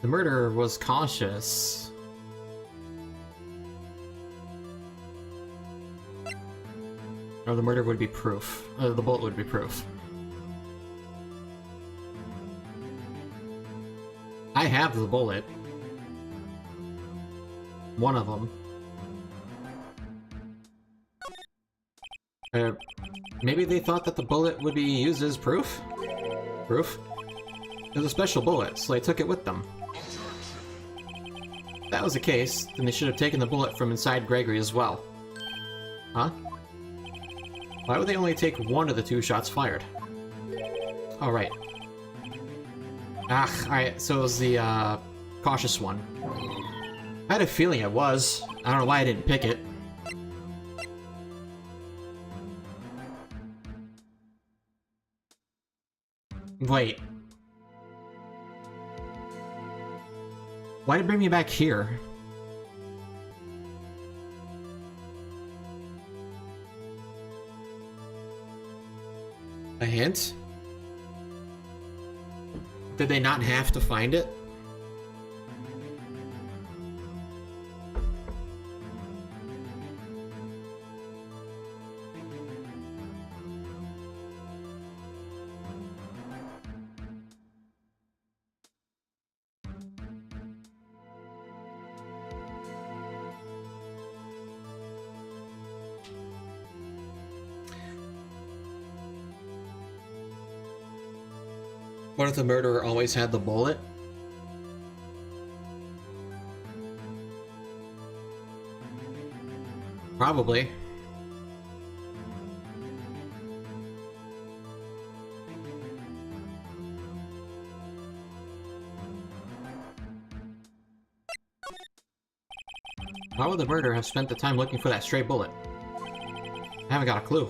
The murderer was cautious. Or the murder would be proof. The bullet would be proof. I have the bullet. One of them. Maybe they thought that the bullet would be used as proof? Proof? It was a special bullet, so they took it with them. If that was the case, then they should have taken the bullet from inside Gregory as well. Huh? Why would they only take one of the 2 shots fired? Oh, right. Ah, alright, so it was the, cautious one. I had a feeling it was. I don't know why I didn't pick it. Wait. Why did it bring me back here? A hint? Did they not have to find it? What if the murderer always had the bullet? Probably. Why would the murderer have spent the time looking for that stray bullet? I haven't got a clue.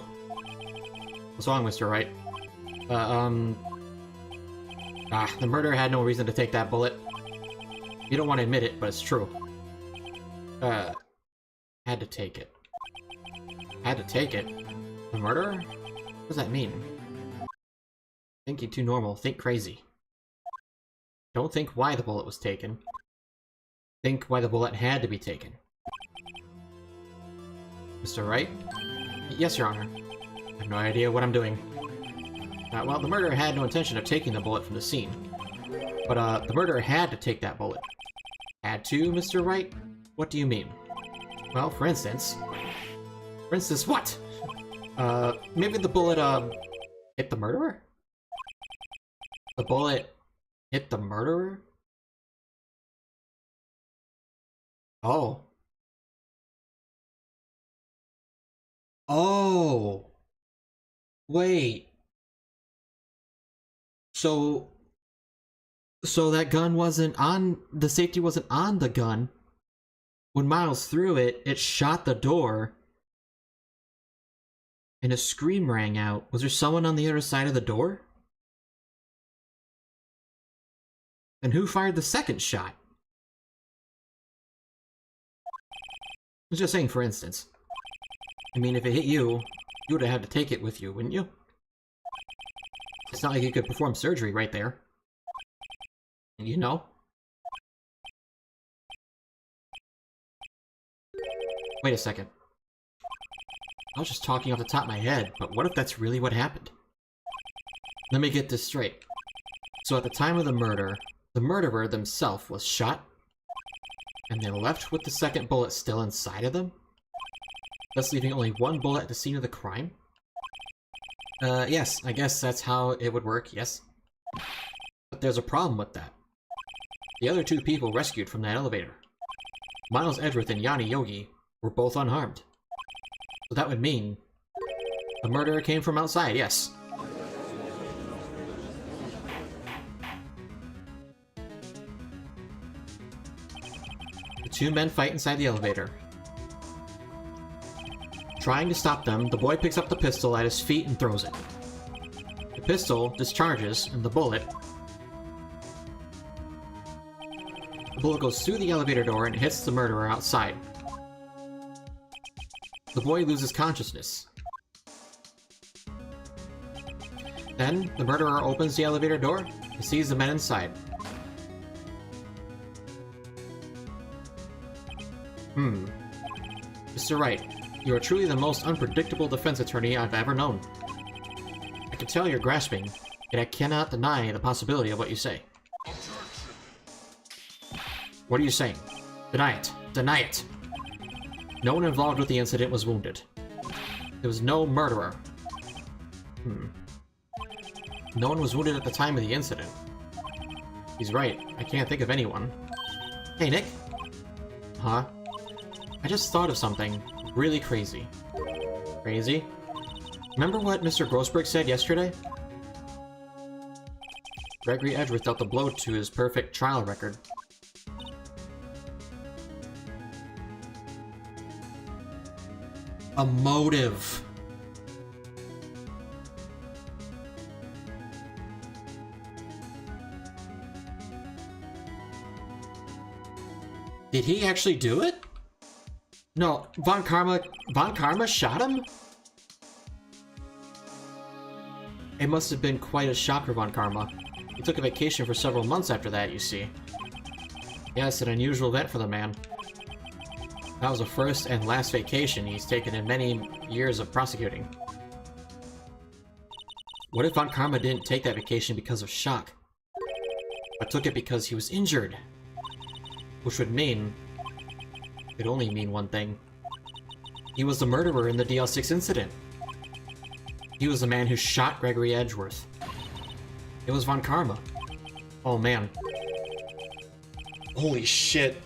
What's wrong, Mr. Wright? The murderer had no reason to take that bullet. You don't want to admit it, but it's true. Had to take it. Had to take it? The murderer? What does that mean? Thinking too normal. Think crazy. Don't think why the bullet was taken. Think why the bullet had to be taken. Mr. Wright? Yes, Your Honor. I have no idea what I'm doing. Well, the murderer had no intention of taking the bullet from the scene. But, the murderer had to take that bullet. Had to, Mr. Wright? What do you mean? Well, for instance... For instance, what? Maybe the bullet, hit the murderer? The bullet hit the murderer? Oh. Oh! Wait. So that gun wasn't on... The safety wasn't on the gun. When Miles threw it, it shot the door. And a scream rang out. Was there someone on the other side of the door? And who fired the second shot? I was just saying, for instance. I mean, if it hit you, you would have had to take it with you, wouldn't you? It's not like you could perform surgery right there. You know? Wait a second. I was just talking off the top of my head, but what if that's really what happened? Let me get this straight. So at the time of the murder, the murderer themselves was shot, and they left with the second bullet still inside of them? Thus leaving only one bullet at the scene of the crime? Yes, I guess that's how it would work, yes. But there's a problem with that. The other 2 people rescued from that elevator, Miles Edgeworth and Yanni Yogi, were both unharmed. So that would mean the murderer came from outside, yes. The 2 men fight inside the elevator. Trying to stop them, the boy picks up the pistol at his feet and throws it. The pistol discharges, and the bullet goes through the elevator door and hits the murderer outside. The boy loses consciousness. Then, the murderer opens the elevator door and sees the men inside. Mr. Wright, you are truly the most unpredictable defense attorney I've ever known. I can tell you're grasping, yet I cannot deny the possibility of what you say. What are you saying? Deny it! Deny it! No one involved with the incident was wounded. There was no murderer. No one was wounded at the time of the incident. He's right. I can't think of anyone. Hey, Nick? Huh? I just thought of something really crazy. Crazy? Remember what Mr. Grossberg said yesterday? Gregory Edgeworth dealt a blow to his perfect trial record. A motive. Did he actually do it? No, Von Karma shot him? It must have been quite a shock for Von Karma. He took a vacation for several months after that, you see. Yes, an unusual event for the man. That was the first and last vacation he's taken in many years of prosecuting. What if Von Karma didn't take that vacation because of shock, but took it because he was injured? Which would mean... it'd only mean one thing. He was the murderer in the DL6 incident. He was the man who shot Gregory Edgeworth. It was Von Karma. Oh man. Holy shit.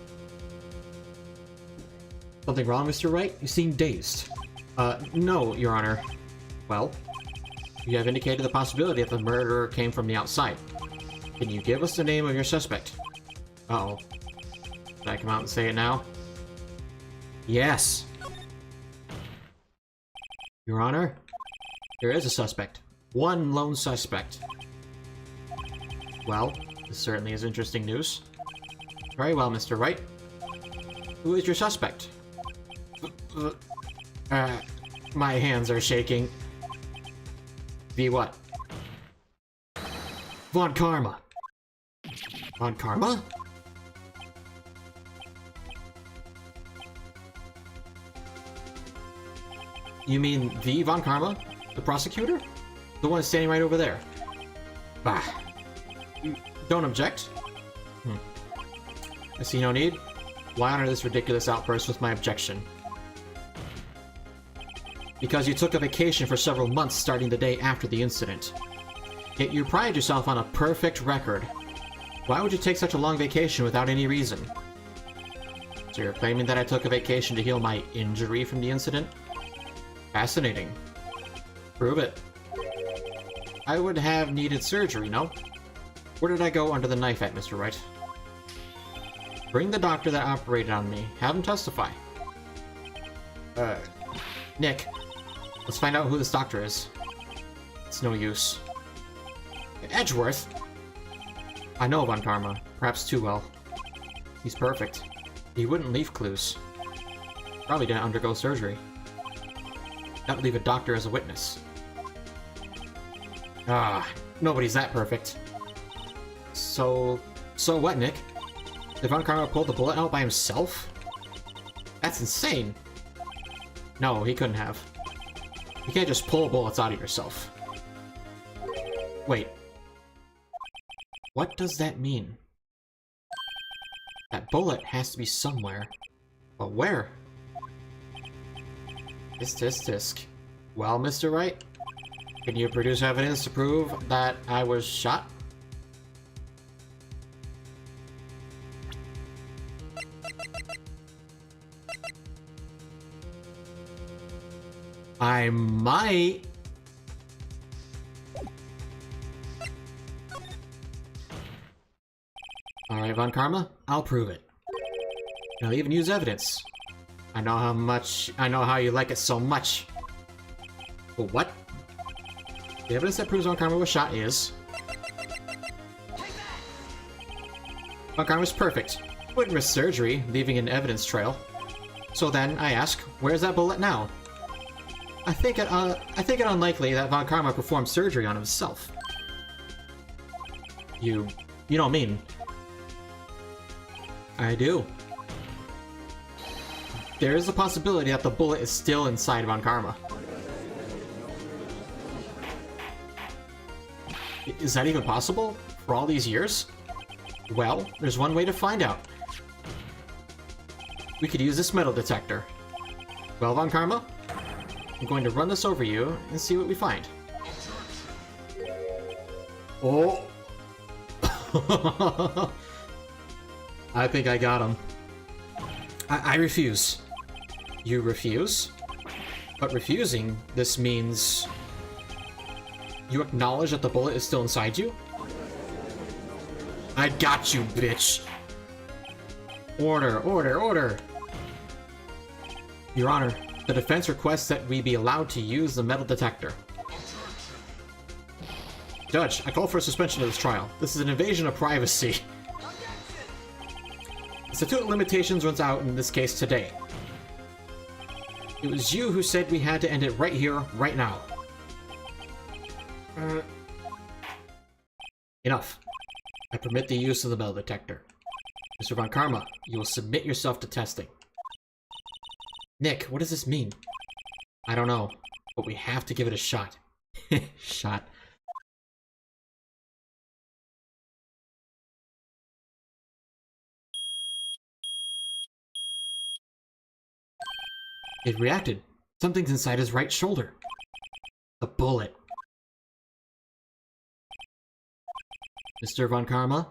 Something wrong, Mr. Wright? You seem dazed. No, Your Honor. Well, you have indicated the possibility that the murderer came from the outside. Can you give us the name of your suspect? Uh-oh. Should I come out and say it now? Yes! Your Honor, there is a suspect. One lone suspect. Well, this certainly is interesting news. Very well, Mr. Wright. Who is your suspect? My hands are shaking. V what? Von Karma. Von Karma? You mean the Von Karma? The prosecutor? The one standing right over there? Bah. You don't object? I see no need. Why honor this ridiculous outburst with my objection? Because you took a vacation for several months starting the day after the incident. Yet you pride yourself on a perfect record. Why would you take such a long vacation without any reason? So you're claiming that I took a vacation to heal my injury from the incident? Fascinating. Prove it. I would have needed surgery, no? Where did I go under the knife at, Mr. Wright? Bring the doctor that operated on me. Have him testify. Nick, let's find out who this doctor is. It's no use. Edgeworth? I know Von Karma, perhaps too well. He's perfect. He wouldn't leave clues. Probably didn't undergo surgery. Not leave a doctor as a witness. Ah, nobody's that perfect. So what, Nick? Did Von Karma pull the bullet out by himself? That's insane! No, he couldn't have. You can't just pull bullets out of yourself. Wait. What does that mean? That bullet has to be somewhere. But where? Tisk. Well, Mr. Wright? Can you produce evidence to prove that I was shot? I might. Alright, Von Karma, I'll prove it. And I'll even use evidence. I know how you like it so much. But what? The evidence that proves Von Karma was shot is... Von Karma was perfect. Wouldn't risk surgery, leaving an evidence trail. So then, I ask, where's that bullet now? I think it unlikely that Von Karma performed surgery on himself. You don't mean... I do. There is a possibility that the bullet is still inside Von Karma. Is that even possible? For all these years? Well, there's one way to find out. We could use this metal detector. Well, Von Karma, I'm going to run this over you and see what we find. Oh! I think I got him. I refuse. You refuse? But refusing, this means... You acknowledge that the bullet is still inside you? I got you, bitch! Order, order, order! Your Honor, the defense requests that we be allowed to use the metal detector. Judge, I call for a suspension of this trial. This is an invasion of privacy. The statute of limitations runs out in this case today. It was you who said we had to end it right here, right now. Enough. I permit the use of the metal detector. Mr. Von Karma, you will submit yourself to testing. Nick, what does this mean? I don't know, but we have to give it a shot. Shot. It reacted. Something's inside his right shoulder. A bullet. Mr. Von Karma?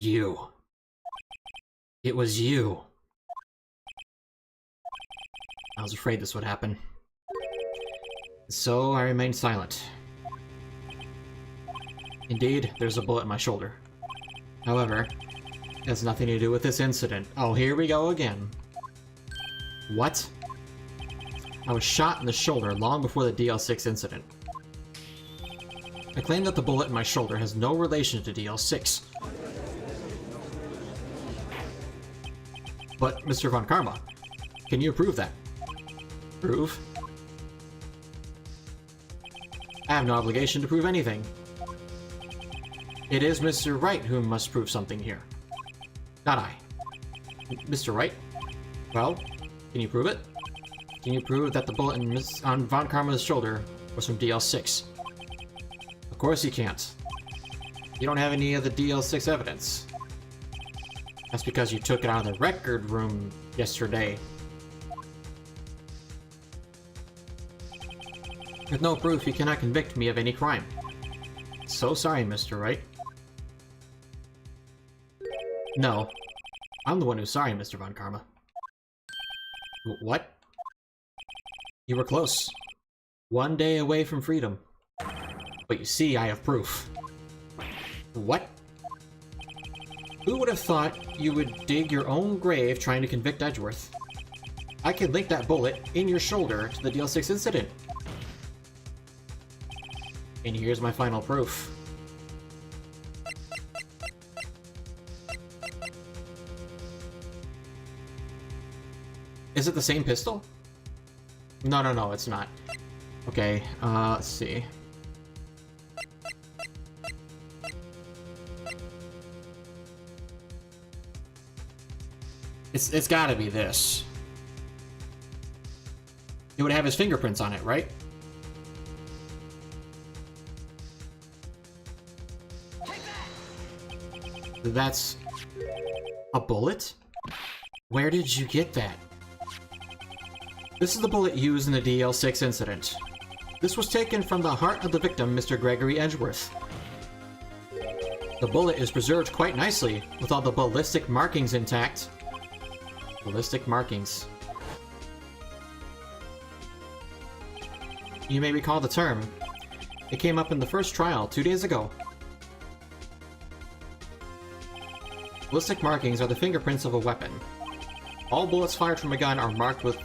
You. It was you. I was afraid this would happen. So I remained silent. Indeed, there's a bullet in my shoulder. However, it has nothing to do with this incident. Oh, here we go again. What? I was shot in the shoulder long before the DL6 incident. I claim that the bullet in my shoulder has no relation to DL6. But, Mr. Von Karma, can you prove that? Prove? I have no obligation to prove anything. It is Mr. Wright who must prove something here. Not I. Mr. Wright? Well, can you prove it? Can you prove that the bullet on Von Karma's shoulder was from DL6? Of course you can't. You don't have any of the DL6 evidence. That's because you took it out of the record room yesterday. With no proof, you cannot convict me of any crime. So sorry, Mr. Wright. No. I'm the one who's sorry, Mr. Von Karma. What? You were close. One day away from freedom. But you see, I have proof. What? Who would have thought you would dig your own grave trying to convict Edgeworth? I can link that bullet in your shoulder to the DL6 incident. And here's my final proof. Is it the same pistol? No, it's not. Okay, let's see. It's gotta be this. It would have his fingerprints on it, right? That's a bullet? Where did you get that? This is the bullet used in the DL6 incident. This was taken from the heart of the victim, Mr. Gregory Edgeworth. The bullet is preserved quite nicely, with all the ballistic markings intact. Ballistic markings. You may recall the term. It came up in the first trial 2 days ago. Ballistic markings are the fingerprints of a weapon. All bullets fired from a gun are marked with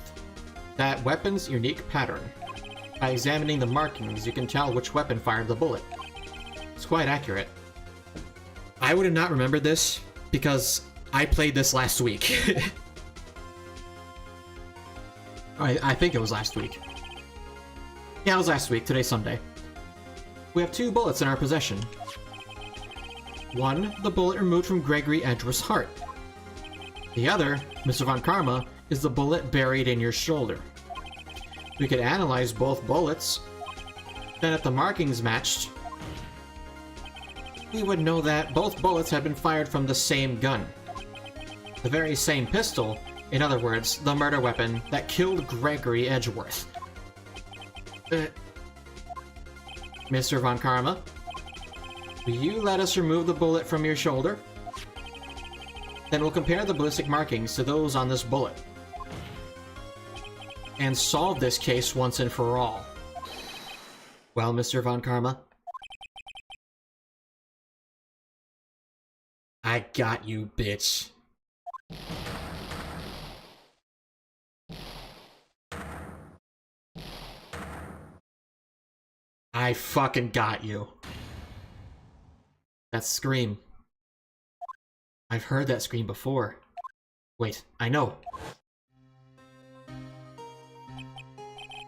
that weapon's unique pattern. By examining the markings, you can tell which weapon fired the bullet. It's quite accurate. I would have not remembered this because I played this last week. I think it was last week. Yeah, it was last week. Today's Sunday. We have 2 bullets in our possession. One, the bullet removed from Gregory Edgeworth's heart. The other, Mr. Von Karma, is the bullet buried in your shoulder. We could analyze both bullets. Then if the markings matched, we would know that both bullets had been fired from the same gun. The very same pistol, in other words, the murder weapon that killed Gregory Edgeworth. Mr. Von Karma, will you let us remove the bullet from your shoulder? Then we'll compare the ballistic markings to those on this bullet. And solve this case once and for all. Well, Mr. Von Karma? I got you, bitch. I fucking got you. That scream. I've heard that scream before. Wait, I know.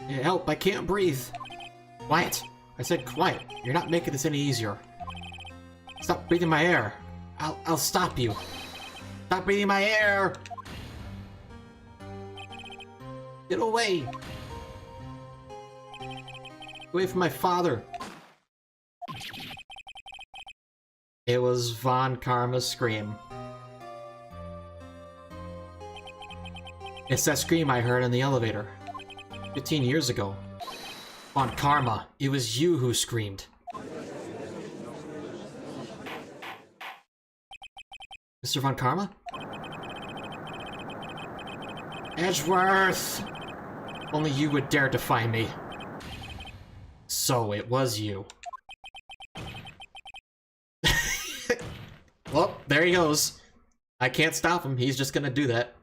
Help, I can't breathe. Quiet. I said quiet. You're not making this any easier. Stop breathing my air. I'll stop you. Stop breathing my air! Get away! Away from my father! It was Von Karma's scream. It's that scream I heard in the elevator. 15 years ago. Von Karma, it was you who screamed. Mr. Von Karma? Edgeworth! Only you would dare defy me. So it was you. Well, there he goes. I can't stop him, he's just gonna do that.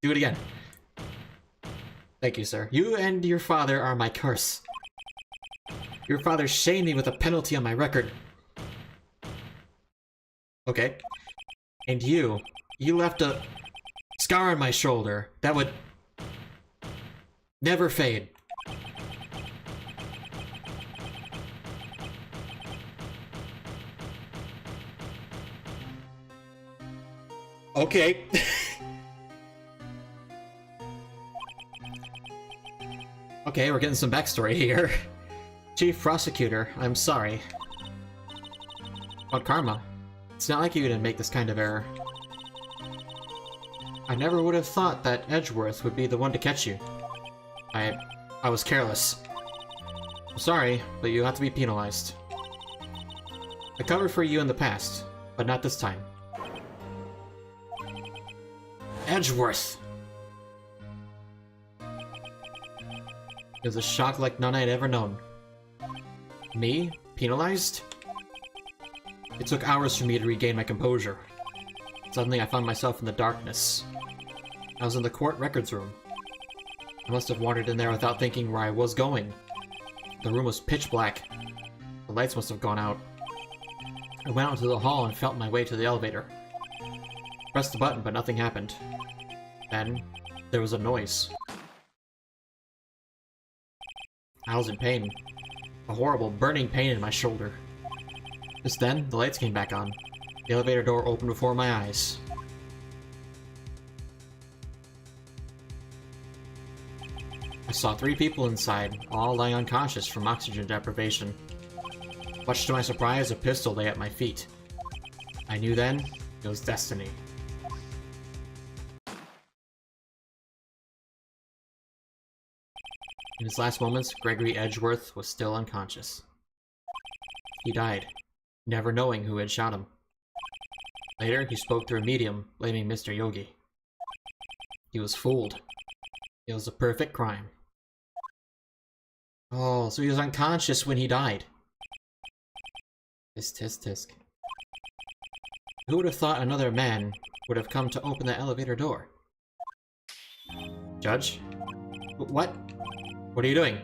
Do it again. Thank you, sir. You and your father are my curse. Your father shamed me with a penalty on my record. Okay. And you left a scar on my shoulder that would never fade. Okay. Okay, we're getting some backstory here. Chief Prosecutor, I'm sorry. Von Karma, it's not like you to make this kind of error. I never would have thought that Edgeworth would be the one to catch you. I was careless. I'm sorry, but you have to be penalized. I covered for you in the past, but not this time. Edgeworth! It was a shock like none I'd ever known. Me? Penalized? It took hours for me to regain my composure. Suddenly I found myself in the darkness. I was in the court records room. I must have wandered in there without thinking where I was going. The room was pitch black. The lights must have gone out. I went out into the hall and felt my way to the elevator. Pressed the button, but nothing happened. Then, there was a noise. I was in pain. A horrible, burning pain in my shoulder. Just then, the lights came back on. The elevator door opened before my eyes. I saw 3 people inside, all lying unconscious from oxygen deprivation. Much to my surprise, a pistol lay at my feet. I knew then, it was destiny. In his last moments, Gregory Edgeworth was still unconscious. He died, never knowing who had shot him. Later, he spoke through a medium, blaming Mr. Yogi. He was fooled. It was a perfect crime. Oh, so he was unconscious when he died. Tisk, tisk, tisk. Who would have thought another man would have come to open the elevator door? Judge? What? What are you doing?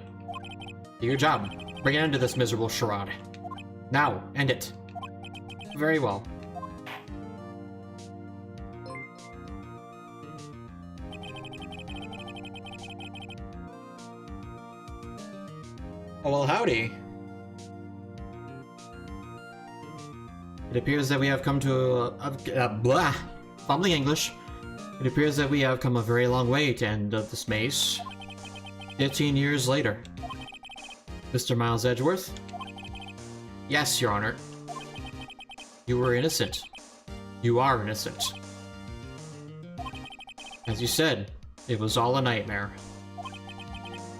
Do your job. Bring an end to this miserable charade. Now, end it. Very well. Oh, well, howdy. It appears that we have come to blah, fumbling English. It appears that we have come a very long way to end of this maze. 15 years later. Mr. Miles Edgeworth? Yes, Your Honor. You were innocent. You are innocent. As you said, it was all a nightmare.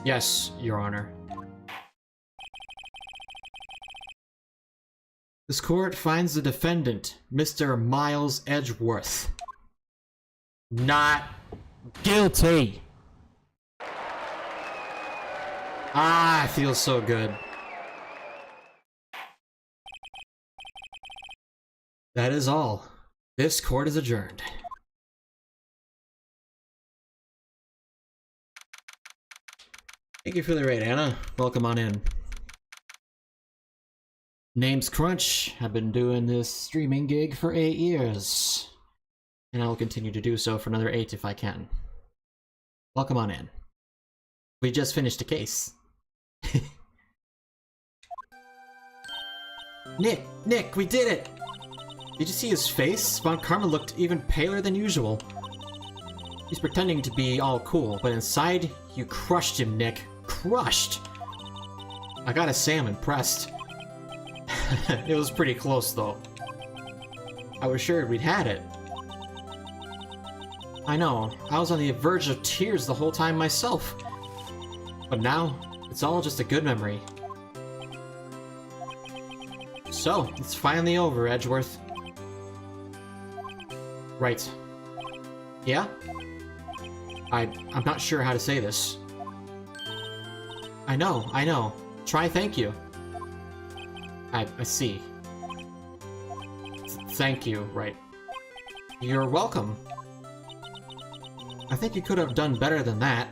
Yes, Your Honor. This court finds the defendant, Mr. Miles Edgeworth, not guilty. Ah, it feels so good. That is all. This court is adjourned. Thank you for the raid, Anna. Welcome on in. Name's Crunch. I've been doing this streaming gig for 8 years. And I will continue to do so for another 8 if I can. Welcome on in. We just finished a case. Nick, we did it! Did you see his face? Von Karma looked even paler than usual. He's pretending to be all cool, but inside, you crushed him, Nick. Crushed! I gotta say I'm impressed. It was pretty close, though. I was sure we'd had it. I know, I was on the verge of tears the whole time myself. But now, it's all just a good memory. So, it's finally over, Edgeworth. Right. Yeah? I'm not sure how to say this. I know. Try thank you. I see. Thank you, right. You're welcome. I think you could have done better than that.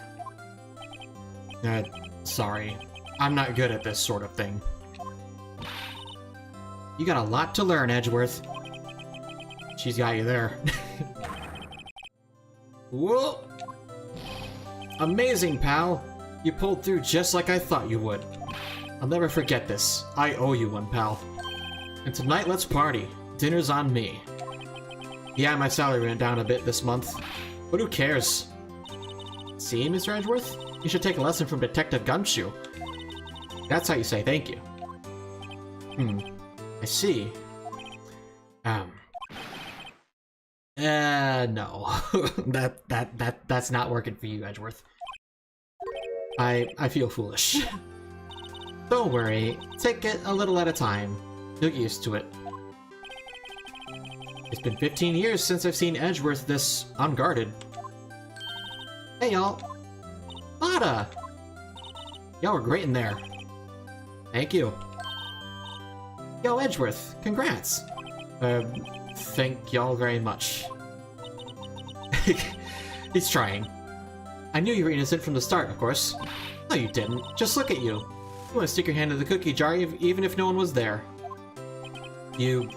Sorry. I'm not good at this sort of thing. You got a lot to learn, Edgeworth. She's got you there. Whoa! Amazing, pal! You pulled through just like I thought you would. I'll never forget this. I owe you one, pal. And tonight, let's party. Dinner's on me. Yeah, my salary went down a bit this month. But who cares? See, Mr. Edgeworth? You should take a lesson from Detective Gumshoe. That's how you say thank you. I see. No. That's not working for you, Edgeworth. I feel foolish. Don't worry, take it a little at a time. You'll get used to it. It's been 15 years since I've seen Edgeworth this unguarded. Hey, y'all. Lada! Y'all were great in there. Thank you. Yo, Edgeworth, congrats. Thank y'all very much. He's trying. I knew you were innocent from the start, of course. No, you didn't. Just look at you. You want to stick your hand in the cookie jar even if no one was there. You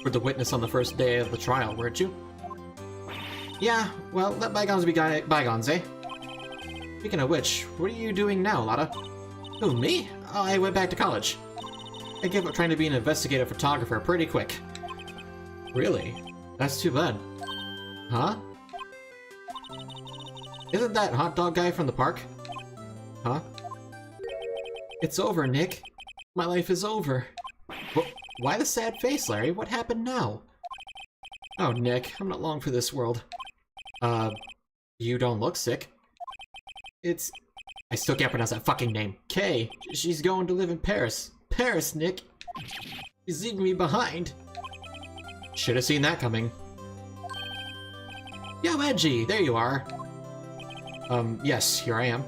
were the witness on the first day of the trial, weren't you? Yeah, well, let bygones be bygones, eh? Speaking of which, what are you doing now, Lada? Who, me? Oh, I went back to college. I gave up trying to be an investigative photographer pretty quick. Really? That's too bad. Huh? Isn't that hot dog guy from the park? Huh? It's over, Nick. My life is over. Why the sad face, Larry? What happened now? Oh, Nick, I'm not long for this world. You don't look sick. I still can't pronounce that fucking name. Kay, she's going to live in Paris. Paris, Nick! She's leaving me behind. Should have seen that coming. Yo, Edgy, there you are. Yes, here I am.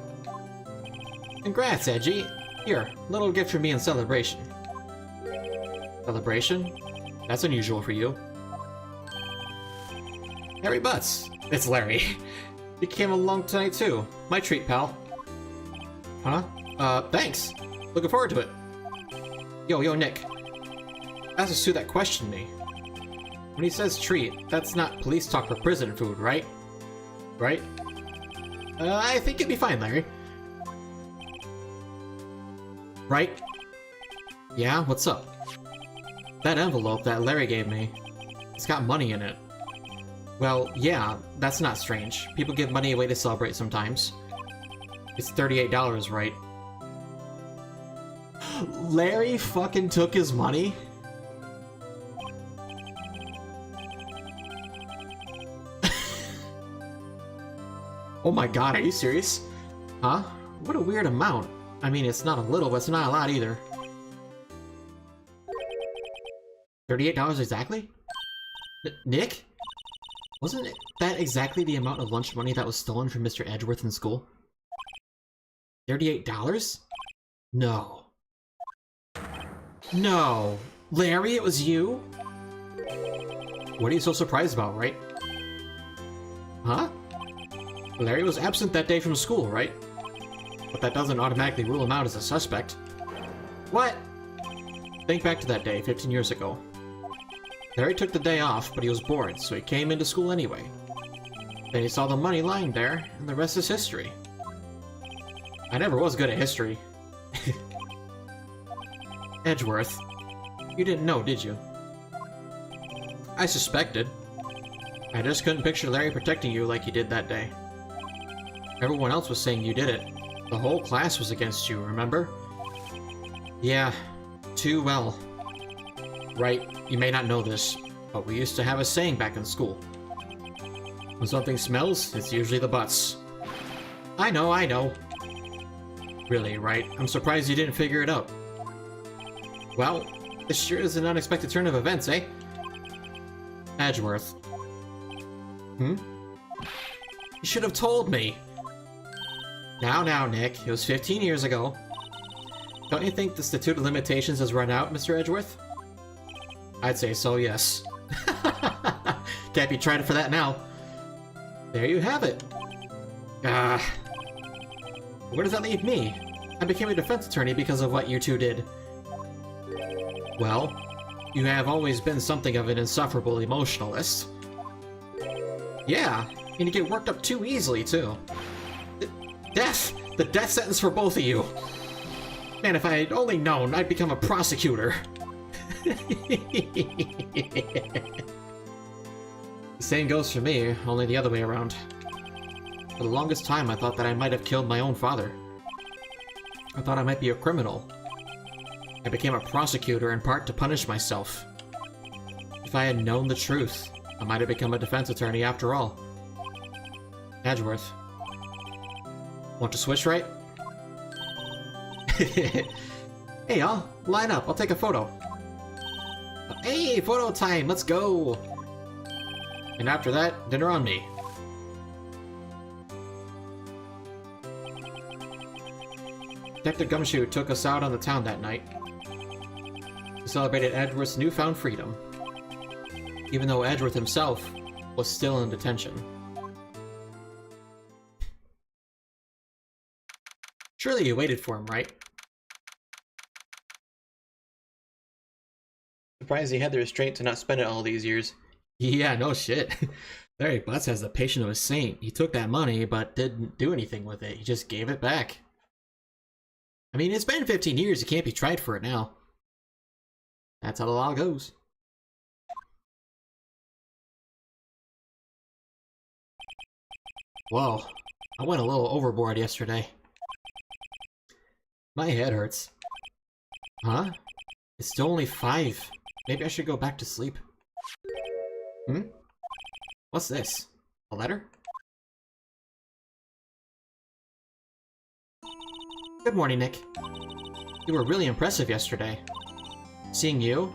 Congrats, Edgy. Here, little gift from me in celebration. Celebration? That's unusual for you. Harry Butts! It's Larry. You came along tonight too. My treat, pal. Huh? Thanks. Looking forward to it. Yo, Nick. That's just who that questioned me. When he says treat, that's not police talk for prison food, right? Right? I think you'll be fine, Larry. Right? Yeah, what's up? That envelope that Larry gave me, it's got money in it. Well, yeah, that's not strange. People give money away to celebrate sometimes. It's $38, right? Larry fucking took his money? Oh my god, are you serious? Huh? What a weird amount. I mean, it's not a little, but it's not a lot either. $38 exactly? Nick? Wasn't that exactly the amount of lunch money that was stolen from Mr. Edgeworth in school? $38? No. No! Larry, it was you? What are you so surprised about, right? Huh? Larry was absent that day from school, right? But that doesn't automatically rule him out as a suspect. What? Think back to that day, 15 years ago. Larry took the day off, but he was bored, so he came into school anyway. Then he saw the money lying there, and the rest is history. I never was good at history. Edgeworth. You didn't know, did you? I suspected. I just couldn't picture Larry protecting you like he did that day. Everyone else was saying you did it. The whole class was against you, remember? Yeah, too well. Right, you may not know this, but we used to have a saying back in school. When something smells, it's usually the butts. I know, I know. Really, Wright, I'm surprised you didn't figure it out. Well, this sure is an unexpected turn of events, eh? Edgeworth. Hmm? You should have told me! Now, Nick, it was 15 years ago. Don't you think the statute of limitations has run out, Mr. Edgeworth? I'd say so, yes. Can't be tried for that now. There you have it. Where does that leave me? I became a defense attorney because of what you two did. Well, you have always been something of an insufferable emotionalist. Yeah, and you get worked up too easily, too. Death! The death sentence for both of you! Man, if I had only known, I'd become a prosecutor. The same goes for me, only the other way around. For the longest time, I thought that I might have killed my own father. I thought I might be a criminal. I became a prosecutor in part to punish myself. If I had known the truth, I might have become a defense attorney after all. Edgeworth. Want to switch, right? Hey, y'all, line up. I'll take a photo. Hey, photo time. Let's go. And after that, dinner on me. Detective Gumshoe took us out on the town that night. We celebrated Edgeworth's newfound freedom, even though Edgeworth himself was still in detention. Surely you waited for him, right? Surprised he had the restraint to not spend it all these years. Yeah, no shit. Larry Butts has the patience of a saint. He took that money, but didn't do anything with it. He just gave it back. I mean, it's been 15 years. He can't be tried for it now. That's how the law goes. Whoa. I went a little overboard yesterday. My head hurts. Huh? It's still only 5. Maybe I should go back to sleep. Hmm? What's this? A letter? Good morning, Nick. You were really impressive yesterday. Seeing you,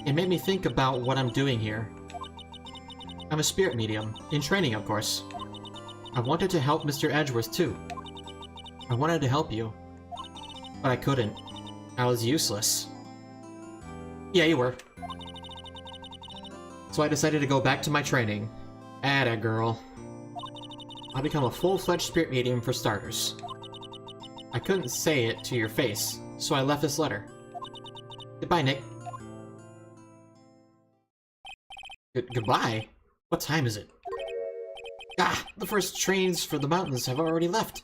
it made me think about what I'm doing here. I'm a spirit medium, in training of course. I wanted to help Mr. Edgeworth too. I wanted to help you. But I couldn't. I was useless. Yeah, you were. So I decided to go back to my training. Atta girl. I'll become a full-fledged spirit medium for starters. I couldn't say it to your face, so I left this letter. Goodbye, Nick. Goodbye? What time is it? Ah! The first trains for the mountains have already left!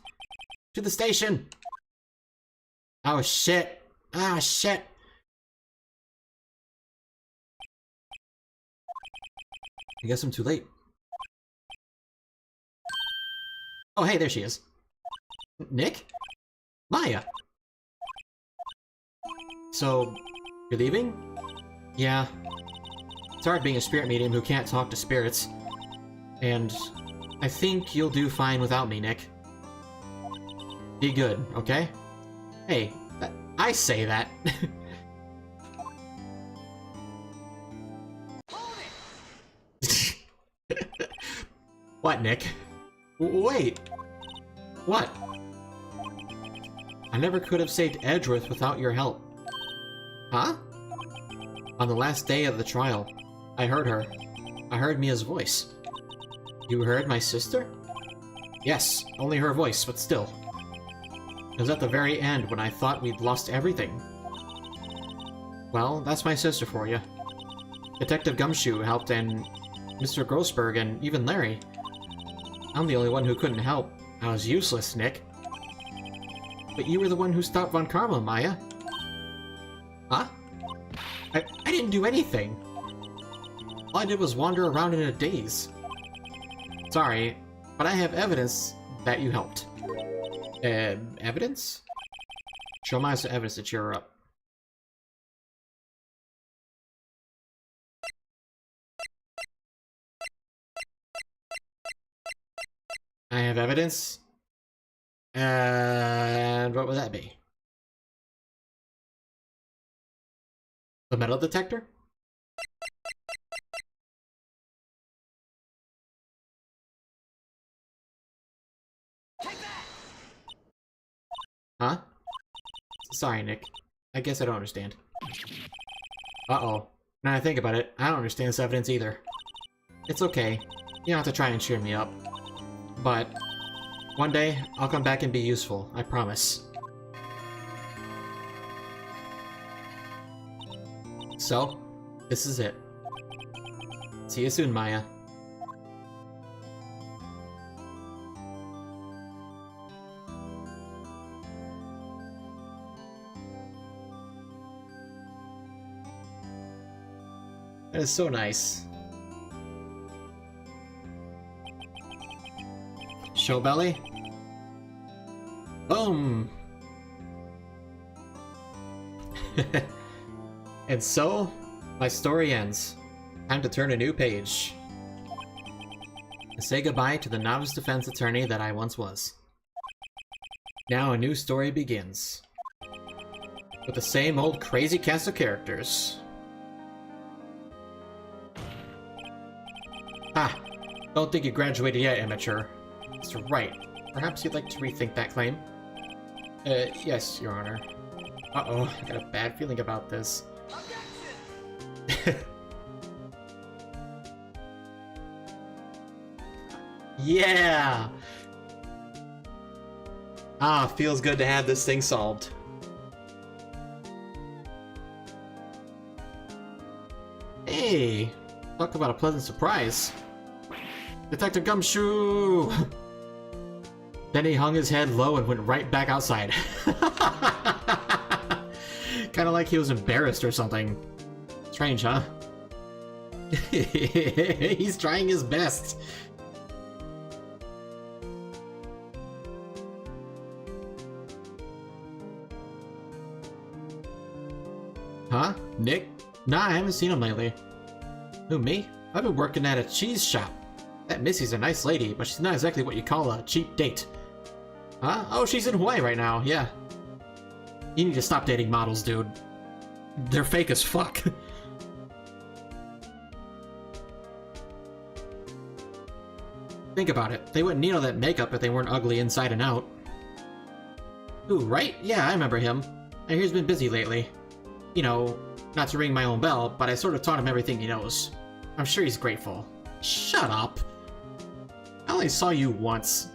To the station! Oh shit! Ah shit! I guess I'm too late. Oh hey, there she is. Nick? Maya! So, you're leaving? Yeah. It's hard being a spirit medium who can't talk to spirits. And I think you'll do fine without me, Nick. Be good, okay? Hey, I say that. What, Nick? Wait. What? I never could have saved Edgeworth without your help. Huh? On the last day of the trial, I heard her. I heard Mia's voice. You heard my sister? Yes, only her voice, but still. It was at the very end when I thought we'd lost everything. Well, that's my sister for you. Detective Gumshoe helped, and Mr. Grossberg, and even Larry. I'm the only one who couldn't help. I was useless, Nick. But you were the one who stopped Von Karma, Maya. Huh? I didn't do anything. All I did was wander around in a daze. Sorry, but I have evidence that you helped. Evidence? Show Maya some evidence to cheer her up. I have evidence. And what would that be? The metal detector? Huh? Sorry, Nick. I guess I don't understand. Uh-oh. Now I think about it, I don't understand this evidence either. It's okay. You don't have to try and cheer me up. But one day, I'll come back and be useful, I promise. So, this is it. See you soon, Maya. That is so nice. Show belly? Boom! And so, my story ends. Time to turn a new page. And say goodbye to the novice defense attorney that I once was. Now a new story begins. With the same old crazy cast of characters. Ah! Don't think you graduated yet, amateur. Mr. Wright, perhaps you'd like to rethink that claim? Yes, Your Honor. Uh-oh, I got a bad feeling about this. Yeah! Ah, feels good to have this thing solved. Hey! Talk about a pleasant surprise. Detective Gumshoe! Then he hung his head low and went right back outside. Kinda like he was embarrassed or something. Strange, huh? He's trying his best. Huh? Nick? Nah, I haven't seen him lately. Who, me? I've been working at a cheese shop. That Missy's a nice lady, but she's not exactly what you call a cheap date. Huh? Oh, she's in Hawaii right now, yeah. You need to stop dating models, dude. They're fake as fuck. Think about it. They wouldn't need all that makeup if they weren't ugly inside and out. Ooh, right? Yeah, I remember him. And he's been busy lately. You know, not to ring my own bell, but I sort of taught him everything he knows. I'm sure he's grateful. Shut up! I only saw you once.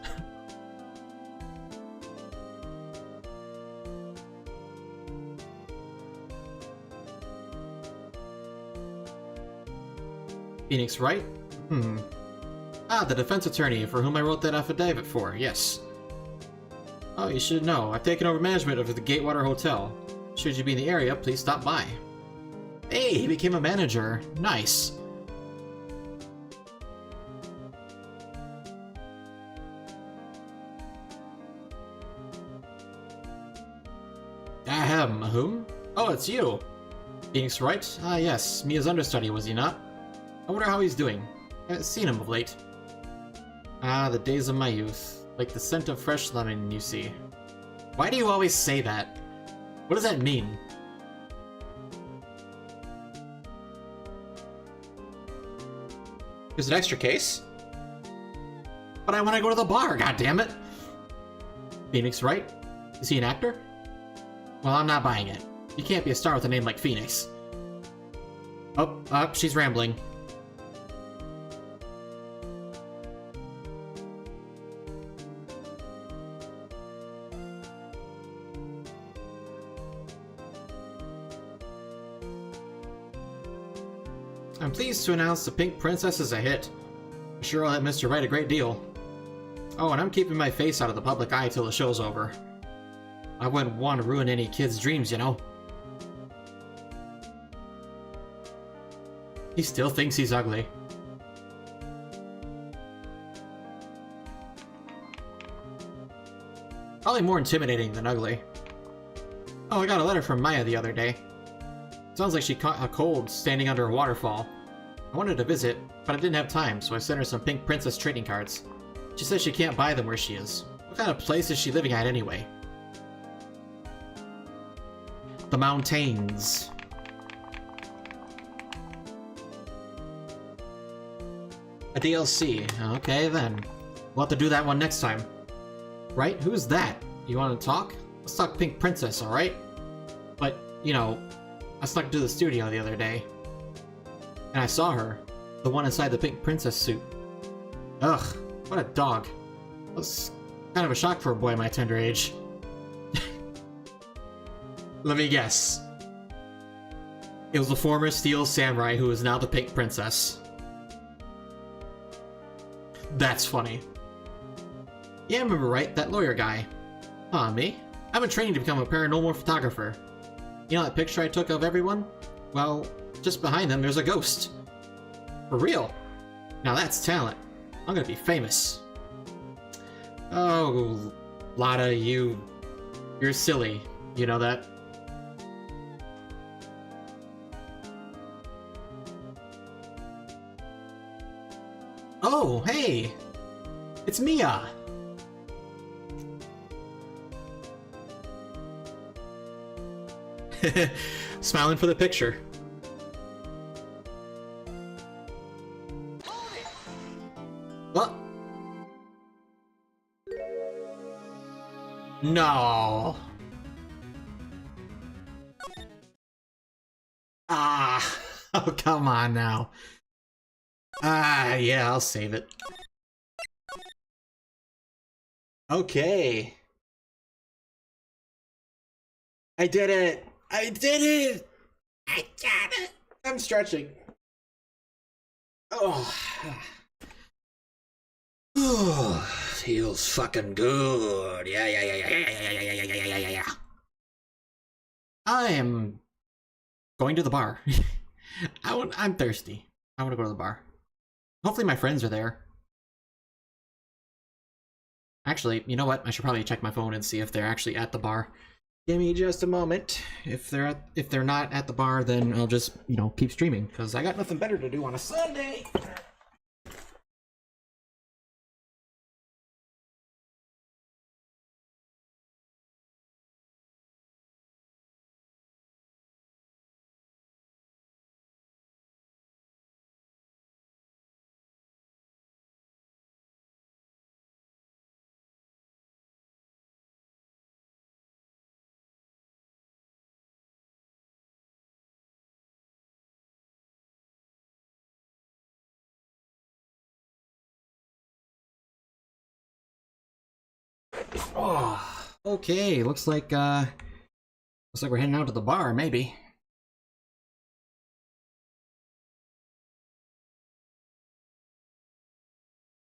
Phoenix, Wright? Ah, the defense attorney for whom I wrote that affidavit for, yes. Oh, you should know. I've taken over management of the Gatewater Hotel. Should you be in the area, please stop by. Hey, he became a manager. Nice. Ahem, whom? Oh, it's you. Phoenix, Wright? Ah, yes. Mia's understudy, was he not? I wonder how he's doing. I haven't seen him of late. Ah, the days of my youth. Like the scent of fresh lemon, you see. Why do you always say that? What does that mean? There's an extra case? But I want to go to the bar, goddammit! Phoenix, Wright? Is he an actor? Well, I'm not buying it. You can't be a star with a name like Phoenix. Oh, she's rambling. I'm pleased to announce the Pink Princess is a hit. I'm sure I'll let Mr. Wright a great deal. Oh, and I'm keeping my face out of the public eye till the show's over. I wouldn't want to ruin any kid's dreams, you know? He still thinks he's ugly. Probably more intimidating than ugly. Oh, I got a letter from Maya the other day. Sounds like she caught a cold standing under a waterfall. I wanted to visit, but I didn't have time, so I sent her some Pink Princess trading cards. She says she can't buy them where she is. What kind of place is she living at anyway? The mountains. A DLC. Okay, then. We'll have to do that one next time. Right? Who's that? You want to talk? Let's talk Pink Princess, alright? But, you know, I snuck to the studio the other day. And I saw her. The one inside the Pink Princess suit. Ugh, what a dog. That was kind of a shock for a boy my tender age. Let me guess. It was the former Steel Samurai who is now the Pink Princess. That's funny. Yeah, I remember, right? That lawyer guy. Aw, me? I've been training to become a paranormal photographer. You know that picture I took of everyone? Well, just behind them there's a ghost. For real? Now that's talent. I'm gonna be famous. Oh, Lotta, you're silly. You know that? Oh, hey! It's Mia! Smiling for the picture. What? No. Ah. Oh, come on now. Ah, yeah, I'll save it. Okay. I did it! I did it! I got it! I'm stretching. Oh. Oh, feels fucking good. Yeah. I am going to the bar. I'm thirsty. I want to go to the bar. Hopefully my friends are there. Actually, you know what? I should probably check my phone and see if they're actually at the bar. Give me just a moment. If they're not at the bar, then I'll just, you know, keep streaming because I got nothing better to do on a Sunday. Oh, okay. Looks like we're heading out to the bar, maybe.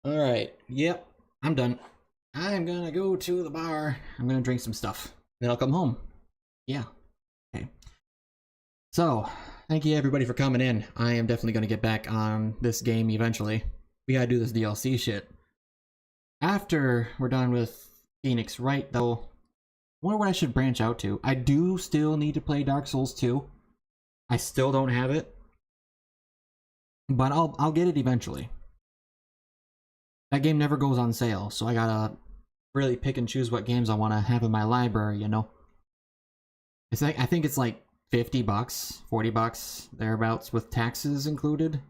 All right. Yep. I'm done. I'm gonna go to the bar. I'm gonna drink some stuff. Then I'll come home. Yeah. Okay. So, thank you everybody for coming in. I am definitely gonna get back on this game eventually. We gotta do this DLC shit. After we're done with Phoenix Wright, though, I wonder what I should branch out to. I do still need to play Dark Souls 2. I still don't have it. But I'll get it eventually. That game never goes on sale, so I gotta really pick and choose what games I want to have in my library, you know? It's like, I think it's like 50 bucks, 40 bucks, thereabouts, with taxes included.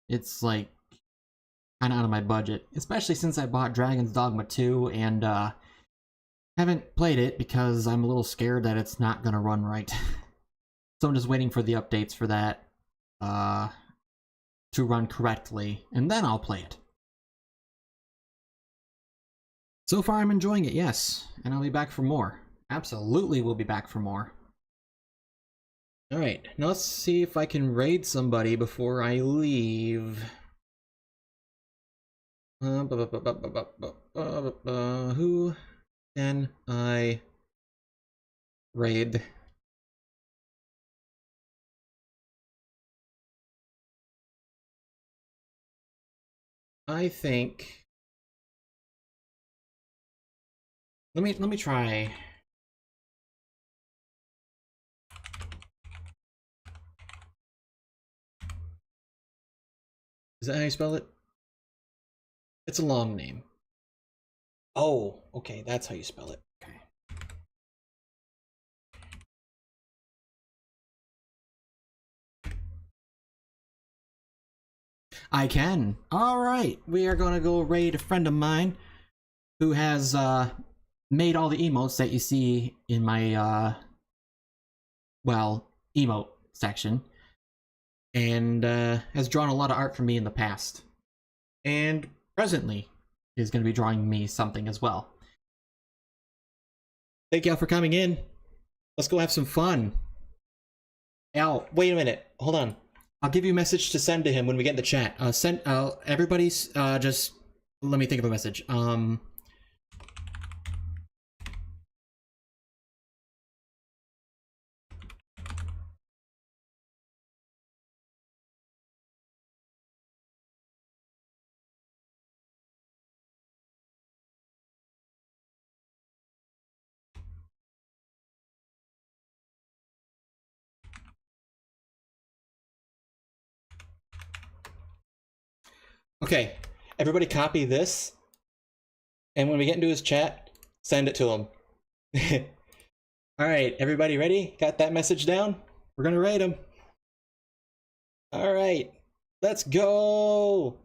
It's like kind of out of my budget, especially since I bought Dragon's Dogma 2 and Haven't played it because I'm a little scared that it's not gonna run right. So I'm just waiting for the updates for that to run correctly, and then I'll play it. So far I'm enjoying it, yes, and I'll be back for more. Absolutely we'll be back for more. Alright, now let's see if I can raid somebody before I leave. Who can I raid? I think... Let me try... Is that how you spell it? It's a long name. Oh, okay, that's how you spell it. Okay. I can. Alright, we are gonna go raid a friend of mine who has made all the emotes that you see in my well, emote section, and has drawn a lot of art for me in the past, and presently is going to be drawing me something as well. Thank y'all for coming in. Let's go have some fun. Al, wait a minute. Hold on. I'll give you a message to send to him when we get in the chat. Everybody's just let me think of a message. Okay, everybody copy this, and when we get into his chat, send it to him. Alright, everybody ready? Got that message down? We're gonna raid him. Alright, let's go!